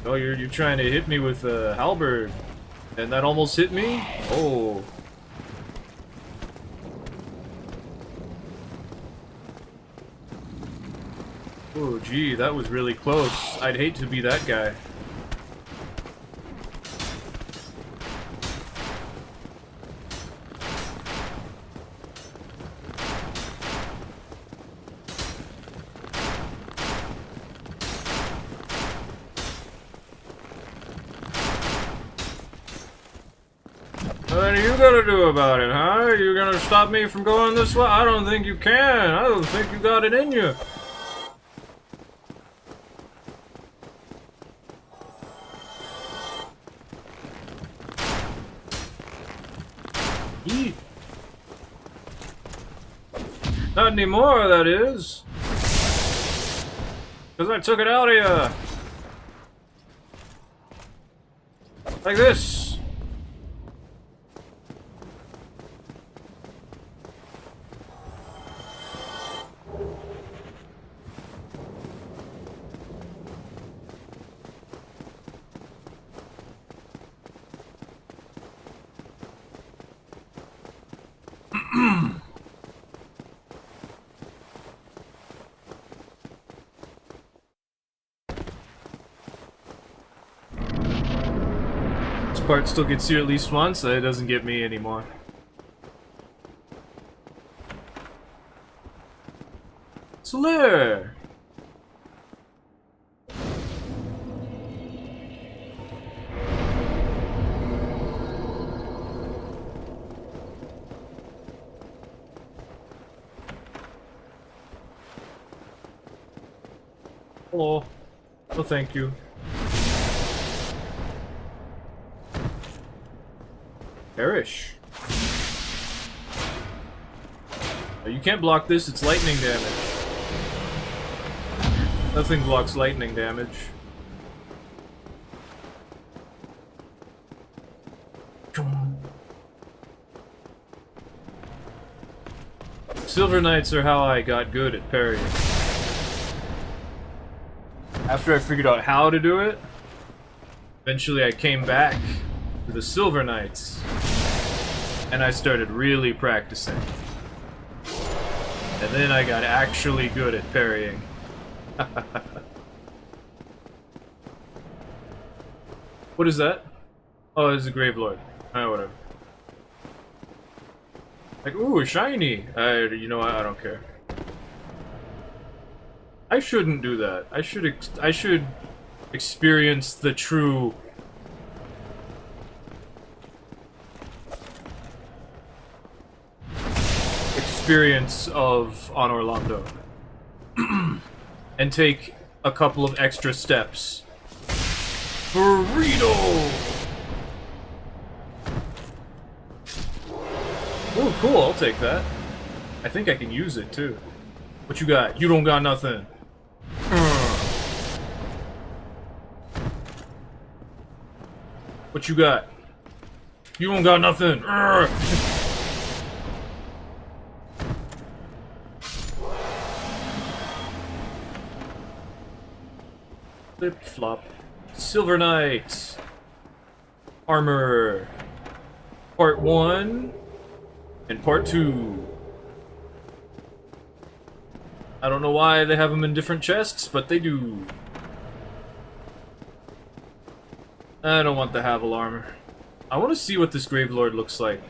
Oh, you're trying to hit me with a halberd. And that almost hit me? Oh. Oh, gee, that was really close. I'd hate to be that guy. What are you gonna do about it, huh? You gonna stop me from going this way? I don't think you can. I don't think you got it in you. Yeet. Not anymore, that is. Because I took it out of you. Like this. This part still gets you at least once, so it doesn't get me anymore. Slayer! Hello. Oh, thank you. Perish. Oh, you can't block this, it's lightning damage. Nothing blocks lightning damage. Silver Knights are how I got good at parrying. After I figured out how to do it, eventually I came back to the Silver Knights, and I started really practicing. And then I got actually good at parrying. What is that? Oh, it's a Gravelord. Oh, whatever. Like, ooh, shiny! You know what? I don't care. I shouldn't do that. I should experience the true experience of On Orlando. And take a couple of extra steps. Burrito! Ooh, cool, I'll take that. I think I can use it too. What you got? You don't got nothing. What you got? You don't got nothing. Urgh. Flip flop. Silver Knight. Armor. Part 1 and Part 2. I don't know why they have them in different chests, but they do. I don't want the Havel armor. I want to see what this Gravelord looks like.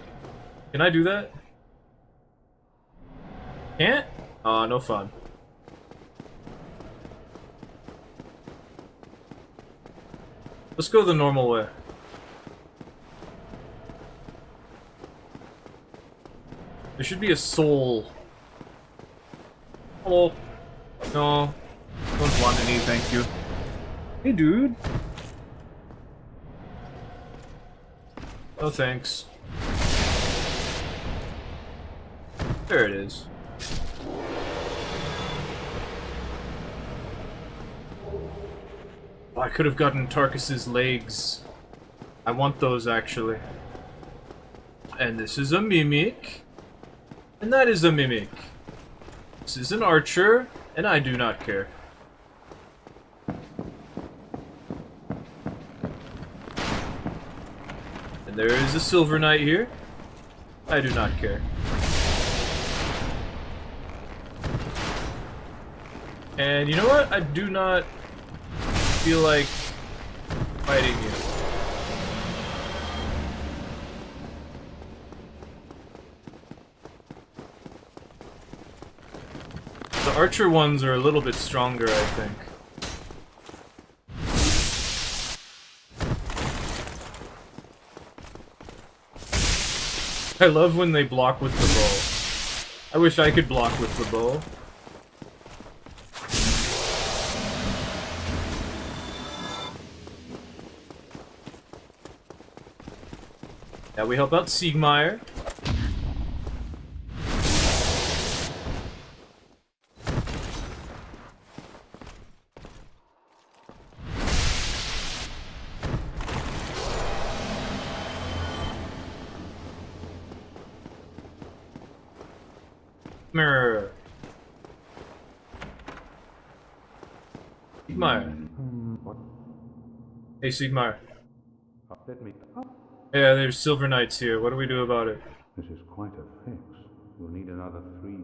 Can I do that? Can't? Aw, no fun. Let's go the normal way. There should be a soul. Hello. No. Don't want any, thank you. Hey, dude. No thanks. There it is. Oh, I could have gotten Tarkus's legs. I want those, actually. And this is a mimic. And that is a mimic. This is an archer, and I do not care. And there is a Silver Knight here. I do not care. And you know what? I do not feel like fighting you. The archer ones are a little bit stronger, I think. I love when they block with the bow. I wish I could block with the bow. Now we help out Siegmeyer. Mirror. Siegmeyer. Hey, Siegmeyer. Yeah, there's Silver Knights here. What do we do about it? This is quite a fix. We'll need another 3.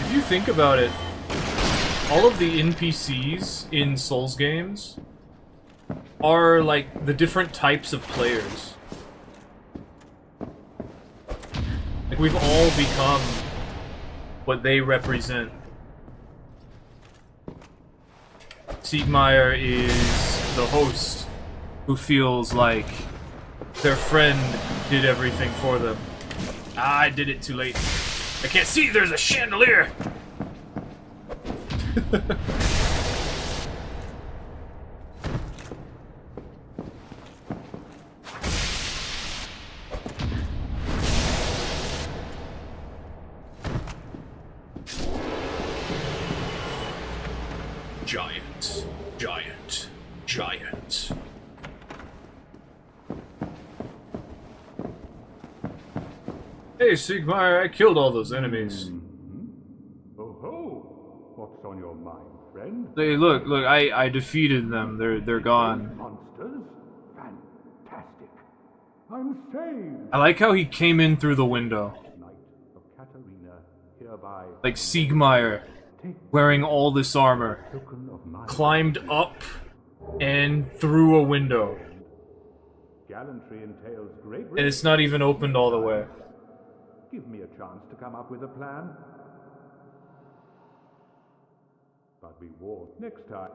If you think about it, all of the NPCs in Souls games are like the different types of players. Like, we've all become what they represent. Siegmeyer is the host who feels like their friend did everything for them. Ah, I did it too late. I can't see, there's a chandelier! Giant, giant, giant. Hey, Siegmeyer, I killed all those enemies. Oh ho! What's on your mind, friend? Hey, look, I defeated them. They're gone. Monsters? Fantastic. I'm saved. I like how he came in through the window. Knight of Katarina, hereby Like Siegmeyer, wearing all this armor, token of my climbed up and through a window. gallantry entails great And it's not even opened all the way. Give me a chance to come up with a plan. But be warned next time.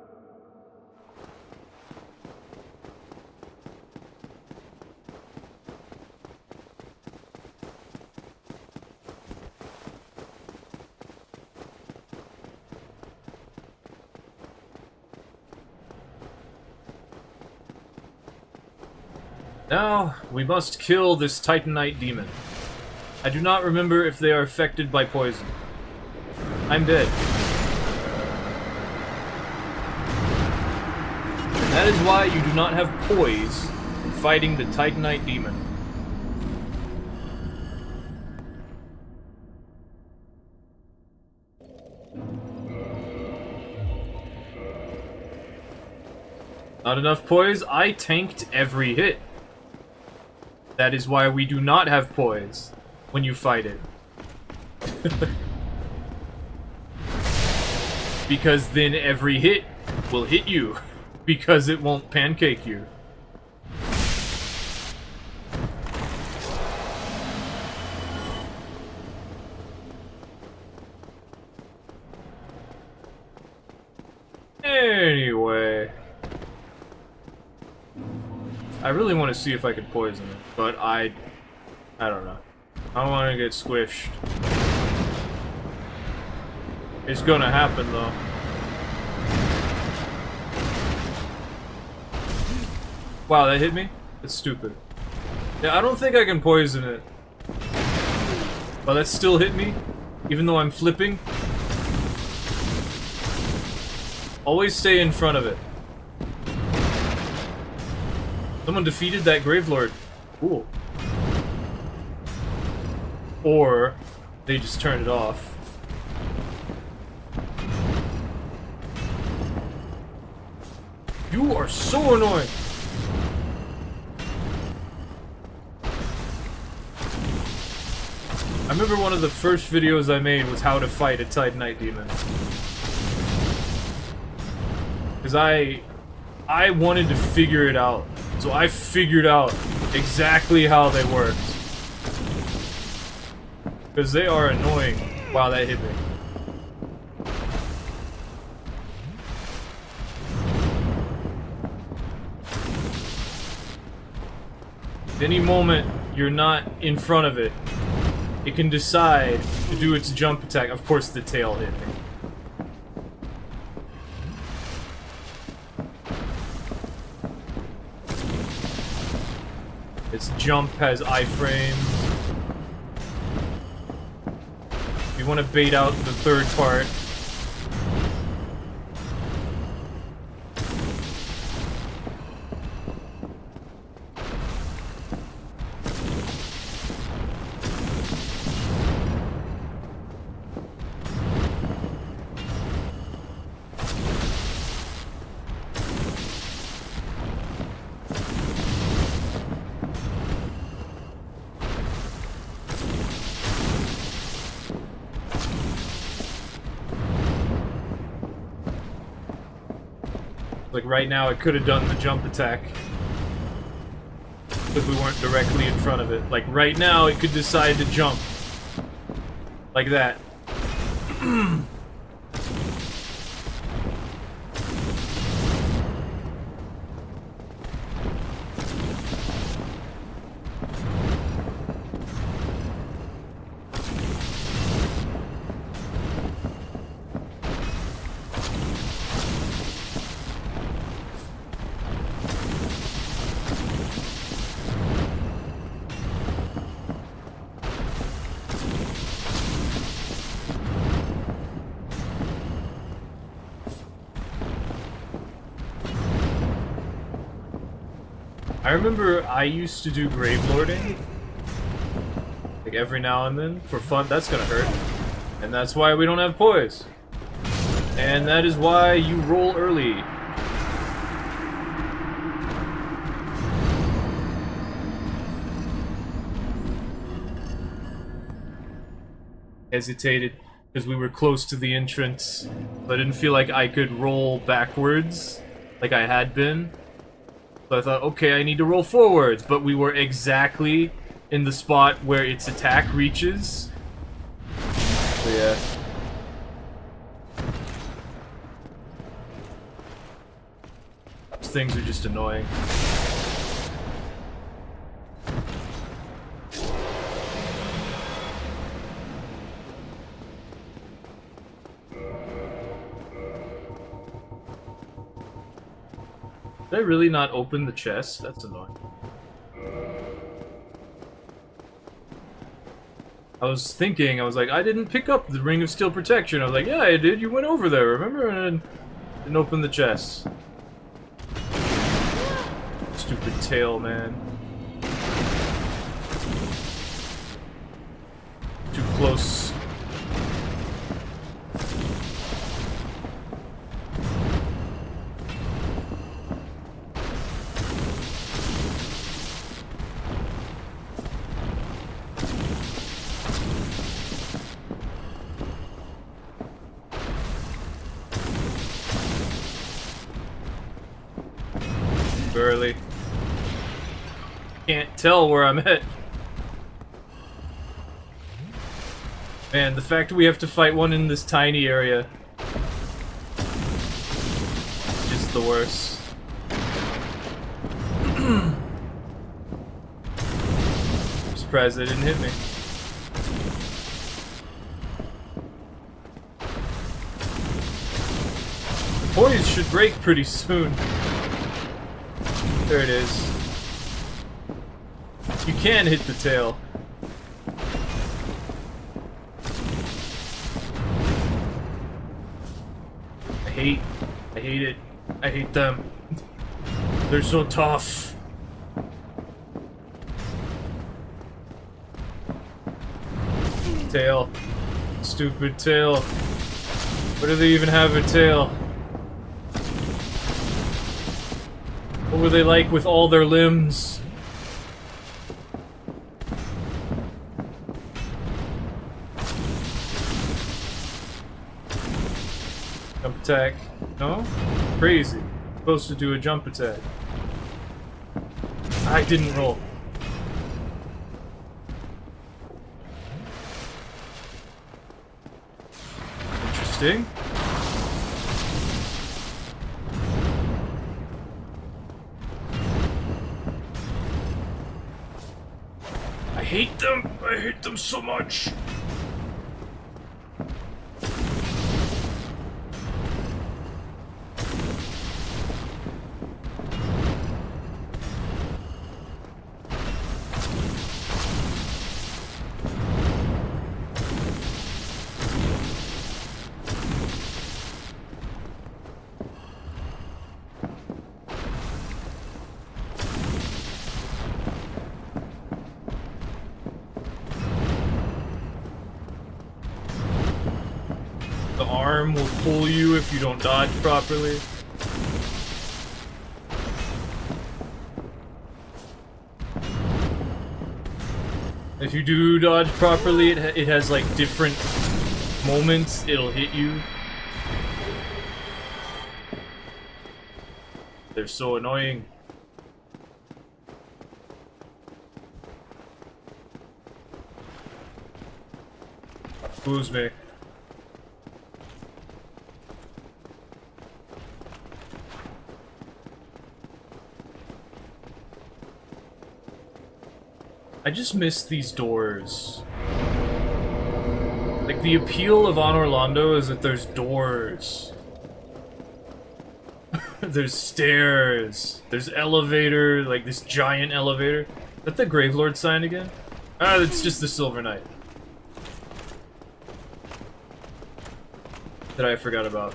Now, we must kill this Titanite demon. I do not remember if they are affected by poison. I'm dead. And that is why you do not have poise in fighting the Titanite demon. Not enough poise? I tanked every hit. That is why we do not have poise when you fight it. Because then every hit will hit you. Because it won't pancake you. Anyway. I really want to see if I can poison it, but I don't know. I don't want to get squished. It's gonna happen, though. Wow, that hit me? That's stupid. Yeah, I don't think I can poison it. But that still hit me, even though I'm flipping. Always stay in front of it. Someone defeated that Gravelord. Cool. Or they just turned it off. You are so annoying! I remember one of the first videos I made was how to fight a Titanite demon. Because I wanted to figure it out. So I figured out exactly how they worked. Because they are annoying. Wow, that hit me. At any moment you're not in front of it, it can decide to do its jump attack. Of course the tail hit me. Its jump has iframes. You want to bait out the third part. Like right now, it could have done the jump attack. Because we weren't directly in front of it. Like right now, it could decide to jump. Like that. I remember I used to do gravelording, like every now and then, for fun. That's gonna hurt. And that's why we don't have poise. And that is why you roll early. Hesitated, because we were close to the entrance, but I didn't feel like I could roll backwards, like I had been. So I thought, okay, I need to roll forwards, but we were exactly in the spot where its attack reaches. So yeah. These things are just annoying. Did I really not open the chest? That's annoying. I was thinking, I was like, I didn't pick up the Ring of Steel Protection. I was like, yeah, I did. You went over there, remember? And didn't open the chest. Stupid tail, man. Too close. Barely. Can't tell where I'm at. Man, the fact that we have to fight one in this tiny area is just the worst. I'm surprised they didn't hit me. The poise should break pretty soon. There it is. You can hit the tail. I hate it. I hate them. They're so tough. Tail. Stupid tail. Why do they even have a tail? What were they like with all their limbs? Jump attack. No? Crazy. Supposed to do a jump attack. I didn't roll. Interesting. I hate them! I hate them so much! The arm will pull you if you don't dodge properly. If you do dodge properly, it has like different moments it'll hit you. They're so annoying. Excuse me. I just miss these doors. Like, the appeal of On Orlando is that there's doors. There's stairs. There's elevator, like this giant elevator. Is that the Gravelord sign again? Ah, it's just the Silver Knight. That I forgot about.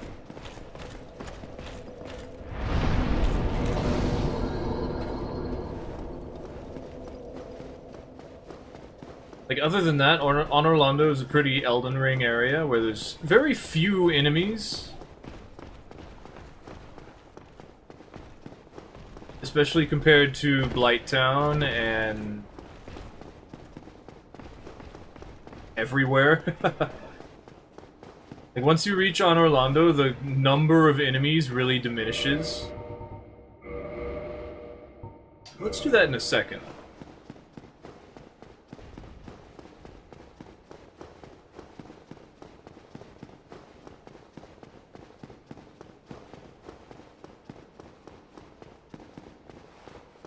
Like, other than that, On Orlando is a pretty Elden Ring area where there's very few enemies. Especially compared to Blighttown and everywhere. Like, once you reach On Orlando, the number of enemies really diminishes. Let's do that in a second.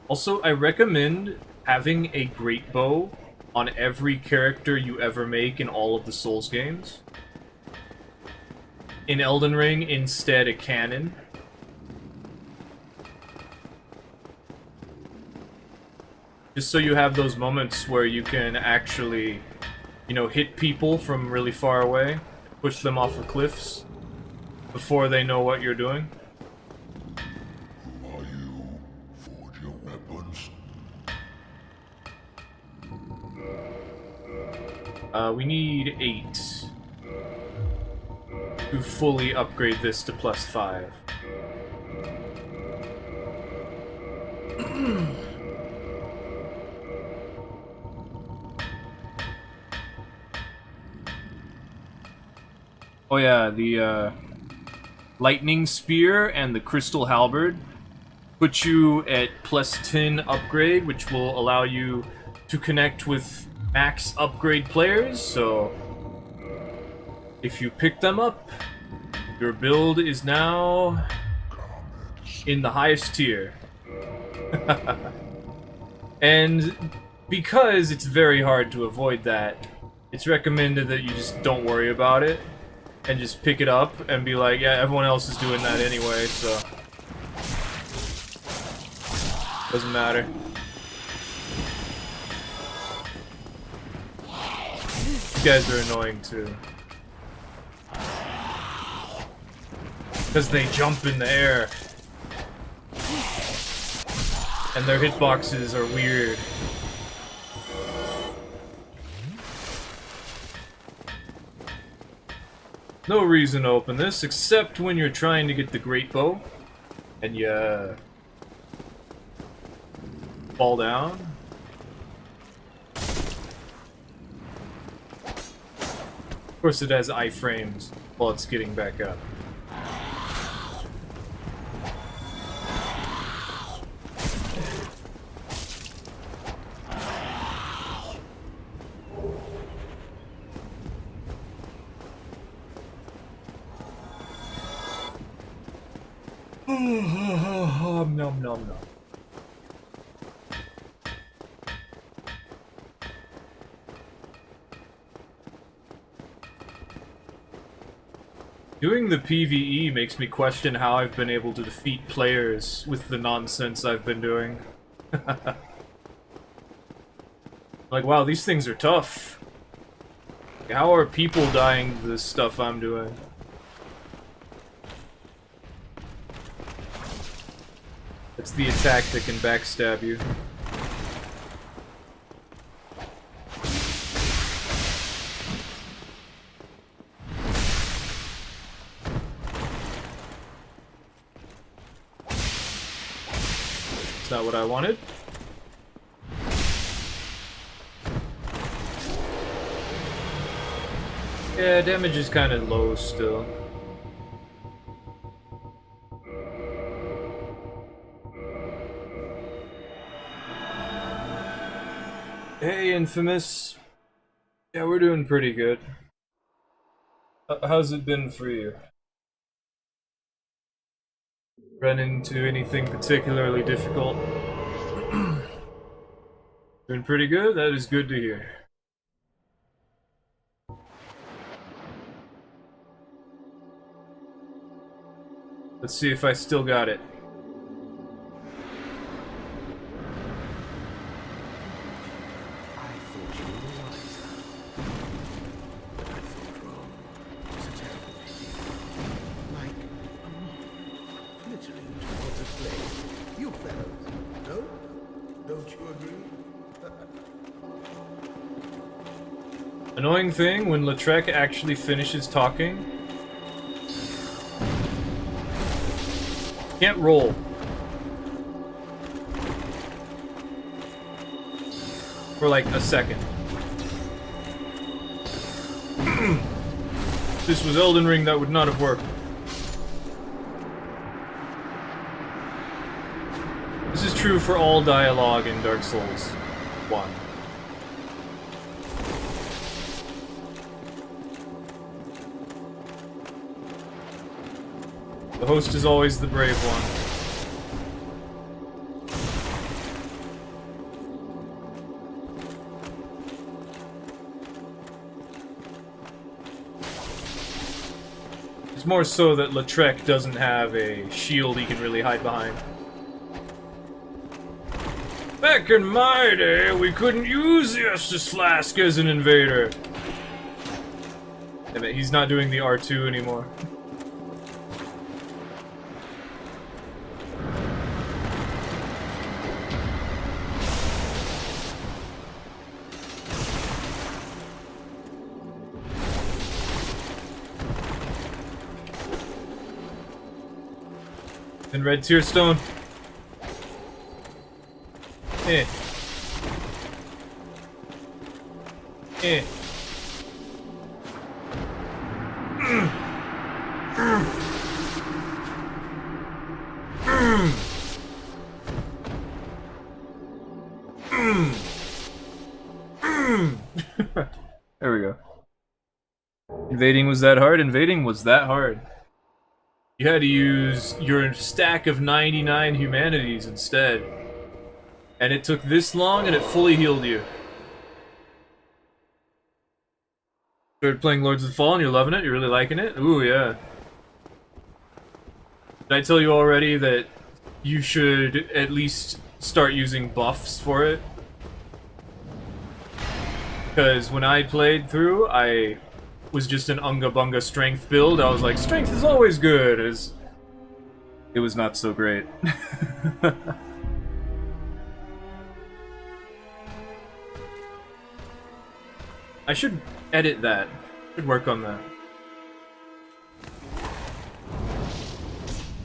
Also, I recommend having a great bow on every character you ever make in all of the Souls games. In Elden Ring, instead a cannon. Just so you have those moments where you can actually you know, hit people from really far away, push them off of cliffs before they know what you're doing. Are you forge your weapons? We need 8 to fully upgrade this to +5. Oh yeah, the lightning spear and the crystal halberd put you at +10 upgrade, which will allow you to connect with max upgrade players, so if you pick them up, your build is now in the highest tier. And because it's very hard to avoid that, it's recommended that you just don't worry about it and just pick it up and be like, yeah, everyone else is doing that anyway, so doesn't matter. These guys are annoying too. Because they jump in the air. And their hitboxes are weird. No reason to open this, except when you're trying to get the great bow. And you fall down. Of course it has iframes while it's getting back up. Nom nom nom. Doing the PvE makes me question how I've been able to defeat players with the nonsense I've been doing. Like, wow, these things are tough. How are people dying to this stuff I'm doing? It's the attack that can backstab you. It's not what I wanted. Yeah, damage is kind of low still. Hey, Infamous. Yeah, we're doing pretty good. How's it been for you? Run into anything particularly difficult? Doing pretty good? That is good to hear. Let's see if I still got it. Annoying thing, when Lautrec actually finishes talking, can't roll. For like a second. If this was Elden Ring, that would not have worked. This is true for all dialogue in Dark Souls 1. The host is always the brave one. It's more so that Lautrec doesn't have a shield he can really hide behind. Back in my day, we couldn't use the Estus Flask as an invader. Damn it, he's not doing the R2 anymore. And red tear stone. Eh. Eh. There we go. Invading was that hard? Invading was that hard. You had to use your stack of 99 humanities instead. And it took this long and it fully healed you. Started playing Lords of the Fallen, you're loving it? You're really liking it? Ooh, yeah. Did I tell you already that you should at least start using buffs for it? Because when I played through, I was just an Unga Bunga strength build. I was like, strength is always good. It was not so great. I should edit that. Should work on that.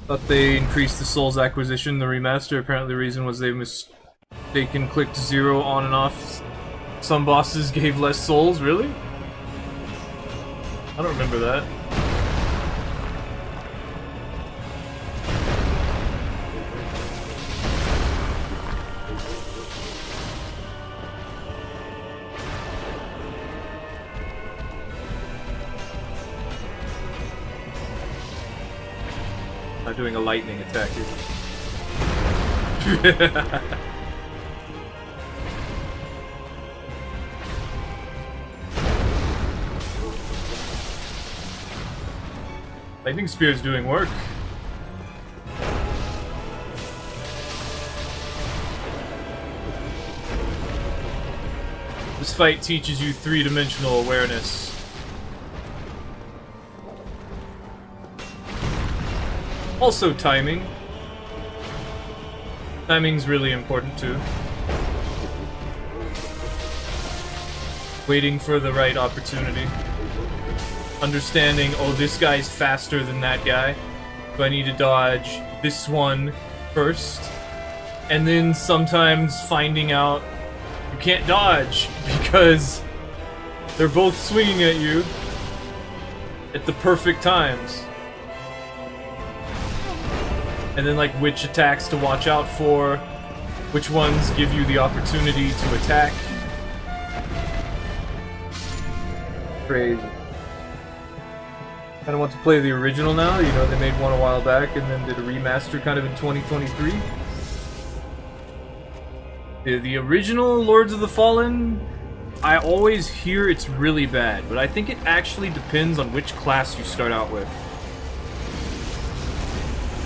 Thought they increased the souls acquisition, the remaster. Apparently the reason was they mistaken clicked 0 on and off. Some bosses gave less souls, really? I don't remember that. Not doing a lightning attack here. Lightning Spear's doing work. This fight teaches you three-dimensional awareness. Also timing. Timing's really important too. Waiting for the right opportunity. Understanding, oh, this guy's faster than that guy, so I need to dodge this one first. And then sometimes finding out you can't dodge because they're both swinging at you at the perfect times. And then like which attacks to watch out for, which ones give you the opportunity to attack. Crazy. Kind of want to play the original now. You know, they made one a while back and then did a remaster kind of in 2023. The original Lords of the Fallen, I always hear it's really bad, but I think it actually depends on which class you start out with.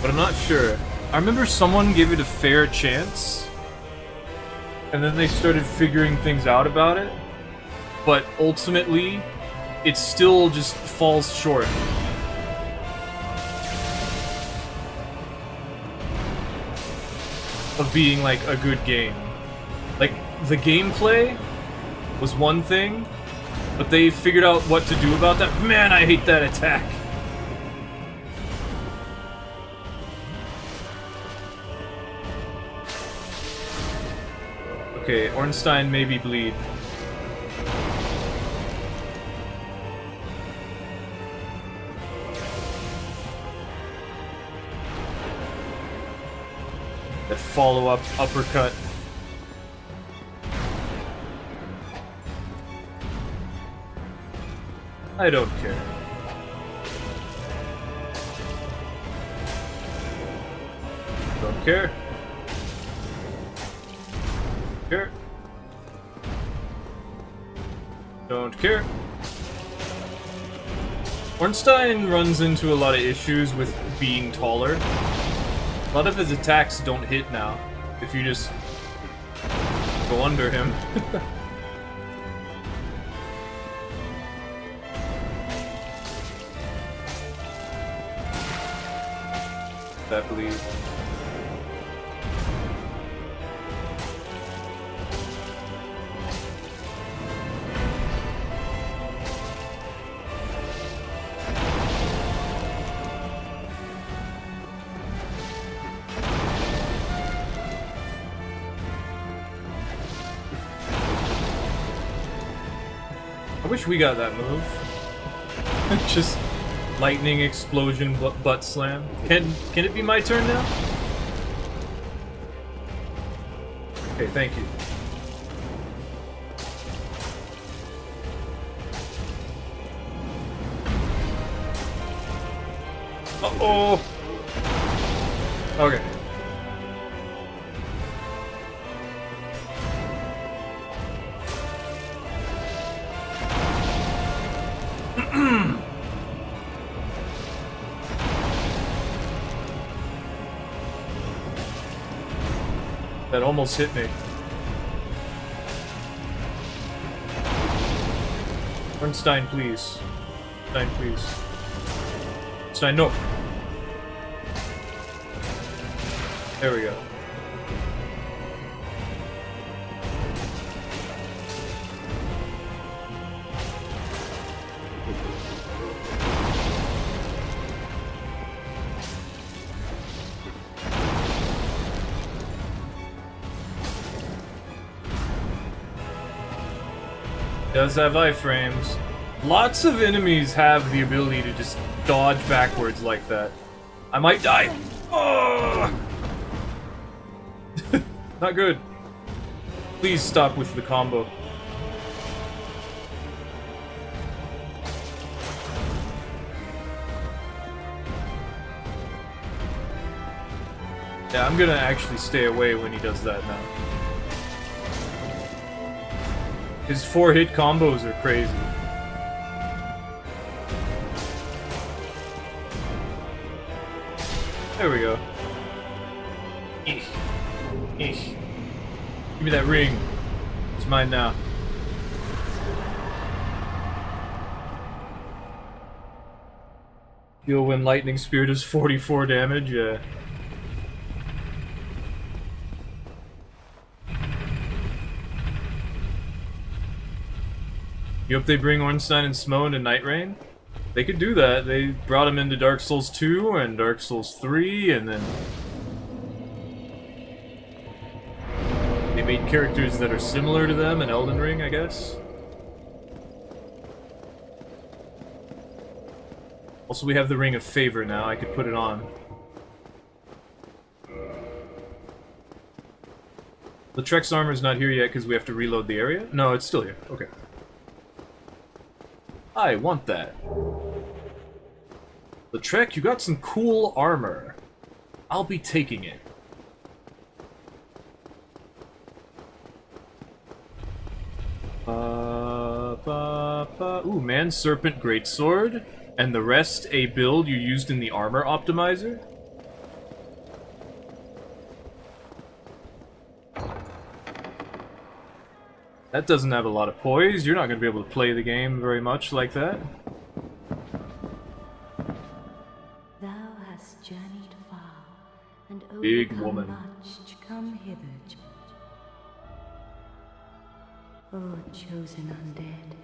But I'm not sure. I remember someone gave it a fair chance, and then they started figuring things out about it, but ultimately, it still just falls short. Of being like a good game. Like, the gameplay was one thing, but they figured out what to do about that. Man, I hate that attack. Okay, Ornstein maybe bleed. That follow-up uppercut. I don't care. Don't care. Care. Don't care. Ornstein runs into a lot of issues with being taller. A lot of his attacks don't hit now, if you just go under him. that bleed. I wish we got that move. Just lightning explosion butt slam. Can it be my turn now? Okay, thank you. Uh-oh. Okay. That almost hit me. Ornstein, please. Stein, please. Stein, no. There we go. Does have iframes. Lots of enemies have the ability to just dodge backwards like that. I might die. Oh! Not good. Please stop with the combo. Yeah, I'm gonna actually stay away when he does that now. His 4-hit combos are crazy. There we go. Eek. Eek. Give me that ring. It's mine now. Heal when lightning spear does 44 damage, yeah. You hope they bring Ornstein and Smo into Night Rain? They could do that. They brought him into Dark Souls 2 and Dark Souls 3, and then they made characters that are similar to them in Elden Ring, I guess. Also, we have the Ring of Favor now. I could put it on. Lautrec's armor's not here yet because we have to reload the area? No, it's still here. Okay. I want that. Lautrec, you got some cool armor. I'll be taking it. Ooh, Man Serpent Greatsword. And the rest a build you used in the armor optimizer? That doesn't have a lot of poise. You're not going to be able to play the game very much like that. Thou hast journeyed far, and Big overcome woman. much to come hither. Oh, chosen undead,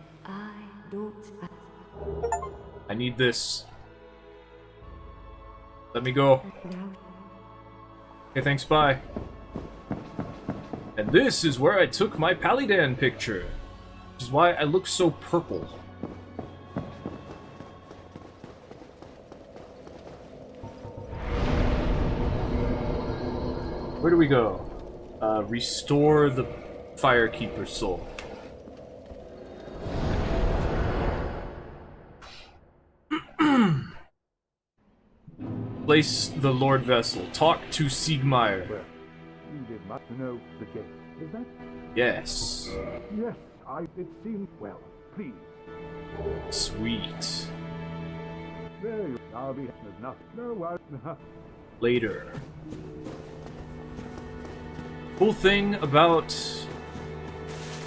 I need this. Let me go. Okay, thanks, bye. And this is where I took my Pallydan picture, which is why I look so purple. Where do we go? Restore the Firekeeper's soul. Place the Lord Vessel. Talk to Siegmeyer. Well, you did not know the gate, is that? Yes. Yes, it seemed well. Please. Sweet. There you I'll be there's nothing. No one. Later. Cool thing about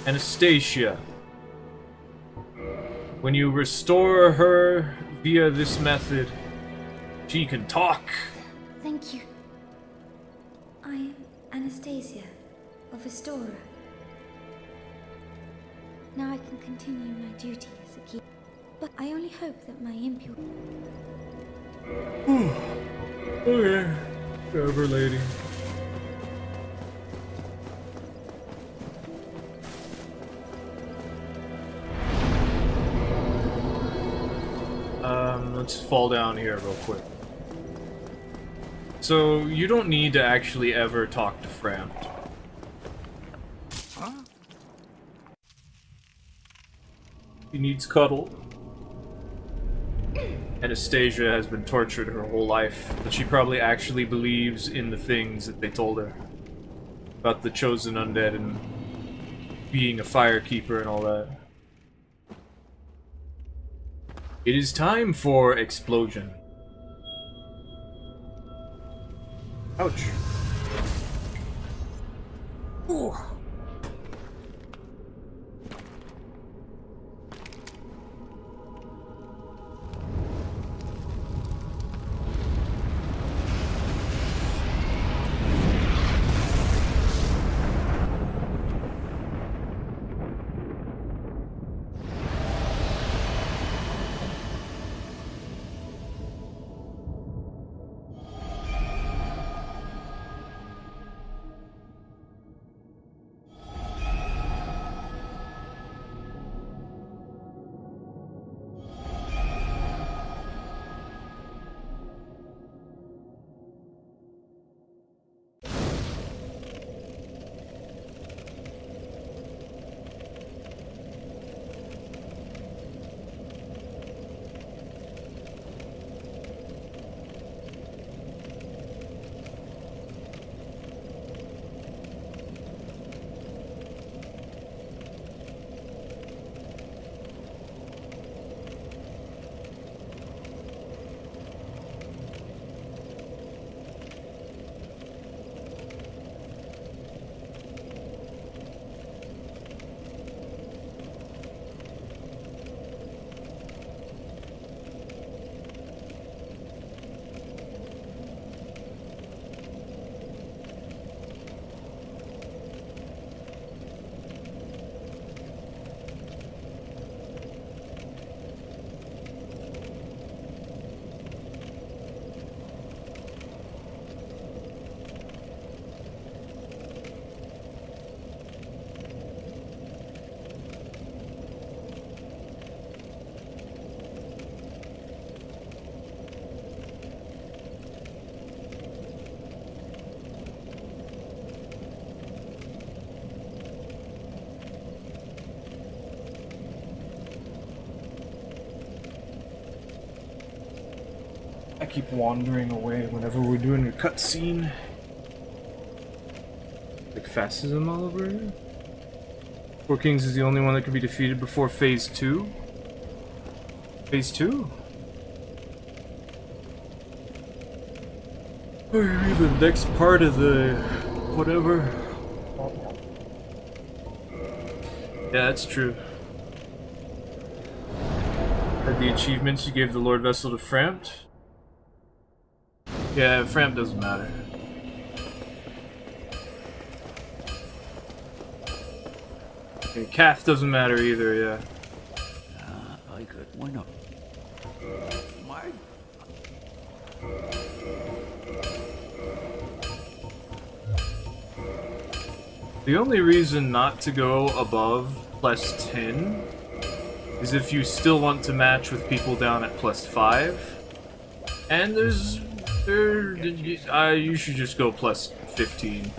Anastasia. When you restore her via this method, she can talk. Thank you. I am Anastasia of Astora. Now I can continue my duty as a keeper. But I only hope that my impure... Okay. Whatever, lady. Let's fall down here real quick. So, you don't need to actually ever talk to Frampt. Huh? He needs cuddle. Anastasia has been tortured her whole life, but she probably actually believes in the things that they told her. About the chosen undead and being a firekeeper and all that. It is time for explosion. Ouch. Ooh. I keep wandering away whenever we're doing a cutscene. Like fascism all over here. Four Kings is the only one that can be defeated before Phase 2? Phase 2? Or maybe the next part of the... whatever. Yeah, that's true. Had the achievements you gave the Lord Vessel to Frampt? Yeah, Frampt doesn't matter. Okay, Cath doesn't matter either, yeah. I could. Why not? My. The only reason not to go above plus 10 is if you still want to match with people down at plus 5. And you should just go plus 15.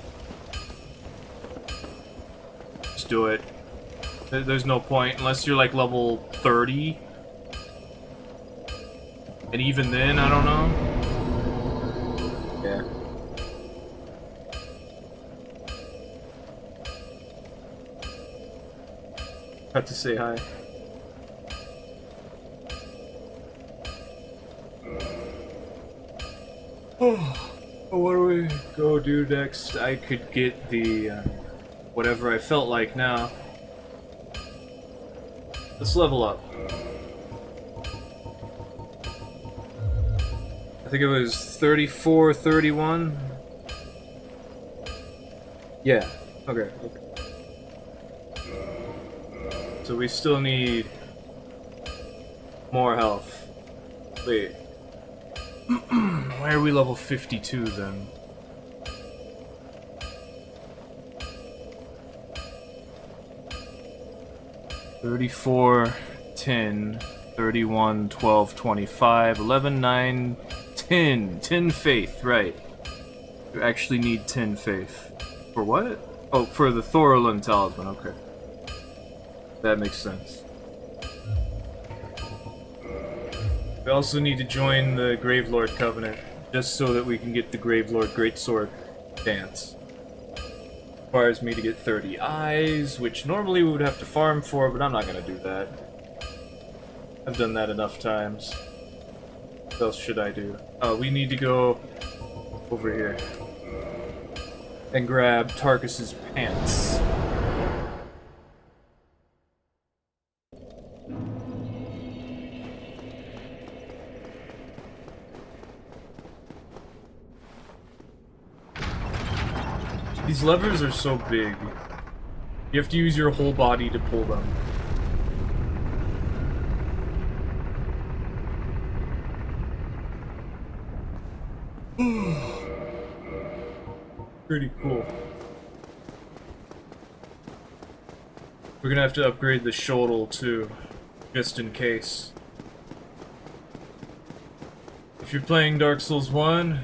Just do it. There's no point unless you're like level 30. And even then, I don't know. Yeah. Have to say hi. Oh, what do we go do next? I could get the whatever I felt like now. Let's level up. I think it was 34, 31. Yeah, okay. So we still need more health. Wait. Why are we level 52 then? $34, 10, 31, 12, 25, 11, 9, 10. 10 faith, right. You actually need 10 faith. For what? Oh, for the Thorolund talisman, okay. That makes sense. We also need to join the Gravelord Covenant, just so that we can get the Gravelord Greatsword dance. Requires me to get 30 eyes, which normally we would have to farm for, but I'm not gonna do that. I've done that enough times. What else should I do? Oh, we need to go over here and grab Tarkus's pants. These levers are so big. You have to use your whole body to pull them. Pretty cool. We're gonna have to upgrade the Shodel too, just in case. If you're playing Dark Souls 1,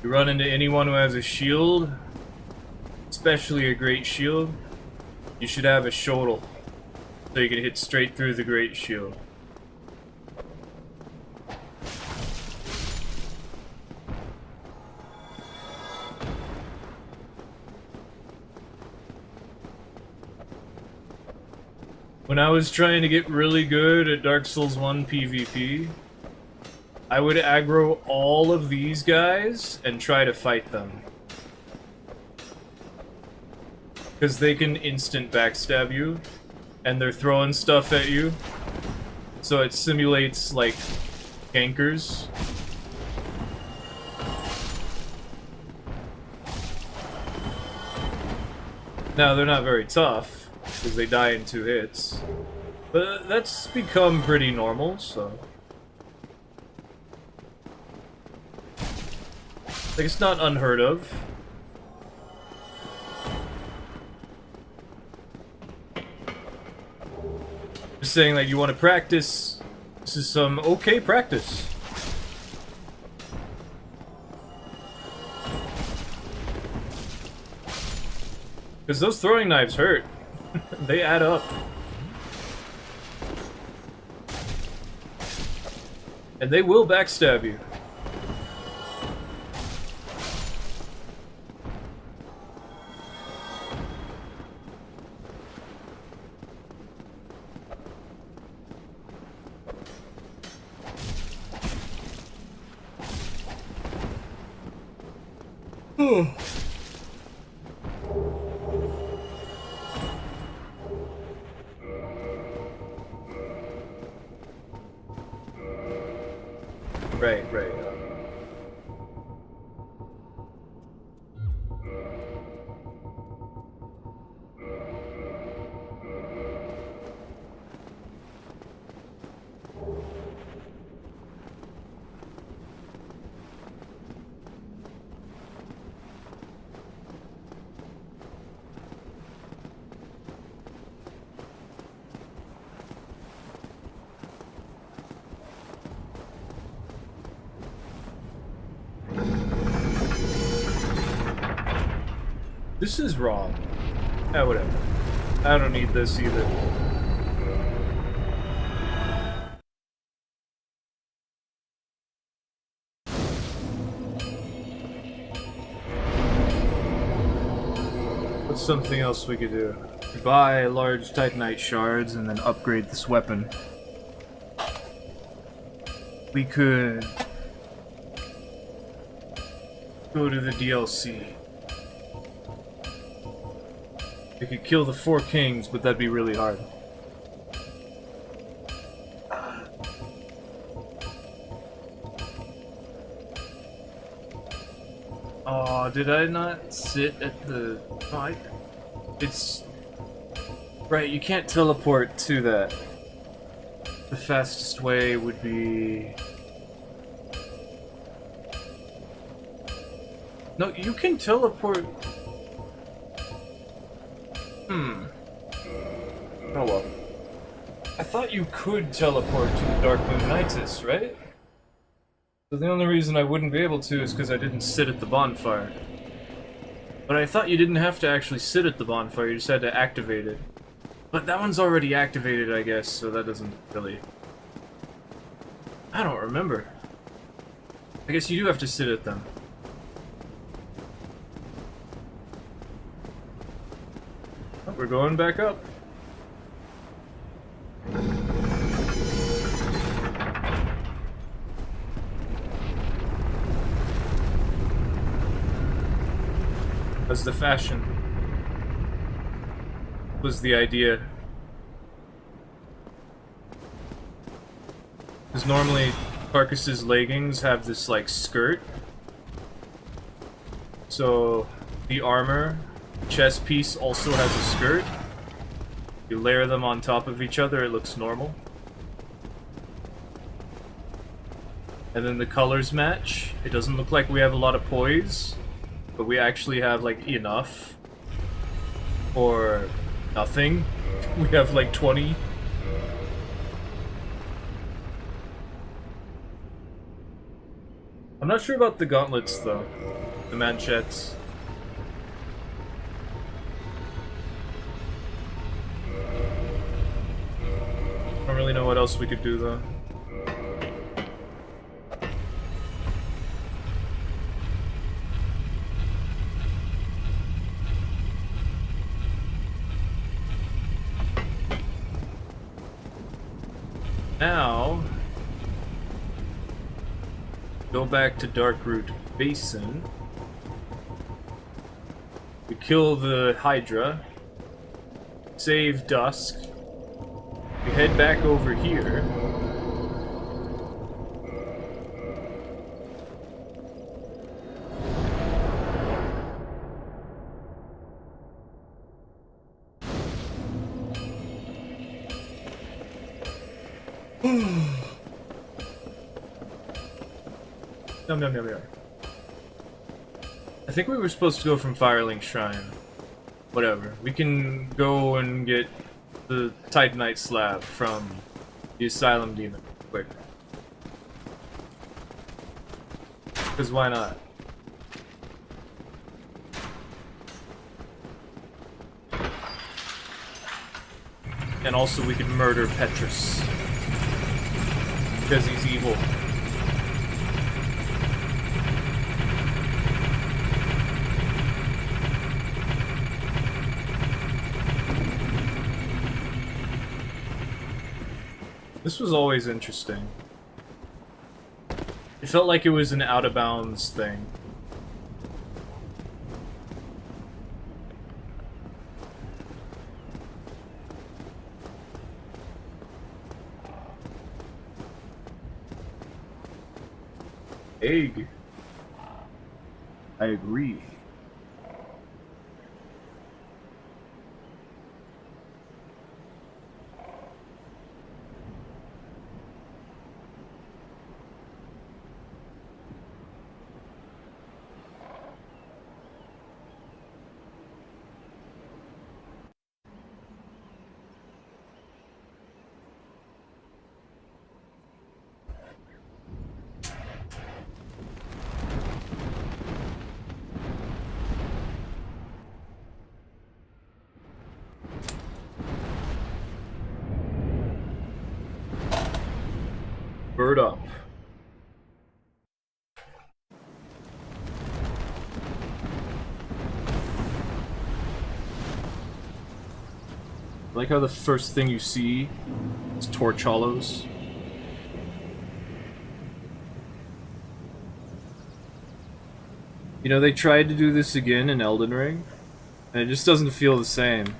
you run into anyone who has a shield, especially a great shield, you should have a Shodel, so you can hit straight through the great shield. When I was trying to get really good at Dark Souls 1 PvP, I would aggro all of these guys and try to fight them. Because they can instant backstab you, and they're throwing stuff at you. So it simulates, like, gankers. Now, they're not very tough, because they die in 2 hits. But that's become pretty normal, so... like, it's not unheard of. Just saying, like, you want to practice, this is some okay practice. Because those throwing knives hurt. They add up. And they will backstab you. Right, right. This is wrong. Ah, whatever. I don't need this either. What's something else we could do? Buy large Titanite shards and then upgrade this weapon. We could go to the DLC. We could kill the 4 kings, but that'd be really hard. Oh, did I not sit at the... Oh, it's... Right, you can't teleport to that. The fastest way would be... No, you can teleport... Oh well. I thought you could teleport to the Darkmoon Nightus, right? So the only reason I wouldn't be able to is because I didn't sit at the bonfire. But I thought you didn't have to actually sit at the bonfire, you just had to activate it. But that one's already activated, I guess, so that doesn't really... I don't remember. I guess you do have to sit at them. Oh, we're going back up. As the fashion was the idea. Because normally Carcass's leggings have this like skirt. So the armor, chest piece also has a skirt. You layer them on top of each other, it looks normal. And then the colors match. It doesn't look like we have a lot of poise. But we actually have, like, enough. Or nothing. We have, like, 20. I'm not sure about the gauntlets, though. The manchettes. I don't really know what else we could do, though. Now, go back to Darkroot Basin. We kill the Hydra. Save Dusk. We head back over here. Yum, yum, yum, yum. I think we were supposed to go from Firelink Shrine. Whatever. We can go and get the Titanite slab from the Asylum Demon quick. Because why not? And also we could murder Petrus. Because he's evil. This was always interesting. It felt like it was an out-of-bounds thing. Egg. I agree. Bird up. I like how the first thing you see is torch hollows. You know, they tried to do this again in Elden Ring, and it just doesn't feel the same.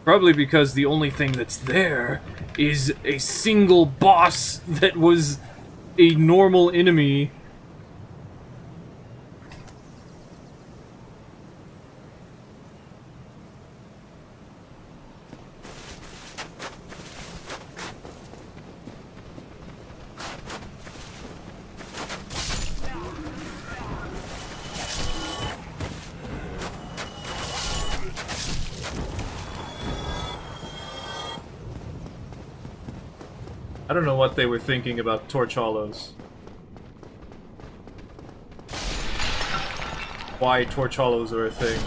Probably because the only thing that's there is a single boss that was a normal enemy I don't know what they were thinking about torch hollows. Why torch hollows are a thing.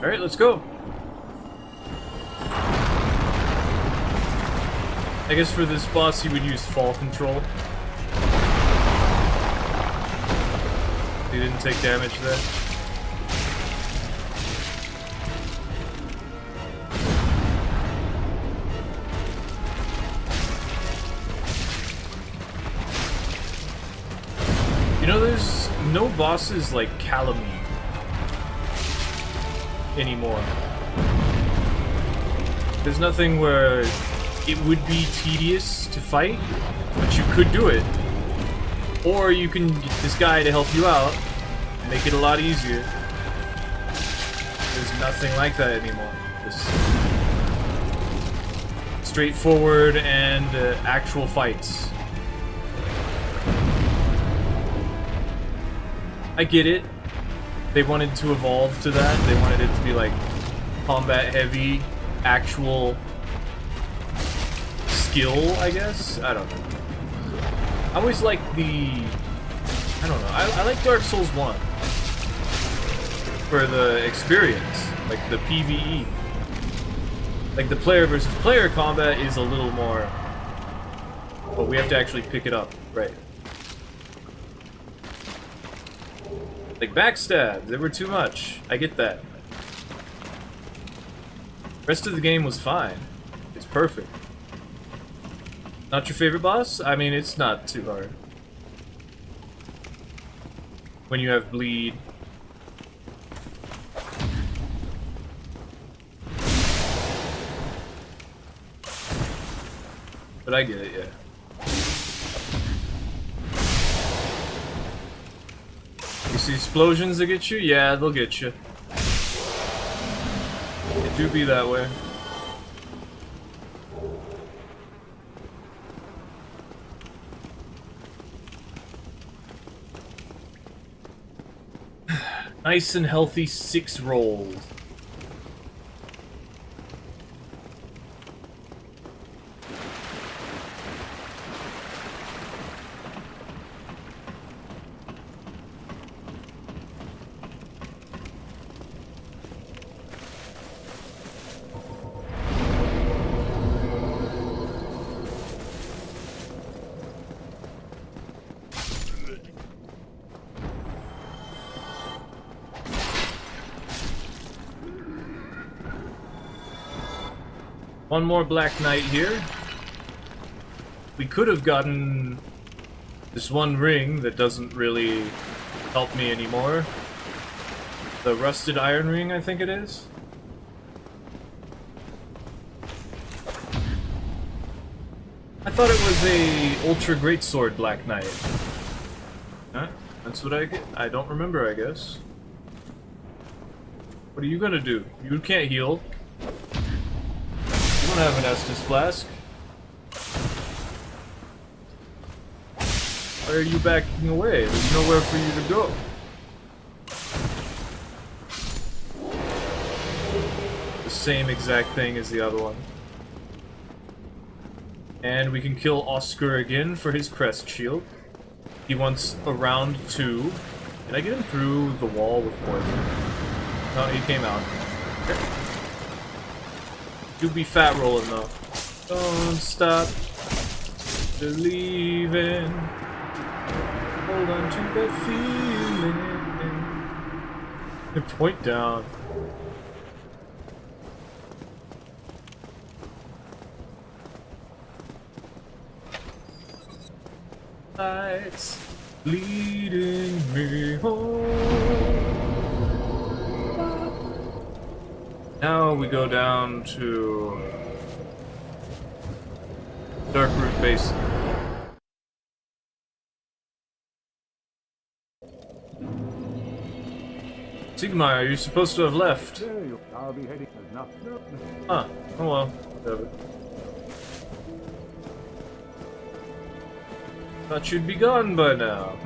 Alright, let's go. I guess for this boss you would use fall control. He didn't take damage there. You know, there's no bosses like Calamine anymore. There's nothing where it would be tedious to fight, but you could do it. Or you can get this guy to help you out and make it a lot easier. There's nothing like that anymore. Just straightforward and actual fights. I get it. They wanted to evolve to that. They wanted it to be like combat heavy, actual skill, I guess? I don't know. I always like the... I don't know. I like Dark Souls 1. For the experience. Like the PvE. Like the player versus player combat is a little more... But we have to actually pick it up. Right. Like backstab. They were too much. I get that. Rest of the game was fine. It's perfect. Not your favorite boss? I mean, it's not too hard. When you have bleed. But I get it, yeah. You see explosions that get you? Yeah, they'll get you. It do be that way. Nice and healthy 6 rolls. One more Black Knight here. We could have gotten this one ring that doesn't really help me anymore. The Rusted Iron Ring, I think it is. I thought it was a Ultra Greatsword Black Knight. Huh? That's what I get. I don't remember, I guess. What are you gonna do? You can't heal. I don't have an Estus Flask. Why are you backing away? There's nowhere for you to go. The same exact thing as the other one. And we can kill Oscar again for his crest shield. He wants a round 2. Can I get him through the wall with poison? No, he came out. Okay. Do be fat rolling though. Don't stop believing. Hold on to that feeling. Point down. Lights leading me home. Now we go down to Darkroot Basin. Sigmar, you're supposed to have left. I'll be heading. Huh, Oh well, whatever. Thought you'd be gone by now.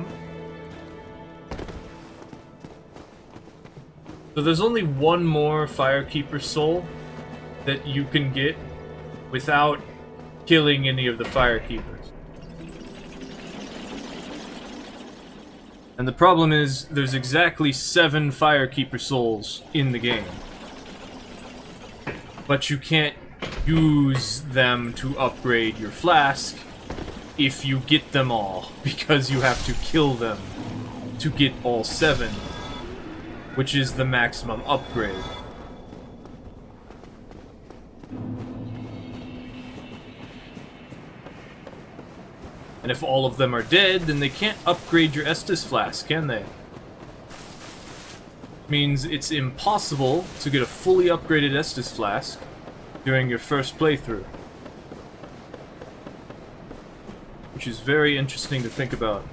So there's only one more Firekeeper soul that you can get without killing any of the Firekeepers. And the problem is, there's exactly 7 Firekeeper souls in the game. But you can't use them to upgrade your flask if you get them all, because you have to kill them to get all 7, which is the maximum upgrade. And if all of them are dead, then they can't upgrade your Estus flask, can they? Means it's impossible to get a fully upgraded Estus flask during your first playthrough. Which is very interesting to think about.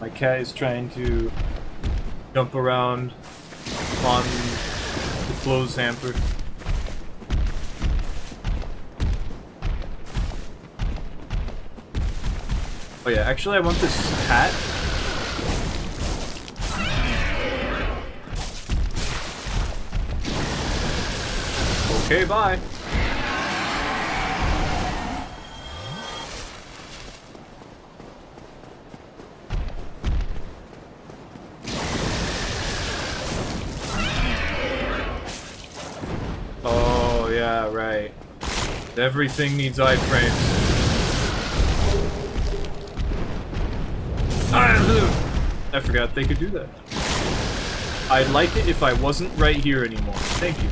My cat is trying to jump around on the clothes hamper. Oh yeah, actually I want this hat. Okay, bye. Oh, yeah, right. Everything needs iframes. I forgot they could do that. I'd like it if I wasn't right here anymore. Thank you.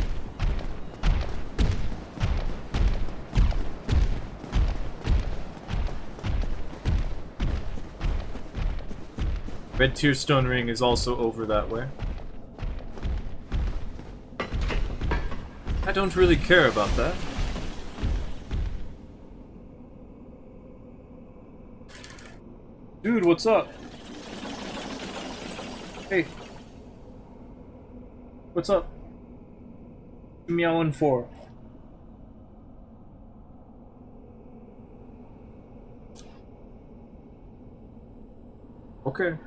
Red Tearstone Ring is also over that way. I don't really care about that. Dude, what's up? Hey. What's up? Meowing for. Okay.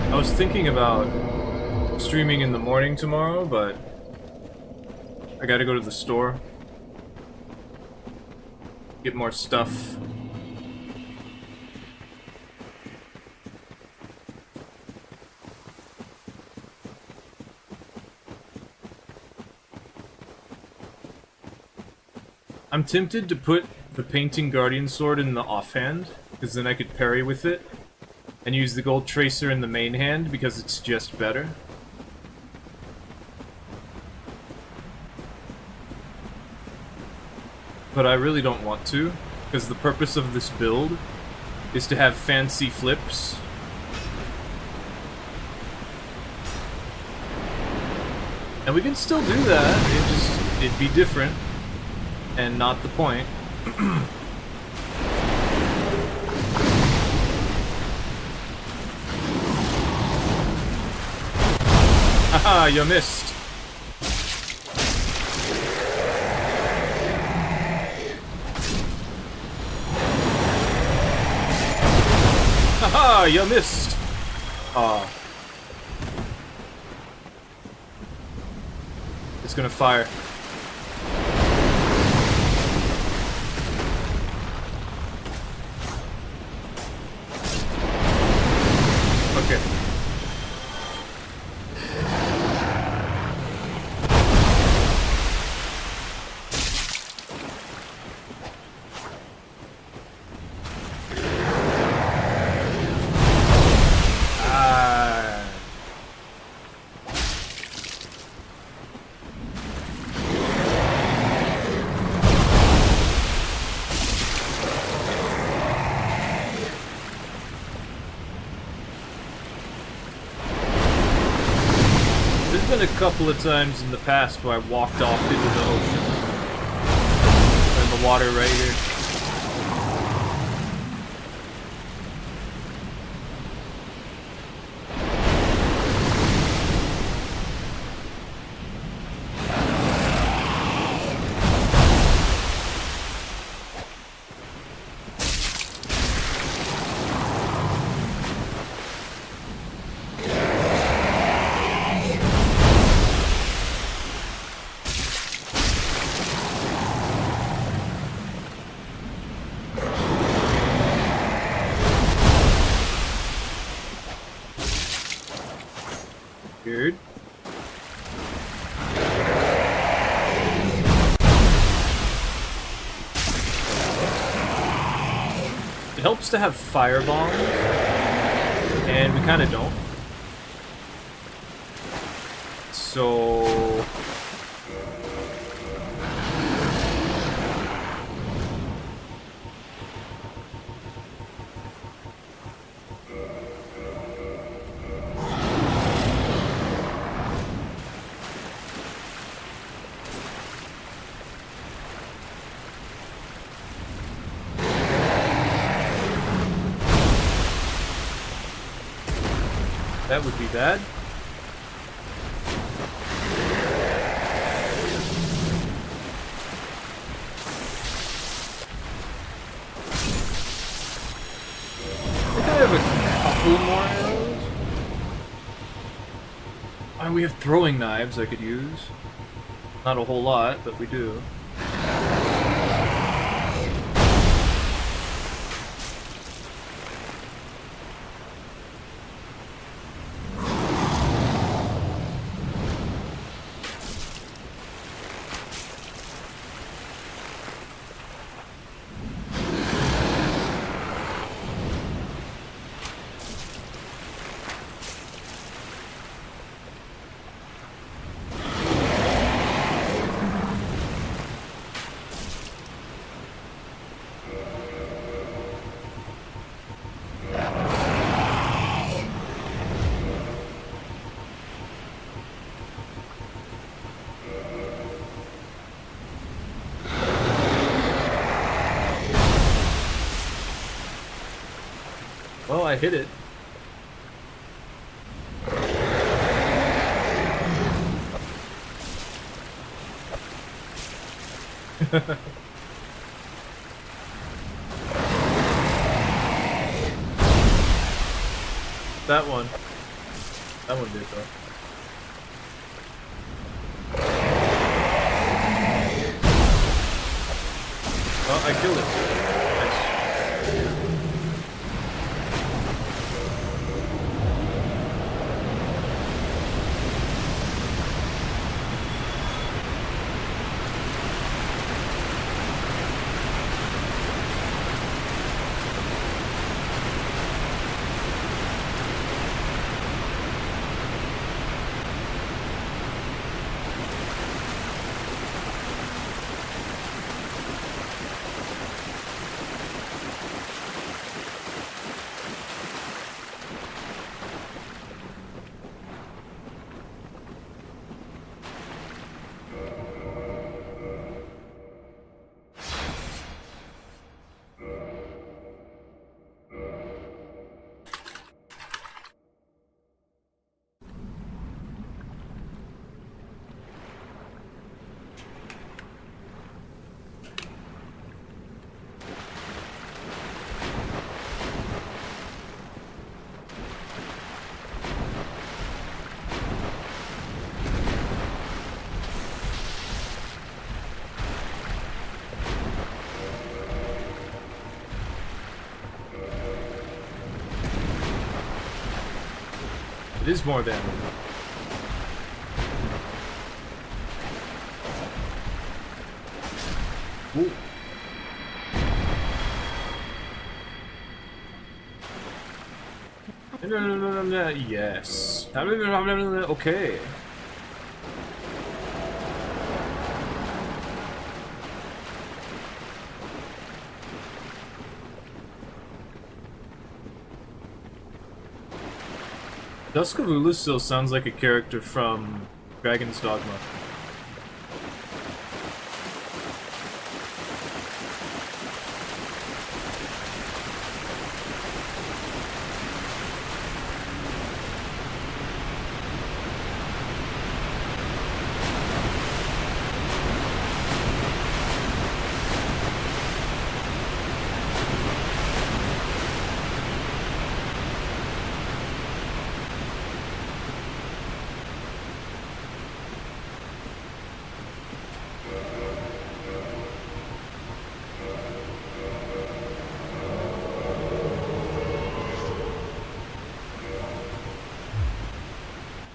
I was thinking about streaming in the morning tomorrow, but I gotta go to the store. Get more stuff. I'm tempted to put the Painting Guardian Sword in the offhand, because then I could parry with it. And use the Gold Tracer in the main hand, because it's just better. But I really don't want to, because the purpose of this build is to have fancy flips. And we can still do that, it'd be different, and not the point. Haha, you missed. Haha, you missed. Ah. It's gonna fire. Okay. a couple of times in the past where I walked off into the ocean. In the water right here. Weird. It helps to have fire bombs, and we kind of don't. So... that would be bad. I think I have a couple more arrows. Oh, we have throwing knives I could use. Not a whole lot, but we do. Well, I hit it. That one. That one did though. Oh, I killed it. Nice. It is more damage. Ooh. Yes. Okay. Dusk of Ulu still sounds like a character from Dragon's Dogma.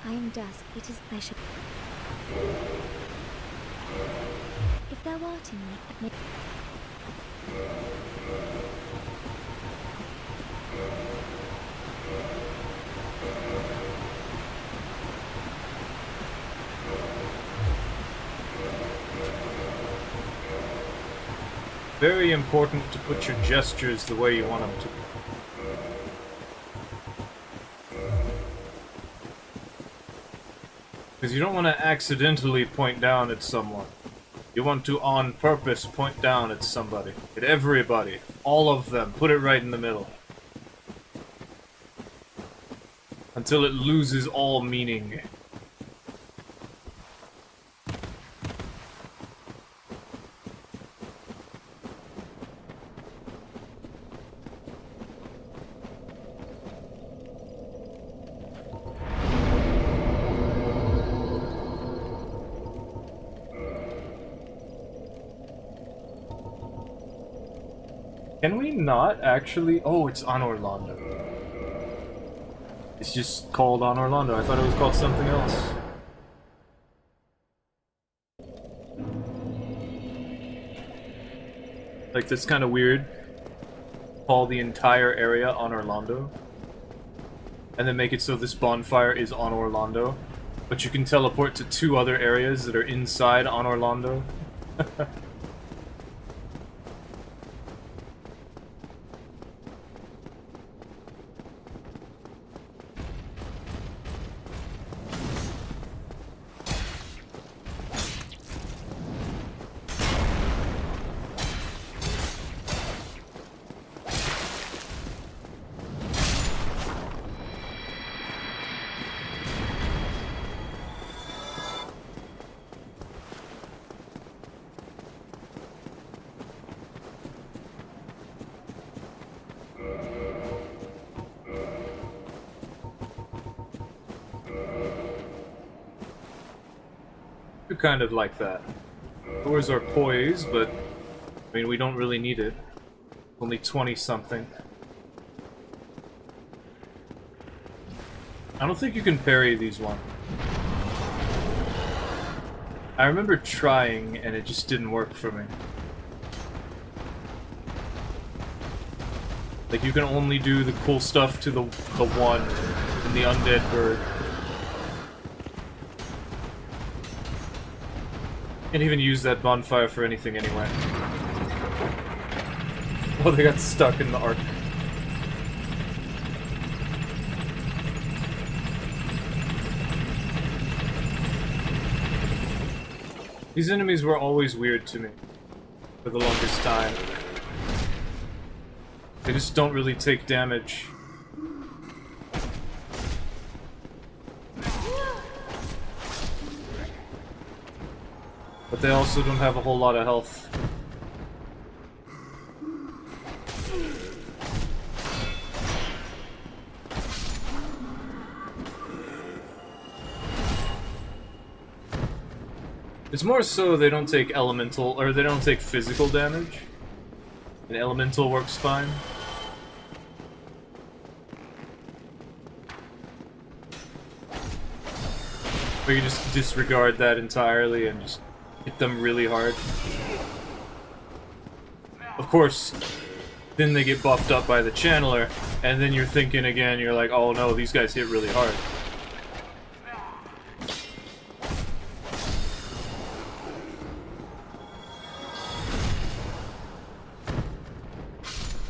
I am dusk. It is I should. If thou art in me, admit. Very important to put your gestures the way you want them to. Because you don't want to accidentally point down at someone. You want to, on purpose, point down at somebody. At everybody. All of them. Put it right in the middle. Until it loses all meaning. Can we not actually... Oh, it's on Orlando. It's just called on Orlando. I thought it was called something else. Like, that's kind of weird. Call the entire area on Orlando. And then make it so this bonfire is on Orlando. But you can teleport to 2 other areas that are inside on Orlando. Kind of like that. Doors are poised, but I mean, we don't really need it. Only 20 something. I don't think you can parry these ones. I remember trying and it just didn't work for me. Like, you can only do the cool stuff to the one in the undead bird. Can't even use that bonfire for anything anyway. Oh, they got stuck in the arc. These enemies were always weird to me for the longest time. They just don't really take damage. But they also don't have a whole lot of health. It's more so they don't take elemental, or they don't take physical damage. And elemental works fine. Or you just disregard that entirely and just hit them really hard. Of course, then they get buffed up by the channeler, and then you're thinking again, you're like, oh no, these guys hit really hard.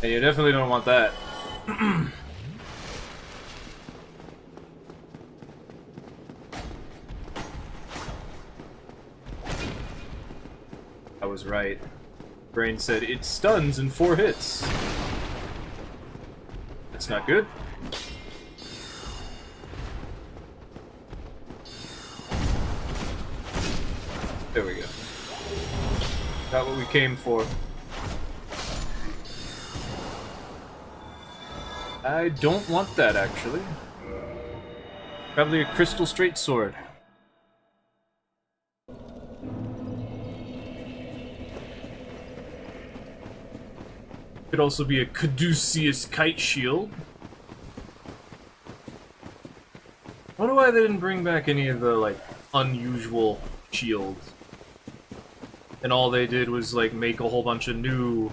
And you definitely don't want that. was right. Brain said it stuns in 4 hits. That's not good. There we go. Got what we came for. I don't want that, actually. Probably a crystal straight sword. Could also be a caduceus kite shield. I wonder why they didn't bring back any of the, like, unusual shields. And all they did was, like, make a whole bunch of new,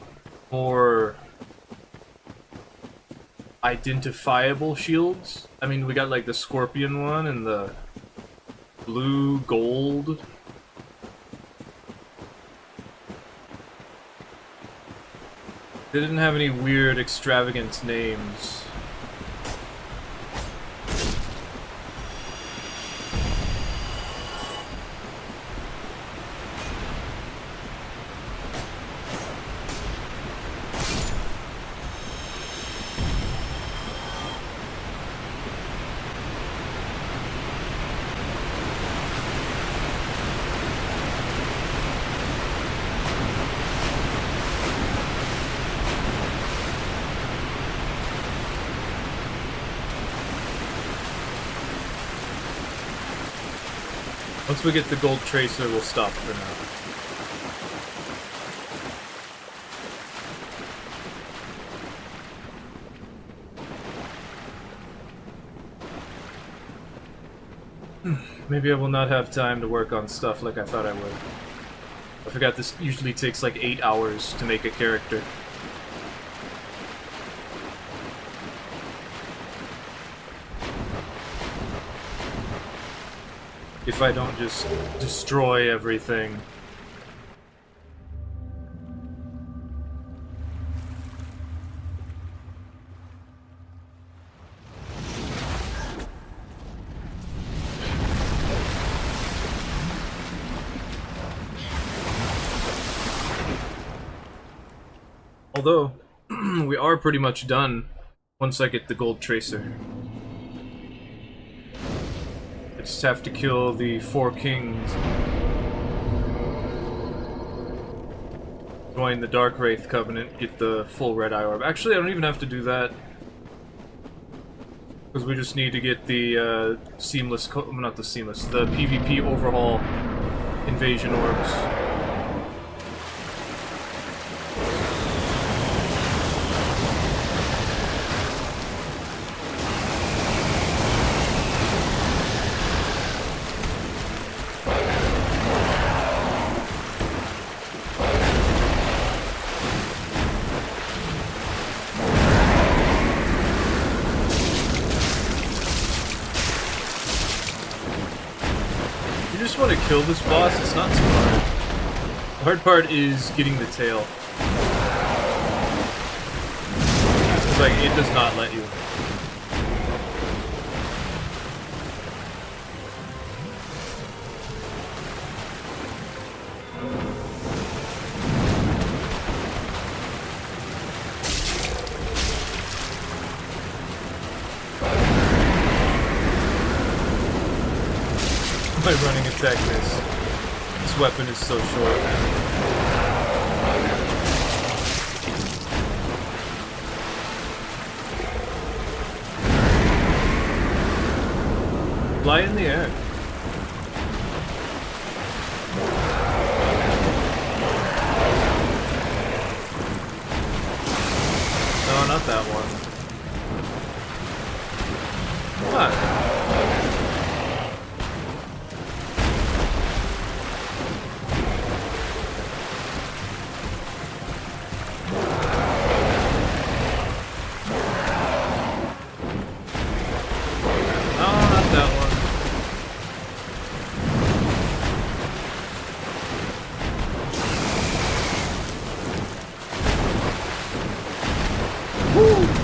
more identifiable shields. I mean, we got, like, the scorpion one and the blue, gold. They didn't have any weird, extravagant names. Once we get the gold tracer, we'll stop for now. Maybe I will not have time to work on stuff like I thought I would. I forgot this usually takes like 8 hours to make a character. If I don't just destroy everything. Although, we are pretty much done once I get the gold tracer. Just have to kill the 4 kings. Join the Dark Wraith Covenant, get the full red eye orb. Actually, I don't even have to do that. Because we just need to get the seamless, not the seamless, the PvP overhaul invasion orbs. Want to kill this boss, it's not too hard. The hard part is getting the tail. It's like, it does not let you. My running attack miss. This weapon is so short. Fly in the air. No, not that one. What?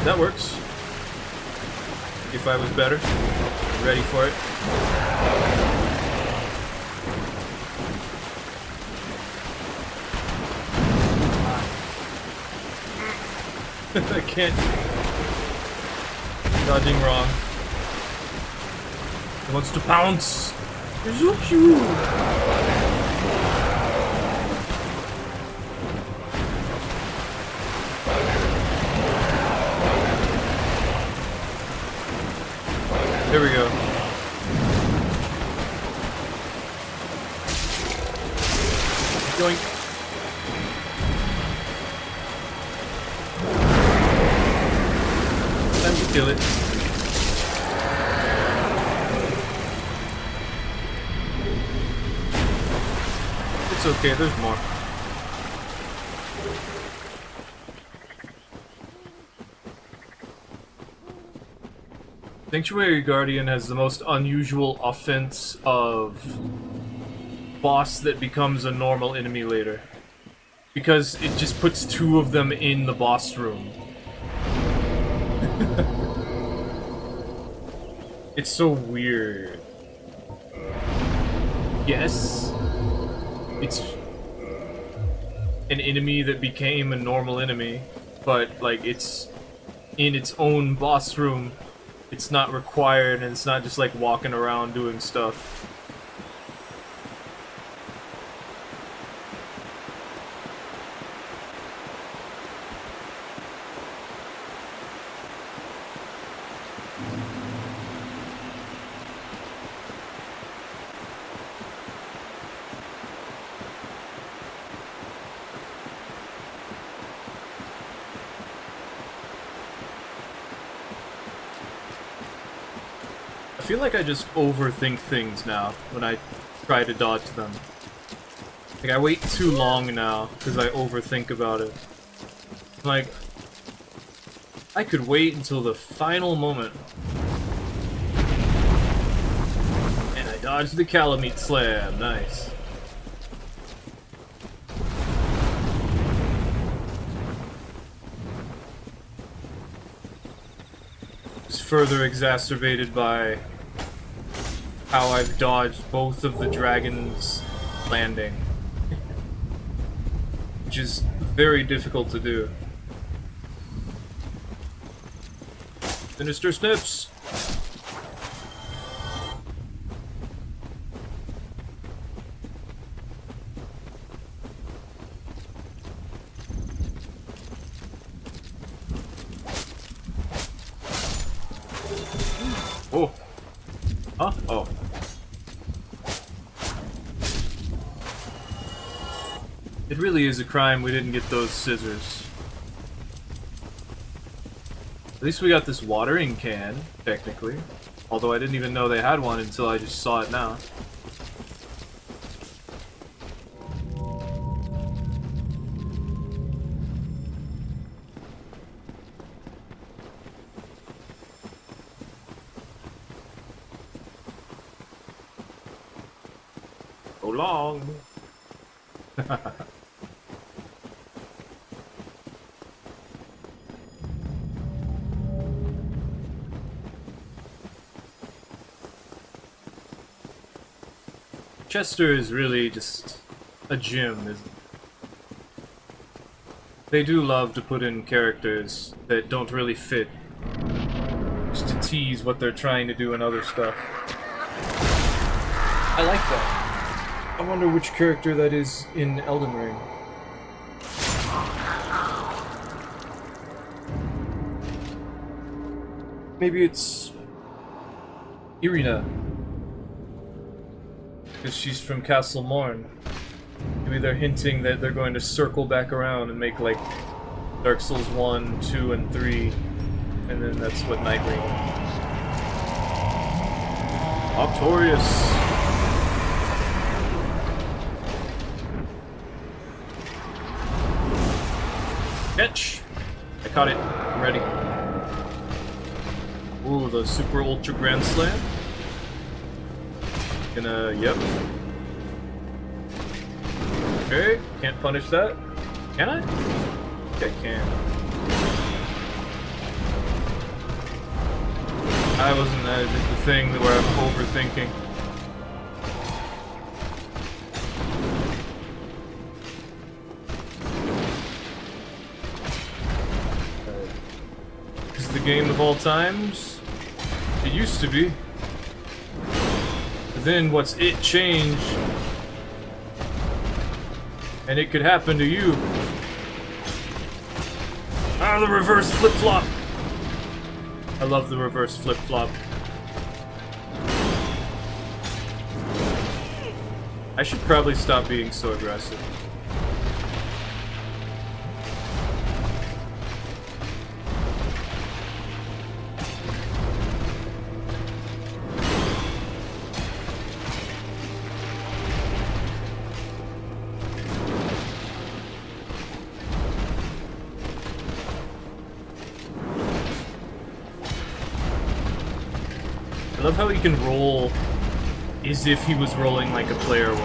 That works. If I was better, ready for it. I can't. Dodging wrong. He wants to pounce. Zoop you. There we go. Yoink. Time to kill it. It's okay, there's more. Sanctuary Guardian has the most unusual offense of boss that becomes a normal enemy later. Because it just puts two of them in the boss room. It's so weird. Yes, it's an enemy that became a normal enemy, but like it's in its own boss room. It's not required, and it's not just like walking around doing stuff. I feel like I just overthink things now when I try to dodge them. Like, I wait too long now because I overthink about it. Like, I could wait until the final moment. And I dodged the Calamite Slam. Nice. It's further exacerbated by how I've dodged both of the dragon's landing. Which is very difficult to do. Sinister Snips! Oh! Huh? Oh. It really is a crime we didn't get those scissors. At least we got this watering can, technically. Although I didn't even know they had one until I just saw it now. So long! Chester is really just a gym, isn't it? They do love to put in characters that don't really fit, just to tease what they're trying to do in other stuff. I like that. I wonder which character that is in Elden Ring. Maybe it's Irina. Because she's from Castle Morn. Maybe they're hinting that they're going to circle back around and make like Dark Souls 1, 2, and 3. And then that's what Nightring is. Octorius! Catch! I caught it. I'm ready. Ooh, the Super Ultra Grand Slam. Gonna, yep. Okay, can't punish that. Can I? I think I can. I wasn't, I did the thing where I'm overthinking. the game of all times? It used to be. But then what's it changed? And it could happen to you. Ah, the reverse flip-flop! I love the reverse flip-flop. I should probably stop being so aggressive. I love how he can roll as if he was rolling like a player was.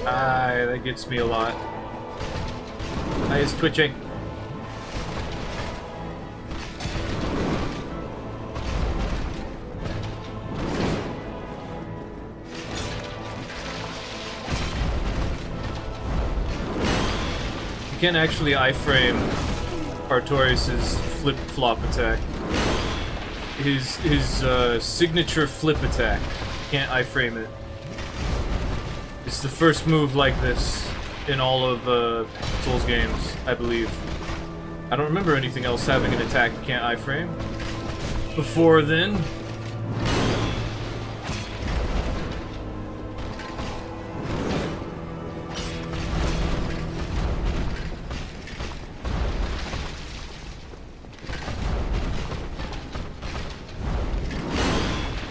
Ah, that gets me a lot. Eye is twitching. You can't actually iframe Artorias' flip-flop attack. His signature flip attack. You can't iframe it. It's the first move like this in all of Souls games, I believe. I don't remember anything else having an attack you can't iframe. Before then...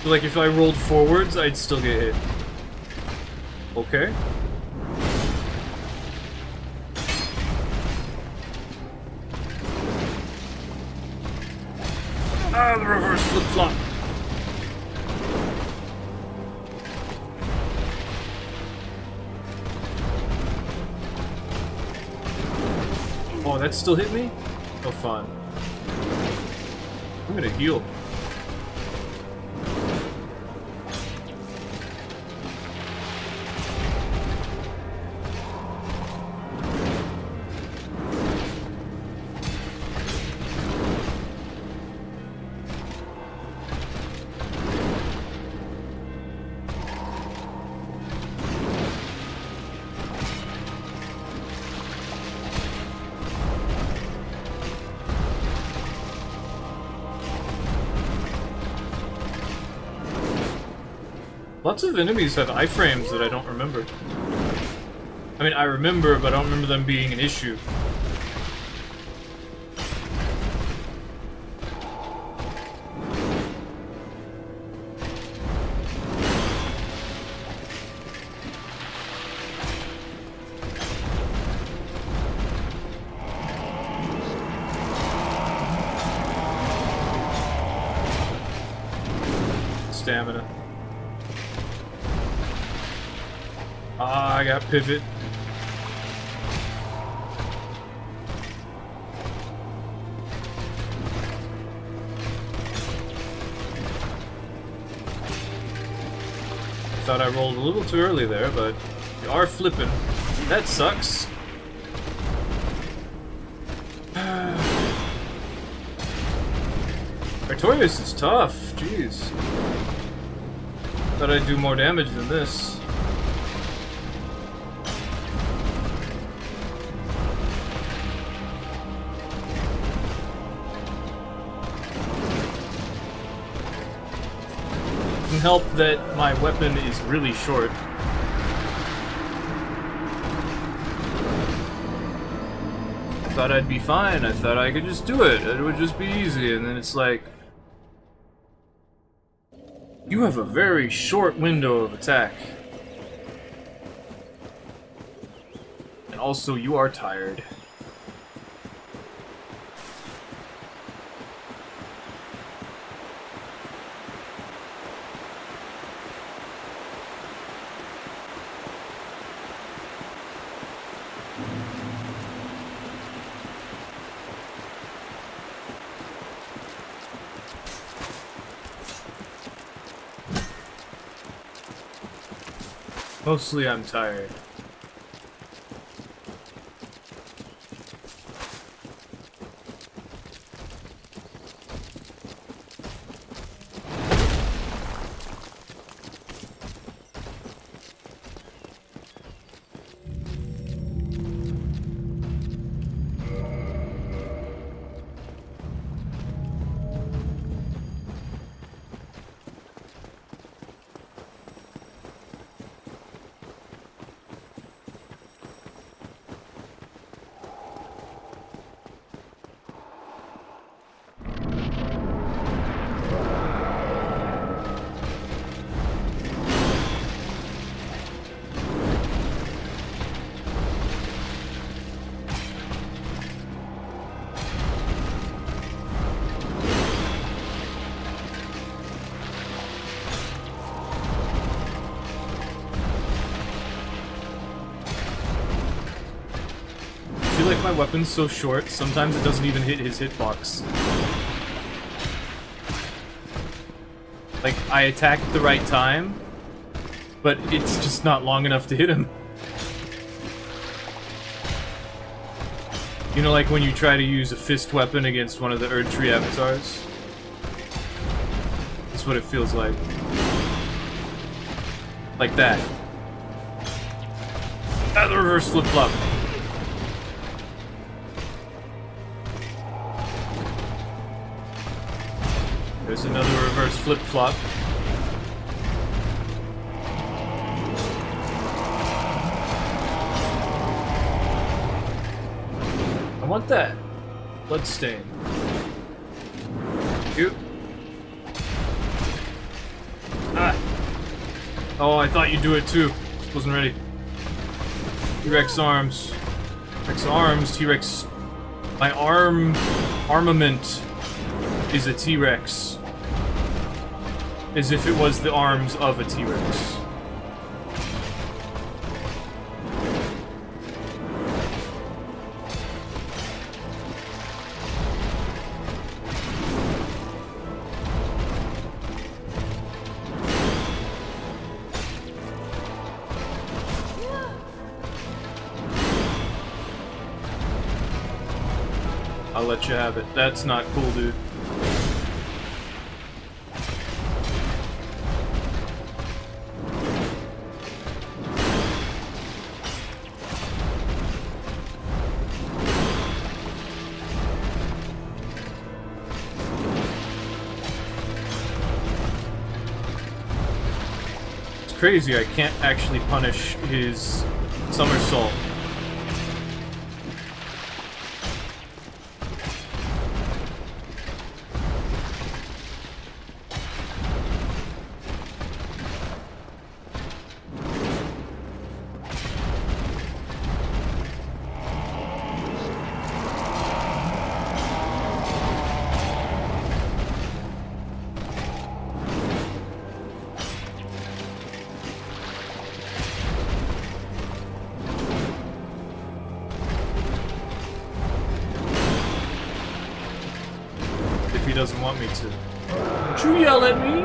like, if I rolled forwards, I'd still get hit. Okay. Ah, the reverse flip-flop. Oh, that still hit me? Oh, fun. I'm gonna heal. Lots of enemies have iframes that I don't remember. I mean, I remember, but I don't remember them being an issue. Stamina. Ah, I got pivot. Thought I rolled a little too early there, but you are flipping. That sucks. Artorias is tough. Jeez. Thought I'd do more damage than this. Help that my weapon is really short. I thought I'd be fine. I thought I could just do it. It would just be easy. And then it's like, you have a very short window of attack. And also, you are tired. Mostly I'm tired. I feel like my weapon's so short, sometimes it doesn't even hit his hitbox. Like, I attack at the right time, but it's just not long enough to hit him. You know, like when you try to use a fist weapon against one of the Erdtree avatars? That's what it feels like. Like that. Ah, the reverse flip-flop. There's another reverse flip-flop. I want that. Bloodstain. You. Ah. Oh, I thought you'd do it too. Just wasn't ready. T-Rex arms. T-Rex arms. T-Rex. My armament is a T-Rex. As if it was the arms of a T-Rex. I'll let you have it. That's not cool, dude. It's crazy, I can't actually punish his somersault. If he doesn't want me to. Don't you yell at me!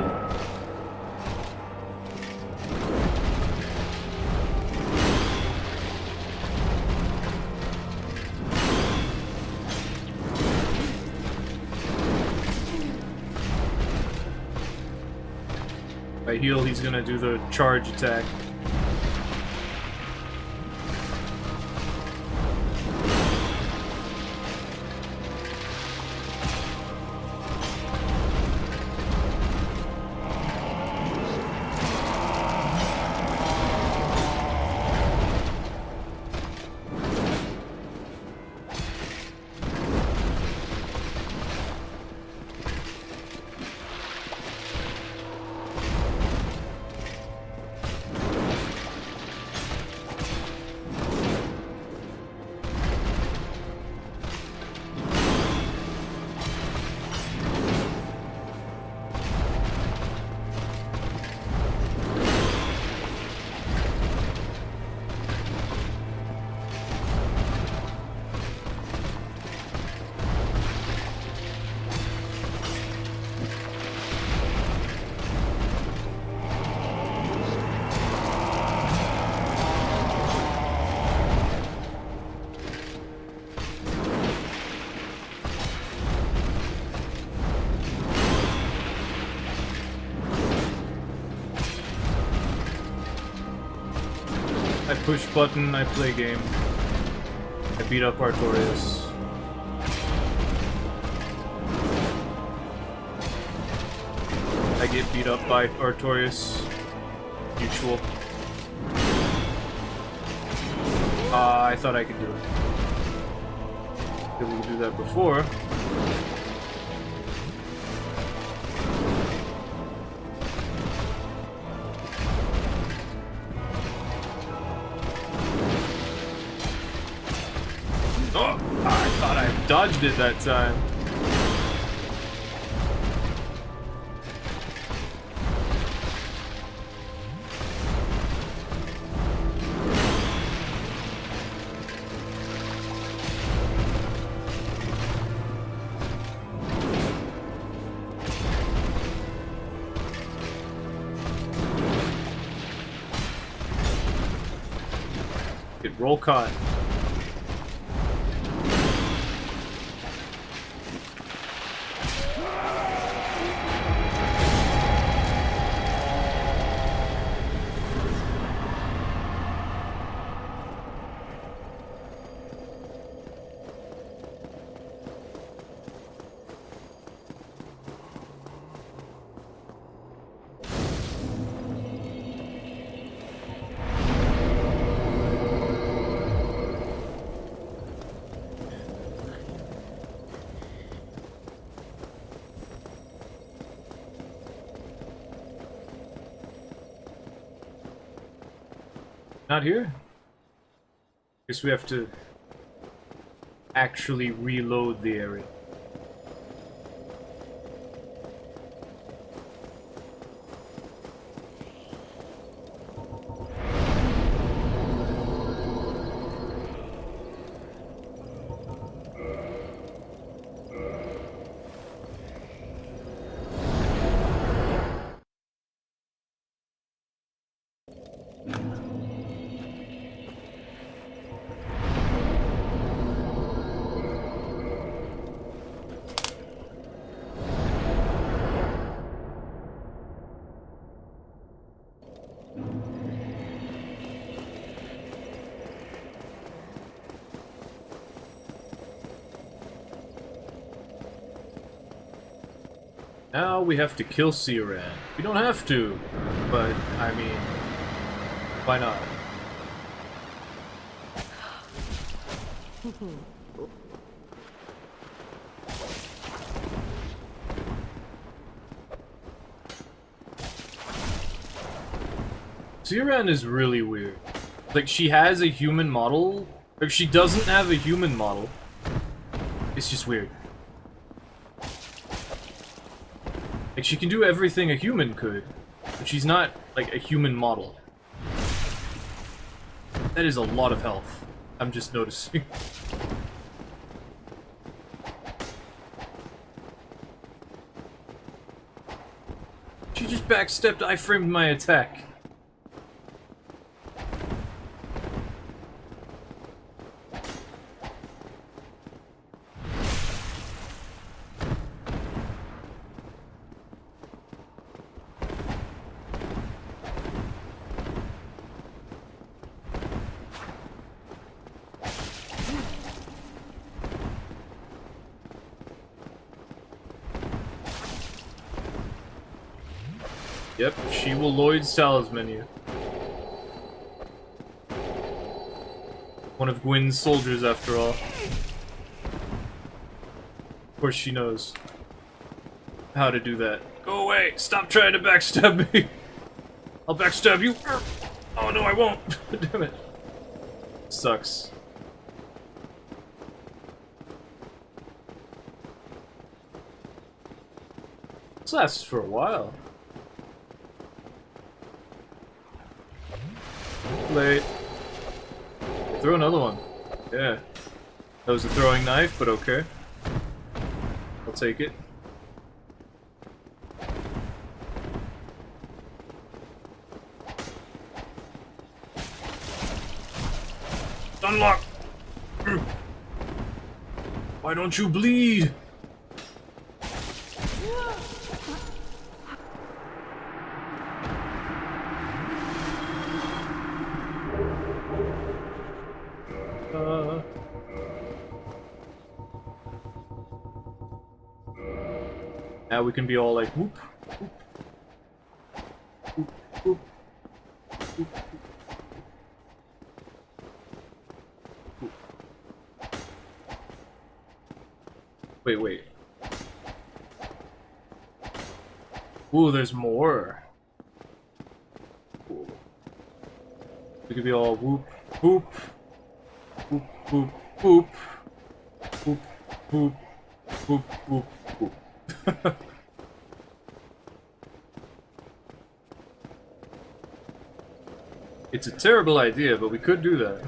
If I heal, he's gonna do the charge attack. push button, I play game. I beat up Artorias. I get beat up by Artorias. Mutual. I thought I could do it. Able to do that before. Oh! I thought I dodged it that time. Roll cut. Not here? Guess we have to actually reload the area. Now we have to kill Siran. We don't have to, but I mean, why not? Siran is really weird. Like, she has a human model, or she doesn't have a human model. It's just weird. Like, she can do everything a human could, but she's not, like, a human model. That is a lot of health. I'm just noticing. She just backstepped, I framed my attack. Yep, she will Lloyd's talisman you. One of Gwyn's soldiers, after all. Of course she knows how to do that. Go away! Stop trying to backstab me! I'll backstab you! Oh no, I won't! Damn it. Sucks. This lasts for a while. Late. Throw another one. Yeah. That was a throwing knife, but okay. I'll take it. Unlock! Why don't you bleed? Now we can be all like whoop, whoop, whoop, whoop, whoop, whoop. Wait. Ooh, there's more. Cool. We could be all whoop, whoop, whoop, whoop, whoop, whoop, whoop, whoop, whoop, whoop. It's a terrible idea, but we could do that.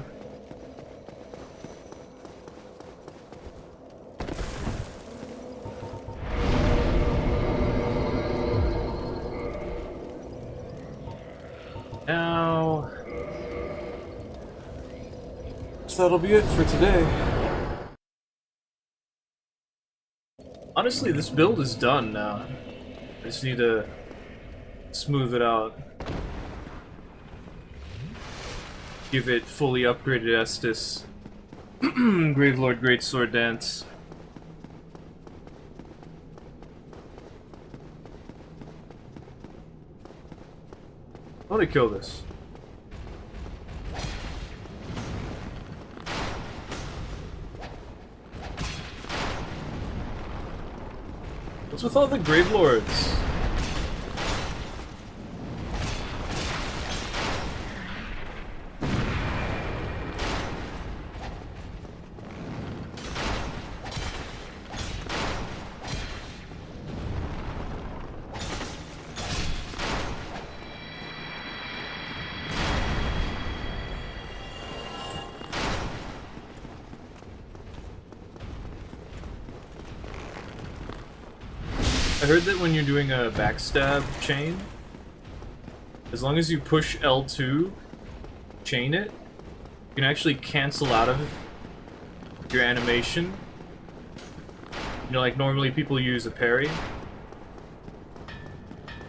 Now, so that'll be it for today. Honestly, this build is done now. I just need to smooth it out. Give it fully upgraded Estus. Gravelord Greatsword Dance. How do I kill this? What's with all the Gravelords? I heard that when you're doing a backstab chain, as long as you push L2, chain it, you can actually cancel out of your animation. You know, like normally people use a parry.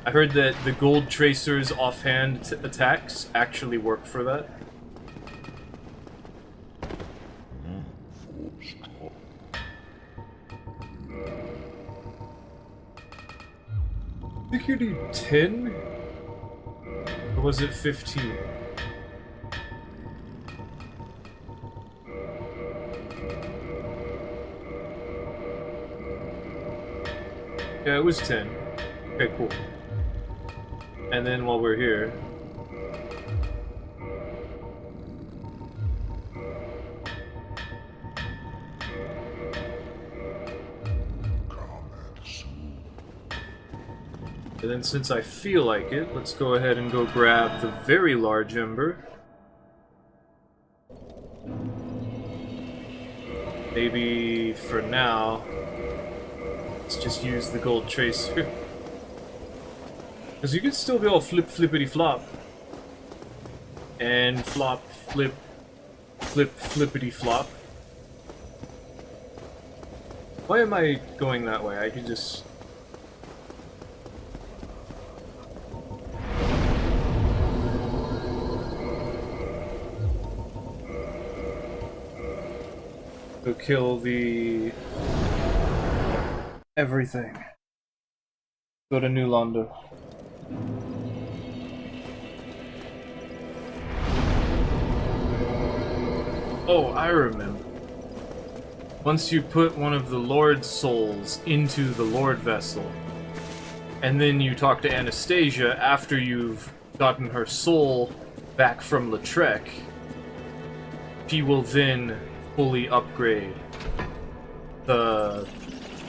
I heard that the gold tracer's offhand attacks actually work for that. I think you need 10? Or was it 15? Yeah, it was 10. Okay, cool. And then while we're here... And then since I feel like it, let's go ahead and go grab the very large ember. Maybe for now, let's just use the gold tracer. Because you can still be all flip flippity flop. And flop, flip, flip flippity flop. Why am I going that way? I could just... go kill the... everything. Go to New Londo. Oh, I remember. Once you put one of the Lord's souls into the Lord vessel, and then you talk to Anastasia after you've gotten her soul back from Lautrec, she will then fully upgrade the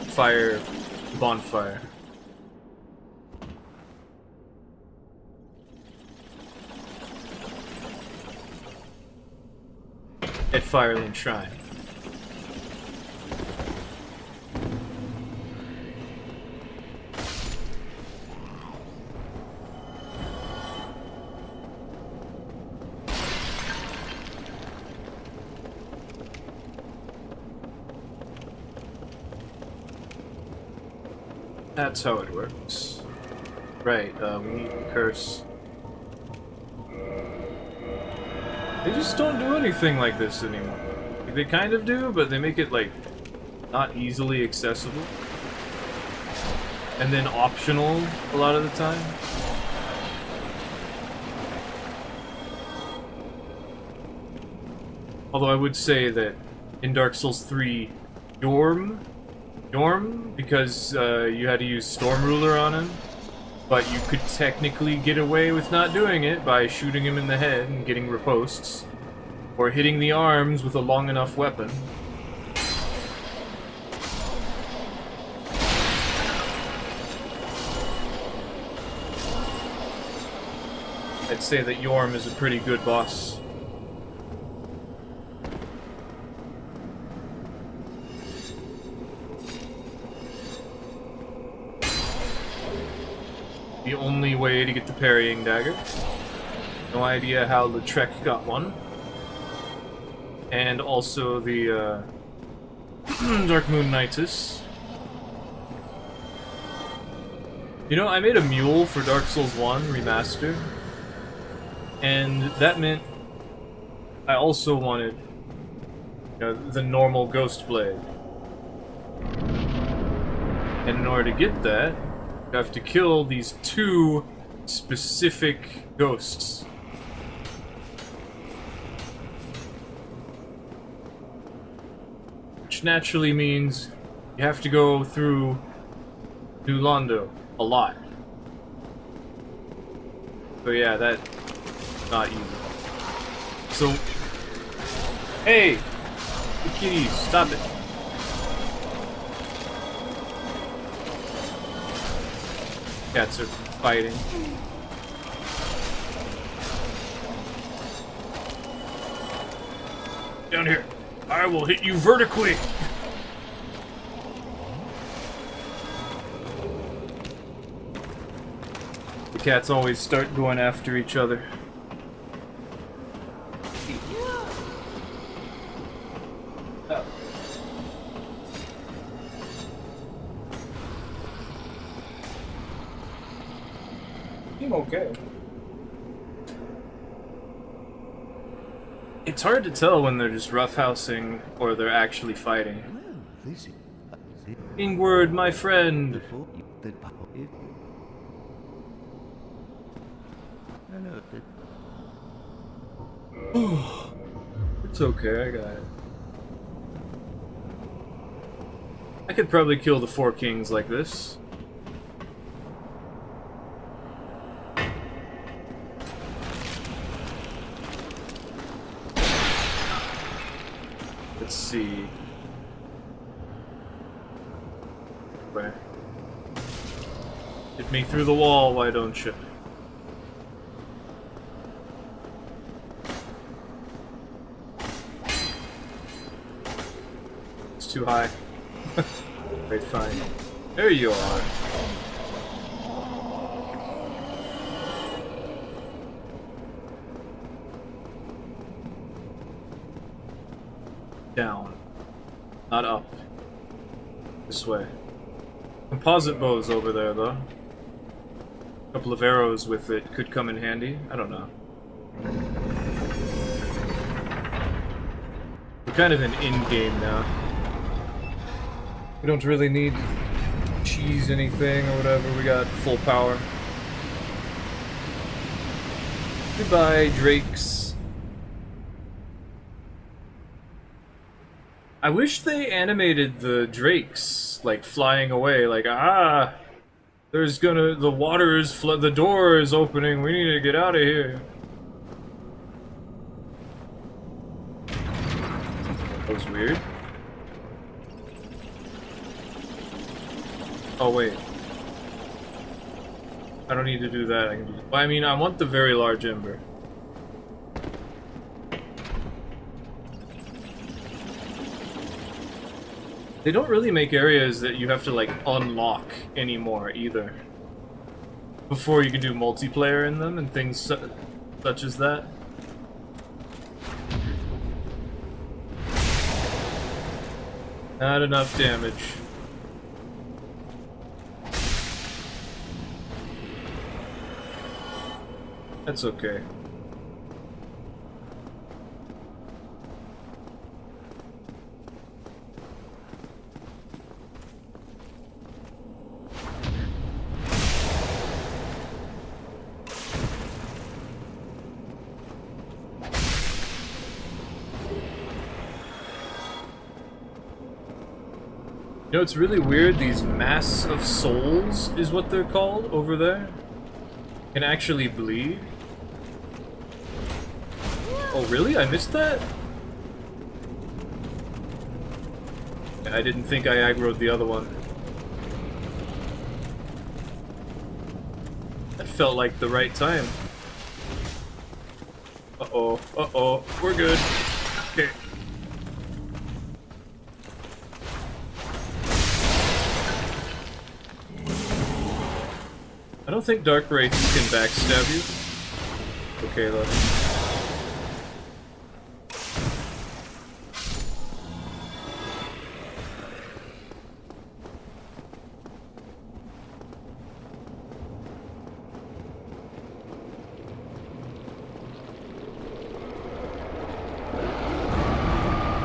fire bonfire. At Fireland Shrine. That's how it works. Right, we need the curse. They just don't do anything like this anymore. Like, they kind of do, but they make it, like, not easily accessible. and then optional a lot of the time. Although I would say that in Dark Souls 3, Dorm, because you had to use Storm Ruler on him, but you could technically get away with not doing it by shooting him in the head and getting riposts, or hitting the arms with a long enough weapon. I'd say that Yorm is a pretty good boss. The only way to get the parrying dagger. No idea how Lautrec got one. And also the Dark Moon Knightus. You know, I made a mule for Dark Souls 1 Remaster. And that meant I also wanted, you know, the normal Ghost Blade. And in order to get that, you have to kill these 2 specific ghosts. Which naturally means you have to go through New Londo a lot. So yeah, that's not easy. So, hey! The kitties, stop it. Cats are fighting. Down here. I will hit you vertically. The cats always start going after each other. Oh. I'm okay. It's hard to tell when they're just roughhousing or they're actually fighting. Ingward, my friend! It's okay, I got it. I could probably kill the 4 kings like this. Let's see. Where? Hit me through the wall, why don't you? It's too high. Right, fine. There you are. Down. Not up. This way. Composite bow's over there, though. A couple of arrows with it could come in handy. I don't know. We're kind of an in-game now. We don't really need to cheese anything or whatever. We got full power. Goodbye, drakes. I wish they animated the drakes, like, flying away, like, ah! The water is the door is opening, we need to get out of here. That was weird. Oh, wait. I don't need to do that, I can do that. Well, I mean, I want the very large ember. They don't really make areas that you have to, like, unlock anymore, either. Before you can do multiplayer in them and things such as that. Not enough damage. That's okay. You know, it's really weird, these mass of souls is what they're called over there. Can actually bleed. Oh really? I missed that? I didn't think I aggroed the other one. That felt like the right time. Uh-oh, uh-oh, we're good. Okay. I don't think Dark Wraiths can backstab you. Okay, look.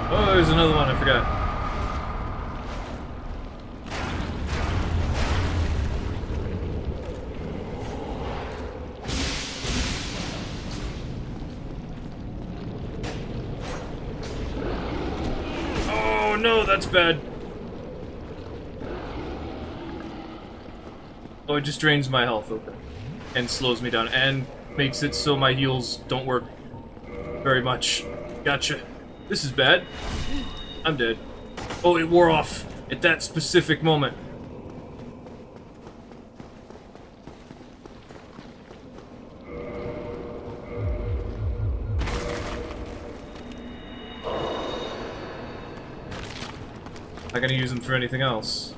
Oh, there's another one, I forgot. Oh no, that's bad. Oh, it just drains my health, okay. And slows me down, and makes it so my heals don't work very much. Gotcha. This is bad. I'm dead. Oh, it wore off at that specific moment. Not gonna use them for anything else.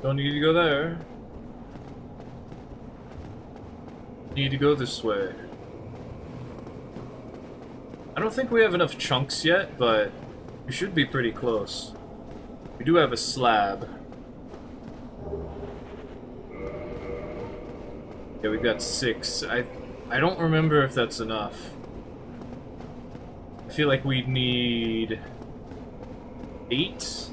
Don't need to go there. Need to go this way. I don't think we have enough chunks yet, but we should be pretty close. We do have a slab. Yeah, we've got 6. I don't remember if that's enough. I feel like we'd need 8?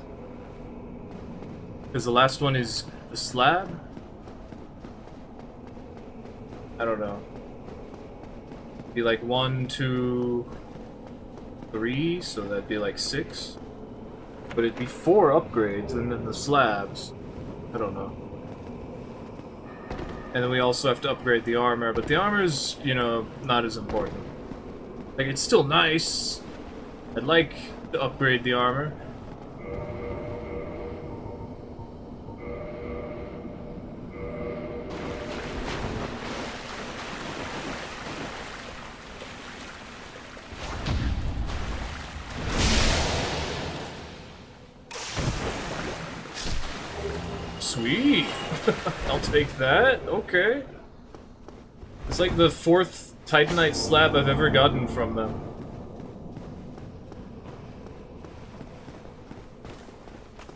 Because the last one is the slab? I don't know. Be like 1, 2, 3, so that'd be like 6. But it'd be 4 upgrades and then the slabs. I don't know. And then we also have to upgrade the armor, but the armor's, you know, not as important. Like, it's still nice. I'd like to upgrade the armor. Sweet! I'll take that, okay. It's like the 4th Titanite slab I've ever gotten from them.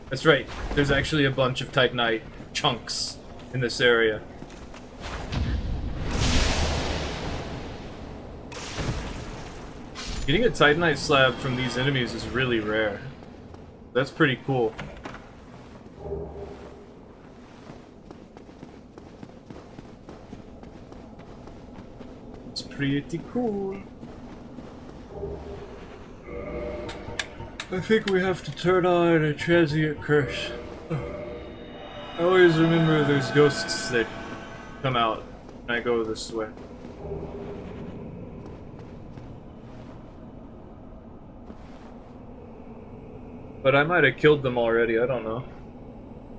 That's right, there's actually a bunch of Titanite chunks in this area. Getting a Titanite slab from these enemies is really rare. That's pretty cool. Pretty cool. I think we have to turn on a transient curse. I always remember there's ghosts that come out when I go this way. But I might have killed them already, I don't know.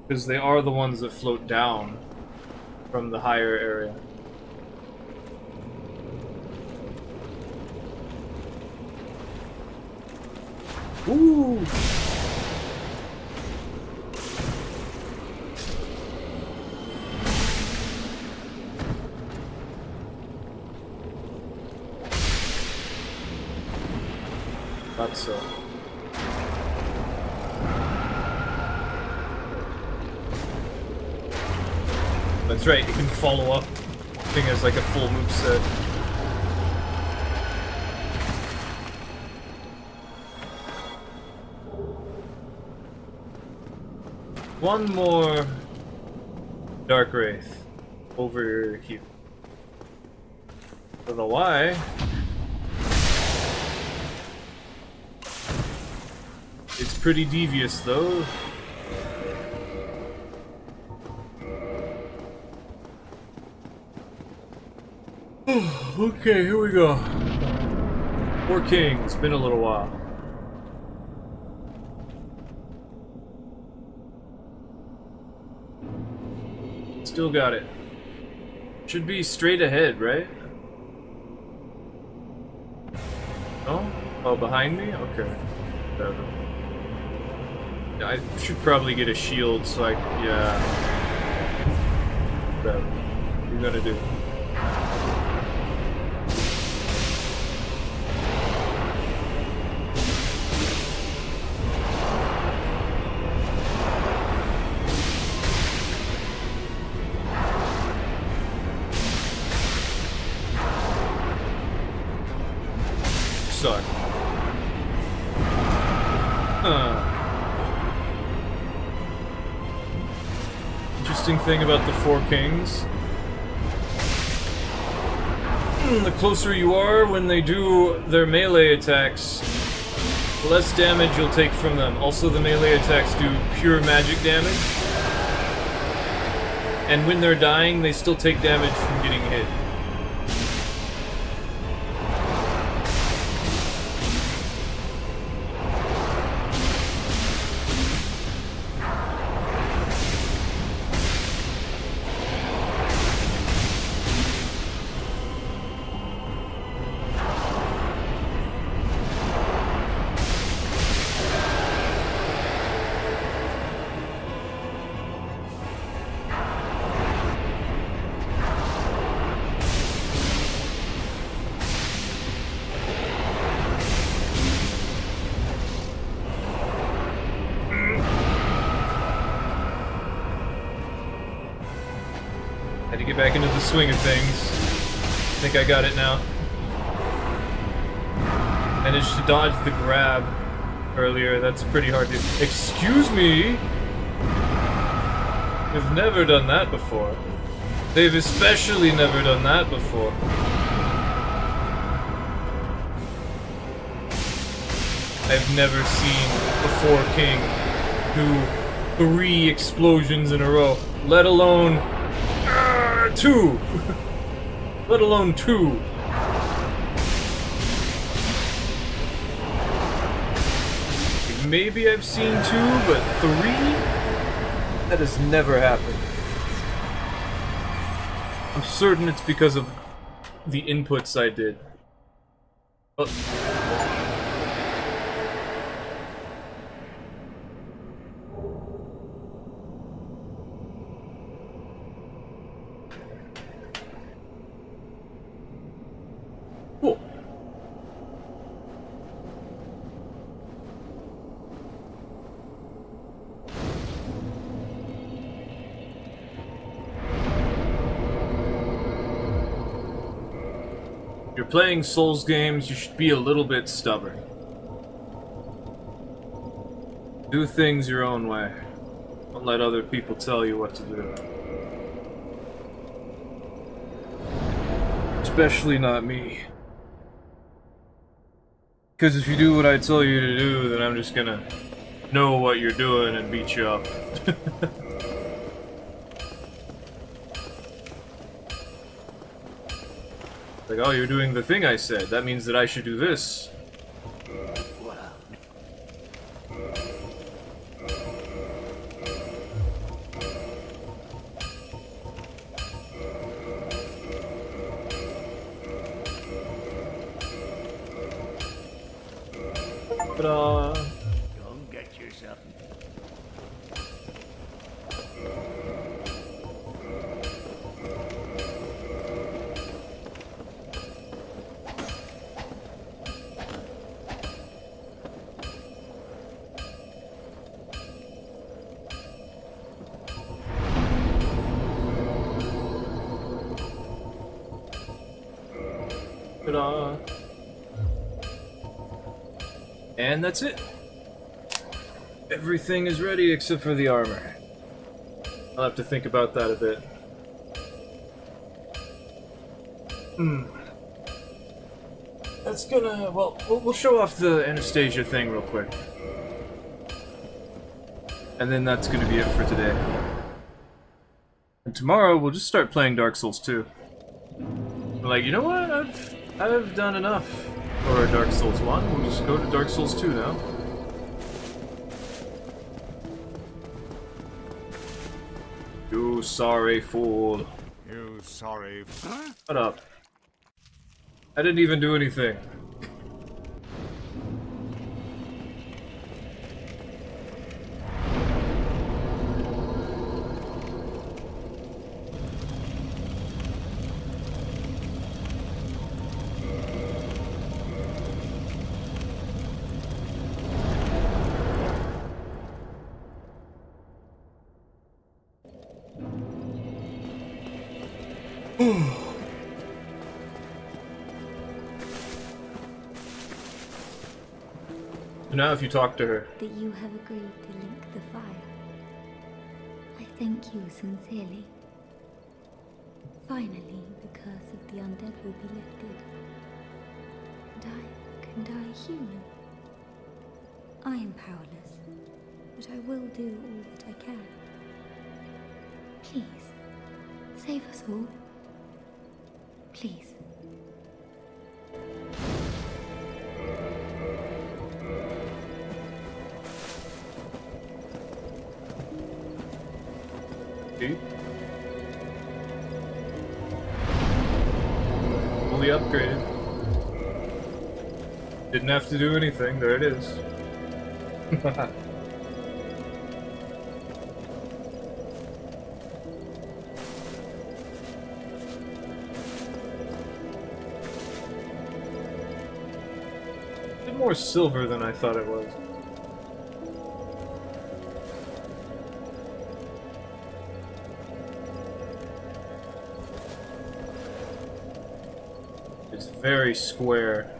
Because they are the ones that float down from the higher area. Ooh! lot, so. That's right, it can follow up. Thing as like a full moveset. One more Dark Wraith over here. Don't know why. It's pretty devious though. Okay, here we go. 4 Kings, been a little while. Still got it. Should be straight ahead, right? Oh? Oh, behind me? Okay. Whatever. Yeah, I should probably get a shield so I can, yeah. Whatever. What are you gonna do? Suck. Interesting thing about the 4 Kings. The closer you are when they do their melee attacks, the less damage you'll take from them. Also, the melee attacks do pure magic damage. And when they're dying, they still take damage from getting hit. Had to get back into the swing of things. I think I got it now. Managed to dodge the grab earlier. That's pretty hard to... Excuse me? We've never done that before. They've especially never done that before. I've never seen a 4 King do 3 explosions in a row, let alone 2! Let alone 2. Maybe I've seen 2, but 3? That has never happened. I'm certain it's because of the inputs I did. Cool. If you're playing Souls games, you should be a little bit stubborn. Do things your own way. Don't let other people tell you what to do. Especially not me. Because if you do what I tell you to do, then I'm just gonna know what you're doing and beat you up. Like, oh, you're doing the thing I said. That means that I should do this. Ta-da! Go and get yourself. Ta-da. And that's it. Everything is ready except for the armor. I'll have to think about that a bit. That's gonna... well, we'll show off the Anastasia thing real quick. And then that's gonna be it for today. And tomorrow, we'll just start playing Dark Souls 2. We're like, you know what? I've done enough for Dark Souls 1. We'll just go to Dark Souls 2 now. You sorry fool. You sorry. Shut up. I didn't even do anything. Now if you talk to her. That you have agreed to link the fire. I thank you sincerely. Finally, the curse of the undead will be lifted. And I can die human. I am powerless, but I will do all that I can. Please, save us all. Please. See? Fully upgraded. Didn't have to do anything, there it is. Bit more silver than I thought it was. It's very square.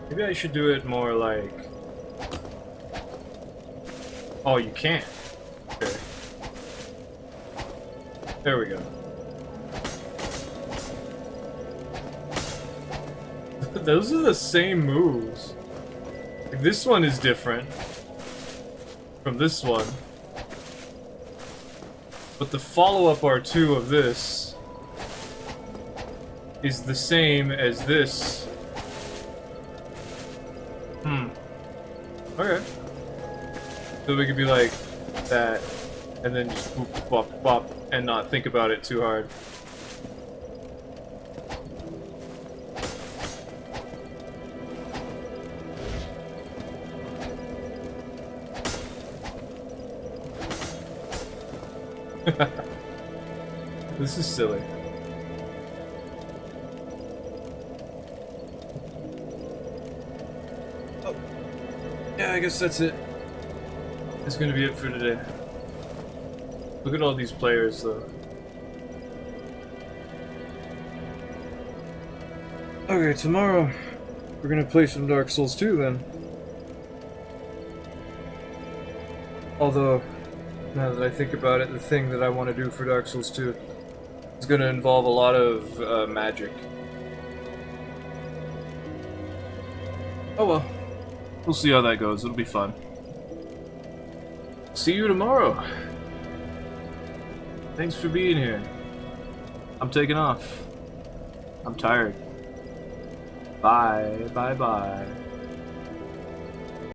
Maybe I should do it more like... Oh, you can't. Okay. There we go. Those are the same moves. Like, this one is different from this one. But the follow-up R2 of this is the same as this. Okay. So we could be like that, and then just boop, boop, bop, bop, and not think about it too hard. This is silly. Oh. Yeah, I guess that's it. That's gonna be it for today. Look at all these players, though. Okay, tomorrow we're gonna play some Dark Souls 2 then. Although, now that I think about it, the thing that I want to do for Dark Souls 2 is going to involve a lot of magic. Oh well. We'll see how that goes. It'll be fun. See you tomorrow. Thanks for being here. I'm taking off. I'm tired. Bye. Bye bye.